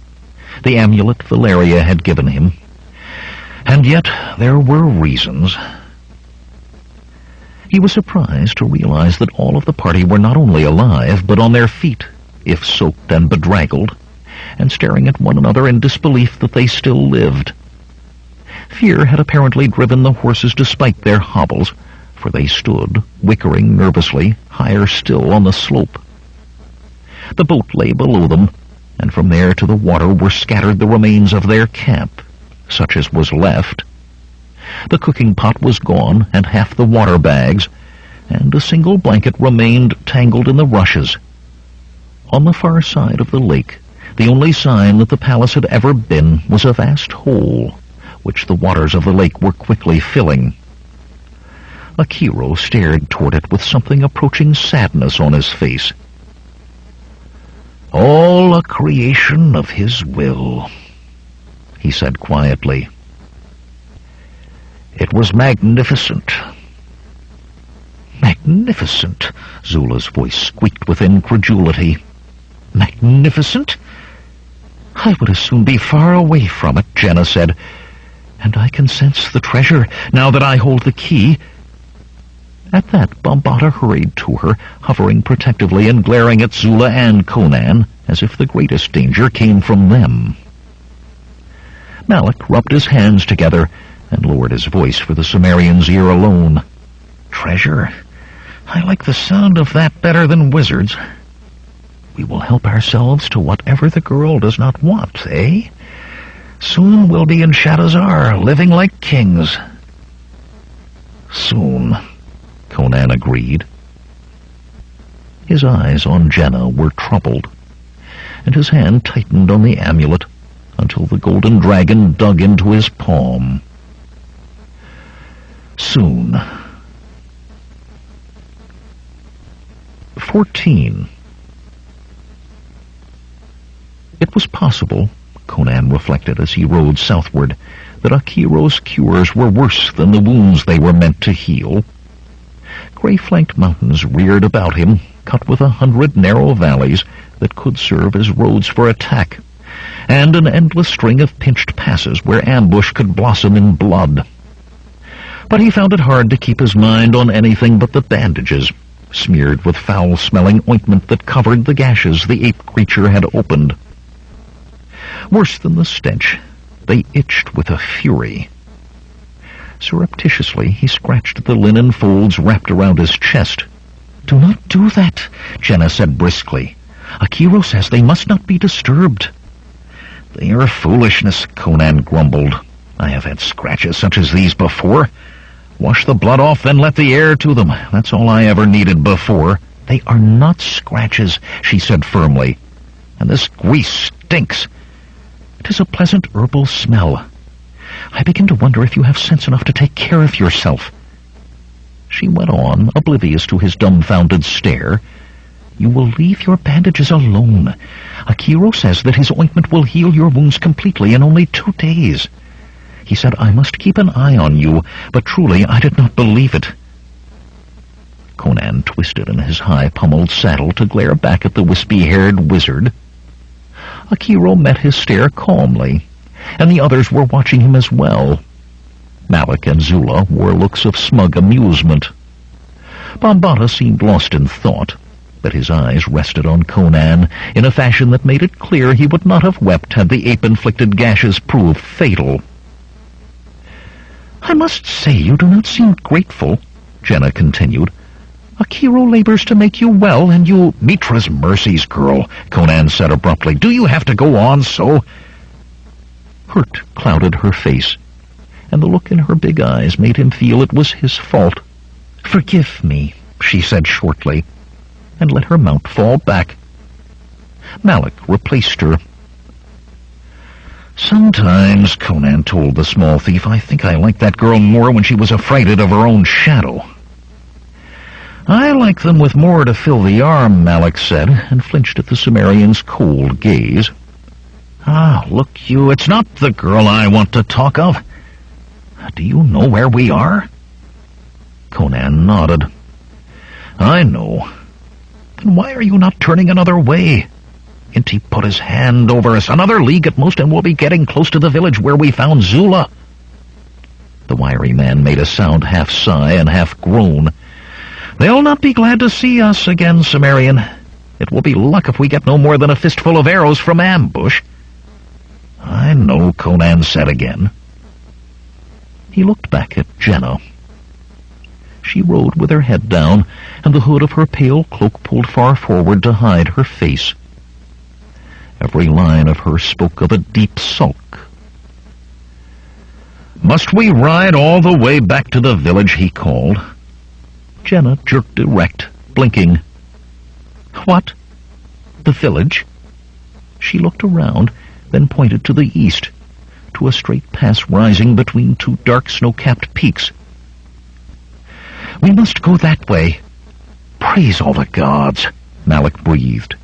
the amulet Valeria had given him. And yet there were reasons. He was surprised to realize that all of the party were not only alive, but on their feet, if soaked and bedraggled, and staring at one another in disbelief that they still lived. Fear had apparently driven the horses despite their hobbles, for they stood, wickering nervously, higher still on the slope. The boat lay below them, and from there to the water were scattered the remains of their camp, such as was left. The cooking pot was gone, and half the water bags, and a single blanket remained tangled in the rushes. On the far side of the lake, the only sign that the palace had ever been was a vast hole, which the waters of the lake were quickly filling. Akiro stared toward it with something approaching sadness on his face. "All a creation of his will," he said quietly. "It was magnificent." "Magnificent?" Zula's voice squeaked with incredulity. "Magnificent? I would as soon be far away from it," Jenna said. "And I can sense the treasure, now that I hold the key." At that, Bambata hurried to her, hovering protectively and glaring at Zula and Conan, as if the greatest danger came from them. Malik rubbed his hands together and lowered his voice for the Sumerian's ear alone. "Treasure? I like the sound of that better than wizards. We will help ourselves to whatever the girl does not want, eh? Soon we'll be in Shadazar, living like kings." "Soon," Conan agreed. His eyes on Jenna were troubled, and his hand tightened on the amulet until the golden dragon dug into his palm. Soon. 14. It was possible, Conan reflected as he rode southward, that Akiro's cures were worse than the wounds they were meant to heal. Gray-flanked mountains reared about him, cut with 100 narrow valleys that could serve as roads for attack, and an endless string of pinched passes where ambush could blossom in blood. But he found it hard to keep his mind on anything but the bandages, smeared with foul-smelling ointment that covered the gashes the ape creature had opened. Worse than the stench, they itched with a fury. Surreptitiously, he scratched the linen folds wrapped around his chest. "Do not do that," Jenna said briskly. "Akiro says they must not be disturbed." "They are foolishness," Conan grumbled. "I have had scratches such as these before. Wash the blood off, then let the air to them. That's all I ever needed before." "They are not scratches," she said firmly. "And this grease stinks. It is a pleasant herbal smell. I begin to wonder if you have sense enough to take care of yourself." She went on, oblivious to his dumbfounded stare. "You will leave your bandages alone. Akiro says that his ointment will heal your wounds completely in only 2 days. He said I must keep an eye on you, but truly I did not believe it." Conan twisted in his high-pummeled saddle to glare back at the wispy-haired wizard. Akiro met his stare calmly, and the others were watching him as well. Malik and Zula wore looks of smug amusement. Bambata seemed lost in thought, but his eyes rested on Conan in a fashion that made it clear he would not have wept had the ape-inflicted gashes proved fatal. "I must say you do not seem grateful," Jenna continued. "Akiro labors to make you well, and you—" "Mitra's mercies, girl," Conan said abruptly. "Do you have to go on so?" Hurt clouded her face, and the look in her big eyes made him feel it was his fault. "Forgive me," she said shortly, and let her mount fall back. Malik replaced her. "Sometimes," Conan told the small thief, "I think I liked that girl more when she was affrighted of her own shadow." "I like them with more to fill the arm," Malik said, and flinched at the Sumerian's cold gaze. "Ah, look you, it's not the girl I want to talk of. Do you know where we are?" Conan nodded. "I know." "Then why are you not turning another way? Inti put his hand over us. Another league at most, and we'll be getting close to the village where we found Zula." The wiry man made a sound half sigh and half groan. "They'll not be glad to see us again, Sumerian. It will be luck if we get no more than a fistful of arrows from ambush." "I know," Conan said again. He looked back at Jenna. She rode with her head down, and the hood of her pale cloak pulled far forward to hide her face. Every line of her spoke of a deep sulk. "Must we ride all the way back to the village?" he called. Jenna jerked erect, blinking. "What? The village?" She looked around, then pointed to the east, to a straight pass rising between two dark snow-capped peaks. "We must go that way." "Praise all the gods," Malik breathed.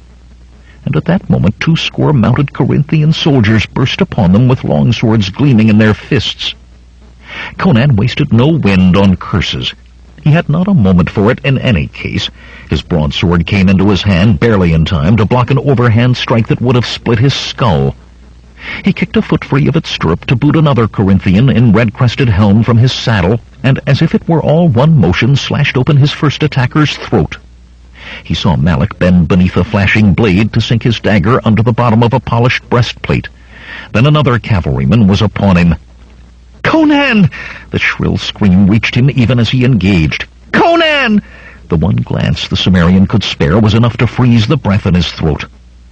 And at that moment 200 mounted Corinthian soldiers burst upon them with long swords gleaming in their fists. Conan wasted no wind on curses. He had not a moment for it in any case. His broadsword came into his hand barely in time to block an overhand strike that would have split his skull. He kicked a foot free of its stirrup to boot another Corinthian in red-crested helm from his saddle, and as if it were all one motion slashed open his first attacker's throat. He saw Malik bend beneath a flashing blade to sink his dagger under the bottom of a polished breastplate. Then another cavalryman was upon him. "Conan!" The shrill scream reached him even as he engaged. "Conan!" The one glance the Cimmerian could spare was enough to freeze the breath in his throat.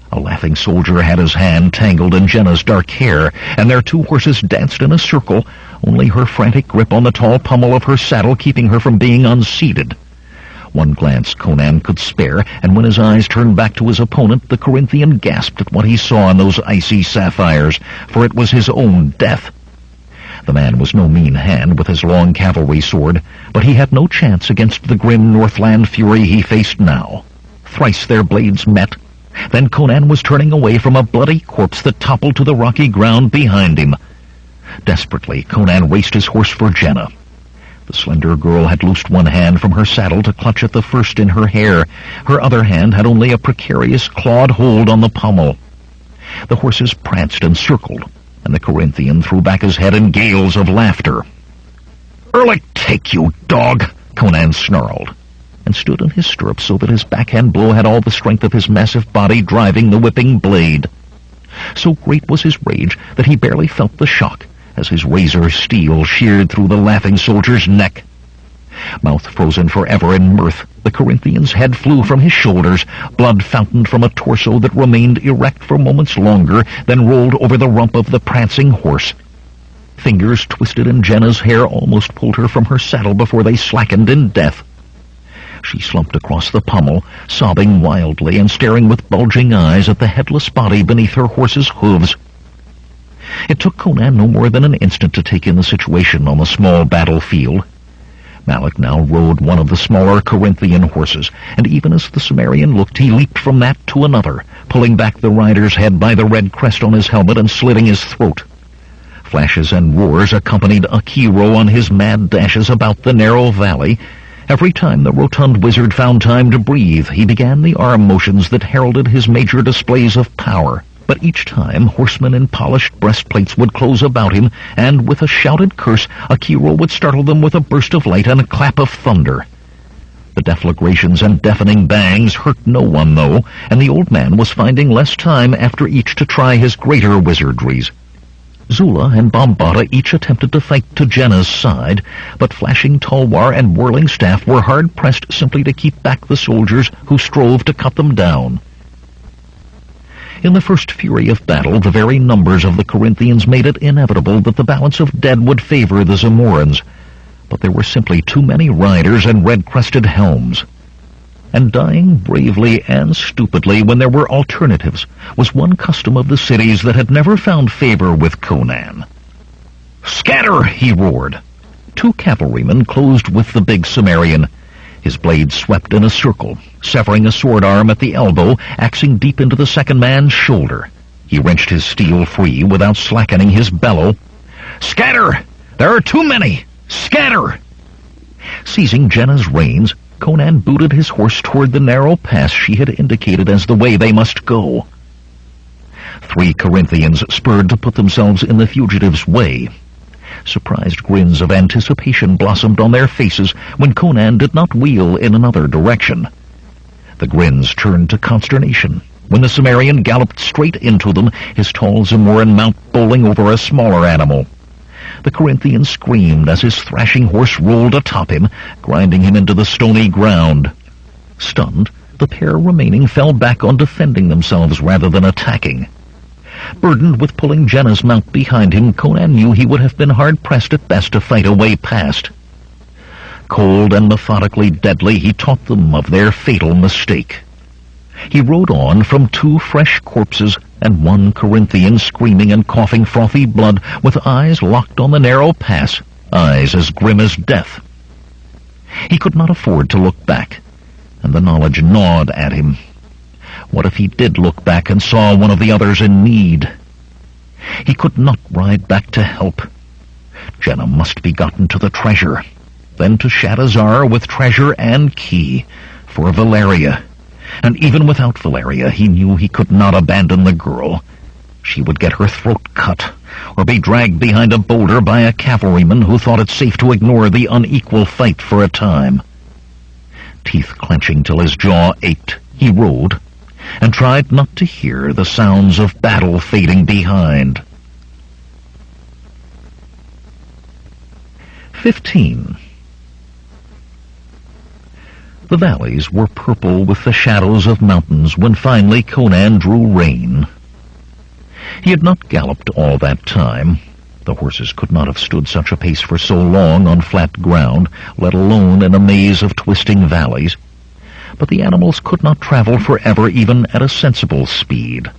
A laughing soldier had his hand tangled in Jenna's dark hair, and their two horses danced in a circle, only her frantic grip on the tall pommel of her saddle keeping her from being unseated. One glance Conan could spare, and when his eyes turned back to his opponent, the Corinthian gasped at what he saw in those icy sapphires, for it was his own death. The man was no mean hand with his long cavalry sword, but he had no chance against the grim Northland fury he faced now. Thrice their blades met. Then Conan was turning away from a bloody corpse that toppled to the rocky ground behind him. Desperately, Conan raced his horse for Jenna. The slender girl had loosed one hand from her saddle to clutch at the first in her hair. Her other hand had only a precarious clawed hold on the pommel. The horses pranced and circled, and the Corinthian threw back his head in gales of laughter. "Ehrlich, take you, dog!" Conan snarled, and stood in his stirrups so that his backhand blow had all the strength of his massive body driving the whipping blade. So great was his rage that he barely felt the shock as his razor steel sheared through the laughing soldier's neck. Mouth frozen forever in mirth, the Corinthian's head flew from his shoulders, blood fountained from a torso that remained erect for moments longer, then rolled over the rump of the prancing horse. Fingers twisted in Jenna's hair almost pulled her from her saddle before they slackened in death. She slumped across the pommel, sobbing wildly and staring with bulging eyes at the headless body beneath her horse's hooves. It took Conan no more than an instant to take in the situation on the small battlefield. Malik now rode one of the smaller Corinthian horses, and even as the Cimmerian looked, he leaped from that to another, pulling back the rider's head by the red crest on his helmet and slitting his throat. Flashes and roars accompanied Akiro on his mad dashes about the narrow valley. Every time the rotund wizard found time to breathe, he began the arm motions that heralded his major displays of power. But each time, horsemen in polished breastplates would close about him, and with a shouted curse, Akiro would startle them with a burst of light and a clap of thunder. The deflagrations and deafening bangs hurt no one, though, and the old man was finding less time after each to try his greater wizardries. Zula and Bombata each attempted to fight to Jenna's side, but flashing tulwar and whirling staff were hard-pressed simply to keep back the soldiers who strove to cut them down. In the first fury of battle, the very numbers of the Corinthians made it inevitable that the balance of dead would favor the Zamorans, but there were simply too many riders and red-crested helms. And dying bravely and stupidly when there were alternatives was one custom of the cities that had never found favor with Conan. "Scatter!" he roared. Two cavalrymen closed with the big Cimmerian. His blade swept in a circle, severing a sword arm at the elbow, axing deep into the second man's shoulder. He wrenched his steel free without slackening his bellow. "Scatter! There are too many! Scatter!" Seizing Jenna's reins, Conan booted his horse toward the narrow pass she had indicated as the way they must go. 3 Corinthians spurred to put themselves in the fugitives' way. Surprised grins of anticipation blossomed on their faces when Conan did not wheel in another direction. The grins turned to consternation when the Cimmerian galloped straight into them, his tall Zamoran mount bowling over a smaller animal. The Corinthian screamed as his thrashing horse rolled atop him, grinding him into the stony ground. Stunned, the pair remaining fell back on defending themselves rather than attacking. Burdened with pulling Jenna's mount behind him, Conan knew he would have been hard-pressed at best to fight a way past. Cold and methodically deadly, he taught them of their fatal mistake. He rode on from 2 fresh corpses and 1 Corinthian screaming and coughing frothy blood with eyes locked on the narrow pass, eyes as grim as death. He could not afford to look back, and the knowledge gnawed at him. What if he did look back and saw one of the others in need? He could not ride back to help. Jenna must be gotten to the treasure, then to Shadazar with treasure and key for Valeria. And even without Valeria, he knew he could not abandon the girl. She would get her throat cut, or be dragged behind a boulder by a cavalryman who thought it safe to ignore the unequal fight for a time. Teeth clenching till his jaw ached, he rode, and tried not to hear the sounds of battle fading behind. 15. The valleys were purple with the shadows of mountains when finally Conan drew rein. He had not galloped all that time. The horses could not have stood such a pace for so long on flat ground, let alone in a maze of twisting valleys. But the animals could not travel forever even at a sensible speed.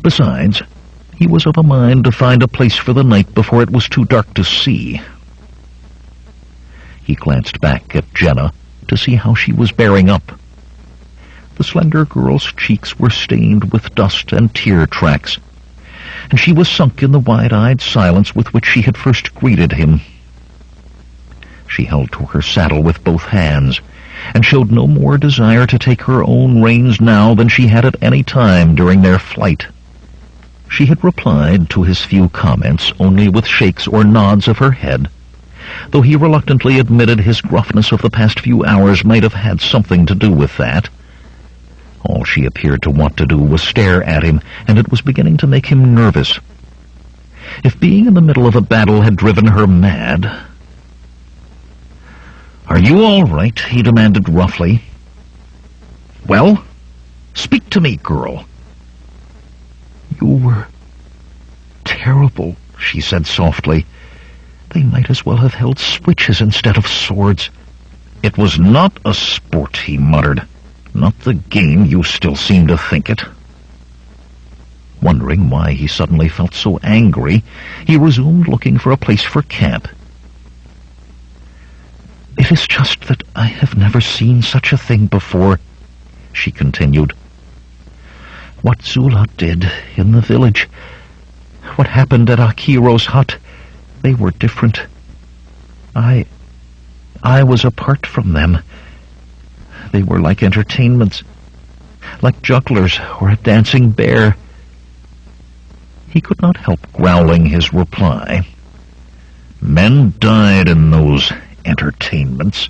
Besides, he was of a mind to find a place for the night before it was too dark to see. He glanced back at Jenna to see how she was bearing up. The slender girl's cheeks were stained with dust and tear tracks, and she was sunk in the wide-eyed silence with which she had first greeted him. She held to her saddle with both hands, and showed no more desire to take her own reins now than she had at any time during their flight. She had replied to his few comments only with shakes or nods of her head, though he reluctantly admitted his gruffness of the past few hours might have had something to do with that. All she appeared to want to do was stare at him, and it was beginning to make him nervous. If being in the middle of a battle had driven her mad... "Are you all right?" he demanded roughly. "Well? Speak to me, girl." "You were terrible," she said softly. "They might as well have held switches instead of swords." "It was not a sport," he muttered. "Not the game you still seem to think it." Wondering why he suddenly felt so angry, he resumed looking for a place for camp. "It is just that I have never seen such a thing before," she continued. "What Zula did in the village, what happened at Akiro's hut, they were different. I was apart from them. They were like entertainments, like jugglers or a dancing bear." He could not help growling his reply. "Men died in those entertainments.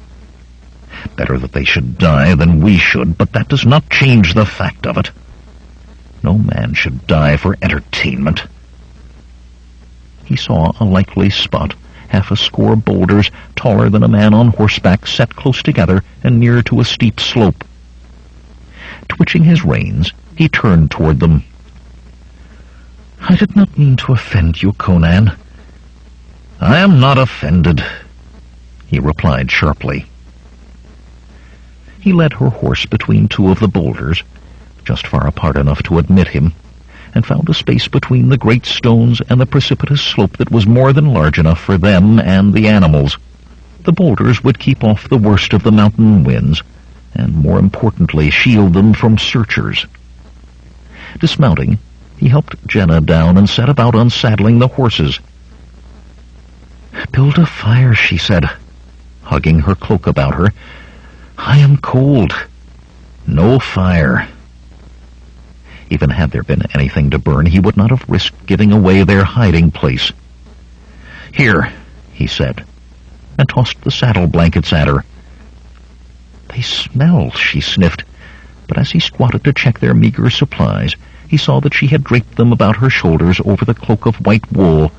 Better that they should die than we should, but that does not change the fact of it. No man should die for entertainment." He saw a likely spot, half a score boulders taller than a man on horseback set close together and near to a steep slope. Twitching his reins, he turned toward them. "I did not mean to offend you, Conan." "I am not offended," he replied sharply. He led her horse between 2 of the boulders, just far apart enough to admit him, and found a space between the great stones and the precipitous slope that was more than large enough for them and the animals. The boulders would keep off the worst of the mountain winds, and more importantly, shield them from searchers. Dismounting, he helped Jenna down and set about unsaddling the horses. "Build a fire," she said, hugging her cloak about her. "I am cold." "No fire." Even had there been anything to burn, he would not have risked giving away their hiding place. "Here," he said, and tossed the saddle blankets at her. "They smell," she sniffed, but as he squatted to check their meager supplies, he saw that she had draped them about her shoulders over the cloak of white wool,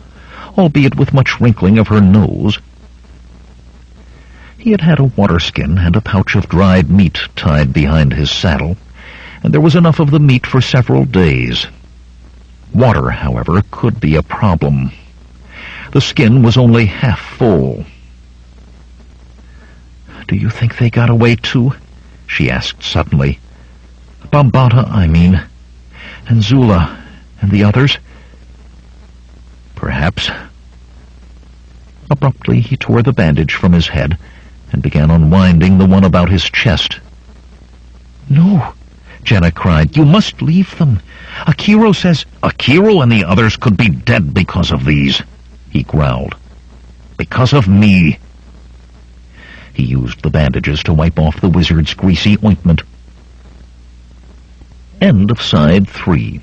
albeit with much wrinkling of her nose. He had had a waterskin and a pouch of dried meat tied behind his saddle, and there was enough of the meat for several days. Water, however, could be a problem. The skin was only half full. "Do you think they got away too?" she asked suddenly. "Bambata, I mean, and Zula, and the others?" "Perhaps." Abruptly he tore the bandage from his head and began unwinding the one about his chest. "No," Jenna cried. "You must leave them. Akiro says—" "Akiro and the others could be dead because of these," he growled. "Because of me." He used the bandages to wipe off the wizard's greasy ointment. End of side 3.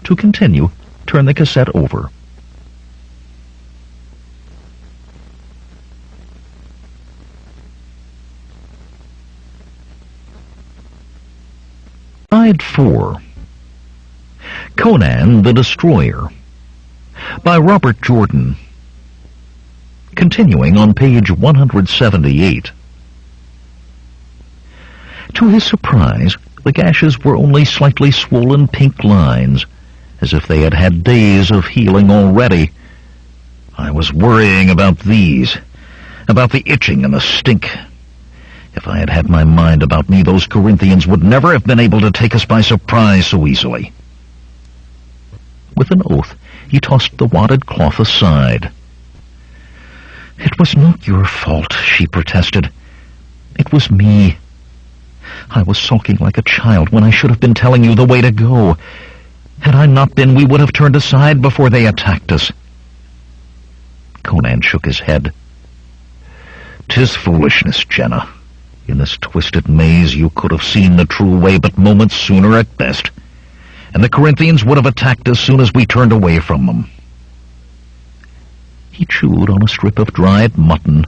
To continue, turn the cassette over. Side 4. Conan the Destroyer, by Robert Jordan. Continuing on page 178. To his surprise, the gashes were only slightly swollen pink lines, as if they had had days of healing already. I was worrying about these, about the itching and the stink. If I had had my mind about me, those Corinthians would never have been able to take us by surprise so easily. With an oath, he tossed the wadded cloth aside. "It was not your fault," she protested. "It was me. I was sulking like a child when I should have been telling you the way to go. Had I not been, we would have turned aside before they attacked us." Conan shook his head. "'Tis foolishness, Jenna. In this twisted maze you could have seen the true way but moments sooner at best, and the Corinthians would have attacked as soon as we turned away from them." He chewed on a strip of dried mutton,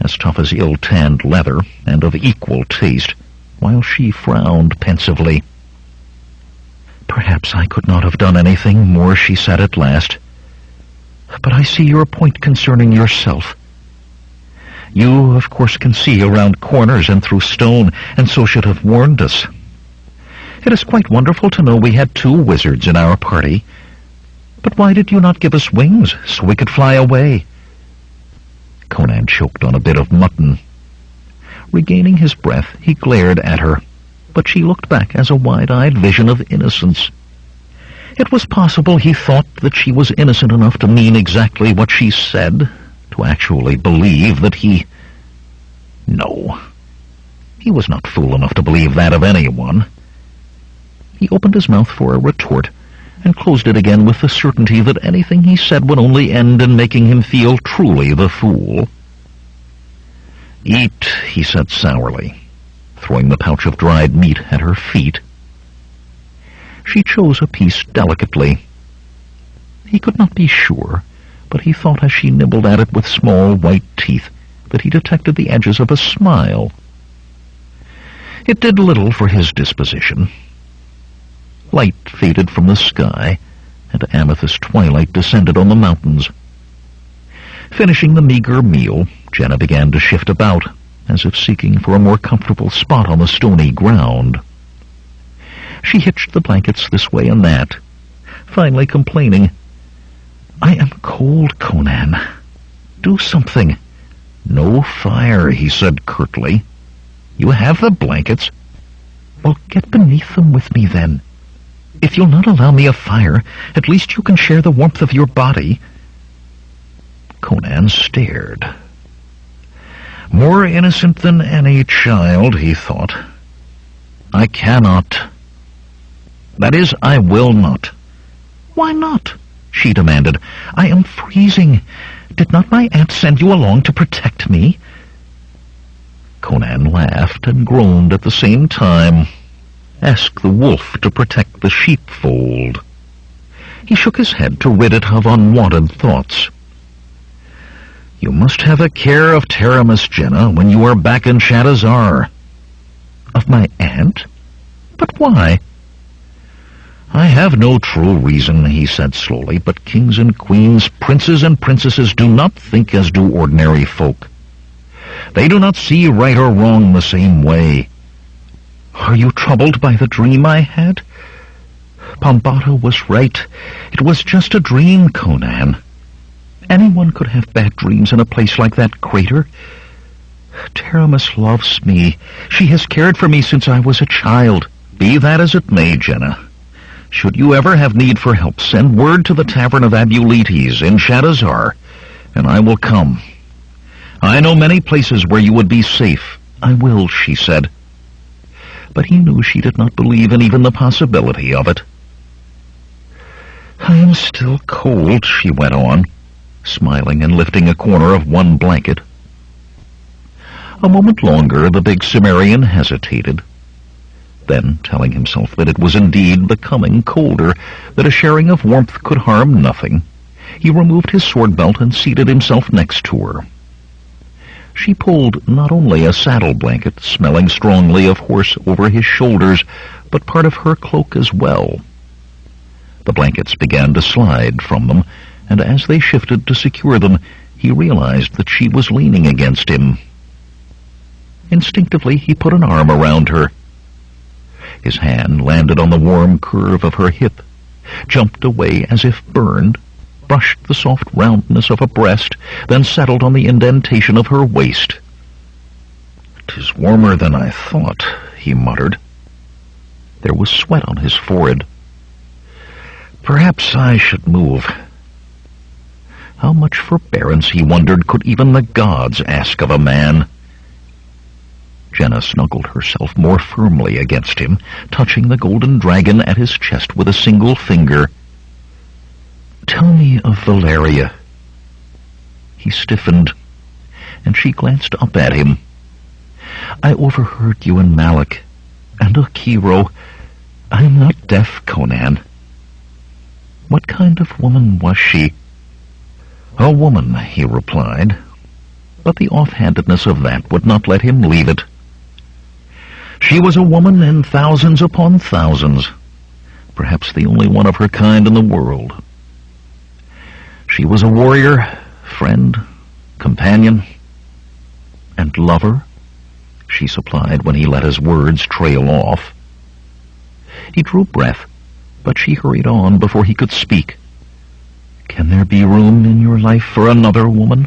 as tough as ill-tanned leather, and of equal taste, while she frowned pensively. "Perhaps I could not have done anything more," she said at last. "But I see your point concerning yourself. You, of course, can see around corners and through stone, and so should have warned us. It is quite wonderful to know we had 2 wizards in our party. But why did you not give us wings, so we could fly away?" Conan choked on a bit of mutton. Regaining his breath, he glared at her, but she looked back as a wide-eyed vision of innocence. It was possible he thought that she was innocent enough to mean exactly what she said, to actually believe that he... No, he was not fool enough to believe that of anyone. He opened his mouth for a retort, and closed it again with the certainty that anything he said would only end in making him feel truly the fool. "Eat," he said sourly, throwing the pouch of dried meat at her feet. She chose a piece delicately. He could not be sure, but he thought as she nibbled at it with small white teeth that he detected the edges of a smile. It did little for his disposition. Light faded from the sky, and amethyst twilight descended on the mountains. Finishing the meager meal, Jenna began to shift about, as if seeking for a more comfortable spot on the stony ground. She hitched the blankets this way and that, finally complaining, "I am cold, Conan. Do something." "No fire," he said curtly. "You have the blankets." "Well, get beneath them with me, then. If you'll not allow me a fire, at least you can share the warmth of your body." Conan stared. More innocent than any child, he thought. "I cannot. That is, I will not." "Why not?" she demanded. "I am freezing. Did not my aunt send you along to protect me?" Conan laughed and groaned at the same time. Ask the wolf to protect the sheepfold. He shook his head to rid it of unwanted thoughts. "You must have a care of Taramis, Jenna, when you are back in Shadazar." "Of my aunt? But why?" "I have no true reason," he said slowly, "but kings and queens, princes and princesses do not think as do ordinary folk. They do not see right or wrong the same way." "Are you troubled by the dream I had?" "Pambata was right. It was just a dream, Conan. Anyone could have bad dreams in a place like that crater. Taramis loves me. She has cared for me since I was a child." "Be that as it may, Jenna. Should you ever have need for help, send word to the Tavern of Abuletes in Shadazar, and I will come. I know many places where you would be safe." "I will," she said. But he knew she did not believe in even the possibility of it. "I am still cold," she went on, smiling and lifting a corner of one blanket. A moment longer the big Cimmerian hesitated. Then, telling himself that it was indeed becoming colder, that a sharing of warmth could harm nothing, he removed his sword belt and seated himself next to her. She pulled not only a saddle blanket, smelling strongly of horse, over his shoulders, but part of her cloak as well. The blankets began to slide from them, and as they shifted to secure them, he realized that she was leaning against him. Instinctively, he put an arm around her. His hand landed on the warm curve of her hip, jumped away as if burned, brushed the soft roundness of a breast, then settled on the indentation of her waist. "'Tis warmer than I thought," he muttered. There was sweat on his forehead. "Perhaps I should move." How much forbearance, he wondered, could even the gods ask of a man? Jenna snuggled herself more firmly against him, touching the golden dragon at his chest with a single finger. "Tell me of Valeria." He stiffened, and she glanced up at him. "I overheard you and Malik, and Akiro. I am not deaf, Conan." "What kind of woman was she?" "A woman," he replied, but the offhandedness of that would not let him leave it. She was a woman in thousands upon thousands, perhaps the only one of her kind in the world. She was a warrior, friend, companion, and lover, she supplied when he let his words trail off. He drew breath, but she hurried on before he could speak. "Can there be room in your life for another woman?"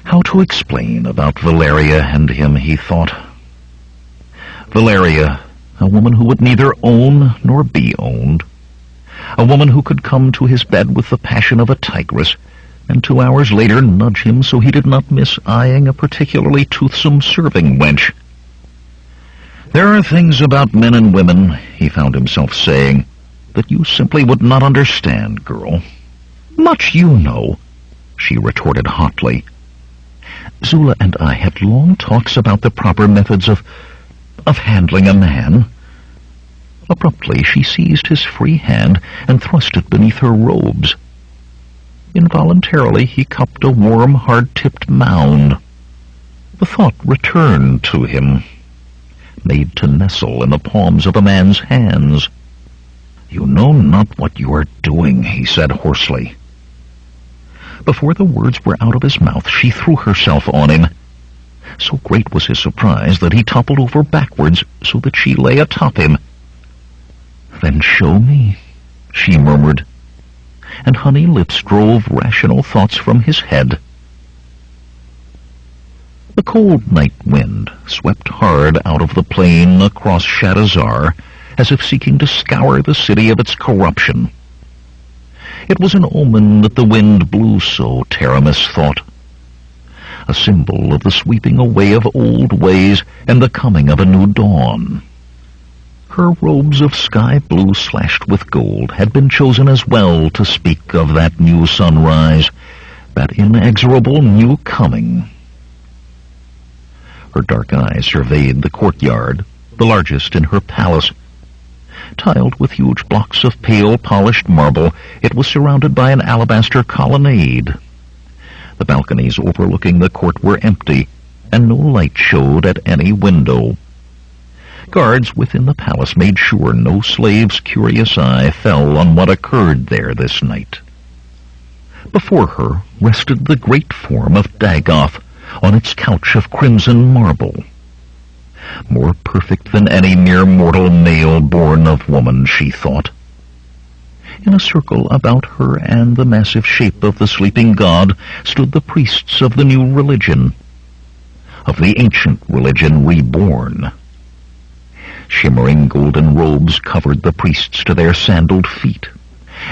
How to explain about Valeria and him, he thought. Valeria, a woman who would neither own nor be owned. A woman who could come to his bed with the passion of a tigress, and 2 hours later nudge him so he did not miss eyeing a particularly toothsome serving wench. "There are things about men and women," he found himself saying, "that you simply would not understand, girl." "Much you know," she retorted hotly. "Zula and I had long talks about the proper methods of handling a man." Abruptly, she seized his free hand and thrust it beneath her robes. Involuntarily, he cupped a warm, hard-tipped mound. The thought returned to him, made to nestle in the palms of a man's hands. "You know not what you are doing," he said hoarsely. Before the words were out of his mouth, she threw herself on him. So great was his surprise that he toppled over backwards so that she lay atop him. "Then show me," she murmured, and honey lips drove rational thoughts from his head. The cold night wind swept hard out of the plain across Shadazar, as if seeking to scour the city of its corruption. It was an omen that the wind blew so, Taramis thought. A symbol of the sweeping away of old ways and the coming of a new dawn. Her robes of sky blue slashed with gold had been chosen as well to speak of that new sunrise, that inexorable new coming. Her dark eyes surveyed the courtyard, the largest in her palace. Tiled with huge blocks of pale polished marble, it was surrounded by an alabaster colonnade. The balconies overlooking the court were empty, and no light showed at any window. Guards within the palace made sure no slave's curious eye fell on what occurred there this night. Before her rested the great form of Dagoth on its couch of crimson marble. More perfect than any mere mortal male born of woman, she thought. In a circle about her and the massive shape of the sleeping god stood the priests of the new religion, of the ancient religion reborn. Shimmering golden robes covered the priests to their sandaled feet,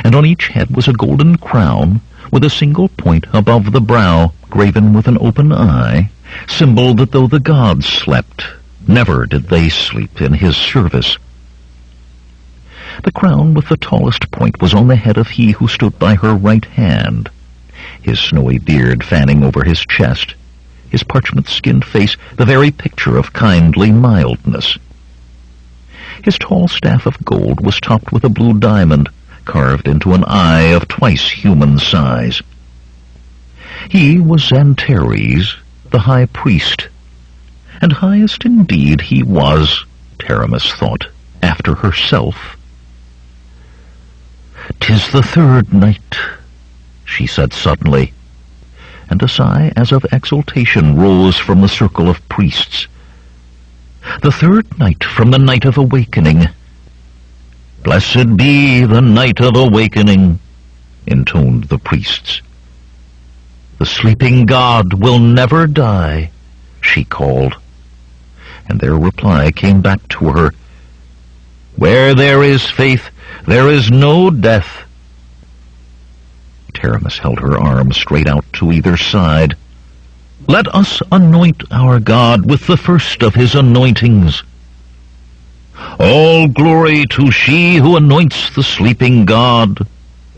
and on each head was a golden crown with a single point above the brow graven with an open eye, symbol that though the gods slept, never did they sleep in his service. The crown with the tallest point was on the head of he who stood by her right hand, his snowy beard fanning over his chest, his parchment-skinned face the very picture of kindly mildness. His tall staff of gold was topped with a blue diamond, carved into an eye of twice human size. He was Xantares, the high priest, and highest indeed he was, Taramis thought, after herself. "'Tis the third night," she said suddenly, and a sigh as of exultation rose from the circle of priests. "The third night from the night of awakening." "Blessed be the night of awakening," intoned the priests. "The sleeping god will never die," she called, and their reply came back to her. "Where there is faith, there is no death." Taramis held her arms straight out to either side. "Let us anoint our god with the first of his anointings." "All glory to she who anoints the sleeping god,"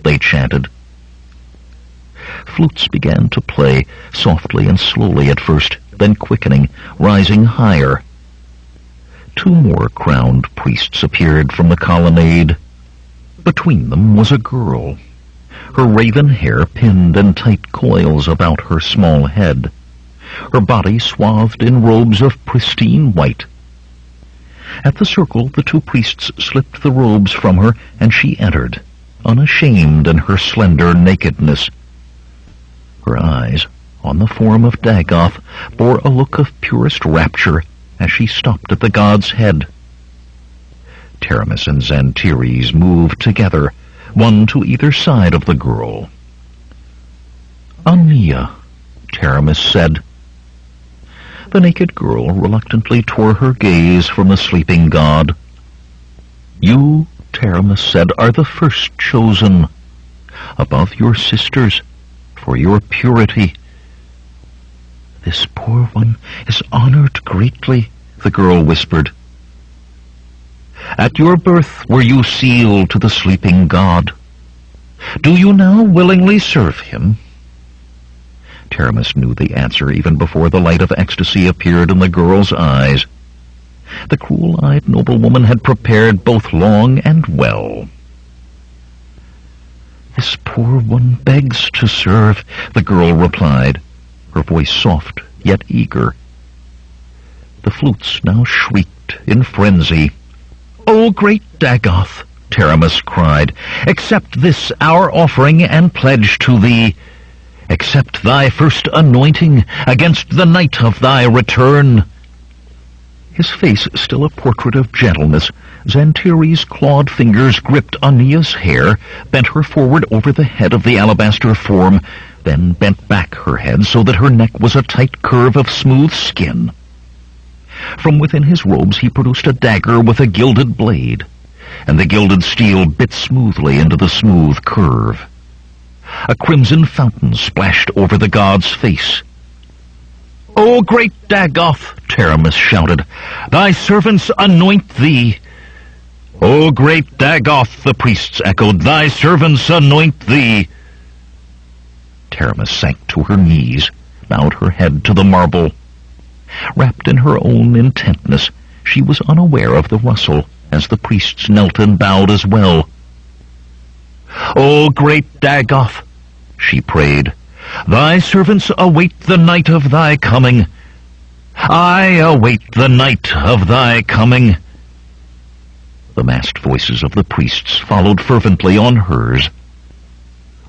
they chanted. Flutes began to play, softly and slowly at first, then quickening, rising higher. 2 more crowned priests appeared from the colonnade. Between them was a girl, her raven hair pinned in tight coils about her small head, her body swathed in robes of pristine white. At the circle, the 2 priests slipped the robes from her, and she entered, unashamed in her slender nakedness. Her eyes, on the form of Dagoth, bore a look of purest rapture as she stopped at the god's head. Taramis and Xantares moved together, one to either side of the girl. "Ania," Taramis said. The naked girl reluctantly tore her gaze from the sleeping god. "You," Taramis said, "are the first chosen, above your sisters, for your purity." "This poor one is honored greatly," the girl whispered. "At your birth were you sealed to the sleeping god. Do you now willingly serve him?" Taramis knew the answer even before the light of ecstasy appeared in the girl's eyes. The cruel-eyed noblewoman had prepared both long and well. "This poor one begs to serve," the girl replied, her voice soft yet eager. The flutes now shrieked in frenzy. "O great Dagoth," Taramis cried, "accept this our offering and pledge to thee. Accept thy first anointing against the night of thy return." His face still a portrait of gentleness, Xantares' clawed fingers gripped Ania's hair, bent her forward over the head of the alabaster form, then bent back her head so that her neck was a tight curve of smooth skin. From within his robes he produced a dagger with a gilded blade, and the gilded steel bit smoothly into the smooth curve. A crimson fountain splashed over the god's face. "O great Dagoth," Taramis shouted, "thy servants anoint thee." "O great Dagoth," the priests echoed, "thy servants anoint thee." Taramis sank to her knees, bowed her head to the marble. Wrapped in her own intentness, she was unaware of the rustle as the priests knelt and bowed as well. "O great Dagoth," she prayed, "thy servants await the night of thy coming. I await the night of thy coming." The masked voices of the priests followed fervently on hers.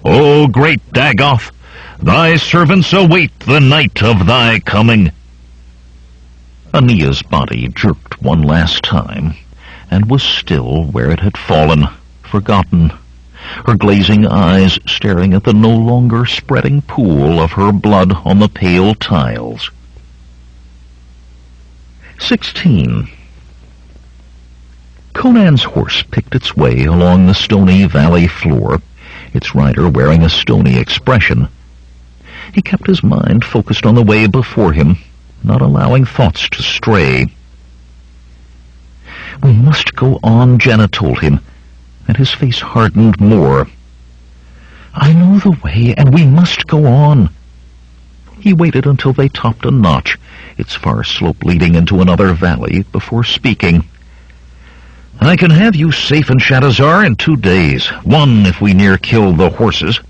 "O great Dagoth, thy servants await the night of thy coming." Aenea's body jerked one last time, and was still where it had fallen, forgotten, her glazing eyes staring at the no longer spreading pool of her blood on the pale tiles. 16. Conan's horse picked its way along the stony valley floor, its rider wearing a stony expression. He kept his mind focused on the way before him, not allowing thoughts to stray. "We must go on," Jenna told him, and his face hardened more. "I know the way, and we must go on." He waited until they topped a notch, its far slope leading into another valley, before speaking. "I can have you safe in Shadazar in 2 days, 1 if we near kill the horses."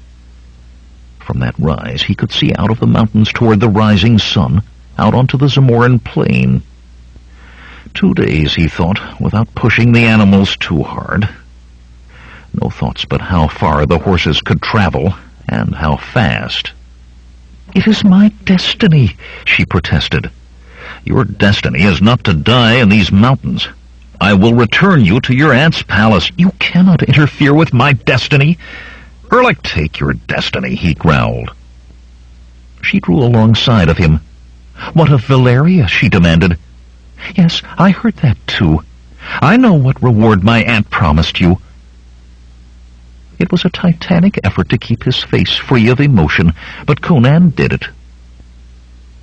From that rise he could see out of the mountains toward the rising sun, out onto the Zamoran plain. 2 days, he thought, without pushing the animals too hard. No thoughts but how far the horses could travel, and how fast. "It is my destiny," she protested. "Your destiny is not to die in these mountains. I will return you to your aunt's palace." "You cannot interfere with my destiny." "Erlich, take your destiny," he growled. She drew alongside of him. "What of Valeria?" she demanded. "Yes, I heard that too. I know what reward my aunt promised you." It was a titanic effort to keep his face free of emotion, but Conan did it.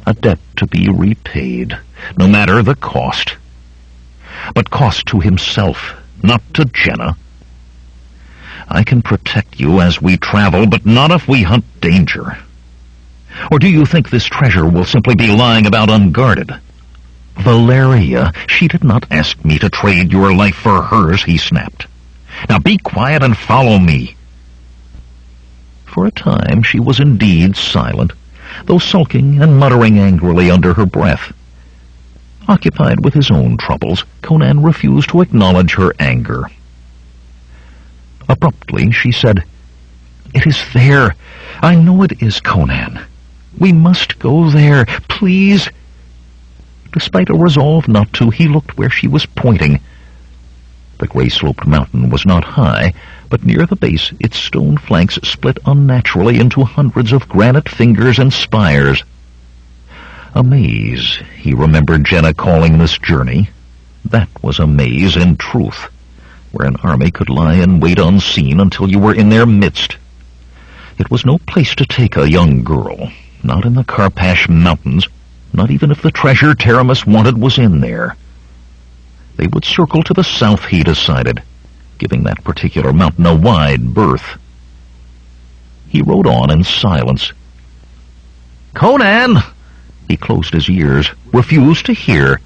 A debt to be repaid, no matter the cost. But cost to himself, not to Jenna. "I can protect you as we travel, but not if we hunt danger. Or do you think this treasure will simply be lying about unguarded?" "Valeria, she did not ask me to trade your life for hers," he snapped. "Now be quiet and follow me." For a time she was indeed silent, though sulking and muttering angrily under her breath. Occupied with his own troubles, Conan refused to acknowledge her anger. Abruptly she said, "It is there. I know it is, Conan. We must go there, please." Despite a resolve not to, he looked where she was pointing. The gray-sloped mountain was not high, but near the base its stone flanks split unnaturally into hundreds of granite fingers and spires. A maze, he remembered Jenna calling this journey. That was a maze in truth, where an army could lie in wait unseen until you were in their midst. It was no place to take a young girl, not in the Karpash Mountains, not even if the treasure Teramis wanted was in there. They would circle to the south, he decided, giving that particular mountain a wide berth. He rode on in silence. "Conan!" He closed his ears, refused to hear.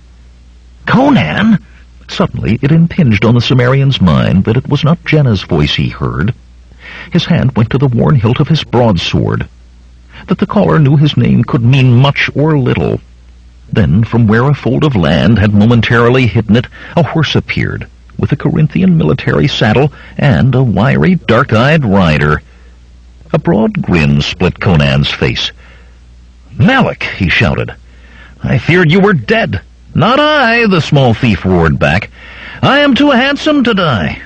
"Conan!" Suddenly it impinged on the Cimmerian's mind that it was not Jenna's voice he heard. His hand went to the worn hilt of his broadsword. That the caller knew his name could mean much or little. Then, from where a fold of land had momentarily hidden it, a horse appeared, with a Corinthian military saddle and a wiry, dark-eyed rider. A broad grin split Conan's face. "Malik!" he shouted. "I feared you were dead." "Not I," the small thief roared back. "I am too handsome to die."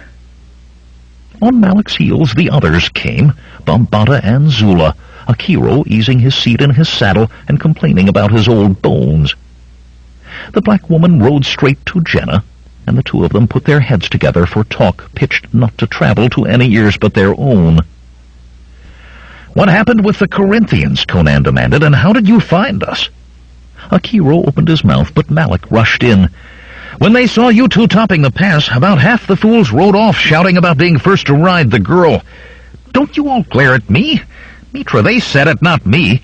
On Malik's heels the others came, Bombata and Zula, Akiro easing his seat in his saddle and complaining about his old bones. The black woman rode straight to Jenna, and the two of them put their heads together for talk pitched not to travel to any ears but their own. "What happened with the Corinthians?" Conan demanded, "and how did you find us?" Akiro opened his mouth, but Malik rushed in. "When they saw you two topping the pass, about half the fools rode off shouting about being first to ride the girl." "Don't you all glare at me? Mitra, they said it, not me.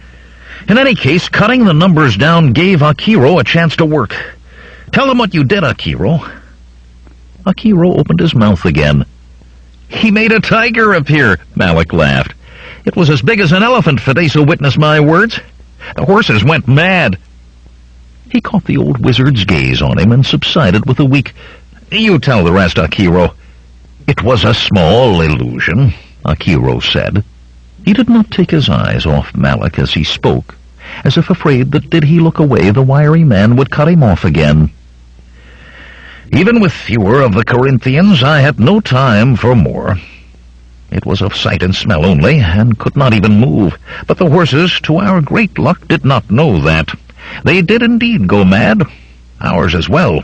In any case, cutting the numbers down gave Akiro a chance to work. Tell them what you did, Akiro." Akiro opened his mouth again. "He made a tiger appear," Malik laughed. "It was as big as an elephant, Fidesa witnessed my words. The horses went mad." He caught the old wizard's gaze on him and subsided with a weak, You tell the rest, Akiro." "It was a small illusion," Akiro said. He did not take his eyes off Malik as he spoke, as if afraid that did he look away the wiry man would cut him off again. "Even with fewer of the Corinthians, I had no time for more. It was of sight and smell only, and could not even move. But the horses, to our great luck, did not know that. They did indeed go mad, ours as well.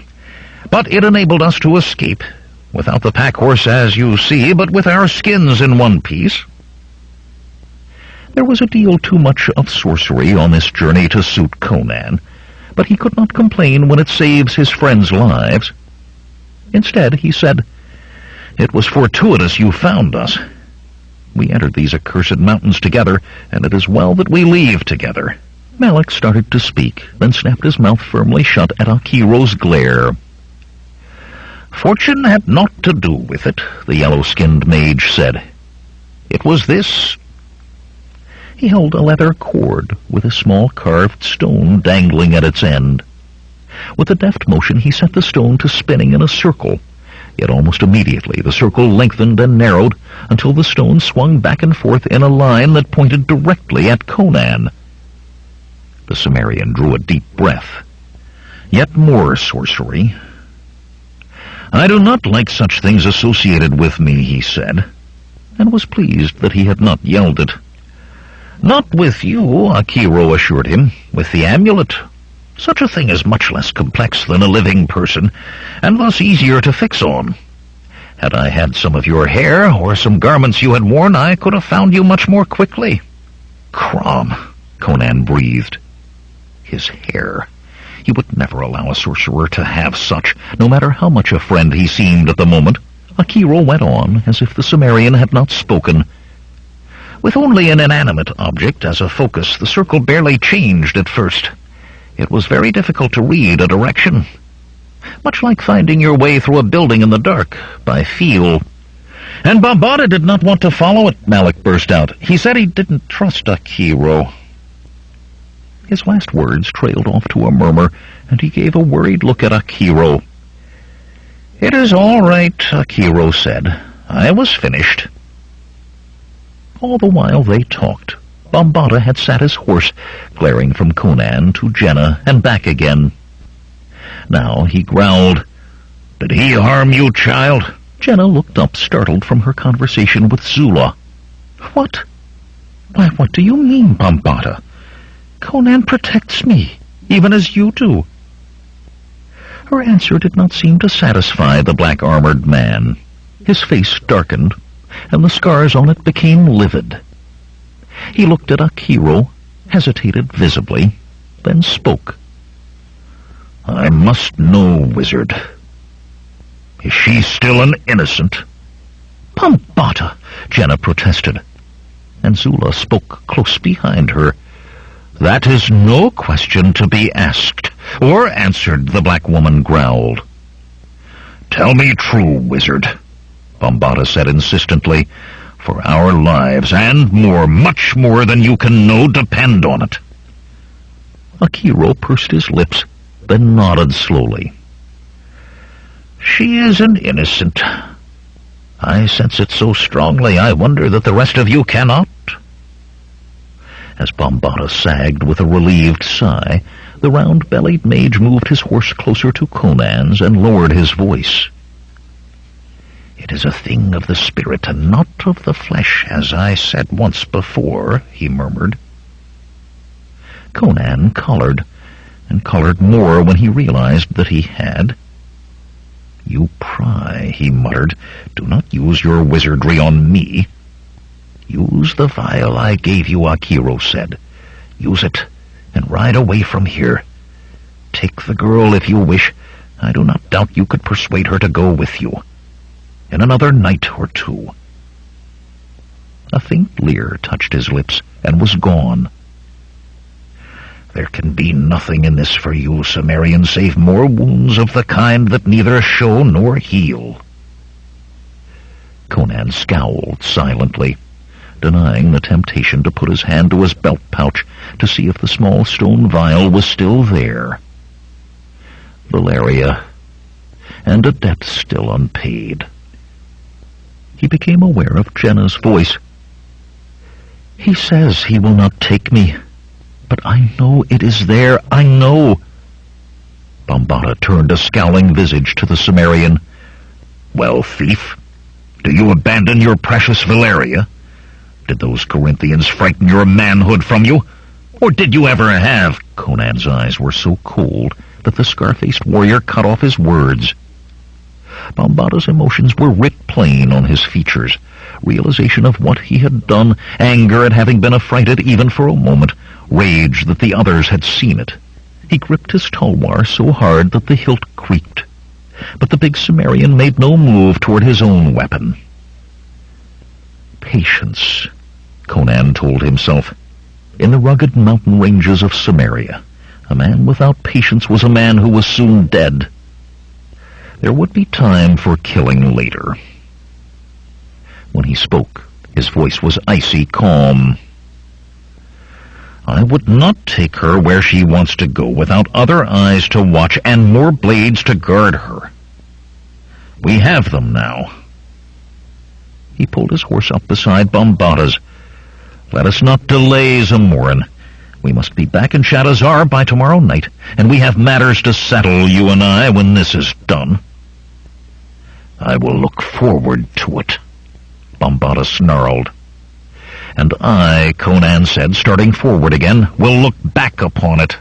But it enabled us to escape, without the pack horse as you see, but with our skins in one piece." There was a deal too much of sorcery on this journey to suit Conan, but he could not complain when it saves his friends' lives. Instead, he said, "It was fortuitous you found us. We entered these accursed mountains together, and it is well that we leave together." Malik started to speak, then snapped his mouth firmly shut at Akiro's glare. "Fortune had naught to do with it," the yellow-skinned mage said. "It was this." He held a leather cord with a small carved stone dangling at its end. With a deft motion he set the stone to spinning in a circle, yet almost immediately the circle lengthened and narrowed until the stone swung back and forth in a line that pointed directly at Conan. The Cimmerian drew a deep breath. Yet more sorcery. "I do not like such things associated with me," he said, and was pleased that he had not yelled it. "Not with you," Akiro assured him. "With the amulet. Such a thing is much less complex than a living person, and thus easier to fix on. Had I had some of your hair, or some garments you had worn, I could have found you much more quickly." "Crom," Conan breathed. His hair. He would never allow a sorcerer to have such, no matter how much a friend he seemed at the moment. Akiro went on, as if the Cimmerian had not spoken. "With only an inanimate object as a focus, the circle barely changed at first. It was very difficult to read a direction. Much like finding your way through a building in the dark, by feel." "And Bambata did not want to follow it," Malik burst out. "He said he didn't trust Akiro." His last words trailed off to a murmur, and he gave a worried look at Akiro. "It is all right," Akiro said. "I was finished." All the while they talked, Bambata had sat his horse, glaring from Conan to Jenna and back again. Now he growled, "Did he harm you, child?" Jenna looked up, startled from her conversation with Zula. "What? Why, what do you mean, Bambata? Conan protects me, even as you do." Her answer did not seem to satisfy the black-armored man. His face darkened, and the scars on it became livid. He looked at Akiro, hesitated visibly, then spoke. "I must know, wizard. Is she still an innocent?" "Bambata!" Jenna protested, and Zula spoke close behind her. "That is no question to be asked or answered," the black woman growled. "Tell me true, wizard," Bambata said insistently. "For our lives, and more, much more than you can know, depend on it." Akiro pursed his lips, then nodded slowly. "She is an innocent. I sense it so strongly, I wonder that the rest of you cannot." As Bambata sagged with a relieved sigh, the round-bellied mage moved his horse closer to Conan's and lowered his voice. "It is a thing of the spirit and not of the flesh, as I said once before," he murmured. Conan colored, and colored more when he realized that he had. "You pry," he muttered. "Do not use your wizardry on me." "Use the vial I gave you," Akiro said. "Use it, and ride away from here. Take the girl if you wish. I do not doubt you could persuade her to go with you. In another night or two." A faint leer touched his lips and was gone. "There can be nothing in this for you, Cimmerian, save more wounds of the kind that neither show nor heal." Conan scowled silently, denying the temptation to put his hand to his belt pouch to see if the small stone vial was still there. Valeria, and a debt still unpaid. He became aware of Jenna's voice. "He says he will not take me, but I know it is there, I know." Bambata turned a scowling visage to the Cimmerian. "Well, thief, do you abandon your precious Valeria? Did those Corinthians frighten your manhood from you? Or did you ever have—" Conan's eyes were so cold that the scar-faced warrior cut off his words. Bambata's emotions were writ plain on his features. Realization of what he had done, anger at having been affrighted even for a moment, rage that the others had seen it. He gripped his tulwar so hard that the hilt creaked. But the big Cimmerian made no move toward his own weapon. Patience, Conan told himself. In the rugged mountain ranges of Cimmeria, a man without patience was a man who was soon dead. There would be time for killing later. When he spoke, his voice was icy calm. "I would not take her where she wants to go without other eyes to watch and more blades to guard her. We have them now." He pulled his horse up beside Bambata's. "Let us not delay, Zamorin. We must be back in Shadazar by tomorrow night, and we have matters to settle, you and I, when this is done." "I will look forward to it," Bambata snarled. "And I," Conan said, starting forward again, "will look back upon it."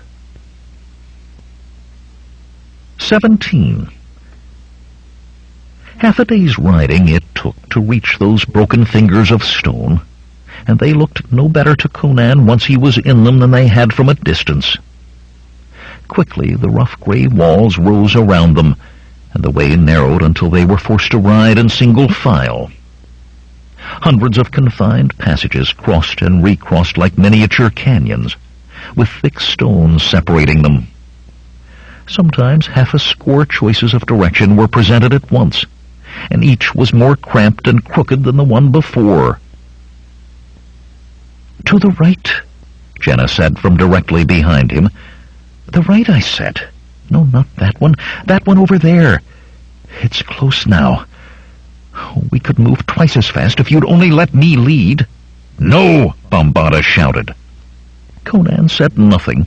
17. Half a day's riding it took to reach those broken fingers of stone, and they looked no better to Conan once he was in them than they had from a distance. Quickly the rough grey walls rose around them, and the way narrowed until they were forced to ride in single file. Hundreds of confined passages crossed and recrossed like miniature canyons, with thick stones separating them. Sometimes half a score choices of direction were presented at once, and each was more cramped and crooked than the one before. "To the right," Jenna said from directly behind him. "The right," I said. "No, not that one. That one over there. It's close now. We could move twice as fast if you'd only let me lead." "No!" Bambata shouted. Conan said nothing,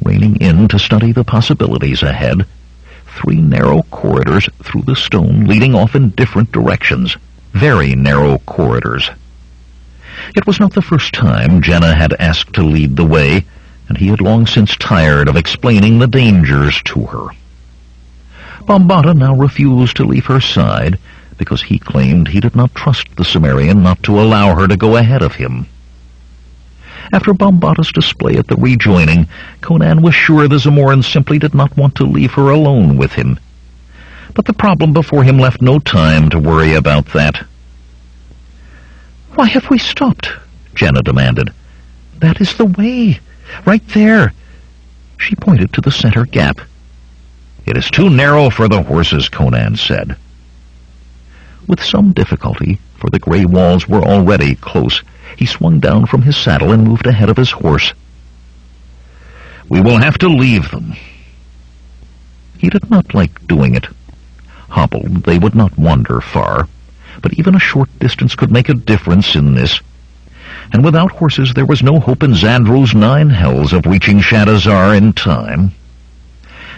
reining in to study the possibilities ahead. 3 narrow corridors through the stone leading off in different directions. Very narrow corridors. It was not the first time Jenna had asked to lead the way, and he had long since tired of explaining the dangers to her. Bambata now refused to leave her side, because he claimed he did not trust the Cimmerian not to allow her to go ahead of him. After Bambata's display at the rejoining, Conan was sure the Zamorin simply did not want to leave her alone with him. But the problem before him left no time to worry about that. "Why have we stopped?" Jenna demanded. "That is the way. Right there." She pointed to the center gap. "It is too narrow for the horses," Conan said. With some difficulty, for the grey walls were already close, he swung down from his saddle and moved ahead of his horse. "We will have to leave them." He did not like doing it. Hobbled, they would not wander far, but even a short distance could make a difference in this. And without horses there was no hope in Xandro's 9 hells of reaching Shadazar in time.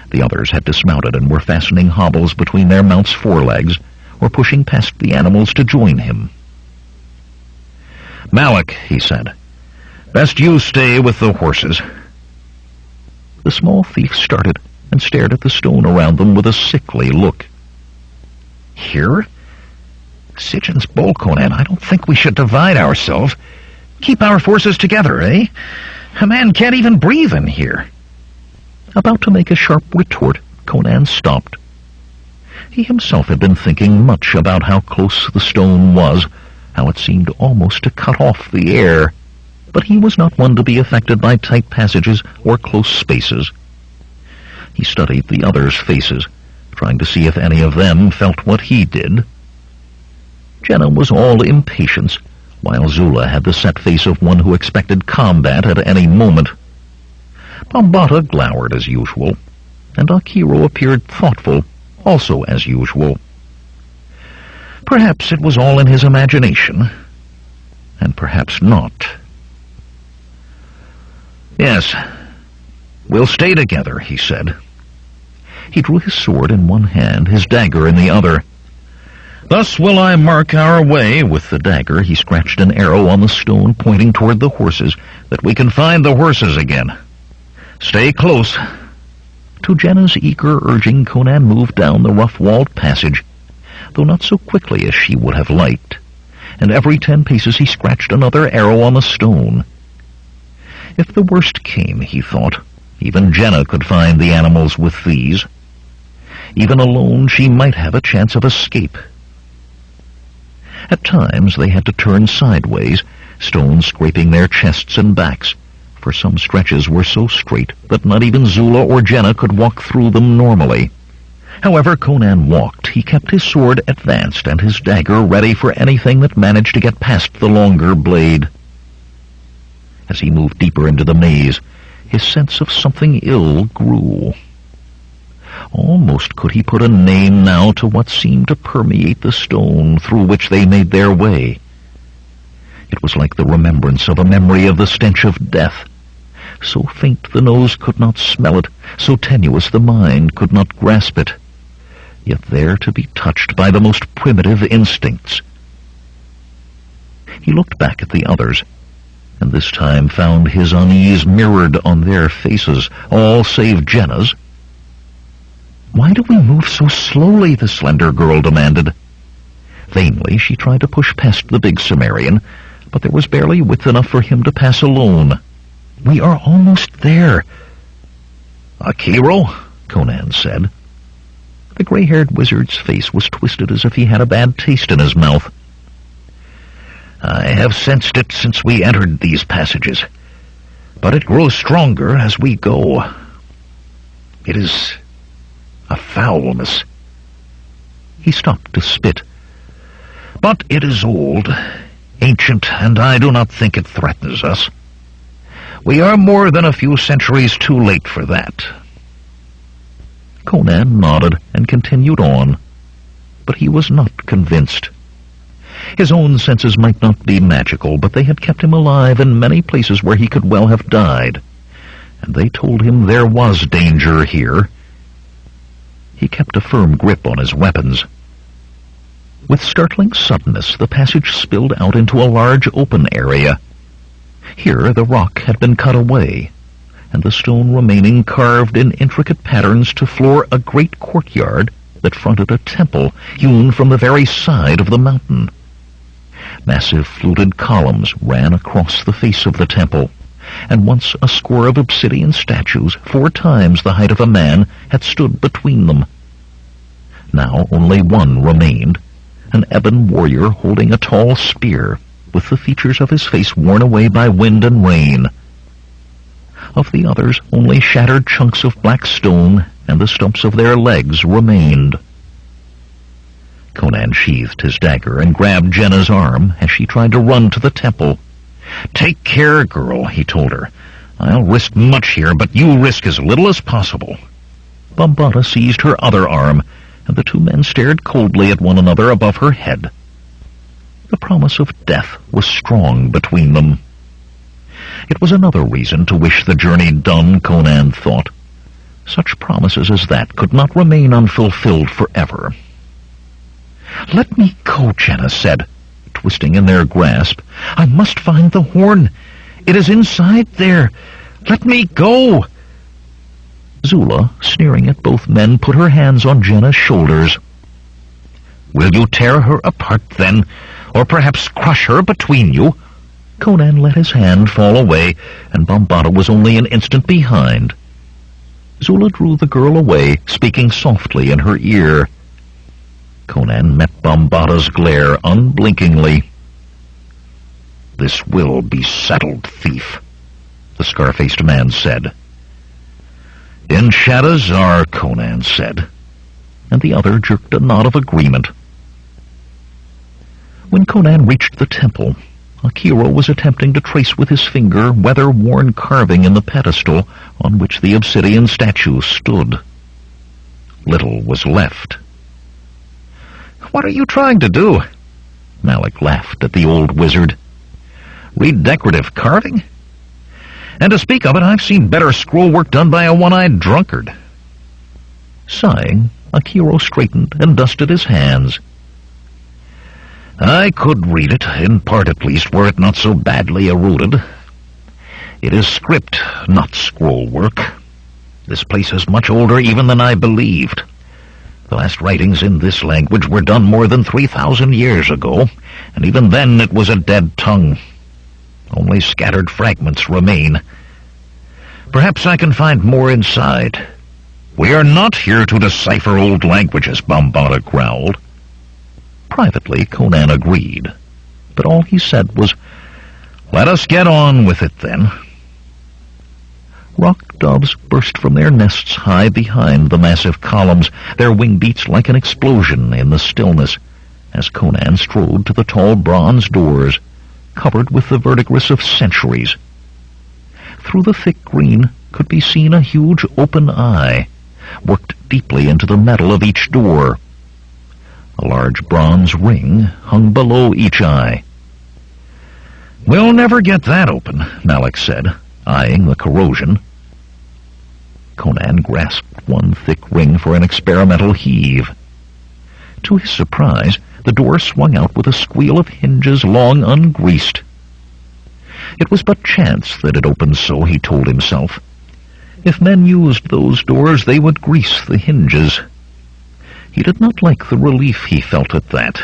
The others had dismounted and were fastening hobbles between their mounts' forelegs, or pushing past the animals to join him. "Malik," he said, "best you stay with the horses." The small thief started and stared at the stone around them with a sickly look. "Here? Sitchin's bowl, Conan, I don't think we should divide ourselves. Keep our forces together, eh? A man can't even breathe in here." About to make a sharp retort, Conan stopped. He himself had been thinking much about how close the stone was, how it seemed almost to cut off the air, but he was not one to be affected by tight passages or close spaces. He studied the others' faces, trying to see if any of them felt what he did. Jenna was all impatience, while Zula had the set face of one who expected combat at any moment. Bambata glowered as usual, and Akiro appeared thoughtful, also as usual. Perhaps it was all in his imagination, and perhaps not. "Yes, we'll stay together," he said. He drew his sword in one hand, his dagger in the other. "Thus will I mark our way." With the dagger he scratched an arrow on the stone pointing toward the horses, "that we can find the horses again. Stay close." To Jenna's eager urging, Conan moved down the rough-walled passage, though not so quickly as she would have liked, and every 10 paces he scratched another arrow on the stone. If the worst came, he thought, even Jenna could find the animals with these. Even alone she might have a chance of escape. At times they had to turn sideways, stones scraping their chests and backs, for some stretches were so straight that not even Zula or Jenna could walk through them normally. However Conan walked, he kept his sword advanced and his dagger ready for anything that managed to get past the longer blade. As he moved deeper into the maze, his sense of something ill grew. Almost could he put a name now to what seemed to permeate the stone through which they made their way. It was like the remembrance of a memory of the stench of death, so faint the nose could not smell it, so tenuous the mind could not grasp it, yet there to be touched by the most primitive instincts. He looked back at the others, and this time found his unease mirrored on their faces, all save Jenna's. "Why do we move so slowly?" the slender girl demanded. Vainly she tried to push past the big Cimmerian, but there was barely width enough for him to pass alone. "We are almost there." "Akiro?" Conan said. The gray-haired wizard's face was twisted as if he had a bad taste in his mouth. "I have sensed it since we entered these passages, but it grows stronger as we go. It is a foulness." He stopped to spit. "But it is old, ancient, and I do not think it threatens us. We are more than a few centuries too late for that." Conan nodded and continued on, but he was not convinced. His own senses might not be magical, but they had kept him alive in many places where he could well have died, and they told him there was danger here. He kept a firm grip on his weapons. With startling suddenness, the passage spilled out into a large open area. Here the rock had been cut away, and the stone remaining carved in intricate patterns to floor a great courtyard that fronted a temple hewn from the very side of the mountain. Massive fluted columns ran across the face of the temple, and once a score of obsidian statues, 4 times the height of a man, had stood between them. Now only one remained, an ebon warrior holding a tall spear, with the features of his face worn away by wind and rain. Of the others, only shattered chunks of black stone and the stumps of their legs remained. Conan sheathed his dagger and grabbed Jenna's arm as she tried to run to the temple. "Take care, girl," he told her. "I'll risk much here, but you risk as little as possible." Bambata seized her other arm, and the 2 men stared coldly at one another above her head. The promise of death was strong between them. It was another reason to wish the journey done, Conan thought. Such promises as that could not remain unfulfilled forever. "Let me go," Jenna said, twisting in their grasp. "I must find the horn. It is inside there. Let me go." Zula, sneering at both men, put her hands on Jenna's shoulders. "Will you tear her apart, then, or perhaps crush her between you?" Conan let his hand fall away, and Bambata was only an instant behind. Zula drew the girl away, speaking softly in her ear. Conan met Bambata's glare unblinkingly. "This will be settled, thief," the scar-faced man said. "In Shadazar," Conan said, and the other jerked a nod of agreement. When Conan reached the temple, Akira was attempting to trace with his finger weather-worn carving in the pedestal on which the obsidian statue stood. Little was left. "What are you trying to do?" Malik laughed at the old wizard. "Read decorative carving? And to speak of it, I've seen better scroll work done by a one-eyed drunkard." Sighing, Akiro straightened and dusted his hands. "I could read it, in part at least, were it not so badly eroded. It is script, not scroll work. This place is much older even than I believed. The last writings in this language were done more than 3,000 years ago, and even then it was a dead tongue. Only scattered fragments remain. Perhaps I can find more inside." "We are not here to decipher old languages," Bambara growled. Privately, Conan agreed, but all he said was, "Let us get on with it, then." Rock doves burst from their nests high behind the massive columns, their wing beats like an explosion in the stillness, as Conan strode to the tall bronze doors, covered with the verdigris of centuries. Through the thick green could be seen a huge open eye, worked deeply into the metal of each door. A large bronze ring hung below each eye. "We'll never get that open," Malik said, eyeing the corrosion. Conan grasped one thick ring for an experimental heave. To his surprise, the door swung out with a squeal of hinges long ungreased. It was but chance that it opened so, he told himself. If men used those doors, they would grease the hinges. He did not like the relief he felt at that.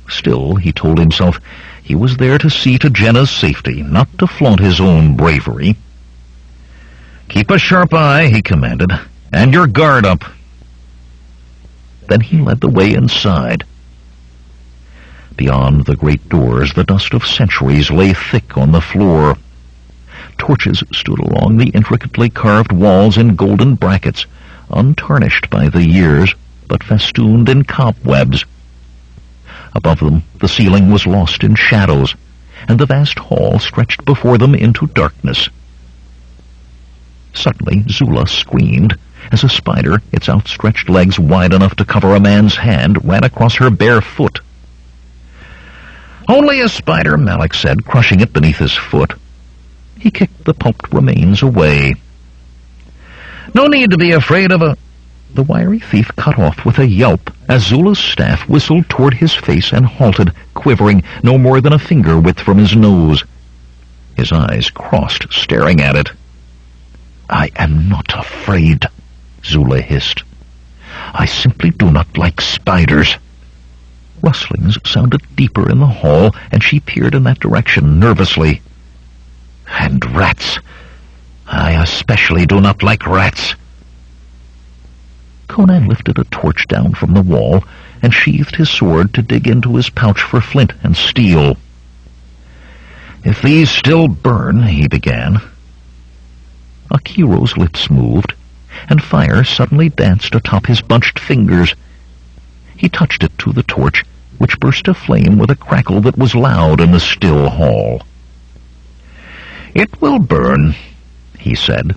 Still, he told himself, he was there to see to Jenna's safety, not to flaunt his own bravery. "Keep a sharp eye," he commanded, "and your guard up." Then he led the way inside. Beyond the great doors, the dust of centuries lay thick on the floor. Torches stood along the intricately carved walls in golden brackets, untarnished by the years, but festooned in cobwebs. Above them, the ceiling was lost in shadows, and the vast hall stretched before them into darkness. Suddenly, Zula screamed as a spider, its outstretched legs wide enough to cover a man's hand, ran across her bare foot. "Only a spider," Malik said, crushing it beneath his foot. He kicked the pulped remains away. "No need to be afraid of a—" The wiry thief cut off with a yelp as Zula's staff whistled toward his face and halted, quivering no more than a finger width from his nose. His eyes crossed, staring at it. "I am not afraid," Zula hissed. "I simply do not like spiders." Rustlings sounded deeper in the hall, and she peered in that direction nervously. "And rats. I especially do not like rats." Conan lifted a torch down from the wall and sheathed his sword to dig into his pouch for flint and steel. "If these still burn," he began. Akiro's lips moved, and fire suddenly danced atop his bunched fingers. He touched it to the torch, which burst aflame with a crackle that was loud in the still hall. "It will burn," he said.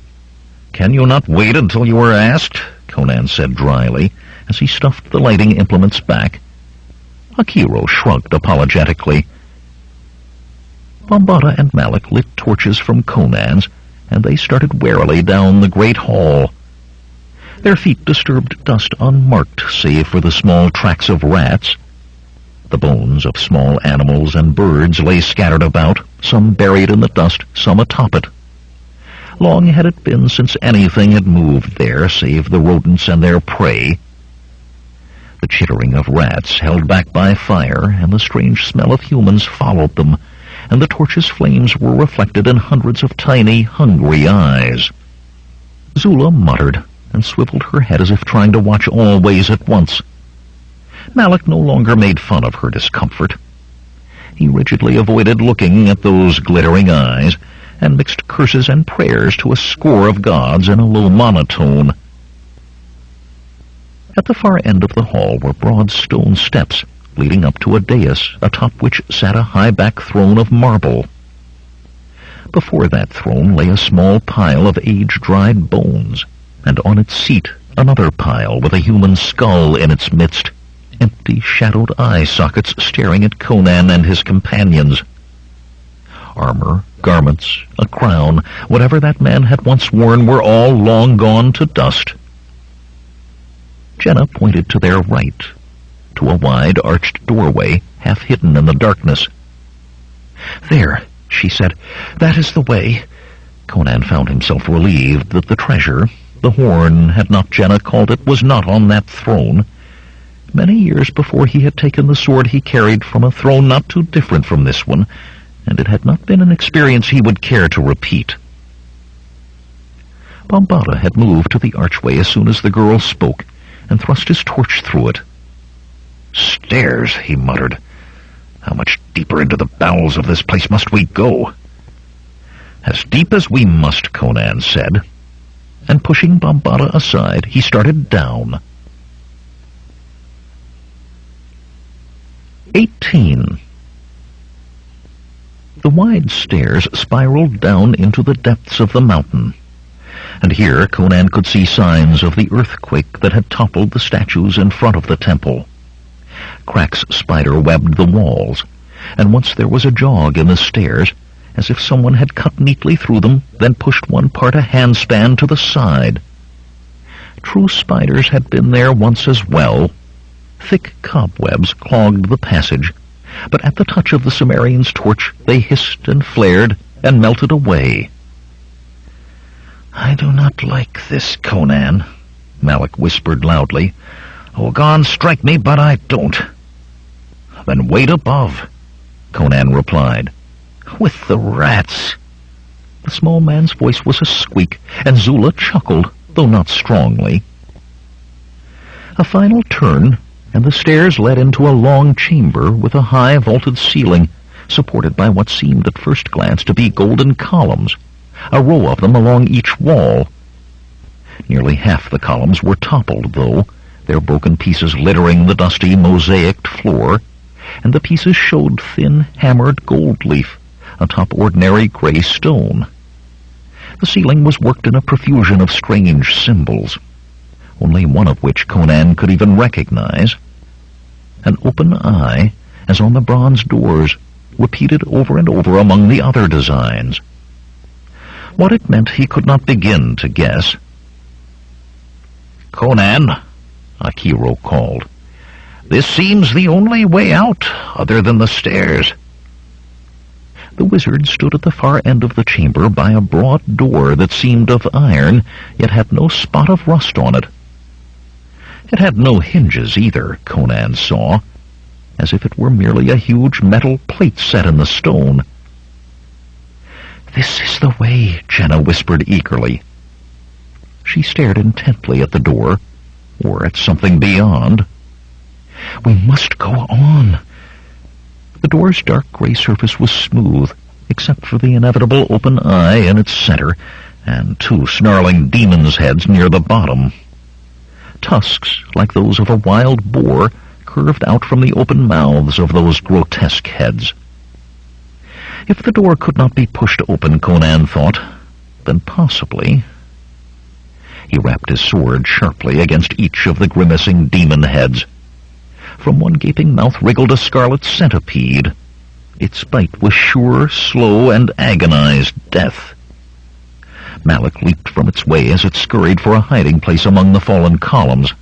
"Can you not wait until you are asked?" Conan said dryly, as he stuffed the lighting implements back. Akiro shrugged apologetically. Bambara and Malik lit torches from Conan's, and they started warily down the great hall. Their feet disturbed dust unmarked, save for the small tracks of rats. The bones of small animals and birds lay scattered about, some buried in the dust, some atop it. Long had it been since anything had moved there, save the rodents and their prey. The chittering of rats held back by fire, and the strange smell of humans followed them, and the torch's flames were reflected in hundreds of tiny, hungry eyes. Zula muttered and swiveled her head as if trying to watch all ways at once. Malik no longer made fun of her discomfort. He rigidly avoided looking at those glittering eyes, and mixed curses and prayers to a score of gods in a low monotone. At the far end of the hall were broad stone steps, leading up to a dais, atop which sat a high-back throne of marble. Before that throne lay a small pile of age-dried bones, and on its seat Another pile with a human skull in its midst, empty shadowed eye sockets staring at Conan and his companions. Armor, garments, a crown, whatever that man had once worn were all long gone to dust. Jenna pointed to their right, to a wide arched doorway half hidden in the darkness. "There," she said, "that is the way." Conan found himself relieved that the treasure, the horn, had not Jenna called it, was not on that throne. Many years before he had taken the sword he carried from a throne not too different from this one, and it had not been an experience he would care to repeat. Bombada had moved to the archway as soon as the girl spoke, and thrust his torch through it. "Stairs," he muttered. "How much deeper into the bowels of this place must we go?" "As deep as we must," Conan said, and pushing Bombada aside, he started down. 18. The wide stairs spiraled down into the depths of the mountain, and here Conan could see signs of the earthquake that had toppled the statues in front of the temple. Cracks spider-webbed the walls, and once there was a jog in the stairs, as if someone had cut neatly through them, then pushed one part a handspan to the side. True spiders had been there once as well. Thick cobwebs clogged the passage, but at the touch of the Cimmerian's torch they hissed and flared and melted away. "I do not like this, Conan," Malik whispered loudly. "Ogon, strike me, but I don't." "Then wait above," Conan replied. "With the rats." The small man's voice was a squeak, and Zula chuckled, though not strongly. A final turn, and the stairs led into a long chamber with a high vaulted ceiling, supported by what seemed at first glance to be golden columns, a row of them along each wall. Nearly half the columns were toppled, though, their broken pieces littering the dusty mosaicked floor, and the pieces showed thin, hammered gold leaf atop ordinary gray stone. The ceiling was worked in a profusion of strange symbols, only one of which Conan could even recognize. An open eye, as on the bronze doors, repeated over and over among the other designs. What it meant he could not begin to guess. "Conan," Akiro called, "this seems the only way out, other than the stairs." The wizard stood at the far end of the chamber by a broad door that seemed of iron, yet had no spot of rust on it. It had no hinges either, Conan saw, as if it were merely a huge metal plate set in the stone. "This is the way," Jenna whispered eagerly. She stared intently at the door, or at something beyond. "We must go on." The door's dark gray surface was smooth, except for the inevitable open eye in its center, and two snarling demons' heads near the bottom. Tusks, like those of a wild boar, curved out from the open mouths of those grotesque heads. If the door could not be pushed open, Conan thought, then possibly... He rapped his sword sharply against each of the grimacing demon heads. From one gaping mouth wriggled a scarlet centipede. Its bite was sure, slow, and agonized death. Malik leaped from its way as it scurried for a hiding place among the fallen columns.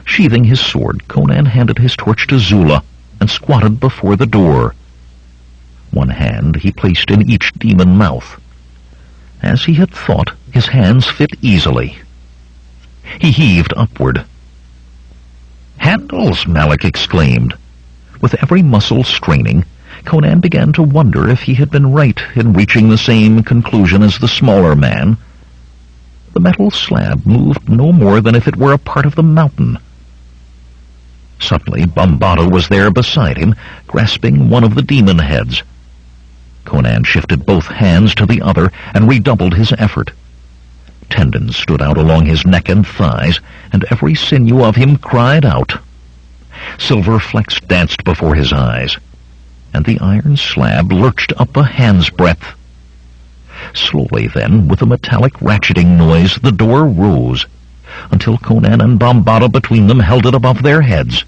Sheathing his sword, Conan handed his torch to Zula and squatted before the door. One hand he placed in each demon mouth. As he had thought, his hands fit easily. He heaved upward. "Handles!" Malik exclaimed. With every muscle straining, Conan began to wonder if he had been right in reaching the same conclusion as the smaller man. The metal slab moved no more than if it were a part of the mountain. Suddenly, Bombada was there beside him, grasping one of the demon heads. Conan shifted both hands to the other and redoubled his effort. Tendons stood out along his neck and thighs, and every sinew of him cried out. Silver flecks danced before his eyes, and the iron slab lurched up a hand's breadth. Slowly then, with a metallic ratcheting noise, the door rose. until Conan and Bombata between them held it above their heads.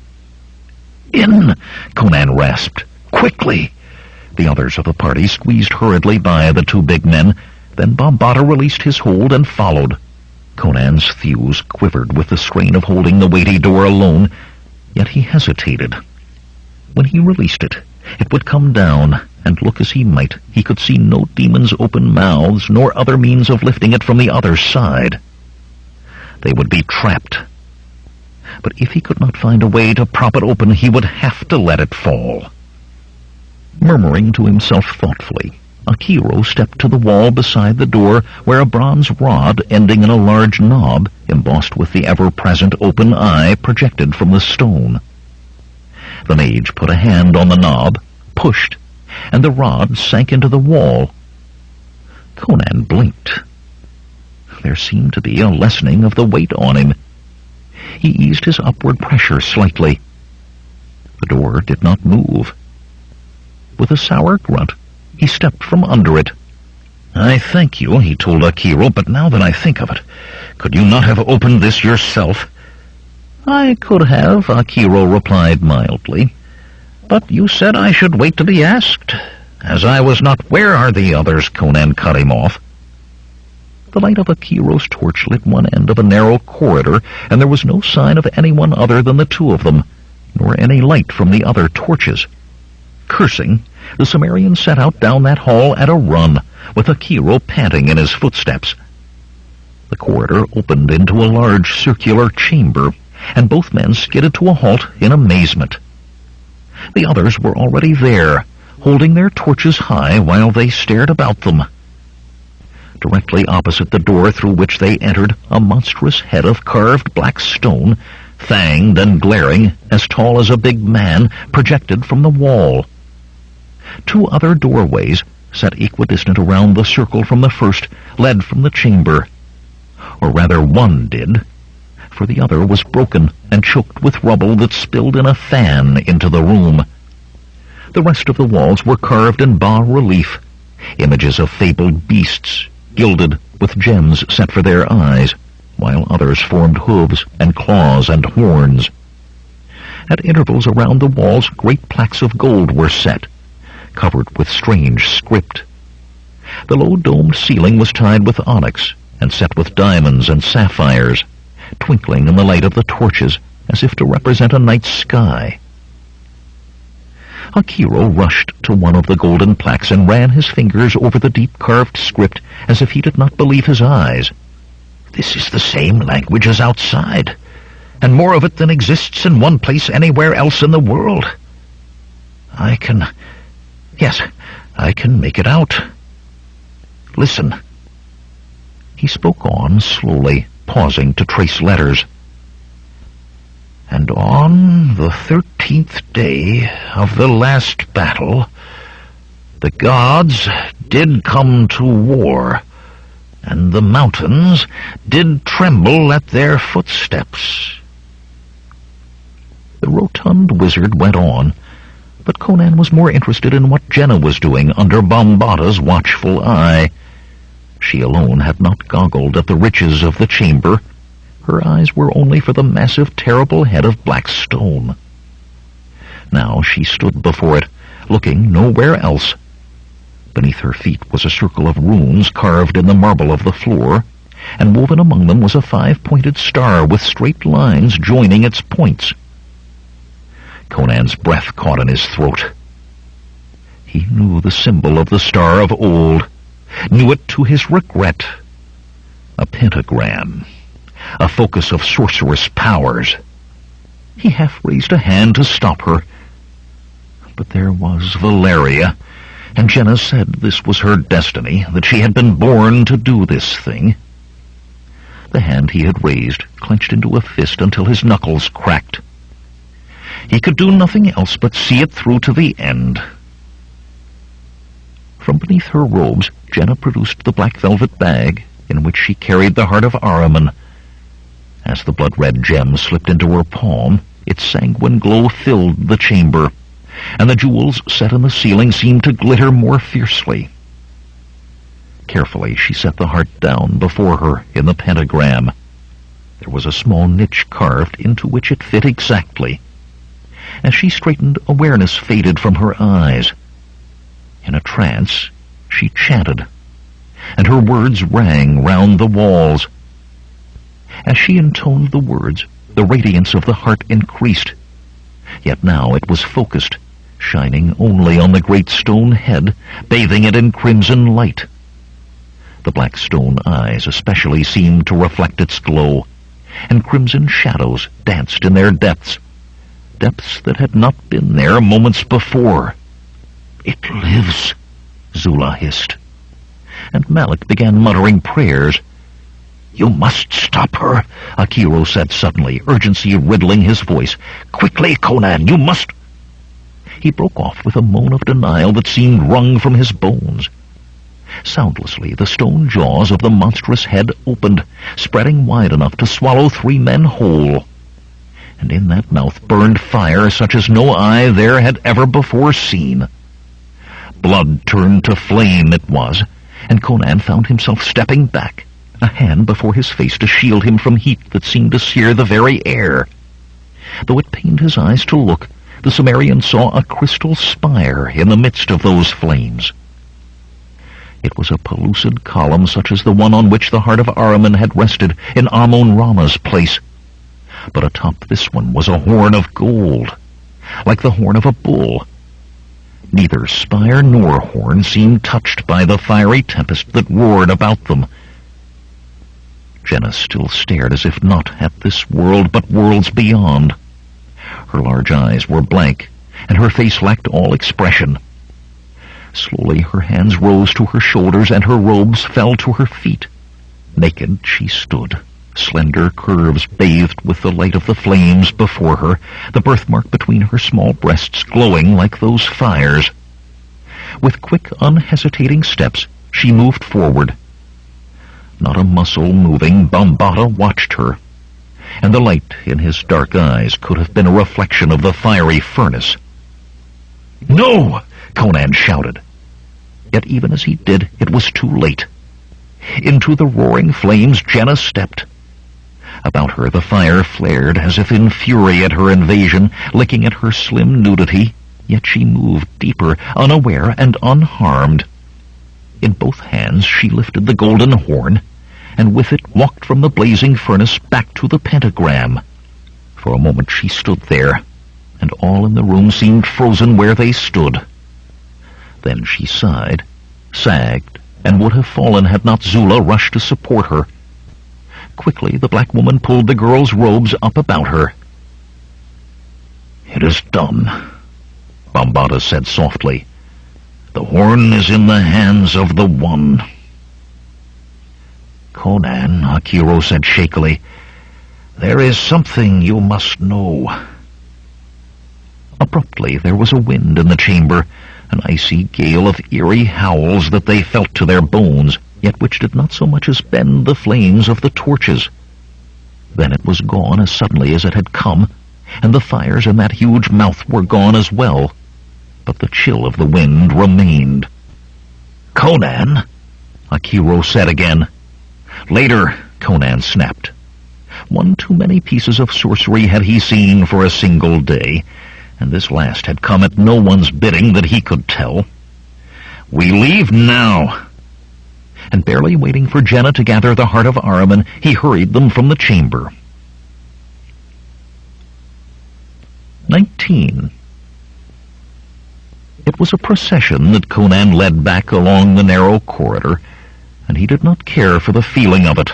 "In!" Conan rasped. "Quickly!" The others of the party squeezed hurriedly by the two big men. Then Bombata released his hold and followed. Conan's thews quivered with the strain of holding the weighty door alone, yet he hesitated. When he released it, it would come down, and look as he might, he could see no demons' open mouths, nor other means of lifting it from the other side. They would be trapped. But if he could not find a way to prop it open, he would have to let it fall. Murmuring to himself thoughtfully, Akiro stepped to the wall beside the door, where a bronze rod ending in a large knob, embossed with the ever-present open eye, projected from the stone. The mage put a hand on the knob, pushed, and the rod sank into the wall. Conan blinked. There seemed to be a lessening of the weight on him. He eased his upward pressure slightly. The door did not move. With a sour grunt, he stepped from under it. "I thank you," he told Akiro, "but now that I think of it, could you not have opened this yourself?" "I could have," Akiro replied mildly, "but you said I should wait to be asked. As I was not—" "Where are the others?" Conan cut him off. The light of Akiro's torch lit one end of a narrow corridor, and there was no sign of anyone other than the two of them, nor any light from the other torches. Cursing, the Cimmerian set out down that hall at a run, with Akiro panting in his footsteps. The corridor opened into a large circular chamber, and both men skidded to a halt in amazement. The others were already there, holding their torches high while they stared about them. Directly opposite the door through which they entered, a monstrous head of carved black stone, fanged and glaring, as tall as a big man, projected from the wall. Two other doorways, set equidistant around the circle from the first, led from the chamber. Or rather, one did, for the other was broken and choked with rubble that spilled in a fan into the room. The rest of the walls were carved in bas-relief, images of fabled beasts, gilded with gems set for their eyes, while others formed hooves and claws and horns. At intervals around the walls, great plaques of gold were set, covered with strange script. The low-domed ceiling was tied with onyx and set with diamonds and sapphires, twinkling in the light of the torches as if to represent a night sky. Akiro rushed to one of the golden plaques and ran his fingers over the deep-carved script as if he did not believe his eyes. "This is the same language as outside, and more of it than exists in one place anywhere else in the world. I can make it out. Listen." He spoke on slowly, pausing to trace letters. "And on the 13th day of the last battle, the gods did come to war, and the mountains did tremble at their footsteps." The rotund wizard went on, but Conan was more interested in what Jenna was doing under Bombata's watchful eye. She alone had not goggled at the riches of the chamber. Her eyes were only for the massive, terrible head of black stone. Now she stood before it, looking nowhere else. Beneath her feet was a circle of runes carved in the marble of the floor, and woven among them was a 5-pointed star with straight lines joining its points. Conan's breath caught in his throat. He knew the symbol of the star of old, knew it to his regret. A pentagram, a focus of sorcerous powers. He half raised a hand to stop her. But there was Valeria, and Jenna said this was her destiny, that she had been born to do this thing. The hand he had raised clenched into a fist until his knuckles cracked. He could do nothing else but see it through to the end. From beneath her robes, Jenna produced the black velvet bag in which she carried the heart of Ahriman. As the blood-red gem slipped into her palm, its sanguine glow filled the chamber, and the jewels set in the ceiling seemed to glitter more fiercely. Carefully she set the heart down before her in the pentagram. There was a small niche carved into which it fit exactly. As she straightened, awareness faded from her eyes. In a trance, she chanted, and her words rang round the walls. As she intoned the words, the radiance of the heart increased. Yet now it was focused, shining only on the great stone head, bathing it in crimson light. The black stone eyes especially seemed to reflect its glow, and crimson shadows danced in their depths that had not been there moments before. "It lives," Zula hissed, and Malik began muttering prayers. "You must stop her," Akiro said suddenly, urgency riddling his voice. "Quickly, Conan, you must—" He broke off with a moan of denial that seemed wrung from his bones. Soundlessly, the stone jaws of the monstrous head opened, spreading wide enough to swallow 3 men whole. And in that mouth burned fire such as no eye there had ever before seen. Blood turned to flame, it was, and Conan found himself stepping back, a hand before his face to shield him from heat that seemed to sear the very air. Though it pained his eyes to look, the Cimmerian saw a crystal spire in the midst of those flames. It was a pellucid column such as the one on which the heart of Ahriman had rested in Amun-Rama's place. But atop this one was a horn of gold, like the horn of a bull. Neither spire nor horn seemed touched by the fiery tempest that roared about them. Jenna still stared as if not at this world, but worlds beyond. Her large eyes were blank, and her face lacked all expression. Slowly her hands rose to her shoulders, and her robes fell to her feet. Naked she stood, slender curves bathed with the light of the flames before her, the birthmark between her small breasts glowing like those fires. With quick, unhesitating steps, she moved forward. Not a muscle moving, Bambata watched her, and the light in his dark eyes could have been a reflection of the fiery furnace. "No!" Conan shouted. Yet even as he did, it was too late. Into the roaring flames Jenna stepped. About her the fire flared as if in fury at her invasion, licking at her slim nudity, yet she moved deeper, unaware and unharmed. In both hands she lifted the golden horn, and with it walked from the blazing furnace back to the pentagram. For a moment she stood there, and all in the room seemed frozen where they stood. Then she sighed, sagged, and would have fallen had not Zula rushed to support her. Quickly the black woman pulled the girl's robes up about her. "It is done," Bambata said softly. "The horn is in the hands of the One." "Conan," Akiro said shakily, "there is something you must know." Abruptly there was a wind in the chamber, an icy gale of eerie howls that they felt to their bones, yet which did not so much as bend the flames of the torches. Then it was gone as suddenly as it had come, and the fires in that huge mouth were gone as well, but the chill of the wind remained. "Conan," Akiro said again. "Later," Conan snapped. One too many pieces of sorcery had he seen for a single day, and this last had come at no one's bidding that he could tell. "We leave now." And barely waiting for Jenna to gather the heart of Ahriman, he hurried them from the chamber. 19. It was a procession that Conan led back along the narrow corridor, and he did not care for the feeling of it.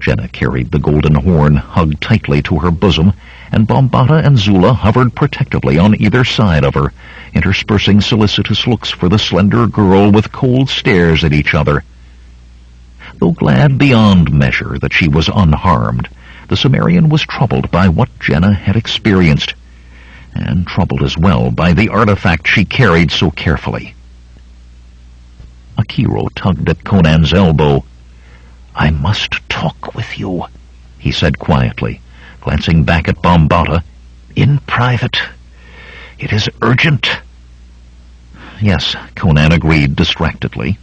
Jenna carried the golden horn hugged tightly to her bosom, and Bambata and Zula hovered protectively on either side of her, interspersing solicitous looks for the slender girl with cold stares at each other. Though glad beyond measure that she was unharmed, the Cimmerian was troubled by what Jenna had experienced, and troubled as well by the artifact she carried so carefully. Akiro tugged at Conan's elbow. "I must talk with you," he said quietly, glancing back at Bambata. "In private. It is urgent." "Yes," Conan agreed distractedly.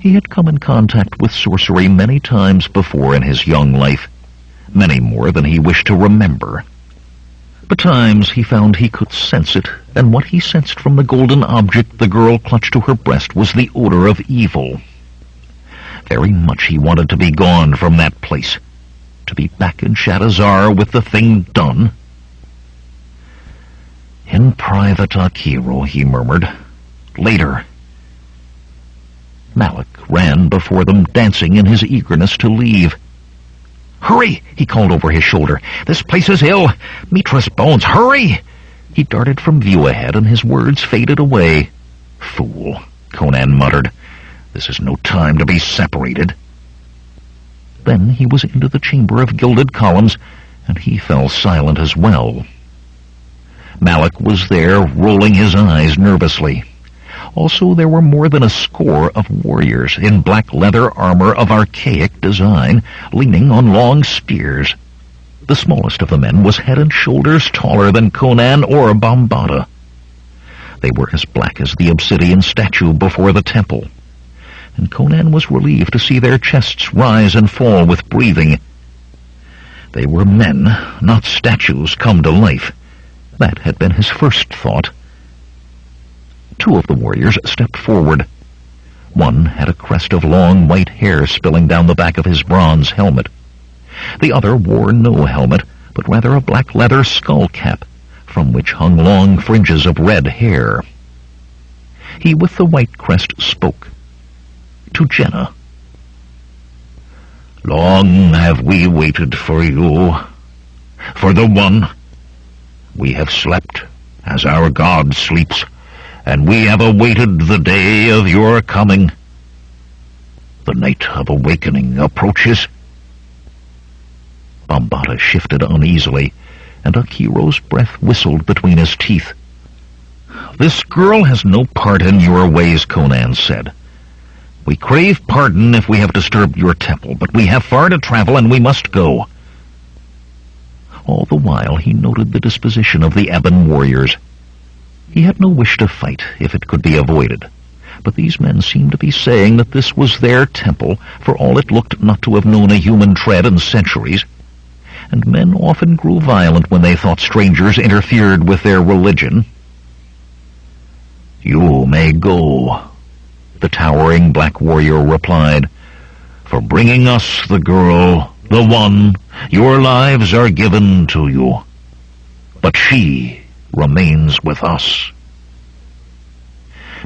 He had come in contact with sorcery many times before in his young life, many more than he wished to remember. Betimes he found he could sense it, and what he sensed from the golden object the girl clutched to her breast was the odor of evil. Very much he wanted to be gone from that place, to be back in Shadazar with the thing done. "In private, Akiro," he murmured. "Later." Malik ran before them, dancing in his eagerness to leave. "Hurry!" he called over his shoulder. "This place is ill! Mitra's bones! Hurry!" He darted from view ahead, and his words faded away. "Fool," Conan muttered. "This is no time to be separated." Then he was into the chamber of gilded columns, and he fell silent as well. Malik was there, rolling his eyes nervously. Also, there were more than a score of warriors in black leather armor of archaic design, leaning on long spears. The smallest of the men was head and shoulders taller than Conan or Bambata. They were as black as the obsidian statue before the temple, and Conan was relieved to see their chests rise and fall with breathing. They were men, not statues come to life. That had been his first thought. Two of the warriors stepped forward. One had a crest of long white hair spilling down the back of his bronze helmet. The other wore no helmet, but rather a black leather skull cap, from which hung long fringes of red hair. He with the white crest spoke. To Jenna. "Long have we waited for you, for the One. We have slept as our God sleeps, and we have awaited the day of your coming. The night of awakening approaches." Bambata shifted uneasily, and Akiro's breath whistled between his teeth. "This girl has no part in your ways," Conan said. "We crave pardon if we have disturbed your temple, but we have far to travel and we must go." All the while he noted the disposition of the ebon warriors. He had no wish to fight if it could be avoided, but these men seemed to be saying that this was their temple, for all it looked not to have known a human tread in centuries, and men often grew violent when they thought strangers interfered with their religion. "You may go," the towering black warrior replied. "For bringing us the girl, the One, your lives are given to you. But she remains with us."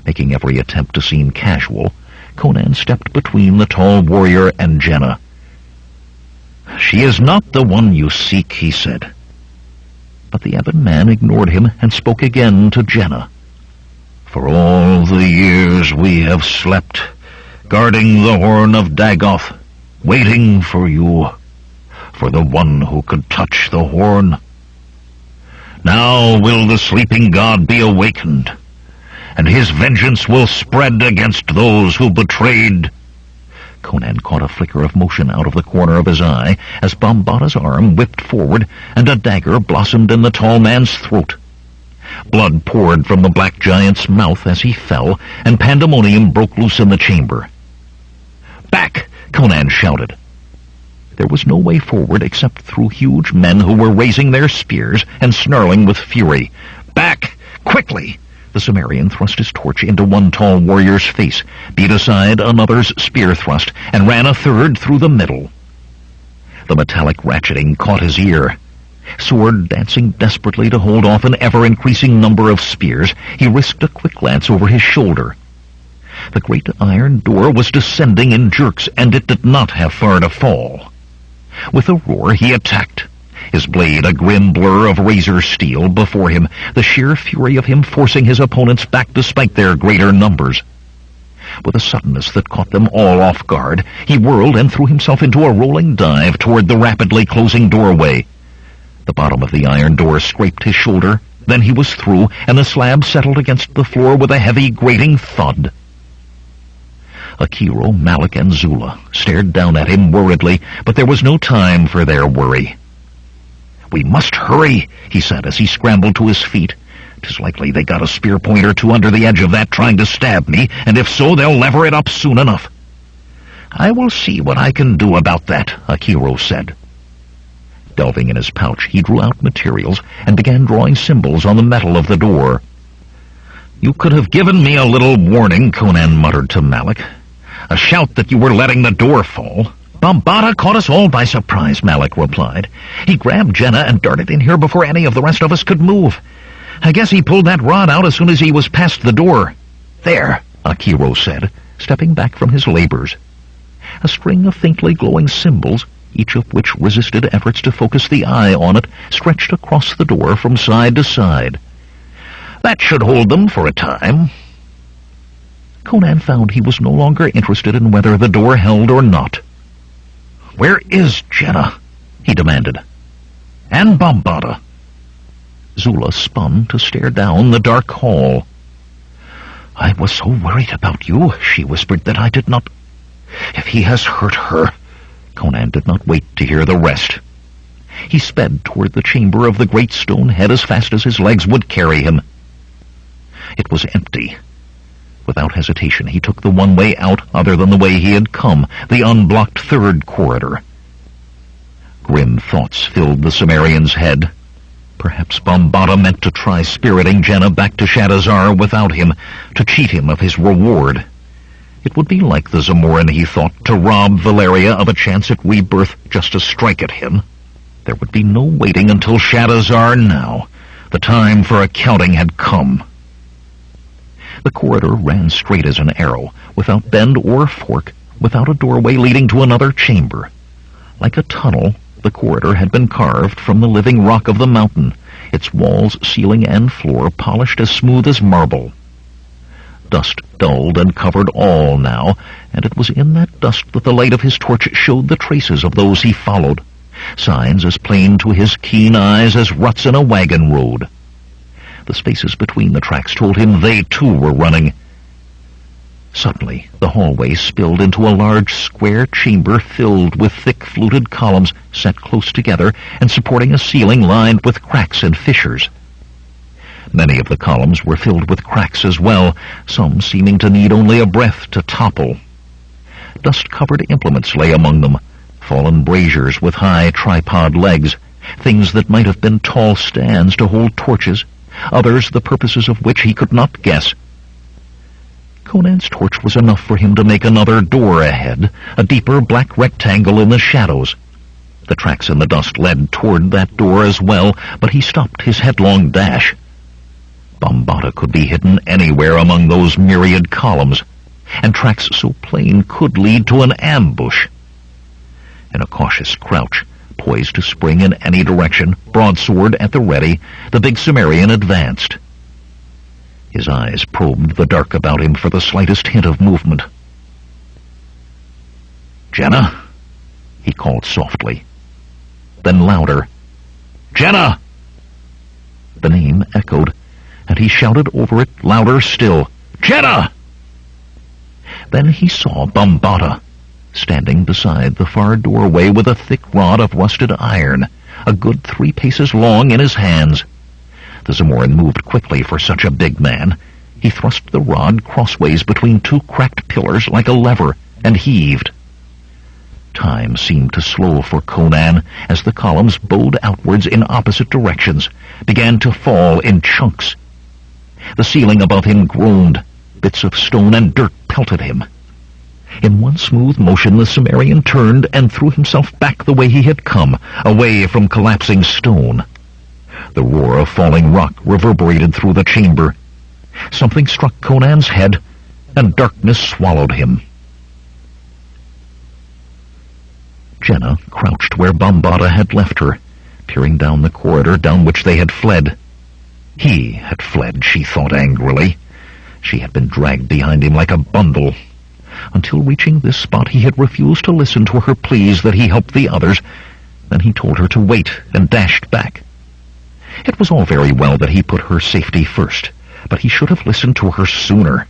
Making every attempt to seem casual, Conan stepped between the tall warrior and Jenna. "She is not the one you seek," he said. But the ebon man ignored him and spoke again to Jenna. "For all the years we have slept, guarding the horn of Dagoth, waiting for you, for the one who could touch the horn. Now will the sleeping god be awakened, and his vengeance will spread against those who betrayed." Conan caught a flicker of motion out of the corner of his eye as Bambata's arm whipped forward and a dagger blossomed in the tall man's throat. Blood poured from the black giant's mouth as he fell, and pandemonium broke loose in the chamber. "Back!" Conan shouted. There was no way forward except through huge men who were raising their spears and snarling with fury. "Back! Quickly!" The Sumerian thrust his torch into one tall warrior's face, beat aside another's spear thrust, and ran a third through the middle. The metallic ratcheting caught his ear. Sword dancing desperately to hold off an ever-increasing number of spears, he risked a quick glance over his shoulder. The great iron door was descending in jerks, and it did not have far to fall. With a roar he attacked, his blade a grim blur of razor steel before him, the sheer fury of him forcing his opponents back despite their greater numbers. With a suddenness that caught them all off guard, he whirled and threw himself into a rolling dive toward the rapidly closing doorway. The bottom of the iron door scraped his shoulder, then he was through, and the slab settled against the floor with a heavy, grating thud. Akiro, Malik, and Zula stared down at him worriedly, but there was no time for their worry. "We must hurry," he said as he scrambled to his feet. "'Tis likely they got a spear point or two under the edge of that trying to stab me, and if so, they'll lever it up soon enough." "I will see what I can do about that," Akiro said. Delving in his pouch, he drew out materials and began drawing symbols on the metal of the door. "You could have given me a little warning," Conan muttered to Malik. "A shout that you were letting the door fall." "Bambata caught us all by surprise," Malik replied. "He grabbed Jenna and darted in here before any of the rest of us could move. I guess he pulled that rod out as soon as he was past the door." "There," Akiro said, stepping back from his labors. A string of faintly glowing symbols, each of which resisted efforts to focus the eye on it, stretched across the door from side to side. "That should hold them for a time." Conan found he was no longer interested in whether the door held or not. "Where is Jenna?" he demanded. "And Bambata?" Zula spun to stare down the dark hall. "I was so worried about you," she whispered, "that I did not... If he has hurt her..." Conan did not wait to hear the rest. He sped toward the chamber of the great stone head as fast as his legs would carry him. It was empty. Without hesitation, he took the one way out other than the way he had come, the unblocked third corridor. Grim thoughts filled the Cimmerian's head. Perhaps Bambata meant to try spiriting Jenna back to Shadazar without him, to cheat him of his reward. It would be like the Zamoran, he thought, to rob Valeria of a chance at rebirth just to strike at him. There would be no waiting until Shadazar now. The time for accounting had come. The corridor ran straight as an arrow, without bend or fork, without a doorway leading to another chamber. Like a tunnel, the corridor had been carved from the living rock of the mountain, its walls, ceiling, and floor polished as smooth as marble. Dust dulled and covered all now, and it was in that dust that the light of his torch showed the traces of those he followed, signs as plain to his keen eyes as ruts in a wagon road. The spaces between the tracks told him they too were running. Suddenly, the hallway spilled into a large square chamber filled with thick fluted columns set close together and supporting a ceiling lined with cracks and fissures. Many of the columns were filled with cracks as well, some seeming to need only a breath to topple. Dust-covered implements lay among them, fallen braziers with high tripod legs, things that might have been tall stands to hold torches, others the purposes of which he could not guess. Conan's torch was enough for him to make another door ahead, a deeper black rectangle in the shadows. The tracks in the dust led toward that door as well, but he stopped his headlong dash. Bambata could be hidden anywhere among those myriad columns, and tracks so plain could lead to an ambush. In a cautious crouch, poised to spring in any direction, broadsword at the ready, the big Cimmerian advanced. His eyes probed the dark about him for the slightest hint of movement. "Jenna?" he called softly. Then louder, "Jenna!" The name echoed, and he shouted over it louder still, "Jenna!" Then he saw Bambata, standing beside the far doorway with a thick rod of rusted iron, a good 3 paces long in his hands. The Zamoran moved quickly for such a big man. He thrust the rod crossways between 2 cracked pillars like a lever, and heaved. Time seemed to slow for Conan as the columns bowed outwards in opposite directions, began to fall in chunks. The ceiling above him groaned. Bits of stone and dirt pelted him. In one smooth motion the Cimmerian turned and threw himself back the way he had come, away from collapsing stone. The roar of falling rock reverberated through the chamber. Something struck Conan's head, and darkness swallowed him. Jenna crouched where Bambata had left her, peering down the corridor down which they had fled. He had fled, she thought angrily. She had been dragged behind him like a bundle. Until reaching this spot, he had refused to listen to her pleas that he help the others. Then he told her to wait and dashed back. It was all very well that he put her safety first, but he should have listened to her sooner.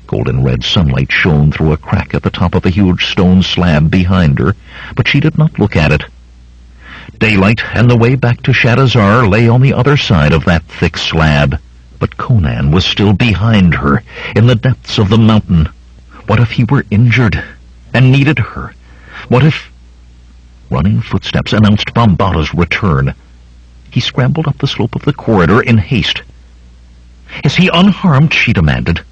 Golden-red sunlight shone through a crack at the top of the huge stone slab behind her, but she did not look at it. Daylight and the way back to Shadazar lay on the other side of that thick slab, but Conan was still behind her, in the depths of the mountain. What if he were injured? and needed her. What if... Running footsteps announced Bombado's return. He scrambled up the slope of the corridor in haste. "Is he unharmed?" she demanded.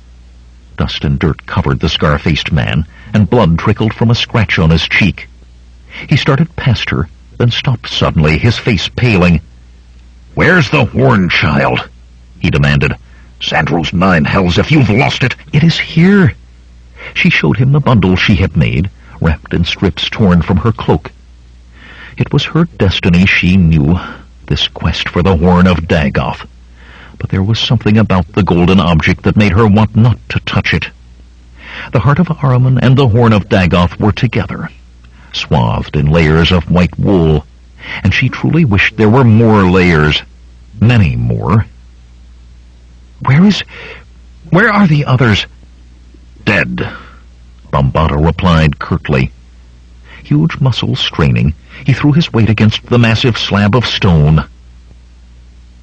Dust and dirt covered the scar-faced man, and blood trickled from a scratch on his cheek. He started past her, then stopped suddenly, his face paling. "Where's the horn, child?" he demanded. "Sandro's 9 hells if you've lost it!" "It is here." She showed him the bundle she had made, wrapped in strips torn from her cloak. It was her destiny, she knew, this quest for the horn of Dagoth. But there was something about the golden object that made her want not to touch it. The heart of Ahriman and the horn of Dagoth were together, swathed in layers of white wool, and she truly wished there were more layers, many more. Where are the others?" "Dead," Bombada replied curtly. Huge muscles straining, he threw his weight against the massive slab of stone.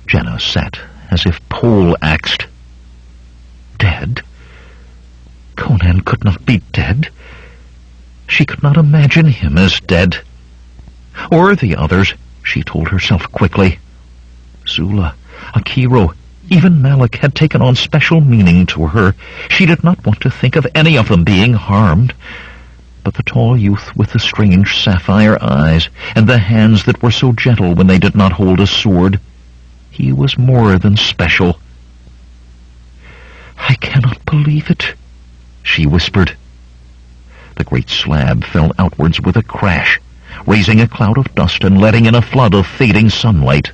Jenna sat as if pole-axed. Dead? Conan could not be dead. She could not imagine him as dead. Or the others, she told herself quickly. Zula, Akiro, even Malik had taken on special meaning to her. She did not want to think of any of them being harmed. But the tall youth with the strange sapphire eyes, and the hands that were so gentle when they did not hold a sword, he was more than special. "I cannot believe it," she whispered. The great slab fell outwards with a crash, raising a cloud of dust and letting in a flood of fading sunlight.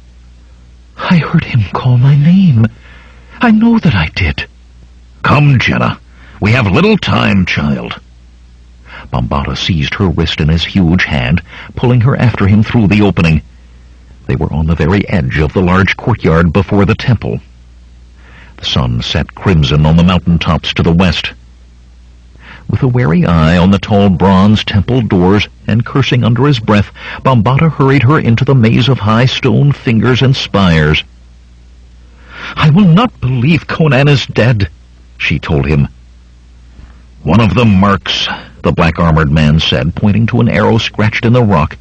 "I heard him call my name. I know that I did." "Come, Jenna. We have little time, child." Bombada seized her wrist in his huge hand, pulling her after him through the opening. They were on the very edge of the large courtyard before the temple. The sun set crimson on the mountain tops to the west. With a wary eye on the tall bronze temple doors, and cursing under his breath, Bombada hurried her into the maze of high stone fingers and spires. "I will not believe Conan is dead," she told him. "One of the marks," the black-armored man said, pointing to an arrow scratched in the rock.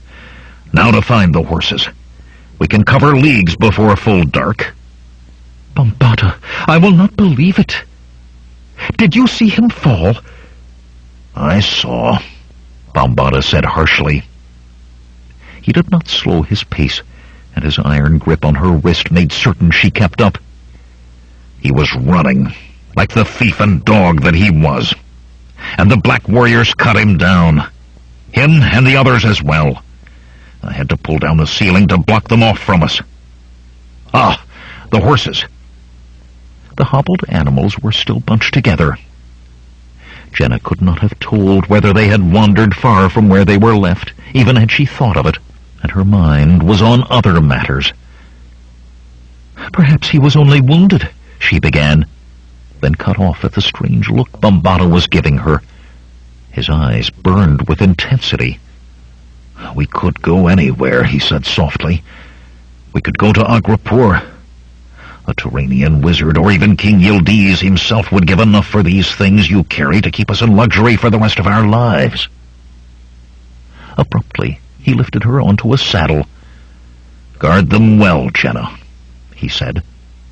"Now to find the horses. We can cover leagues before full dark." "Bombada, I will not believe it. Did you see him fall?" "I saw," Bombada said harshly. He did not slow his pace, and his iron grip on her wrist made certain she kept up. "He was running, like the thief and dog that he was. And the black warriors cut him down. Him and the others as well. I had to pull down the ceiling to block them off from us. Ah, the horses." The hobbled animals were still bunched together. Jenna could not have told whether they had wandered far from where they were left, even had she thought of it, and her mind was on other matters. "Perhaps he was only wounded," she began, then cut off at the strange look Bombada was giving her. His eyes burned with intensity. "We could go anywhere," he said softly. "We could go to Agrapur. A Turanian wizard, or even King Yildiz himself, would give enough for these things you carry to keep us in luxury for the rest of our lives." Abruptly, he lifted her onto a saddle. "Guard them well, Jenna," he said,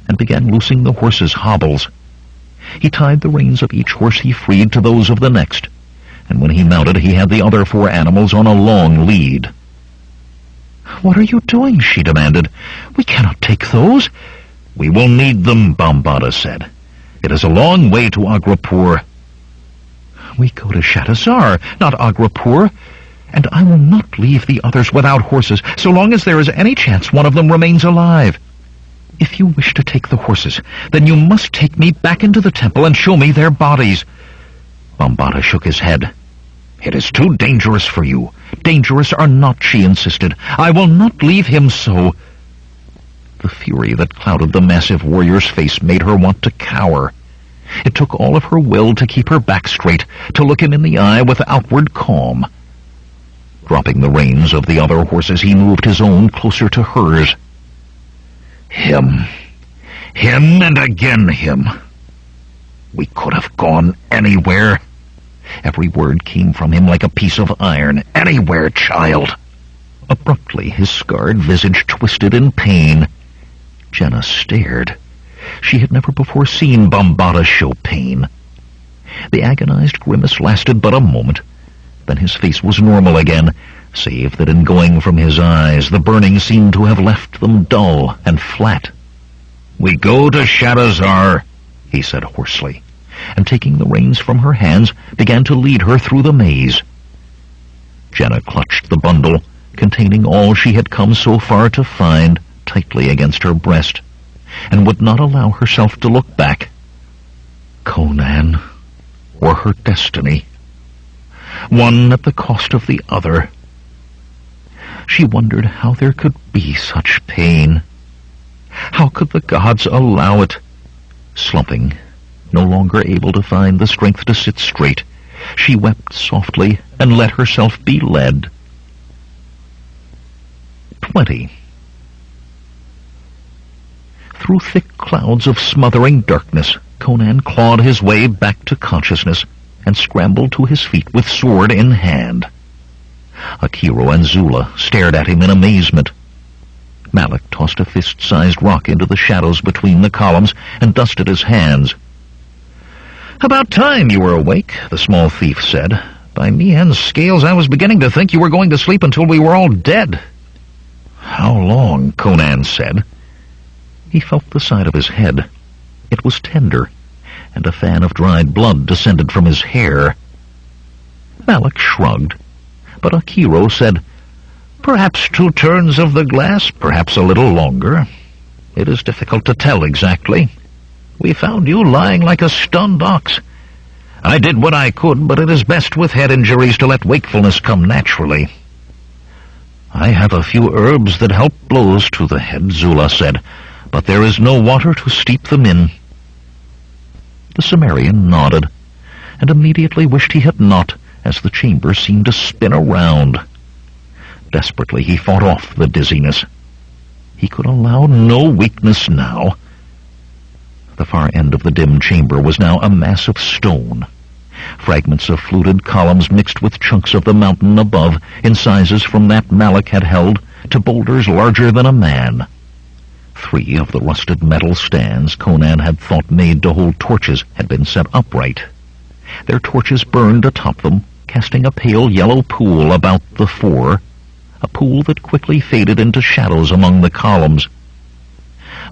and began loosing the horses' hobbles. He tied the reins of each horse he freed to those of the next, and when he mounted he had the other 4 animals on a long lead. "What are you doing?" she demanded. "We cannot take those." "We will need them," Bombada said. "It is a long way to Agrapur." "We go to Shatazar, not Agrapur, and I will not leave the others without horses, so long as there is any chance one of them remains alive. If you wish to take the horses, then you must take me back into the temple and show me their bodies." Bombada shook his head. "It is too dangerous for you." "Dangerous or not," she insisted, "I will not leave him so." The fury that clouded the massive warrior's face made her want to cower. It took all of her will to keep her back straight, to look him in the eye with outward calm. Dropping the reins of the other horses, he moved his own closer to hers. Him and again him. We could have gone anywhere. Every word came from him like a piece of iron. "Anywhere, child!" Abruptly, his scarred visage twisted in pain. Jenna stared. She had never before seen Bambata show pain. The agonized grimace lasted but a moment. Then his face was normal again, save that in going from his eyes, the burning seemed to have left them dull and flat. "We go to Shadazar," he said hoarsely, and taking the reins from her hands, began to lead her through the maze. Jenna clutched the bundle, containing all she had come so far to find, tightly against her breast, and would not allow herself to look back. Conan, or her destiny, one at the cost of the other. She wondered how there could be such pain. How could the gods allow it? Slumping, no longer able to find the strength to sit straight, she wept softly and let herself be led. 20. Through thick clouds of smothering darkness, Conan clawed his way back to consciousness and scrambled to his feet with sword in hand. Akiro and Zula stared at him in amazement. Malik tossed a fist-sized rock into the shadows between the columns and dusted his hands. "About time you were awake," the small thief said. "By Mihen's scales, I was beginning to think you were going to sleep until we were all dead." "How long?" Conan said. He felt the side of his head. It was tender, and a fan of dried blood descended from his hair. Malik shrugged, but Akiro said, "Perhaps 2 turns of the glass, perhaps a little longer. It is difficult to tell exactly. We found you lying like a stunned ox. I did what I could, but it is best with head injuries to let wakefulness come naturally." "I have a few herbs that help blows to the head," Zula said, "but there is no water to steep them in." The Cimmerian nodded, and immediately wished he had not, as the chamber seemed to spin around. Desperately he fought off the dizziness. He could allow no weakness now. The far end of the dim chamber was now a mass of stone. Fragments of fluted columns mixed with chunks of the mountain above, in sizes from that Malik had held to boulders larger than a man. 3 of the rusted metal stands Conan had thought made to hold torches had been set upright. Their torches burned atop them, casting a pale yellow pool about the 4, a pool that quickly faded into shadows among the columns.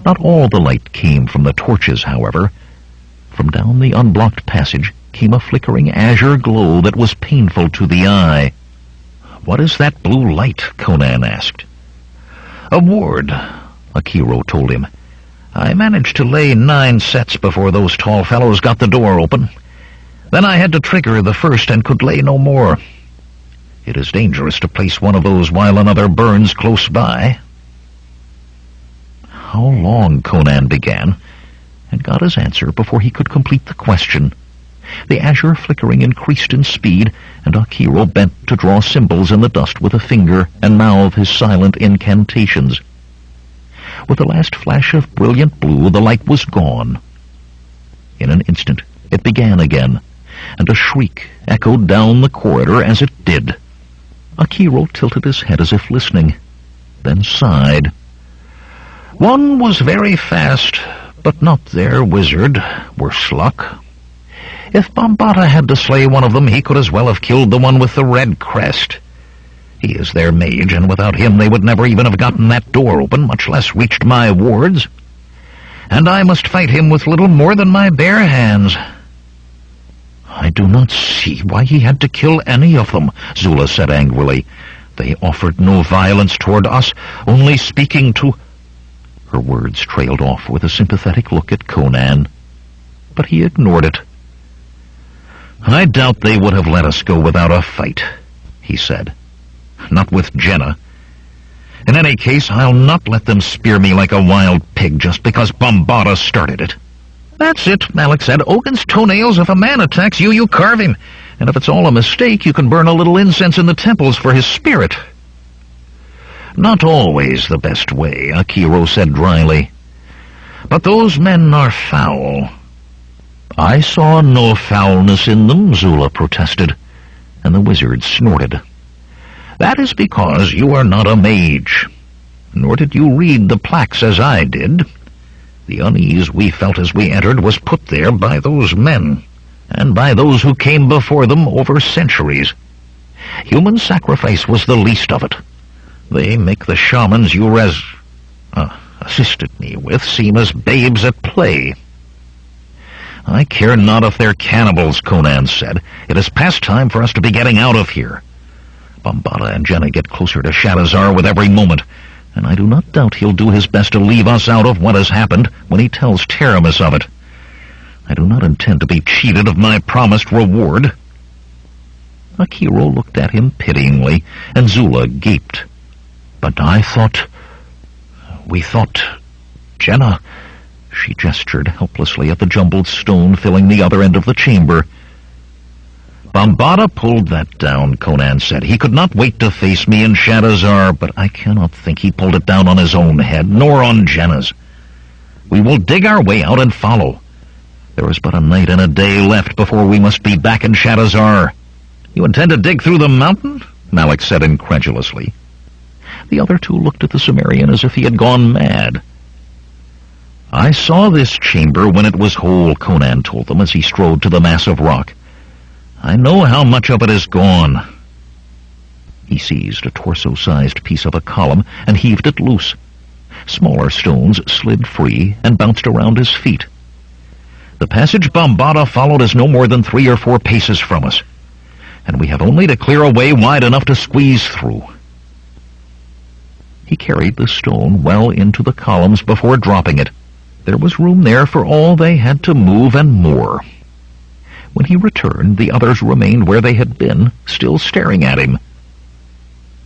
Not all the light came from the torches, however. From down the unblocked passage came a flickering azure glow that was painful to the eye. "What is that blue light?" Conan asked. "A ward," Akiro told him. "I managed to lay 9 sets before those tall fellows got the door open. Then I had to trigger the first and could lay no more. It is dangerous to place one of those while another burns close by." "How long?" Conan began, and got his answer before he could complete the question. The azure flickering increased in speed, and Akiro bent to draw symbols in the dust with a finger and mouth his silent incantations. With the last flash of brilliant blue, the light was gone. In an instant, it began again, and a shriek echoed down the corridor as it did. Akiro tilted his head as if listening, then sighed. "One was very fast, but not their wizard, worse luck. If Bambata had to slay one of them, he could as well have killed the one with the red crest. He is their mage, and without him they would never even have gotten that door open, much less reached my wards. And I must fight him with little more than my bare hands." "I do not see why he had to kill any of them," Zula said angrily. "They offered no violence toward us, only speaking to—" Her words trailed off with a sympathetic look at Conan, but he ignored it. "I doubt they would have let us go without a fight," he said. "Not with Jenna. In any case, I'll not let them spear me like a wild pig just because Bambata started it." "That's it," Malik said. "Ogun's toenails, if a man attacks you, you carve him. And if it's all a mistake, you can burn a little incense in the temples for his spirit." "Not always the best way," Akiro said dryly. "But those men are foul." "I saw no foulness in them," Zula protested, and the wizard snorted. "That is because you are not a mage, nor did you read the plaques as I did. The unease we felt as we entered was put there by those men, and by those who came before them over centuries. Human sacrifice was the least of it. They make the shamans you assisted me with seem as babes at play." "I care not if they're cannibals," Conan said. "It is past time for us to be getting out of here. Bambata and Jenna get closer to Shadazar with every moment, and I do not doubt he'll do his best to leave us out of what has happened when he tells Taramis of it. I do not intend to be cheated of my promised reward." Akiro looked at him pityingly, and Zula gaped. "But we thought, Jenna..." She gestured helplessly at the jumbled stone filling the other end of the chamber. "Bambata pulled that down," Conan said. "He could not wait to face me in Shadazar, but I cannot think he pulled it down on his own head, nor on Jenna's. We will dig our way out and follow. There is but a night and a day left before we must be back in Shadazar." "You intend to dig through the mountain?" Malik said incredulously. The other two looked at the Cimmerian as if he had gone mad. "I saw this chamber when it was whole," Conan told them as he strode to the mass of rock. "I know how much of it is gone." He seized a torso-sized piece of a column and heaved it loose. Smaller stones slid free and bounced around his feet. "The passage Bambata followed is no more than 3 or 4 paces from us, and we have only to clear a way wide enough to squeeze through." He carried the stone well into the columns before dropping it. There was room there for all they had to move and more. When he returned, the others remained where they had been, still staring at him.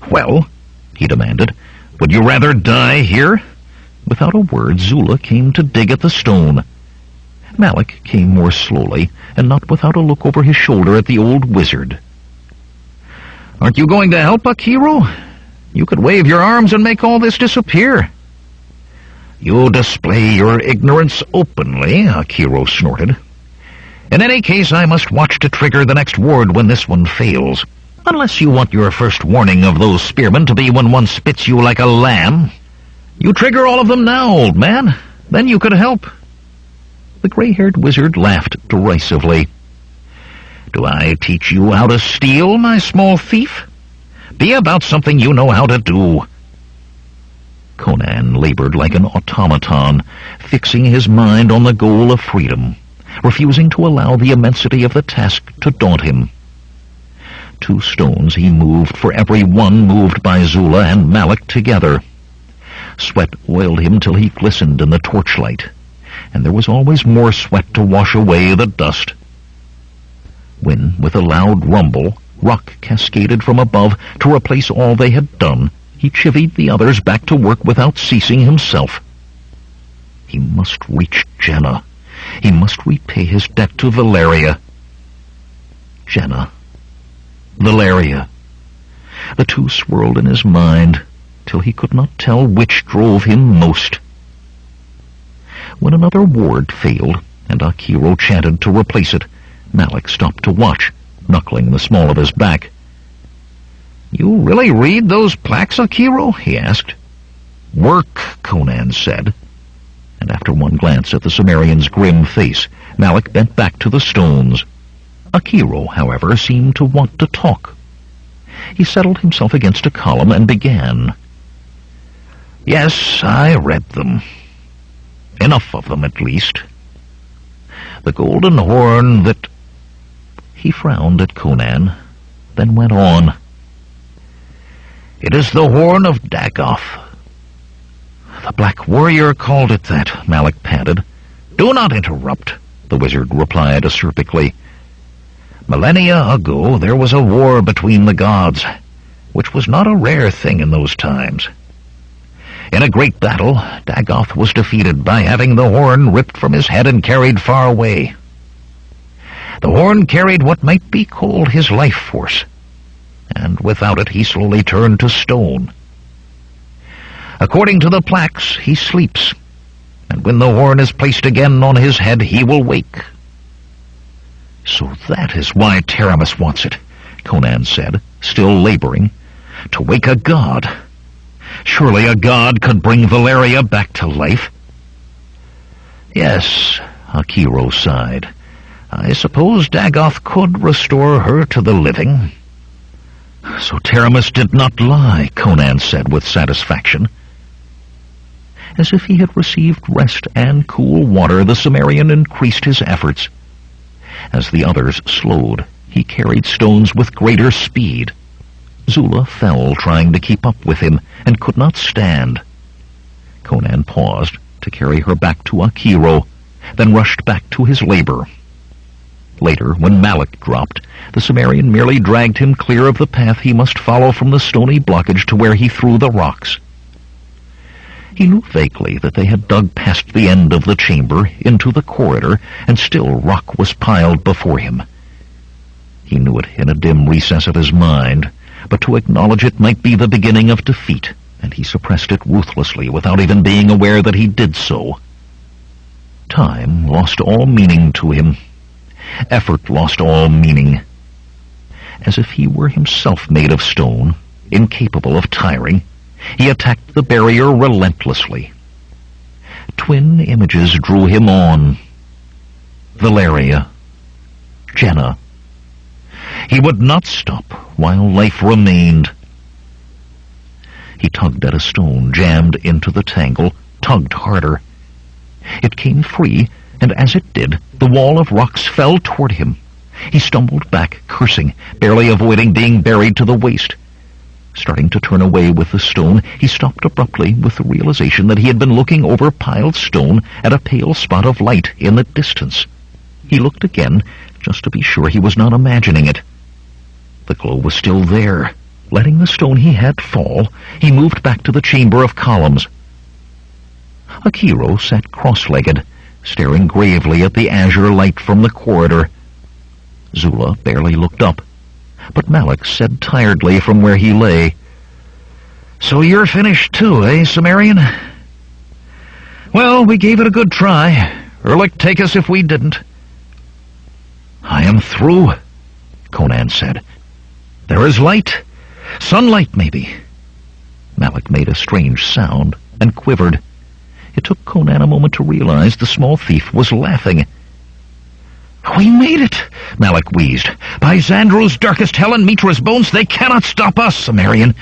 "Well," he demanded, "would you rather die here?" Without a word, Zula came to dig at the stone. Malik came more slowly, and not without a look over his shoulder at the old wizard. "Aren't you going to help, Akiro? You could wave your arms and make all this disappear." "You display your ignorance openly," Akiro snorted. "In any case, I must watch to trigger the next ward when this one fails. Unless you want your first warning of those spearmen to be when one spits you like a lamb. You trigger all of them now, old man. Then you could help." The gray-haired wizard laughed derisively. "Do I teach you how to steal, my small thief? Be about something you know how to do." Conan labored like an automaton, fixing his mind on the goal of freedom, refusing to allow the immensity of the task to daunt him. 2 stones he moved for every one moved by Zula and Malik together. Sweat oiled him till he glistened in the torchlight, and there was always more sweat to wash away the dust. When, with a loud rumble, rock cascaded from above to replace all they had done, he chivied the others back to work without ceasing himself. He must reach Jenna. He must repay his debt to Valeria. Jenna. Valeria. The two swirled in his mind, till he could not tell which drove him most. When another ward failed, and Akiro chanted to replace it, Malik stopped to watch, knuckling the small of his back. "You really read those plaques, Akiro?" he asked. "Work," Conan said. And after one glance at the Cimmerian's grim face, Malik bent back to the stones. Akiro, however, seemed to want to talk. He settled himself against a column and began. "Yes, I read them. Enough of them, at least. The golden horn that..." He frowned at Conan, then went on. "It is the horn of Dagoth." "The Black Warrior called it that," Malik panted. "Do not interrupt," the wizard replied acerbically. "Millennia ago there was a war between the gods, which was not a rare thing in those times. In a great battle, Dagoth was defeated by having the horn ripped from his head and carried far away. The horn carried what might be called his life force, and without it he slowly turned to stone. According to the plaques, he sleeps, and when the horn is placed again on his head, he will wake. "So that is why Taramis wants it," Conan said, still laboring. "To wake a god. Surely a god could bring Valeria back to life." "Yes," Akiro sighed. "I suppose Dagoth could restore her to the living." "So Taramis did not lie," Conan said with satisfaction. As if he had received rest and cool water, the Cimmerian increased his efforts. As the others slowed, he carried stones with greater speed. Zula fell trying to keep up with him and could not stand. Conan paused to carry her back to Akiro, then rushed back to his labor. Later, when Malik dropped, the Cimmerian merely dragged him clear of the path he must follow from the stony blockage to where he threw the rocks. He knew vaguely that they had dug past the end of the chamber into the corridor, and still rock was piled before him. He knew it in a dim recess of his mind, but to acknowledge it might be the beginning of defeat, and he suppressed it ruthlessly without even being aware that he did so. Time lost all meaning to him. Effort lost all meaning. As if he were himself made of stone, incapable of tiring, he attacked the barrier relentlessly. Twin images drew him on. Valeria. Jenna. He would not stop while life remained. He tugged at a stone jammed into the tangle, tugged harder. It came free, and as it did, the wall of rocks fell toward him. He stumbled back, cursing, barely avoiding being buried to the waist. Starting to turn away with the stone, he stopped abruptly with the realization that he had been looking over piled stone at a pale spot of light in the distance. He looked again, just to be sure he was not imagining it. The glow was still there. Letting the stone he had fall, he moved back to the chamber of columns. Akiro sat cross-legged, staring gravely at the azure light from the corridor. Zula barely looked up, but Malik said tiredly from where he lay, "So you're finished too, eh, Cimmerian? Well, we gave it a good try. Erlich take us if we didn't." "I am through," Conan said. "There is light. Sunlight, maybe." Malik made a strange sound and quivered. It took Conan a moment to realize the small thief was laughing. "We made it," Malik wheezed. "By Xandru's darkest hell and Mitra's bones, they cannot stop us, Cimmerian."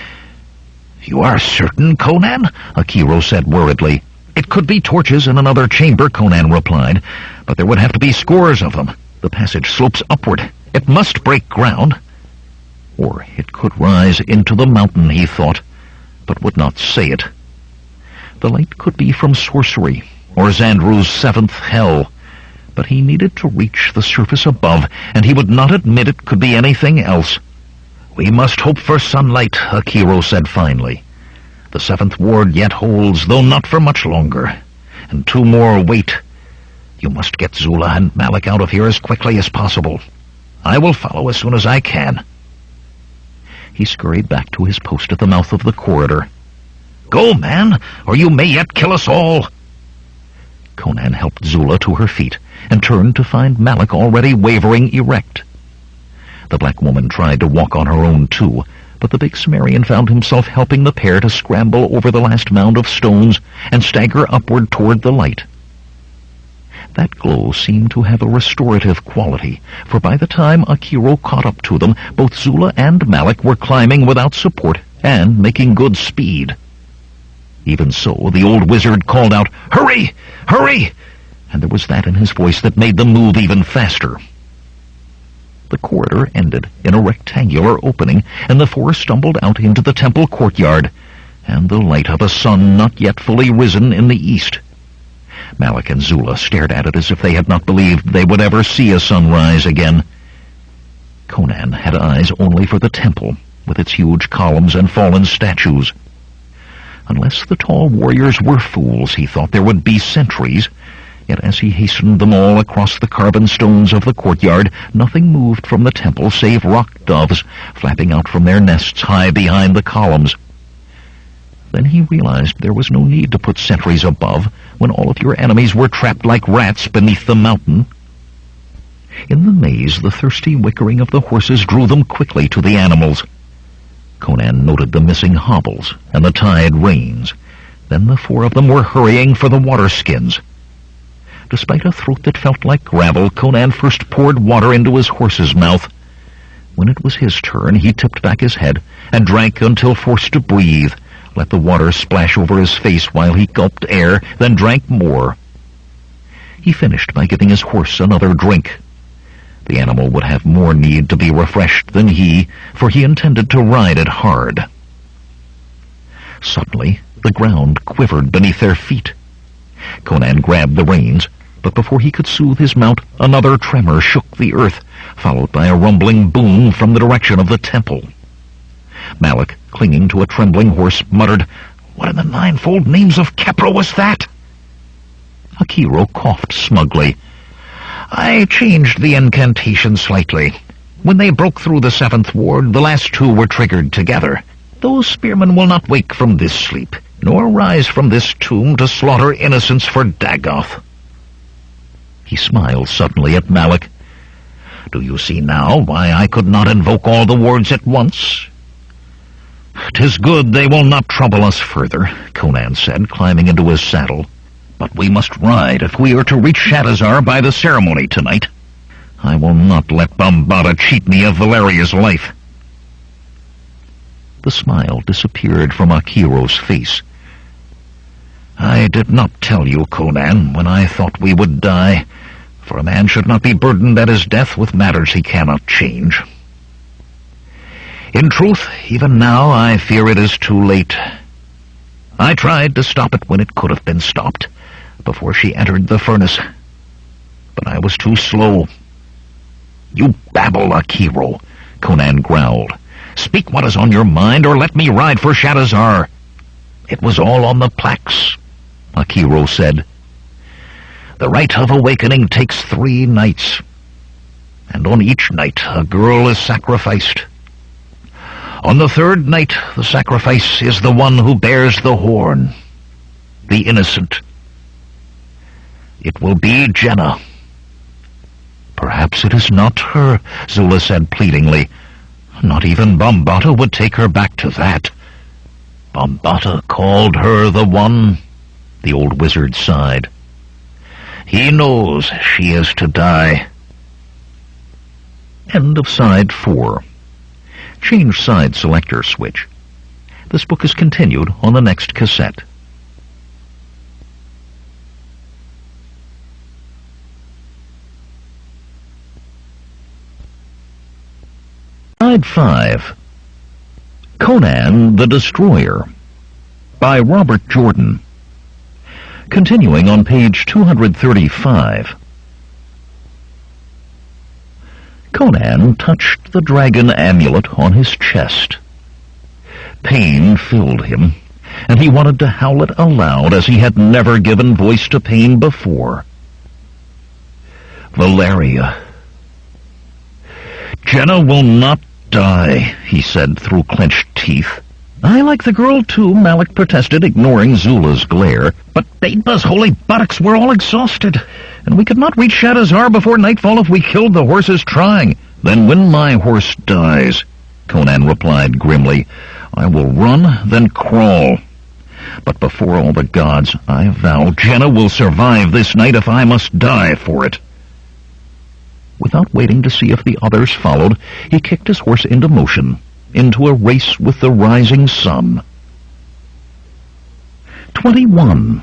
"You are certain, Conan?" Akiro said worriedly. "It could be torches in another chamber," Conan replied, "but there would have to be scores of them. The passage slopes upward. It must break ground." Or it could rise into the mountain, he thought, but would not say it. The light could be from sorcery, or Xandru's seventh hell, but he needed to reach the surface above, and he would not admit it could be anything else. "We must hope for sunlight," Akiro said finally. "The seventh ward yet holds, though not for much longer, and 2 more wait. You must get Zula and Malik out of here as quickly as possible. I will follow as soon as I can." He scurried back to his post at the mouth of the corridor. "Go, man, or you may yet kill us all." Conan helped Zula to her feet and turned to find Malik already wavering erect. The black woman tried to walk on her own too, but the big Cimmerian found himself helping the pair to scramble over the last mound of stones and stagger upward toward the light. That glow seemed to have a restorative quality, for by the time Akiro caught up to them, both Zula and Malik were climbing without support and making good speed. Even so, the old wizard called out, "Hurry! Hurry!" and there was that in his voice that made them move even faster. The corridor ended in a rectangular opening, and the 4 stumbled out into the temple courtyard, and the light of a sun not yet fully risen in the east. Malik and Zula stared at it as if they had not believed they would ever see a sunrise again. Conan had eyes only for the temple, with its huge columns and fallen statues. Unless the tall warriors were fools, he thought there would be sentries. Yet as he hastened them all across the carven stones of the courtyard, nothing moved from the temple save rock doves, flapping out from their nests high behind the columns. Then he realized there was no need to put sentries above when all of your enemies were trapped like rats beneath the mountain. In the maze, the thirsty whickering of the horses drew them quickly to the animals. Conan noted the missing hobbles and the tied reins. Then the four of them were hurrying for the water-skins. Despite a throat that felt like gravel, Conan first poured water into his horse's mouth. When it was his turn, he tipped back his head and drank until forced to breathe, let the water splash over his face while he gulped air, then drank more. He finished by giving his horse another drink. The animal would have more need to be refreshed than he, for he intended to ride it hard. Suddenly, the ground quivered beneath their feet. Conan grabbed the reins, but before he could soothe his mount, another tremor shook the earth, followed by a rumbling boom from the direction of the temple. Malik, clinging to a trembling horse, muttered, "What in the ninefold names of Kepra was that?" Akiro coughed smugly. "I changed the incantation slightly. When they broke through the 7th ward, the last two were triggered together. Those spearmen will not wake from this sleep, nor rise from this tomb to slaughter innocents for Dagoth." He smiled suddenly at Malik. "Do you see now why I could not invoke all the wards at once?" "'Tis good they will not trouble us further," Conan said, climbing into his saddle. "But we must ride if we are to reach Shadazar by the ceremony tonight. I will not let Bambata cheat me of Valeria's life." The smile disappeared from Akiro's face. "I did not tell you, Conan, when I thought we would die, for a man should not be burdened at his death with matters he cannot change. In truth, even now I fear it is too late. I tried to stop it when it could have been stopped, before she entered the furnace, but I was too slow." "You babble, Akiro," Conan growled. "Speak what is on your mind, or let me ride for Shadazar." "It was all on the plaques," Akiro said. "The rite of awakening takes 3 nights, and on each night a girl is sacrificed. On the 3rd night, the sacrifice is the one who bears the horn, the innocent. It will be Jenna." "Perhaps it is not her," Zula said pleadingly. "Not even Bambata would take her back to that." "Bambata called her the one," the old wizard sighed. "He knows she is to die." End of Side 4. Change side selector switch. This book is continued on the next cassette. Side 5. Conan the Destroyer by Robert Jordan. Continuing on page 235. Conan touched the dragon amulet on his chest. Pain filled him, and he wanted to howl it aloud as he had never given voice to pain before. Valeria. "Jenna will not die," he said through clenched teeth. "I like the girl too," Malik protested, ignoring Zula's glare. "But Baitba's holy buttocks were all exhausted, and we could not reach Shadazar before nightfall if we killed the horses trying." "Then when my horse dies," Conan replied grimly, "I will run, then crawl. But before all the gods, I vow Jenna will survive this night if I must die for it." Without waiting to see if the others followed, he kicked his horse into motion, into a race with the rising sun. 21.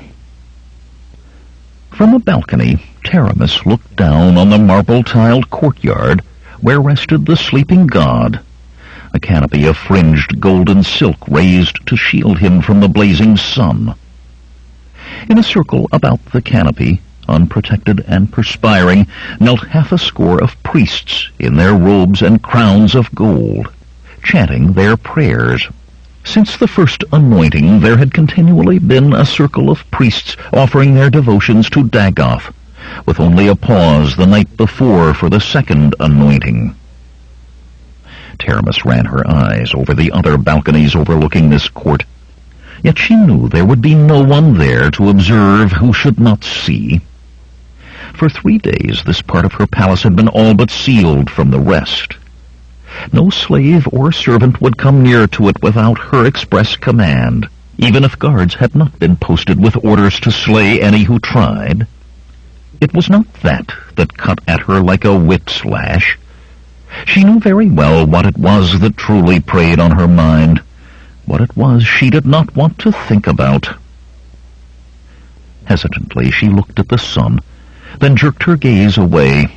From a balcony, Taramis looked down on the marble-tiled courtyard where rested the sleeping god, a canopy of fringed golden silk raised to shield him from the blazing sun. In a circle about the canopy, unprotected and perspiring, knelt 60 of priests in their robes and crowns of gold, chanting their prayers. Since the first anointing, there had continually been a circle of priests offering their devotions to Dagoth, with only a pause the night before for the second anointing. Taramis ran her eyes over the other balconies overlooking this court, yet she knew there would be no one there to observe who should not see. For 3 days this part of her palace had been all but sealed from the rest. No slave or servant would come near to it without her express command, even if guards had not been posted with orders to slay any who tried. It was not that cut at her like a whip-slash. She knew very well what it was that truly preyed on her mind, what it was she did not want to think about. Hesitantly she looked at the sun, then jerked her gaze away.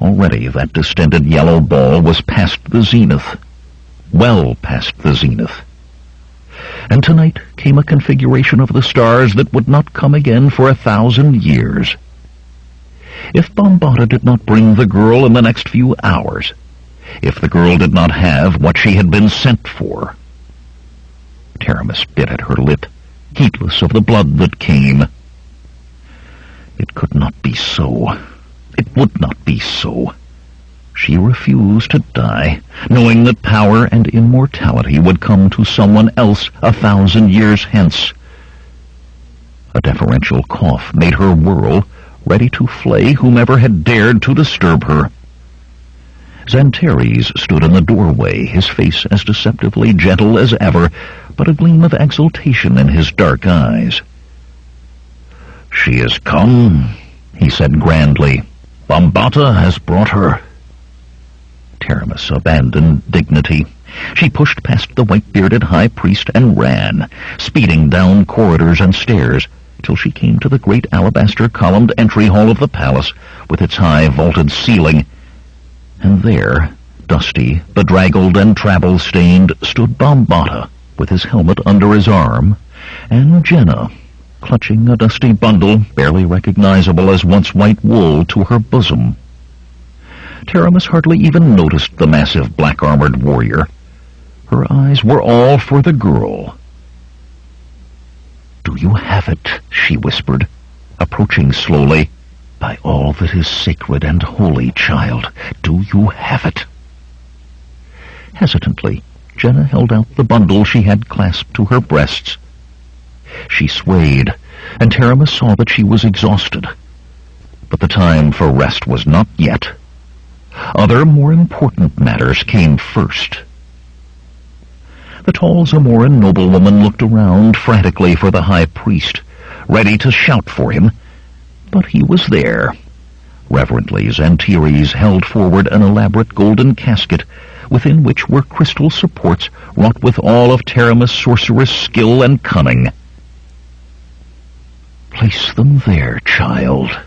Already that distended yellow ball was past the zenith, well past the zenith. And tonight came a configuration of the stars that would not come again for 1,000 years. If Bombata did not bring the girl in the next few hours, if the girl did not have what she had been sent for. Taramis bit at her lip, heedless of the blood that came. It could not be so. It would not be so. She refused to die, knowing that power and immortality would come to someone else 1,000 years hence. A deferential cough made her whirl, ready to flay whomever had dared to disturb her. Xantares stood in the doorway, his face as deceptively gentle as ever, but a gleam of exultation in his dark eyes. "She has come," he said grandly. "Bombata has brought her." Taramis abandoned dignity. She pushed past the white-bearded high priest and ran, speeding down corridors and stairs, till she came to the great alabaster-columned entry hall of the palace, with its high vaulted ceiling. And there, dusty, bedraggled, and travel-stained, stood Bombata, with his helmet under his arm, and Jenna, clutching a dusty bundle, barely recognizable as once white wool, to her bosom. Taramis hardly even noticed the massive black-armored warrior. Her eyes were all for the girl. "Do you have it?" she whispered, approaching slowly. "By all that is sacred and holy, child, do you have it?" Hesitantly, Jenna held out the bundle she had clasped to her breasts. She swayed, and Taramis saw that she was exhausted. But the time for rest was not yet. Other, more important matters came first. The tall Zamoran noblewoman looked around frantically for the high priest, ready to shout for him, but he was there. Reverently, Xantares held forward an elaborate golden casket, within which were crystal supports wrought with all of Taramis' sorceress skill and cunning. "Place them there, child,"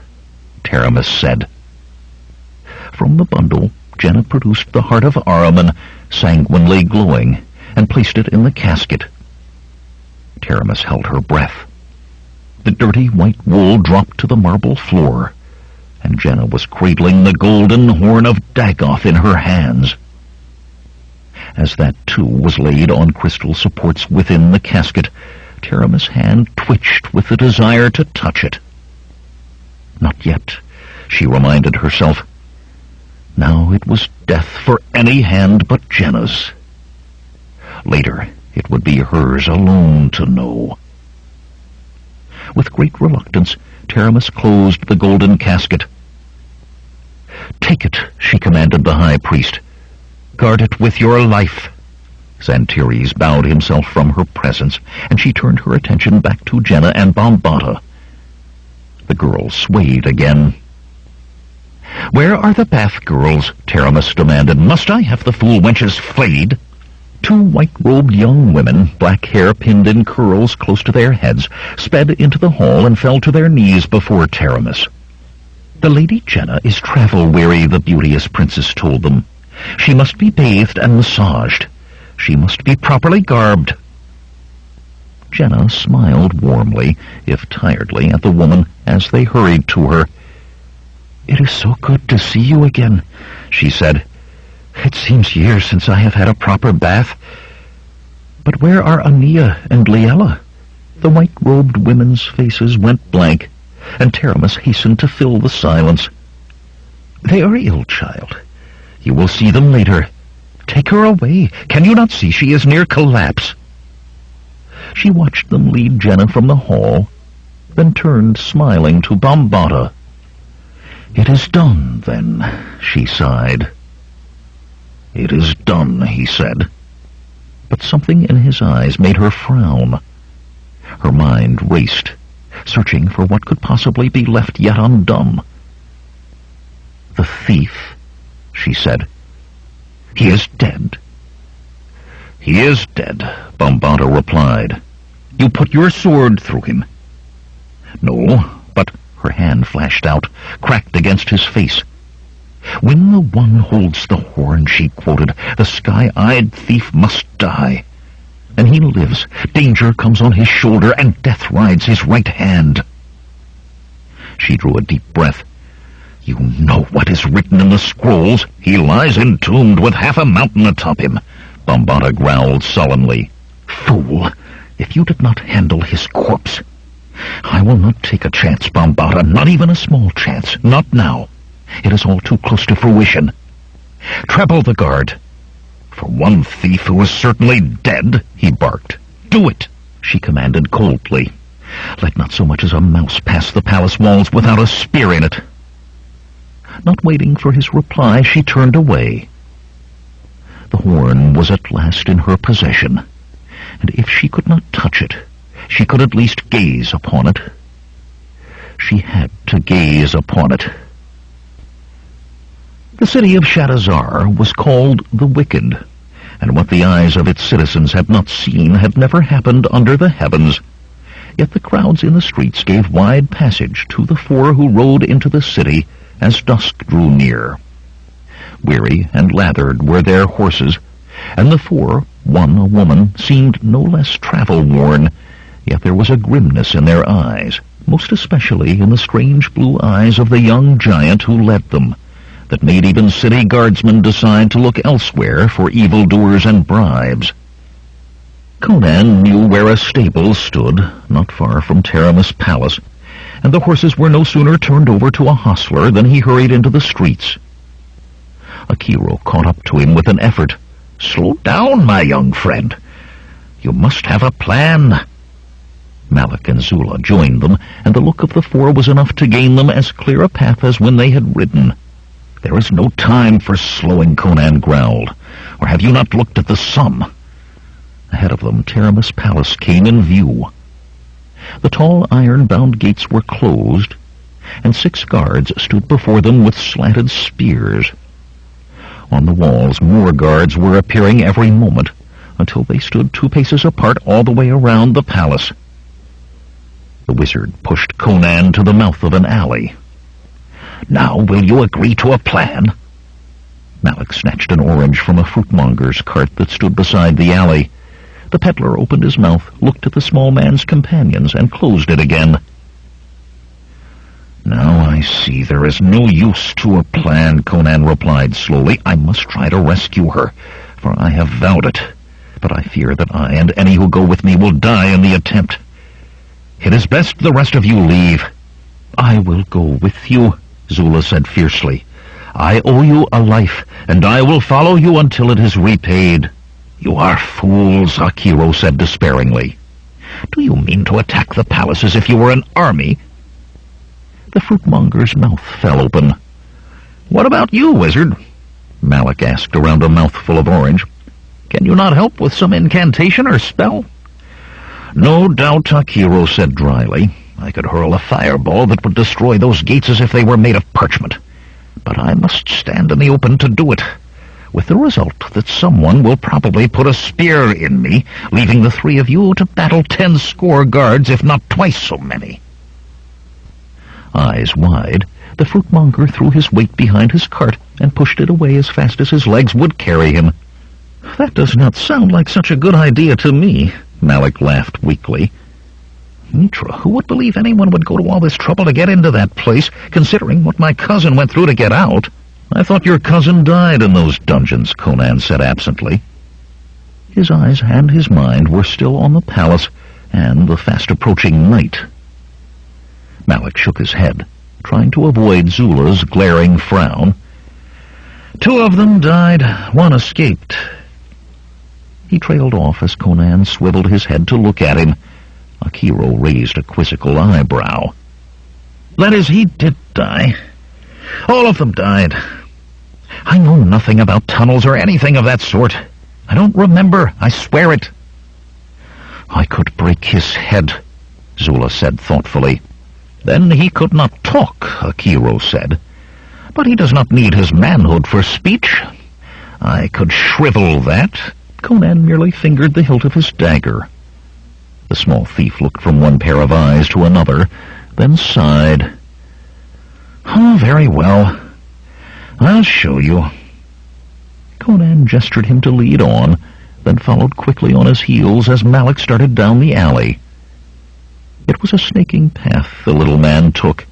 Taramis said. From the bundle, Jenna produced the heart of Ahriman, sanguinely glowing, and placed it in the casket. Taramis held her breath. The dirty white wool dropped to the marble floor, and Jenna was cradling the golden horn of Dagoth in her hands. As that, too, was laid on crystal supports within the casket, Taramis' hand twitched with the desire to touch it. Not yet, she reminded herself. Now it was death for any hand but Jenna's. Later, it would be hers alone to know. With great reluctance, Taramis closed the golden casket. "Take it," she commanded the high priest. "Guard it with your life." Xantares bowed himself from her presence, and she turned her attention back to Jenna and Bombata. The girl swayed again. "Where are the bath girls?" Taramis demanded. "Must I have the fool wenches flayed?" Two white-robed young women, black hair pinned in curls close to their heads, sped into the hall and fell to their knees before Taramis. "The Lady Jenna is travel-weary," the beauteous princess told them. "She must be bathed and massaged. She must be properly garbed." Jenna smiled warmly, if tiredly, at the woman as they hurried to her. "It is so good to see you again," she said. "It seems years since I have had a proper bath. But where are Ania and Liella?" The white-robed women's faces went blank, and Taramis hastened to fill the silence. "They are ill, child. You will see them later. Take her away. Can you not see she is near collapse?" She watched them lead Jenna from the hall, then turned smiling to Bombata. "It is done, then," she sighed. "It is done," he said. But something in his eyes made her frown. Her mind raced, searching for what could possibly be left yet undone. "The thief," she said. "He is dead." "He is dead," Bambata replied. "You put your sword through him." "No, but—" her hand flashed out, cracked against his face. "When the one holds the horn," she quoted, "the sky-eyed thief must die. And he lives. Danger comes on his shoulder, and death rides his right hand." She drew a deep breath. "You know what is written in the scrolls. He lies entombed with half a mountain atop him," Bambata growled sullenly. "Fool! If you did not handle his corpse—" "I will not take a chance, Bambata, not even a small chance. Not now. It is all too close to fruition. Treble the guard." "For one thief who is certainly dead," he barked. "Do it," she commanded coldly. "Let not so much as a mouse pass the palace walls without a spear in it." Not waiting for his reply, she turned away. The horn was at last in her possession, and if she could not touch it, she could at least gaze upon it. She had to gaze upon it. The city of Shadazar was called the Wicked, and what the eyes of its citizens had not seen had never happened under the heavens. Yet the crowds in the streets gave wide passage to the four who rode into the city as dusk drew near. Weary and lathered were their horses, and the four, one a woman, seemed no less travel-worn, yet there was a grimness in their eyes, most especially in the strange blue eyes of the young giant who led them, that made even city guardsmen decide to look elsewhere for evildoers and bribes. Conan knew where a stable stood, not far from Taramis Palace, and the horses were no sooner turned over to a hostler than he hurried into the streets. Akiro caught up to him with an effort. "Slow down, my young friend. You must have a plan." Malik and Zula joined them, and the look of the four was enough to gain them as clear a path as when they had ridden. "There is no time for slowing," Conan growled. "Or have you not looked at the sun?" Ahead of them, Taramis Palace came in view. The tall iron-bound gates were closed, and 6 guards stood before them with slanted spears. On the walls, more guards were appearing every moment, until they stood 2 paces apart all the way around the palace. The wizard pushed Conan to the mouth of an alley. "Now will you agree to a plan?" Malik snatched an orange from a fruitmonger's cart that stood beside the alley. The peddler opened his mouth, looked at the small man's companions, and closed it again. "Now I see there is no use to a plan," Conan replied slowly. "I must try to rescue her, for I have vowed it. But I fear that I and any who go with me will die in the attempt. It is best the rest of you leave." "I will go with you," Zula said fiercely. "I owe you a life, and I will follow you until it is repaid." "You are fools," Akiro said despairingly. "Do you mean to attack the palace as if you were an army?" The fruitmonger's mouth fell open. "What about you, wizard?" Malik asked around a mouthful of orange. "Can you not help with some incantation or spell?" "No doubt," Akiro said dryly. "I could hurl a fireball that would destroy those gates as if they were made of parchment. But I must stand in the open to do it, with the result that someone will probably put a spear in me, leaving the 3 of you to battle 10 score guards, if not twice so many." Eyes wide, the fruitmonger threw his weight behind his cart and pushed it away as fast as his legs would carry him. "That does not sound like such a good idea to me," Malik laughed weakly. "Mitra, who would believe anyone would go to all this trouble to get into that place, considering what my cousin went through to get out?" "I thought your cousin died in those dungeons," Conan said absently. His eyes and his mind were still on the palace and the fast-approaching night. Malik shook his head, trying to avoid Zula's glaring frown. "2 of them died, 1 escaped." He trailed off as Conan swiveled his head to look at him. Akiro raised a quizzical eyebrow. "That is, he did die. All of them died. I know nothing about tunnels or anything of that sort. I don't remember, I swear it. I could break his head, Zula said thoughtfully. Then he could not talk, Akiro said. But he does not need his manhood for speech. I could shrivel that. Conan merely fingered the hilt of his dagger. The small thief looked from one pair of eyes to another, then sighed. Oh, very well. I'll show you. Conan gestured him to lead on, then followed quickly on his heels as Malik started down the alley. It was a snaking path the little man took,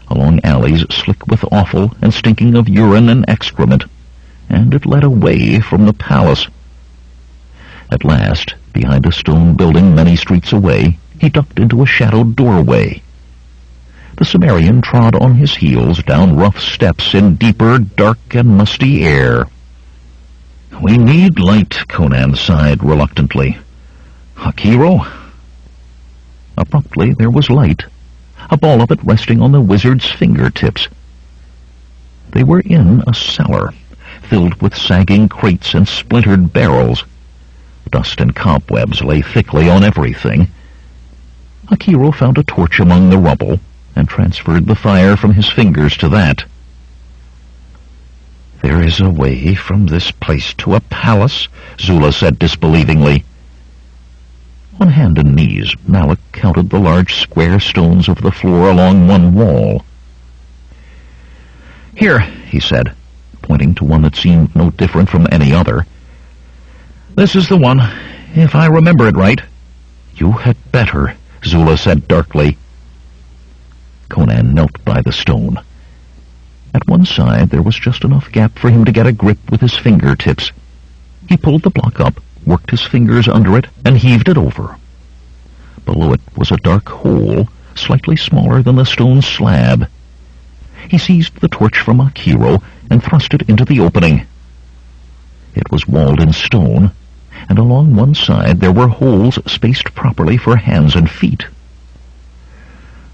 along alleys slick with offal and stinking of urine and excrement, and it led away from the palace. At last, behind a stone building many streets away, he ducked into a shadowed doorway. The Cimmerian trod on his heels down rough steps in deeper, dark and musty air. We need light, Conan sighed reluctantly. Akiro? Abruptly there was light, a ball of it resting on the wizard's fingertips. They were in a cellar, filled with sagging crates and splintered barrels. Dust and cobwebs lay thickly on everything. Akiro found a torch among the rubble and transferred the fire from his fingers to that. There is a way from this place to a palace, Zula said disbelievingly. On hand and knees, Malik counted the large square stones of the floor along one wall. Here, he said, pointing to one that seemed no different from any other. This is the one, if I remember it right. You had better, Zula said darkly. Conan knelt by the stone. At one side there was just enough gap for him to get a grip with his fingertips. He pulled the block up, worked his fingers under it, and heaved it over. Below it was a dark hole, slightly smaller than the stone slab. He seized the torch from Akiro and thrust it into the opening. It was walled in stone, and along one side there were holes spaced properly for hands and feet.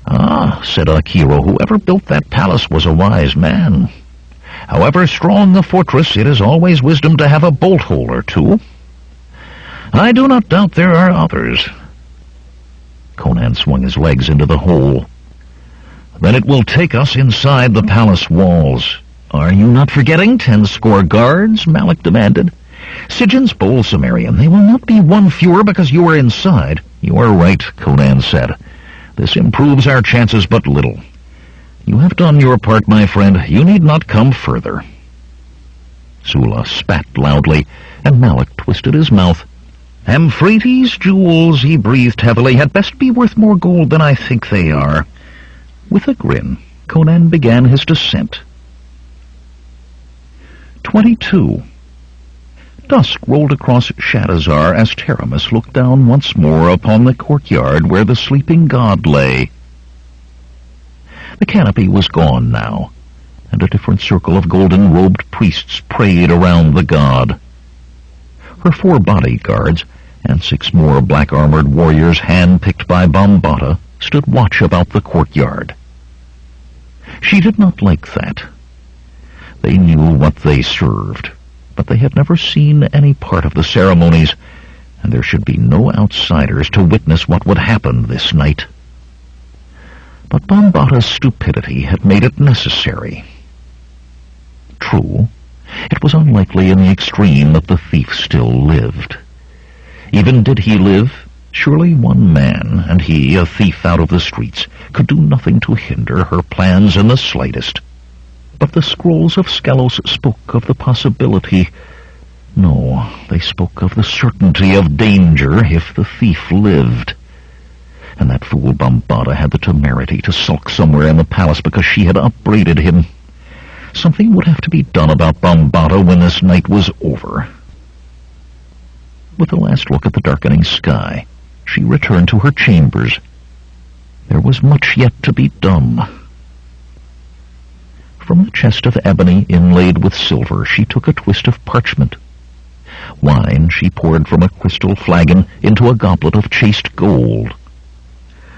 Ah, said Akiro, whoever built that palace was a wise man. However strong a fortress, it is always wisdom to have a bolt hole or two. I do not doubt there are others. Conan swung his legs into the hole. Then it will take us inside the palace walls. Are you not forgetting 10 score guards? Malik demanded. Sigyn's bold, Cimmerian. They will not be one fewer because you are inside. You are right, Conan said. This improves our chances but little. You have done your part, my friend. You need not come further. Zula spat loudly, and Malik twisted his mouth. Amphrates' jewels, he breathed heavily, had best be worth more gold than I think they are. With a grin, Conan began his descent. 22. Dusk rolled across Shadazar as Taramis looked down once more upon the courtyard where the sleeping god lay. The canopy was gone now, and a different circle of golden-robed priests prayed around the god. Her 4 bodyguards, and 6 more black-armored warriors hand-picked by Bambata, stood watch about the courtyard. She did not like that. They knew what they served, but they had never seen any part of the ceremonies, and there should be no outsiders to witness what would happen this night. But Bambata's stupidity had made it necessary. True, it was unlikely in the extreme that the thief still lived. Even did he live, surely one man, and he, a thief out of the streets, could do nothing to hinder her plans in the slightest. But the scrolls of Skelos spoke of the possibility. No, they spoke of the certainty of danger if the thief lived. And that fool Bambata had the temerity to sulk somewhere in the palace because she had upbraided him. Something would have to be done about Bambata when this night was over. With a last look at the darkening sky, she returned to her chambers. There was much yet to be done. From the chest of ebony inlaid with silver, she took a twist of parchment. Wine she poured from a crystal flagon into a goblet of chased gold.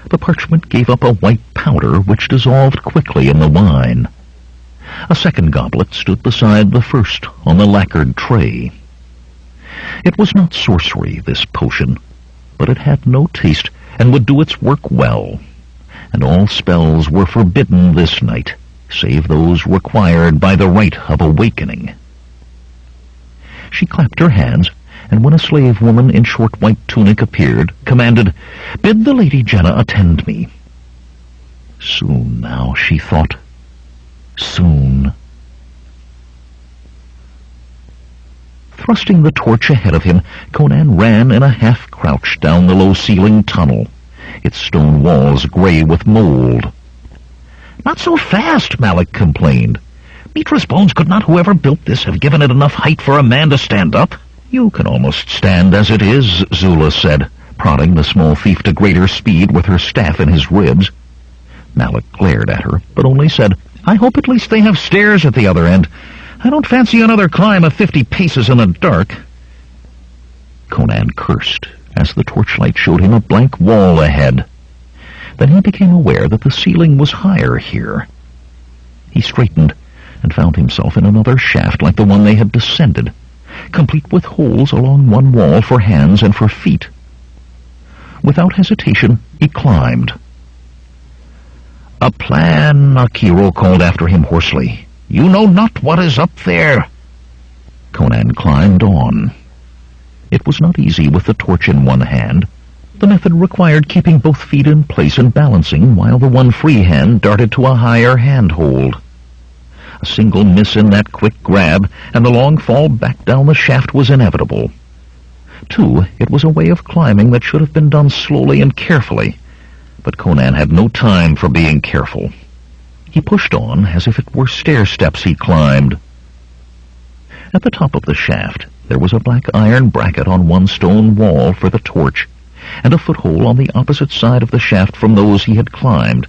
The parchment gave up a white powder which dissolved quickly in the wine. A second goblet stood beside the first on the lacquered tray. It was not sorcery, this potion, but it had no taste and would do its work well, and all spells were forbidden this night, save those required by the rite of awakening. She clapped her hands, and when a slave woman in short white tunic appeared, commanded, "Bid the Lady Jenna attend me." Soon now, she thought. Soon. Thrusting the torch ahead of him, Conan ran in a half-crouch down the low-ceilinged tunnel, its stone walls gray with mold. "Not so fast," Malik complained. "Mitra's bones could not whoever built this have given it enough height for a man to stand up." "You can almost stand as it is," Zula said, prodding the small thief to greater speed with her staff in his ribs. Malik glared at her, but only said, "I hope at least they have stairs at the other end. I don't fancy another climb of 50 paces in the dark." Conan cursed as the torchlight showed him a blank wall ahead. Then he became aware that the ceiling was higher here. He straightened and found himself in another shaft like the one they had descended, complete with holes along one wall for hands and for feet. Without hesitation, he climbed. "A plan," Akiro called after him hoarsely. "You know not what is up there." Conan climbed on. It was not easy with the torch in one hand. The method required keeping both feet in place and balancing while the one free hand darted to a higher handhold. A single miss in that quick grab, and the long fall back down the shaft was inevitable. Too, it was a way of climbing that should have been done slowly and carefully, but Conan had no time for being careful. He pushed on as if it were stair steps he climbed. At the top of the shaft, there was a black iron bracket on one stone wall for the torch, and a foothold on the opposite side of the shaft from those he had climbed,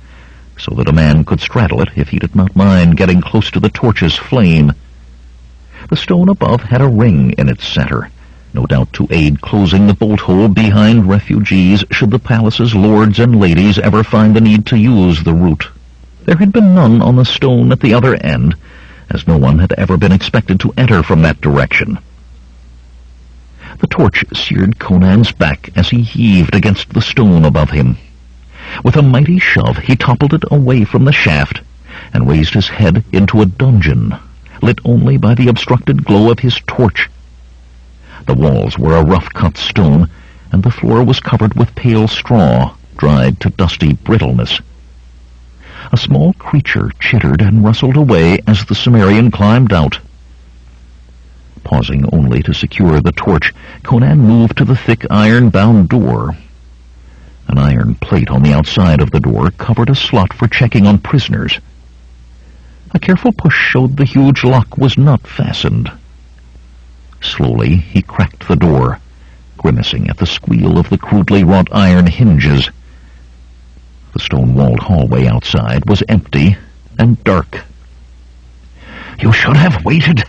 so that a man could straddle it if he did not mind getting close to the torch's flame. The stone above had a ring in its center, no doubt to aid closing the bolt hole behind refugees should the palace's lords and ladies ever find the need to use the route. There had been none on the stone at the other end, as no one had ever been expected to enter from that direction. The torch seared Conan's back as he heaved against the stone above him. With a mighty shove, he toppled it away from the shaft and raised his head into a dungeon, lit only by the obstructed glow of his torch. The walls were a rough-cut stone, and the floor was covered with pale straw, dried to dusty brittleness. A small creature chittered and rustled away as the Cimmerian climbed out. Pausing only to secure the torch, Conan moved to the thick iron-bound door. An iron plate on the outside of the door covered a slot for checking on prisoners. A careful push showed the huge lock was not fastened. Slowly he cracked the door, grimacing at the squeal of the crudely wrought iron hinges. The stone-walled hallway outside was empty and dark. "You should have waited,"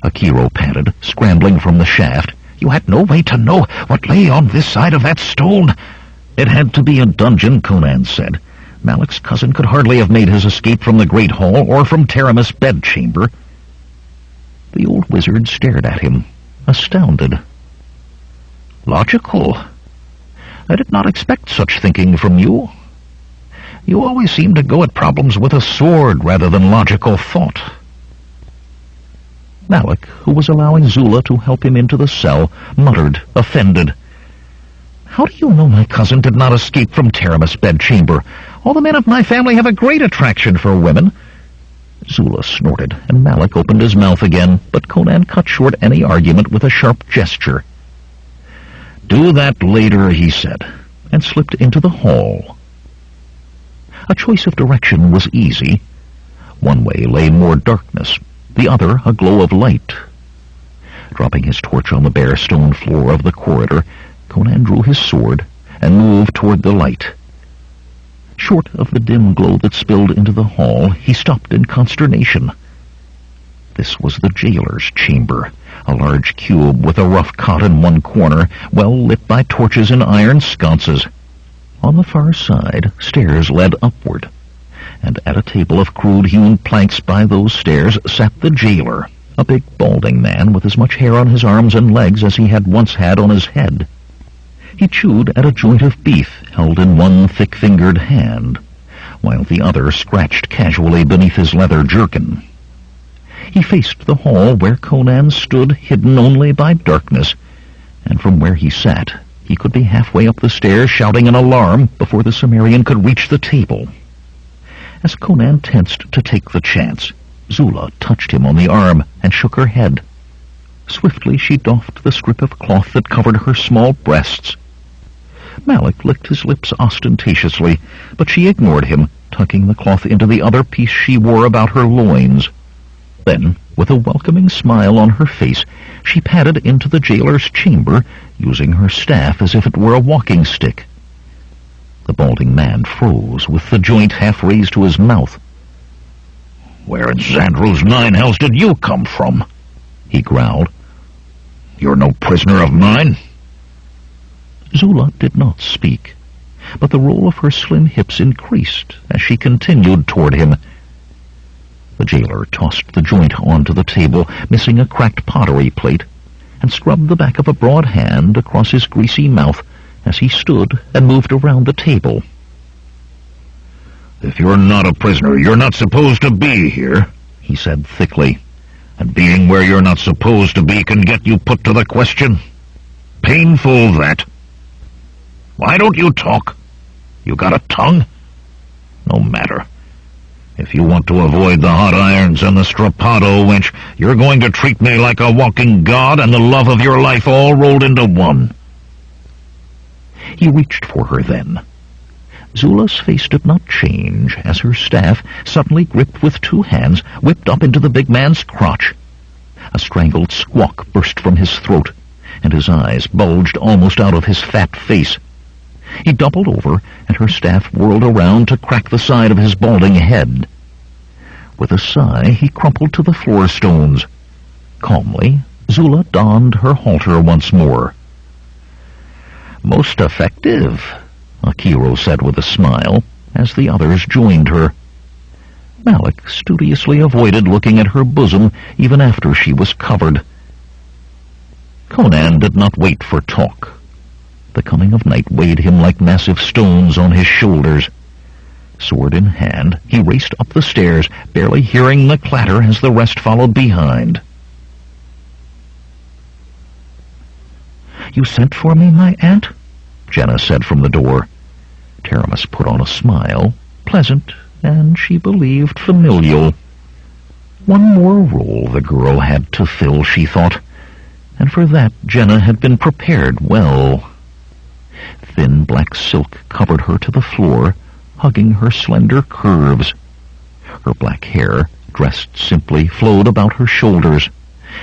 Akiro panted, scrambling from the shaft. "You had no way to know what lay on this side of that stone." "It had to be a dungeon," Conan said. "Malik's cousin could hardly have made his escape from the Great Hall or from Taramis' bedchamber." The old wizard stared at him, astounded. "Logical. I did not expect such thinking from you. You always seem to go at problems with a sword rather than logical thought." Malik, who was allowing Zula to help him into the cell, muttered, offended. "How do you know my cousin did not escape from Taramis' bedchamber? All the men of my family have a great attraction for women." Zula snorted, and Malik opened his mouth again, but Conan cut short any argument with a sharp gesture. "Do that later," he said, and slipped into the hall. A choice of direction was easy. One way lay more darkness, the other a glow of light. Dropping his torch on the bare stone floor of the corridor, Conan drew his sword and moved toward the light. Short of the dim glow that spilled into the hall, he stopped in consternation. This was the jailer's chamber, a large cube with a rough cot in one corner, well lit by torches in iron sconces. On the far side, stairs led upward. and at a table of crude-hewn planks by those stairs sat the jailer, a big balding man with as much hair on his arms and legs as he had once had on his head. He chewed at a joint of beef held in one thick-fingered hand, while the other scratched casually beneath his leather jerkin. He faced the hall where Conan stood, hidden only by darkness, and from where he sat he could be halfway up the stairs shouting an alarm before the Cimmerian could reach the table. As Conan tensed to take the chance, Zula touched him on the arm and shook her head. Swiftly she doffed the strip of cloth that covered her small breasts. Malik licked his lips ostentatiously, but she ignored him, tucking the cloth into the other piece she wore about her loins. Then, with a welcoming smile on her face, she padded into the jailer's chamber, using her staff as if it were a walking stick. The balding man froze, with the joint half raised to his mouth. "Where in Xandru's nine hells did you come from?" he growled. "You're no prisoner of mine." Zula did not speak, but the roll of her slim hips increased as she continued toward him. The jailer tossed the joint onto the table, missing a cracked pottery plate, and scrubbed the back of a broad hand across his greasy mouth as he stood and moved around the table. "If you're not a prisoner, you're not supposed to be here," he said thickly. "And being where you're not supposed to be can get you put to the question. Painful, that. Why don't you talk? You got a tongue? No matter. If you want to avoid the hot irons and the strappado, wench, you're going to treat me like a walking god and the love of your life all rolled into one." He reached for her then. Zula's face did not change as her staff, suddenly gripped with two hands, whipped up into the big man's crotch. A strangled squawk burst from his throat, and his eyes bulged almost out of his fat face. He doubled over, and her staff whirled around to crack the side of his balding head. With a sigh, he crumpled to the floor stones. Calmly, Zula donned her halter once more. "Most effective," Akiro said with a smile, as the others joined her. Malik studiously avoided looking at her bosom even after she was covered. Conan did not wait for talk. The coming of night weighed him like massive stones on his shoulders. Sword in hand, he raced up the stairs, barely hearing the clatter as the rest followed behind. "You sent for me, my aunt?" Jenna said from the door. Taramis put on a smile, pleasant, and she believed familial. One more role the girl had to fill, she thought, and for that Jenna had been prepared well. Thin black silk covered her to the floor, hugging her slender curves. Her black hair, dressed simply, flowed about her shoulders,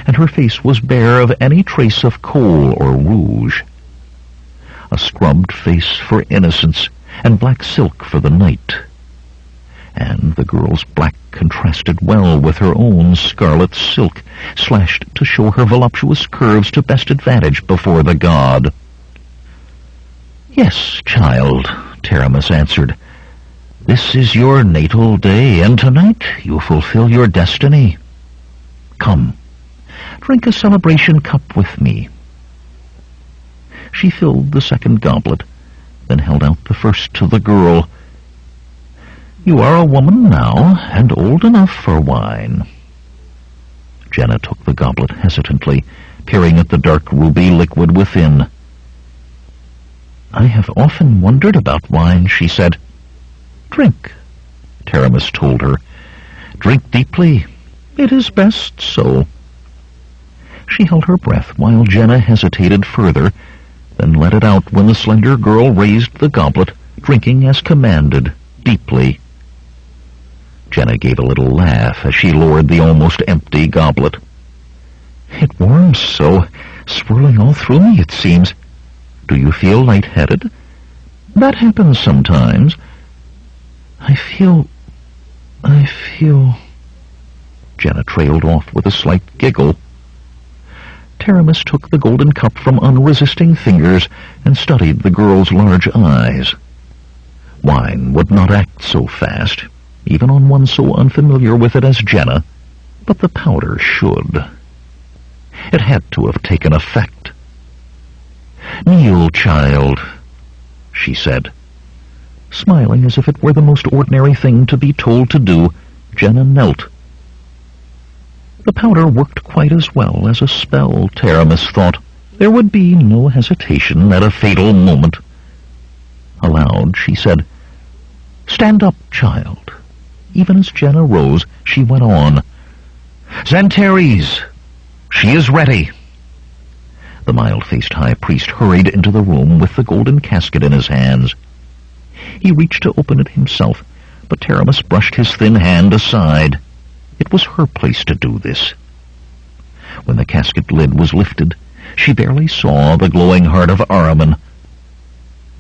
and her face was bare of any trace of kohl or rouge. A scrubbed face for innocence, and black silk for the night. And the girl's black contrasted well with her own scarlet silk, slashed to show her voluptuous curves to best advantage before the god. "Yes, child," Taramis answered. "This is your natal day, and tonight you fulfill your destiny. Come, drink a celebration cup with me." She filled the second goblet, then held out the first to the girl. "You are a woman now, and old enough for wine." Jenna took the goblet hesitantly, peering at the dark ruby liquid within. "I have often wondered about wine," she said. "Drink," Taramis told her. "Drink deeply. It is best so." She held her breath while Jenna hesitated further, then let it out when the slender girl raised the goblet, drinking as commanded, deeply. Jenna gave a little laugh as she lowered the almost empty goblet. "It warms so, swirling all through me, it seems. Do you feel lightheaded?" "That happens sometimes." I feel... Jenna trailed off with a slight giggle. Taramis took the golden cup from unresisting fingers and studied the girl's large eyes. Wine would not act so fast. even on one so unfamiliar with it as Jenna, but the powder should. It had to have taken effect. "Kneel, child," she said. Smiling as if it were the most ordinary thing to be told to do, Jenna knelt. The powder worked quite as well as a spell, Taramis thought. There would be no hesitation at a fatal moment. Aloud, she said, "Stand up, child." Even as Jenna rose, she went on, "Xantares, she is ready." The mild-faced high priest hurried into the room with the golden casket in his hands. He reached to open it himself, but Taramis brushed his thin hand aside. It was her place to do this. When the casket lid was lifted, she barely saw the glowing heart of Ahriman.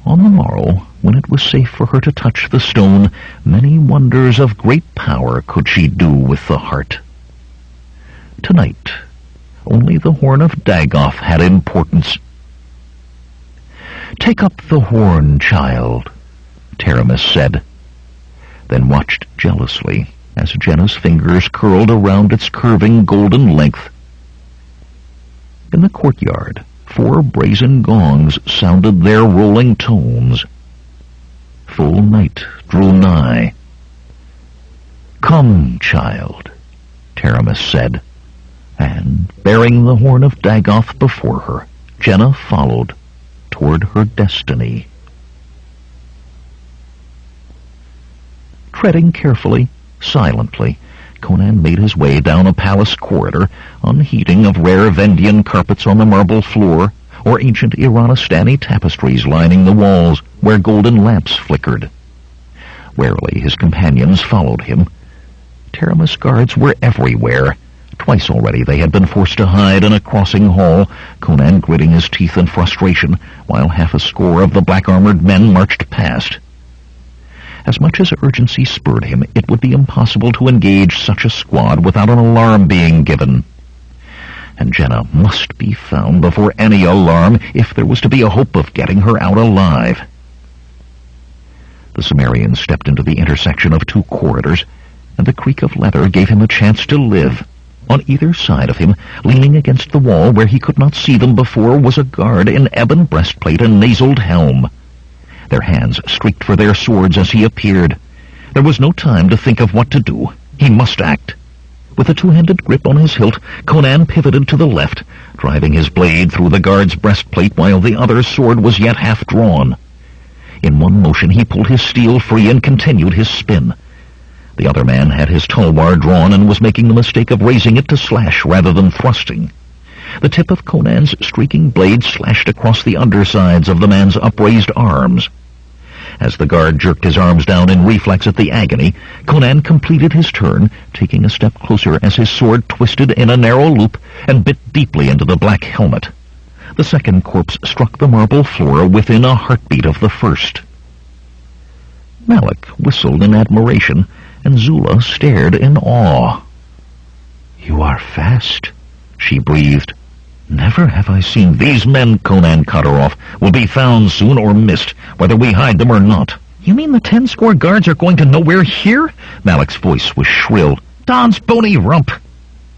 On the morrow, when it was safe for her to touch the stone, many wonders of great power could she do with the heart. Tonight, only the horn of Dagoth had importance. "Take up the horn, child," Taramis said, then watched jealously as Jenna's fingers curled around its curving golden length. In the courtyard, 4 brazen gongs sounded their rolling tones. Full night drew nigh. "Come, child," Taramis said, and, bearing the horn of Dagoth before her, Jenna followed toward her destiny. Treading carefully, silently, Conan made his way down a palace corridor, unheeding of rare Vendian carpets on the marble floor, or ancient Iranistani tapestries lining the walls where golden lamps flickered. Warily his companions followed him. Taramis guards were everywhere. Twice already they had been forced to hide in a crossing hall, Conan gritting his teeth in frustration, while half a score of the black-armored men marched past. As much as urgency spurred him, it would be impossible to engage such a squad without an alarm being given. And Jenna must be found before any alarm if there was to be a hope of getting her out alive. The Sumerian stepped into the intersection of 2 corridors, and the creak of leather gave him a chance to live. On either side of him, leaning against the wall where he could not see them before, was a guard in ebon breastplate and naseled helm. Their hands streaked for their swords as he appeared. There was no time to think of what to do. He must act. With a 2-handed grip on his hilt, Conan pivoted to the left, driving his blade through the guard's breastplate while the other's sword was yet half drawn. In one motion he pulled his steel free and continued his spin. The other man had his tulwar drawn and was making the mistake of raising it to slash rather than thrusting. The tip of Conan's streaking blade slashed across the undersides of the man's upraised arms. As the guard jerked his arms down in reflex at the agony, Conan completed his turn, taking a step closer as his sword twisted in a narrow loop and bit deeply into the black helmet. The second corpse struck the marble floor within a heartbeat of the first. Malik whistled in admiration, and Zula stared in awe. "You are fast," she breathed. "Never have I seen these men," Conan cut her off, "will be found soon or missed, whether we hide them or not." "You mean the 10 score guards are going to know we're here?" Malik's voice was shrill. "Don's bony rump!"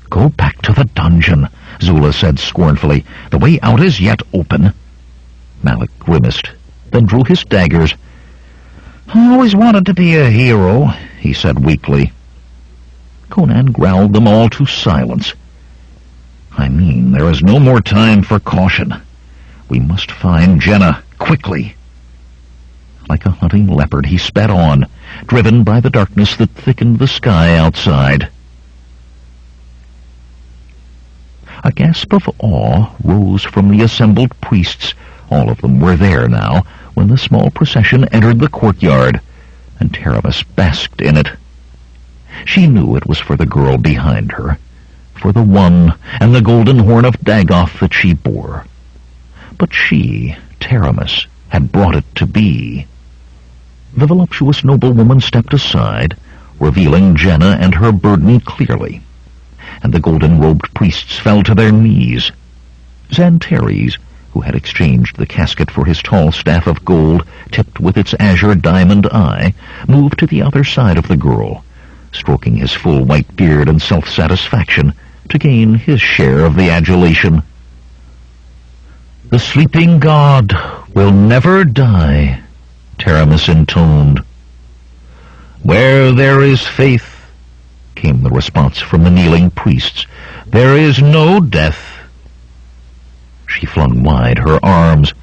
"Go back to the dungeon," Zula said scornfully. "The way out is yet open." Malik grimaced, then drew his daggers. "I always wanted to be a hero," he said weakly. Conan growled them all to silence. "I mean, there is no more time for caution. We must find Jenna, quickly." Like a hunting leopard, he sped on, driven by the darkness that thickened the sky outside. A gasp of awe rose from the assembled priests. All of them were there now, when the small procession entered the courtyard, and Taramis basked in it. She knew it was for the girl behind her, for the one and the golden horn of Dagoth that she bore. But she, Taramis, had brought it to be. The voluptuous noblewoman stepped aside, revealing Jenna and her burden clearly, and the golden-robed priests fell to their knees. Xantares, who who had exchanged the casket for his tall staff of gold, tipped with its azure diamond eye, moved to the other side of the girl, stroking his full white beard in self-satisfaction to gain his share of the adulation. "The sleeping god will never die," Taramis intoned. "Where there is faith," came the response from the kneeling priests, "there is no death." She flung wide her arms.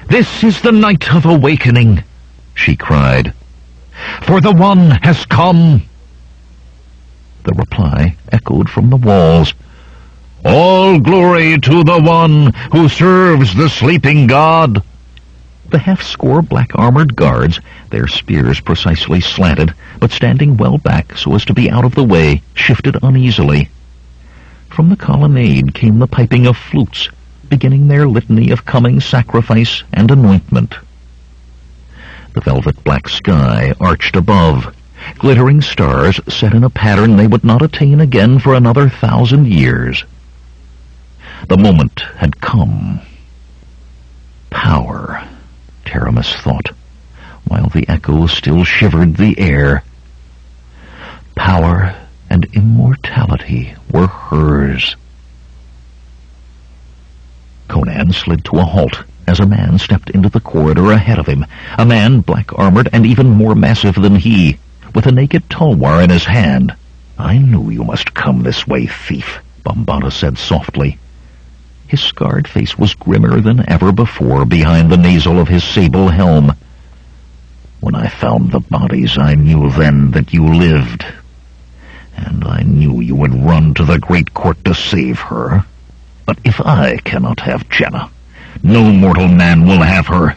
"This is the night of awakening," she cried, "for the One has come." The reply echoed from the walls. "All glory to the One who serves the sleeping god." The half-score black-armored guards, their spears precisely slanted, but standing well back so as to be out of the way, shifted uneasily. From the colonnade came the piping of flutes, beginning their litany of coming sacrifice and anointment. The velvet black sky arched above, glittering stars set in a pattern they would not attain again for another 1,000 years. The moment had come. Power, Taramis thought, while the echo still shivered the air. Power and immortality were hers. Conan slid to a halt as a man stepped into the corridor ahead of him, a man black-armored and even more massive than he, with a naked tulwar in his hand. "I knew you must come this way, thief," Bambata said softly. His scarred face was grimmer than ever before behind the nasal of his sable helm. "When I found the bodies, I knew then that you lived, and I knew you would run to the great court to save her. But if I cannot have Jenna, no mortal man will have her."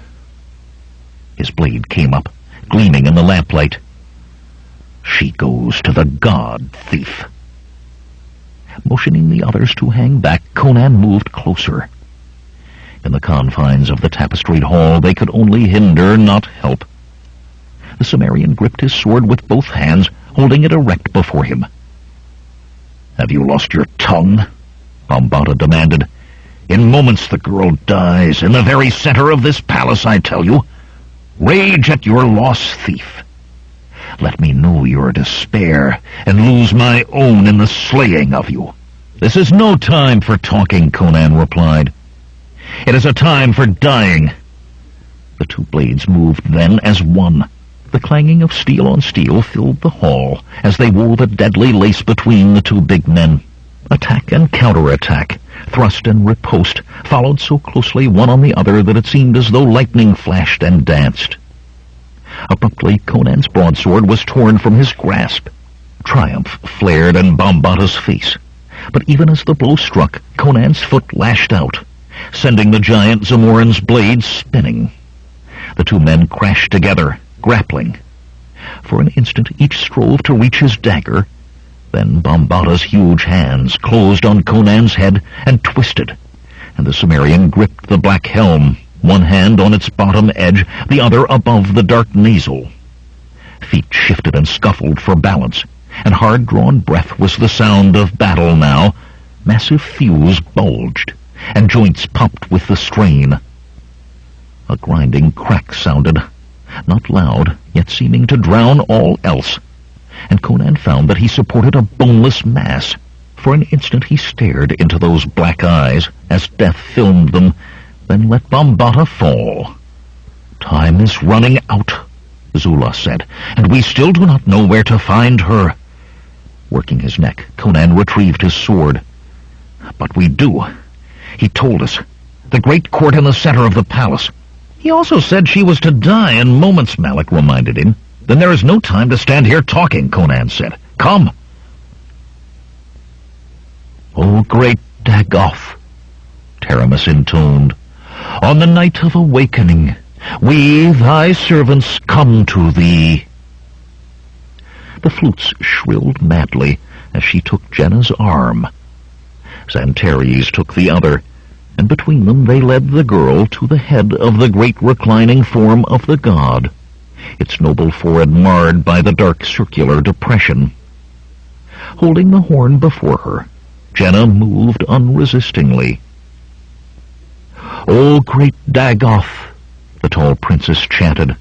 His blade came up, gleaming in the lamplight. "She goes to the god, thief." Motioning the others to hang back, Conan moved closer. In the confines of the tapestried hall, they could only hinder, not help. The Cimmerian gripped his sword with both hands, holding it erect before him. "Have you lost your tongue?" Bambata demanded. "In moments the girl dies, in the very center of this palace, I tell you. Rage at your loss, thief. Let me know your despair, and lose my own in the slaying of you." "This is no time for talking," Conan replied. "It is a time for dying." The two blades moved then as one. The clanging of steel on steel filled the hall as they wove a deadly lace between the two big men. Attack and counterattack, thrust and riposte, followed so closely one on the other that it seemed as though lightning flashed and danced. Abruptly, Conan's broadsword was torn from his grasp. Triumph flared in Bambata's face. But even as the blow struck, Conan's foot lashed out, sending the giant Zamorin's blade spinning. The two men crashed together, grappling. For an instant each strove to reach his dagger. Then Bambata's huge hands closed on Conan's head and twisted, and the Cimmerian gripped the black helm, one hand on its bottom edge, the other above the dark nasal. Feet shifted and scuffled for balance, and hard-drawn breath was the sound of battle now. Massive thews bulged, and joints popped with the strain. A grinding crack sounded, not loud, yet seeming to drown all else, and Conan found that he supported a boneless mass. For an instant he stared into those black eyes as death filmed them, then let Bambata fall. "Time is running out," Zula said, "and we still do not know where to find her." Working his neck, Conan retrieved his sword. "But we do. He told us. The great court in the center of the palace. He also said she was to die in moments," Malik reminded him. "Then there is no time to stand here talking," Conan said. "Come." "O great Dagoth," Taramis intoned, "on the night of awakening, we, thy servants, come to thee." The flutes shrilled madly as she took Jenna's arm. Xantares took the other, and between them they led the girl to the head of the great reclining form of the god, its noble forehead marred by the dark circular depression. Holding the horn before her, Jenna moved unresistingly. "O great Dagoth," the tall princess chanted,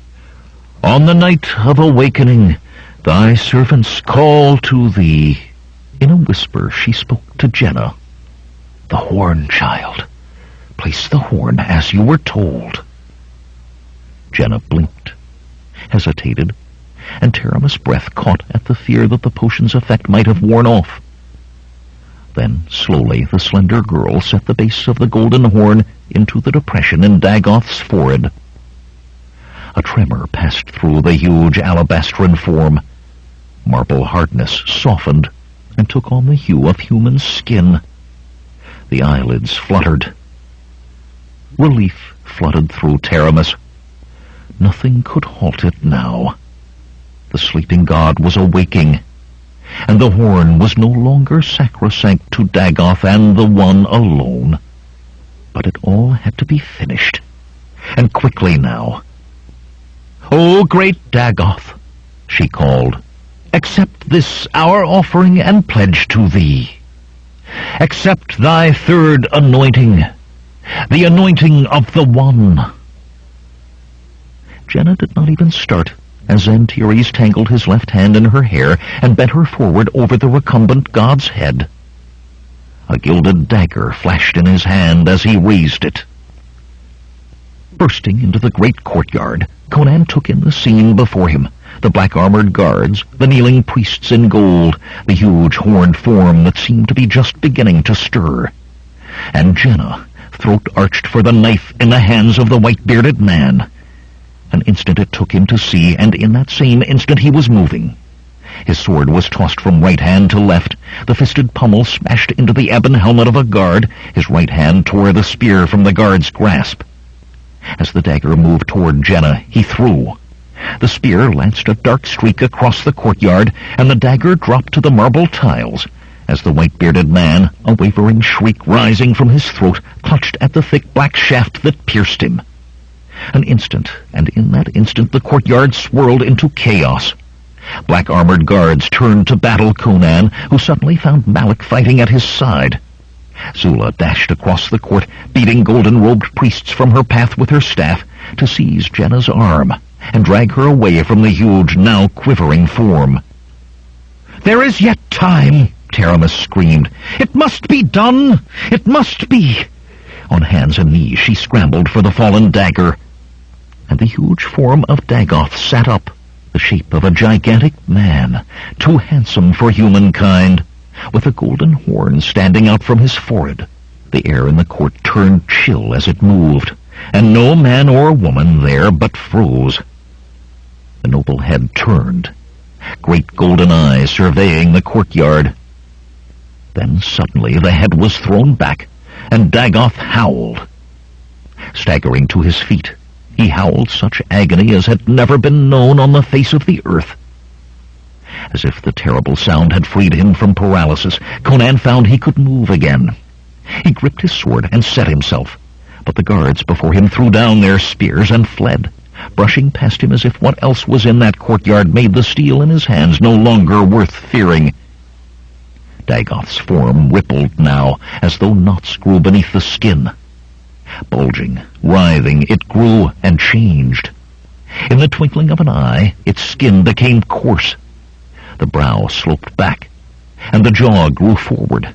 "on the night of awakening, thy servants call to thee." In a whisper she spoke to Jenna. "The horn, child. Place the horn as you were told." Jenna blinked, hesitated, and Taramis' breath caught at the fear that the potion's effect might have worn off. Then, slowly, the slender girl set the base of the golden horn into the depression in Dagoth's forehead. A tremor passed through the huge alabastron form. Marble hardness softened and took on the hue of human skin. The eyelids fluttered. Relief flooded through Taramis. Nothing could halt it now. The sleeping god was awaking, and the horn was no longer sacrosanct to Dagoth and the One alone. But it all had to be finished, and quickly now. "O great Dagoth," she called, "accept this our offering and pledge to thee. Accept thy third anointing, the anointing of the One." Jenna did not even start as Xantires tangled his left hand in her hair and bent her forward over the recumbent god's head. A gilded dagger flashed in his hand as he raised it. Bursting into the great courtyard, Conan took in the scene before him. The black-armored guards, the kneeling priests in gold, the huge horned form that seemed to be just beginning to stir. And Jenna, throat arched for the knife in the hands of the white-bearded man. An instant it took him to see, and in that same instant he was moving. His sword was tossed from right hand to left. The fisted pommel smashed into the ebon helmet of a guard. His right hand tore the spear from the guard's grasp. As the dagger moved toward Jenna, he threw. The spear lanced a dark streak across the courtyard, and the dagger dropped to the marble tiles, as the white-bearded man, a wavering shriek rising from his throat, clutched at the thick black shaft that pierced him. An instant, and in that instant the courtyard swirled into chaos. Black-armored guards turned to battle Conan, who suddenly found Malik fighting at his side. Zula dashed across the court, beating golden-robed priests from her path with her staff, to seize Jenna's arm and drag her away from the huge, now quivering form. "There is yet time!" Taramis screamed. "It must be done! It must be!" On hands and knees she scrambled for the fallen dagger, and the huge form of Dagoth sat up, the shape of a gigantic man, too handsome for humankind, with a golden horn standing out from his forehead. The air in the court turned chill as it moved, and no man or woman there but froze. The noble head turned, great golden eyes surveying the courtyard. Then suddenly the head was thrown back, and Dagoth howled. Staggering to his feet, he howled such agony as had never been known on the face of the earth. As if the terrible sound had freed him from paralysis, Conan found he could move again. He gripped his sword and set himself, but the guards before him threw down their spears and fled, brushing past him as if what else was in that courtyard made the steel in his hands no longer worth fearing. Dagoth's form rippled now, as though knots grew beneath the skin. Bulging, writhing, it grew and changed. In the twinkling of an eye, its skin became coarse. The brow sloped back, and the jaw grew forward.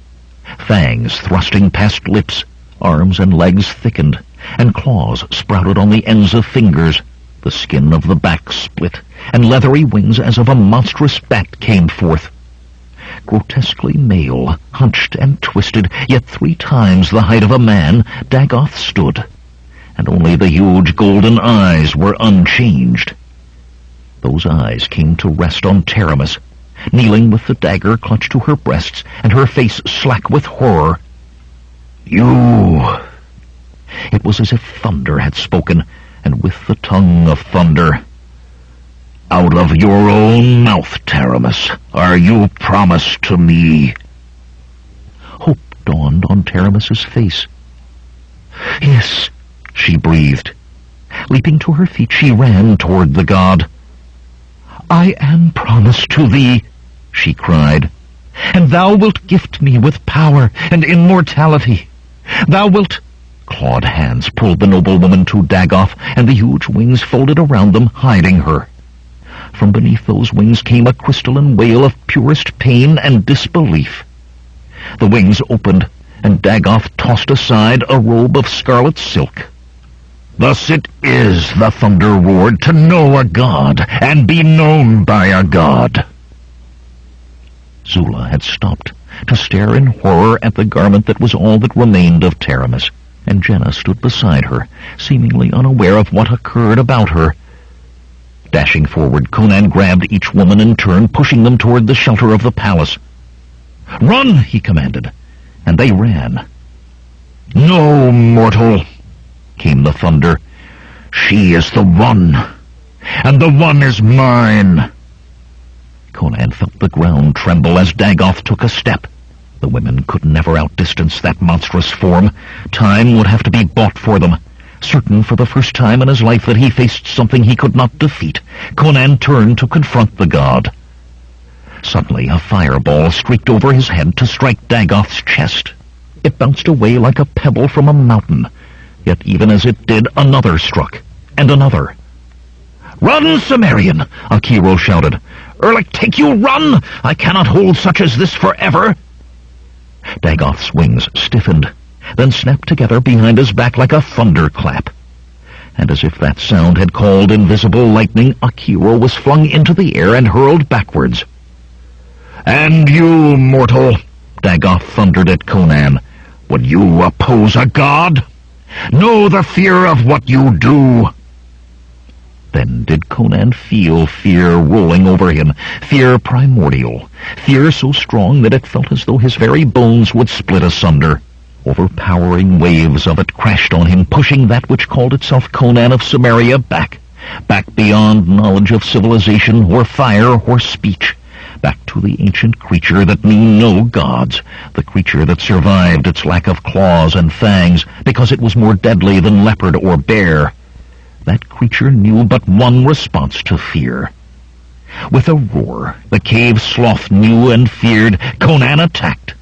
Fangs thrusting past lips, arms and legs thickened, and claws sprouted on the ends of fingers. The skin of the back split, and leathery wings as of a monstrous bat came forth. Grotesquely male, hunched and twisted, yet 3 times the height of a man, Dagoth stood, and only the huge golden eyes were unchanged. Those eyes came to rest on Taramis, kneeling with the dagger clutched to her breasts, and her face slack with horror. "You!" It was as if thunder had spoken, and with the tongue of thunder. "Out of your own mouth, Taramis, are you promised to me?" Hope dawned on Taramis's face. "Yes," she breathed. Leaping to her feet, she ran toward the god. "I am promised to thee," she cried, "and thou wilt gift me with power and immortality. Thou wilt..." Clawed hands pulled the noblewoman to Dagoth, and the huge wings folded around them, hiding her. From beneath those wings came a crystalline wail of purest pain and disbelief. The wings opened, and Dagoth tossed aside a robe of scarlet silk. "Thus it is," the thunder roared, "to know a god, and be known by a god." Zula had stopped to stare in horror at the garment that was all that remained of Taramis, and Jenna stood beside her, seemingly unaware of what occurred about her. Dashing forward, Conan grabbed each woman in turn, pushing them toward the shelter of the palace. "Run!" he commanded, and they ran. "No, mortal," came the thunder. "She is the one, and the one is mine." Conan felt the ground tremble as Dagoth took a step. The women could never outdistance that monstrous form. Time would have to be bought for them. Certain for the first time in his life that he faced something he could not defeat, Conan turned to confront the god. Suddenly a fireball streaked over his head to strike Dagoth's chest. It bounced away like a pebble from a mountain, yet even as it did, another struck, and another. "Run, Cimmerian!" Akiro shouted. "Erlich, take you, run! I cannot hold such as this forever!" Dagoth's wings stiffened, then snapped together behind his back like a thunderclap. And as if that sound had called invisible lightning, Akiro was flung into the air and hurled backwards. "And you, mortal," Dagoth thundered at Conan, "would you oppose a god? Know the fear of what you do." Then did Conan feel fear rolling over him, fear primordial, fear so strong that it felt as though his very bones would split asunder. Overpowering waves of it crashed on him, pushing that which called itself Conan of Cimmeria back beyond knowledge of civilization or fire or speech, back to the ancient creature that knew no gods, the creature that survived its lack of claws and fangs because it was more deadly than leopard or bear. That creature knew but one response to fear. With a roar, the cave sloth knew and feared. Conan attacked.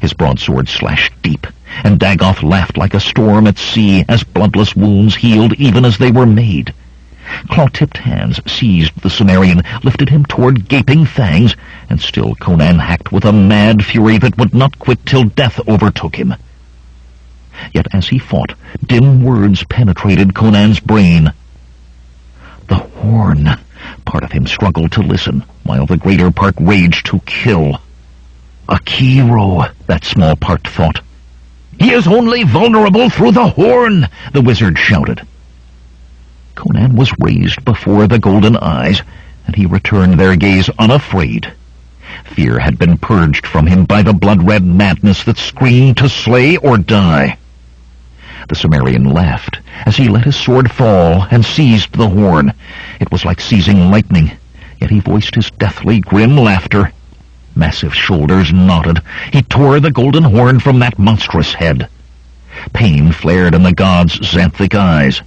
His broadsword slashed deep, and Dagoth laughed like a storm at sea as bloodless wounds healed even as they were made. Claw-tipped hands seized the Cimmerian, lifted him toward gaping fangs, and still Conan hacked with a mad fury that would not quit till death overtook him. Yet as he fought, dim words penetrated Conan's brain. "The horn!" Part of him struggled to listen, while the greater part raged to kill. "Akiro," that small part thought. "He is only vulnerable through the horn!" the wizard shouted. Conan was raised before the golden eyes, and he returned their gaze unafraid. Fear had been purged from him by the blood-red madness that screamed to slay or die. The Cimmerian laughed as he let his sword fall and seized the horn. It was like seizing lightning, yet he voiced his deathly grim laughter. Massive shoulders nodded. He tore the golden horn from that monstrous head. Pain flared in the god's xanthic eyes,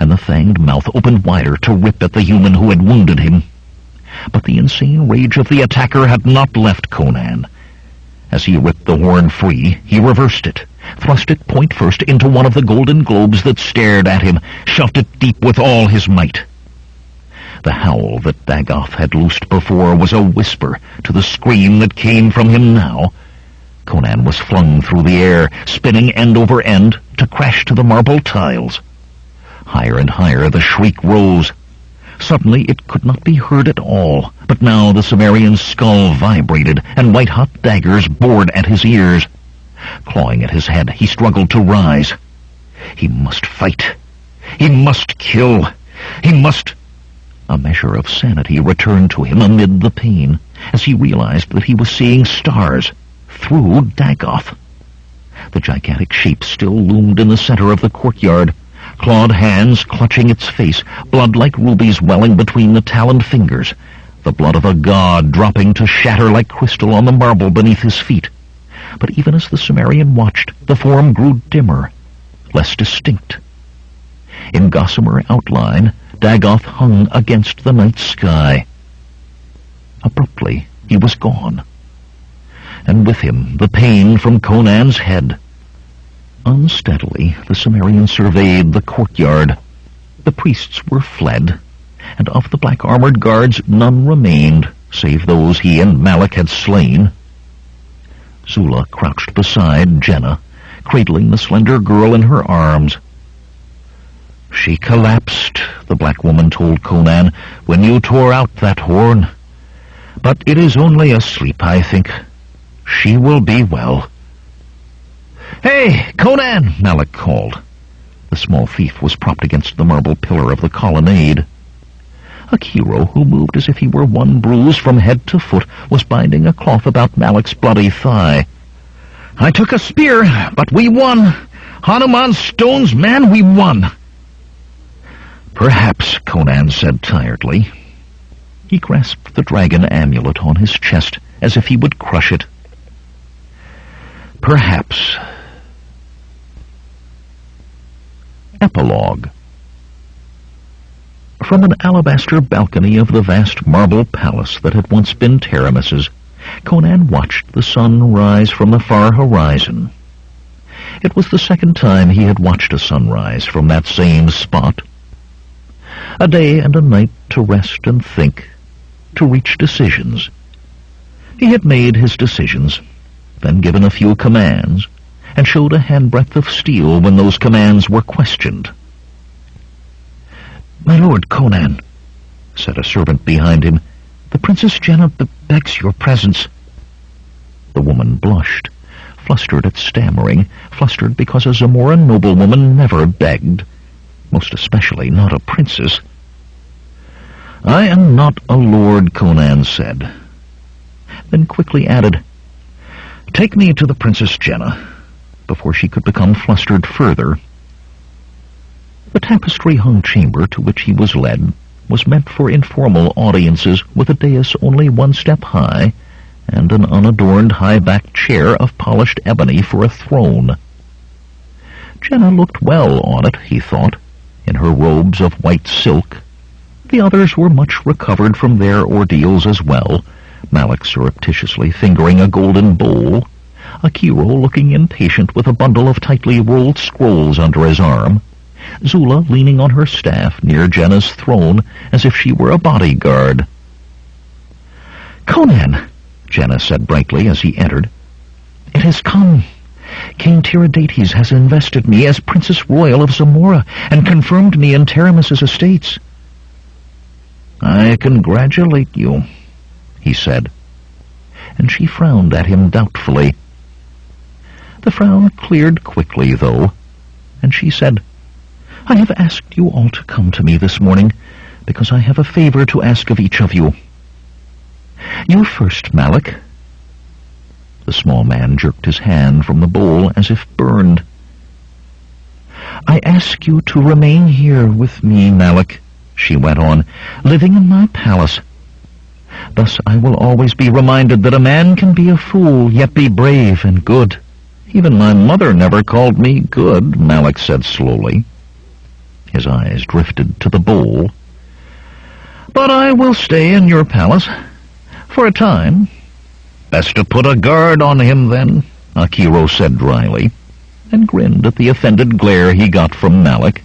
and the fanged mouth opened wider to rip at the human who had wounded him. But the insane rage of the attacker had not left Conan. As he ripped the horn free, he reversed it, thrust it point first into one of the golden globes that stared at him, shoved it deep with all his might. The howl that Dagoth had loosed before was a whisper to the scream that came from him now. Conan was flung through the air, spinning end over end, to crash to the marble tiles. Higher and higher the shriek rose. Suddenly it could not be heard at all, but now the Cimmerian's skull vibrated, and white-hot daggers bored at his ears. Clawing at his head, he struggled to rise. He must fight. He must kill. He must... A measure of sanity returned to him amid the pain, as he realized that he was seeing stars through Dagoth. The gigantic shape still loomed in the center of the courtyard, clawed hands clutching its face, blood like rubies welling between the taloned fingers, the blood of a god dropping to shatter like crystal on the marble beneath his feet. But even as the Cimmerian watched, the form grew dimmer, less distinct. In gossamer outline, Dagoth hung against the night sky. Abruptly, he was gone, and with him the pain from Conan's head. Unsteadily, the Cimmerian surveyed the courtyard. The priests were fled, and of the black-armored guards none remained, save those he and Malak had slain. Zula crouched beside Jenna, cradling the slender girl in her arms. "She collapsed," the black woman told Conan, "when you tore out that horn. But it is only a sleep, I think. She will be well." "Hey, Conan!" Malak called. The small thief was propped against the marble pillar of the colonnade. Akiro, who moved as if he were one bruise from head to foot, was binding a cloth about Malak's bloody thigh. "I took a spear, but we won. Hanuman's stones, man, we won." "Perhaps," Conan said tiredly. He grasped the dragon amulet on his chest as if he would crush it. "Perhaps." Epilogue. From an alabaster balcony of the vast marble palace that had once been Taramis's, Conan watched the sun rise from the far horizon. It was the second time he had watched a sunrise from that same spot. A day and a night to rest and think, to reach decisions. He had made his decisions, then given a few commands, and showed a handbreadth of steel when those commands were questioned. "My lord Conan," said a servant behind him, "the Princess Jenna begs your presence." The woman blushed, flustered at stammering, flustered because a Zamoran noblewoman never begged, most especially not a princess. "I am not a lord," Conan said, then quickly added, "Take me to the Princess Jenna," before she could become flustered further. The tapestry-hung chamber to which he was led was meant for informal audiences, with a dais only one step high and an unadorned high-backed chair of polished ebony for a throne. Jenna looked well on it, he thought, in her robes of white silk. The others were much recovered from their ordeals as well, Malak surreptitiously fingering a golden bowl, Akiro looking impatient with a bundle of tightly rolled scrolls under his arm, Zula leaning on her staff near Jenna's throne as if she were a bodyguard. "Conan," Jenna said brightly as he entered, "it has come. King Tiridates has invested me as Princess Royal of Zamora and confirmed me in Taramis's estates." "I congratulate you," he said, and she frowned at him doubtfully. The frown cleared quickly, though, and she said, "I have asked you all to come to me this morning because I have a favor to ask of each of you. You first, Malak." The small man jerked his hand from the bowl as if burned. "I ask you to remain here with me, Malak," she went on, "living in my palace. Thus I will always be reminded that a man can be a fool, yet be brave and good." "Even my mother never called me good," Malak said slowly. His eyes drifted to the bowl. "But I will stay in your palace. For a time." "Best to put a guard on him, then," Akiro said dryly, and grinned at the offended glare he got from Malak.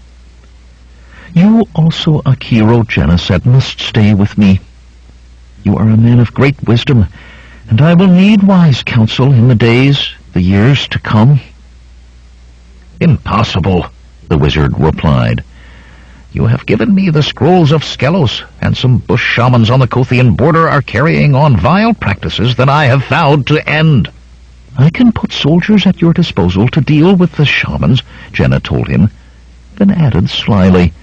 "You also, Akiro," Jenna said, "must stay with me. You are a man of great wisdom, and I will need wise counsel in the days, the years to come." "Impossible," the wizard replied. "You have given me the scrolls of Skelos, and some bush shamans on the Kothian border are carrying on vile practices that I have vowed to end." "I can put soldiers at your disposal to deal with the shamans," Jenna told him, then added slyly,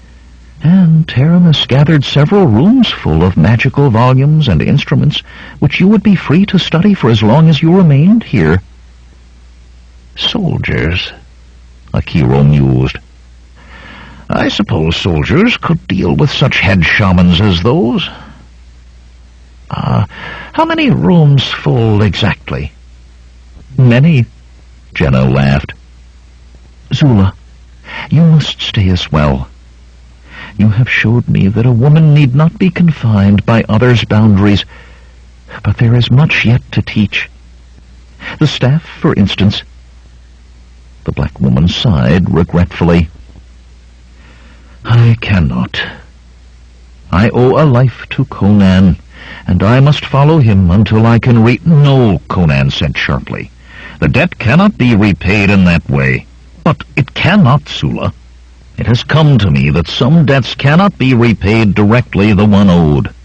"and Taramis gathered several rooms full of magical volumes and instruments, which you would be free to study for as long as you remained here." "Soldiers," Akiro mused. "I suppose soldiers could deal with such head shamans as those. How many rooms full exactly?" "Many," Jenna laughed. "Zula, you must stay as well. You have showed me that a woman need not be confined by others' boundaries, but there is much yet to teach. The staff, for instance." The black woman sighed regretfully. I cannot. I owe a life to Conan, and I must follow him until I can No, Conan said sharply. The debt cannot be repaid in that way. But it cannot, Sula. It has come to me that some debts cannot be repaid directly the one owed.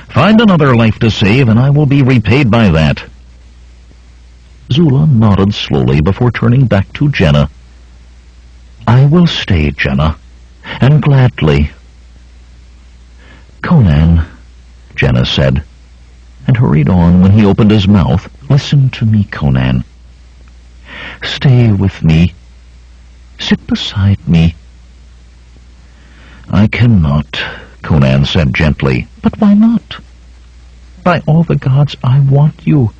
Find another life to save, and I will be repaid by that. Zula nodded slowly before turning back to Jenna. I will stay, Jenna, and gladly. Conan, Jenna said, and hurried on when he opened his mouth. Listen to me, Conan. Stay with me. Sit beside me. I cannot, Conan said gently. But why not? By all the gods, I want you,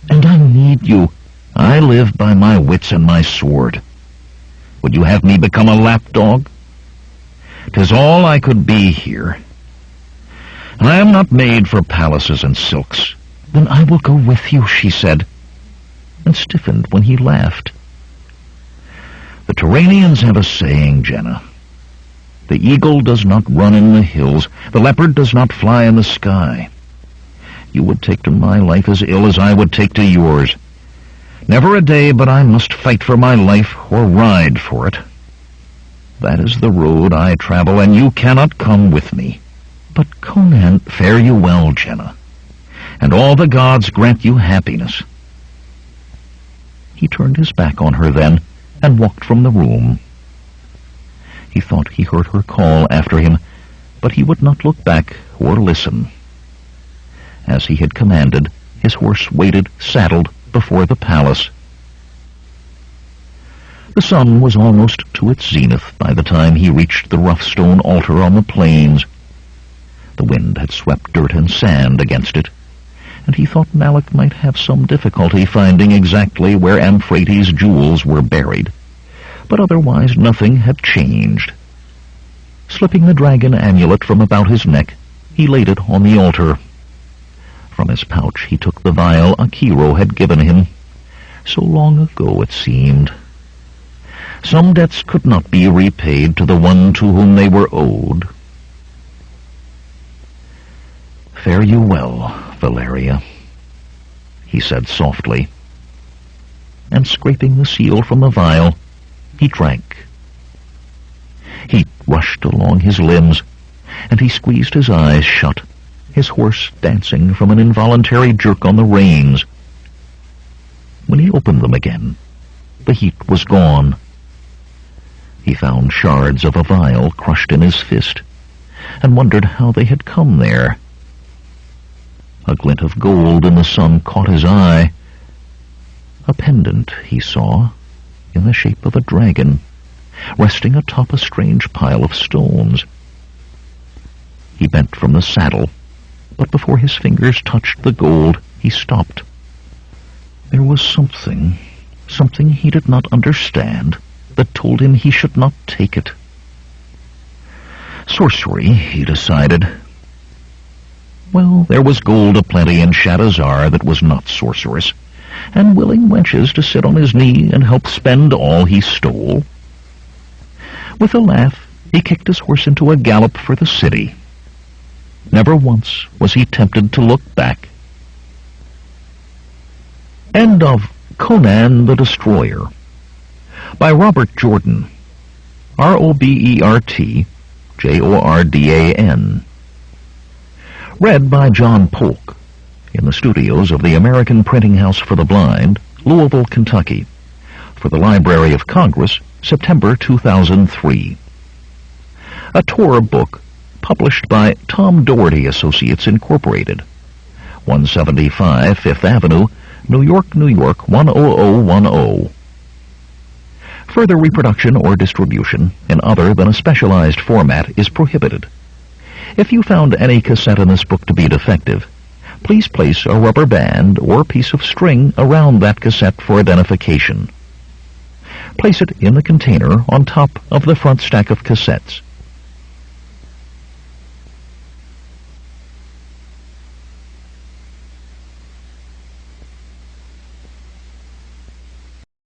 and I need you. I live by my wits and my sword. Would you have me become a lapdog? 'Tis all I could be here. I am not made for palaces and silks. Then I will go with you, she said, and stiffened when he laughed. The Turanians have a saying, Jenna. The eagle does not run in the hills. The leopard does not fly in the sky. You would take to my life as ill as I would take to yours. Never a day but I must fight for my life or ride for it. That is the road I travel, and you cannot come with me. But Conan, fare you well, Jenna, and all the gods grant you happiness. He turned his back on her then, and walked from the room. He thought he heard her call after him, but he would not look back or listen. As he had commanded, his horse waited saddled before the palace. The sun was almost to its zenith by the time he reached the rough stone altar on the plains. The wind had swept dirt and sand against it, and he thought Malik might have some difficulty finding exactly where Amphrati's jewels were buried, but otherwise nothing had changed. Slipping the dragon amulet from about his neck, he laid it on the altar. From his pouch he took the vial Akiro had given him. So long ago it seemed. Some debts could not be repaid to the one to whom they were owed. Fare you well, Valeria, he said softly, and scraping the seal from the vial, he drank. Heat rushed along his limbs, and he squeezed his eyes shut, his horse dancing from an involuntary jerk on the reins. When he opened them again, the heat was gone. He found shards of a vial crushed in his fist, and wondered how they had come there. A glint of gold in the sun caught his eye. A pendant he saw, in the shape of a dragon, resting atop a strange pile of stones. He bent from the saddle, but before his fingers touched the gold, he stopped. There was something he did not understand, that told him he should not take it. Sorcery, he decided. Well, there was gold aplenty in Shadazar that was not sorcerous, and willing wenches to sit on his knee and help spend all he stole. With a laugh, he kicked his horse into a gallop for the city. Never once was he tempted to look back. End of Conan the Destroyer by Robert Jordan, RobertJordan. Read by John Polk in the studios of the American Printing House for the Blind, Louisville, Kentucky, for the Library of Congress, September 2003. A Tor book published by Tom Doherty Associates Incorporated, 175 Fifth Avenue, New York, New York, 10010. Further reproduction or distribution in other than a specialized format is prohibited. If you found any cassette in this book to be defective, please place a rubber band or piece of string around that cassette for identification. Place it in the container on top of the front stack of cassettes.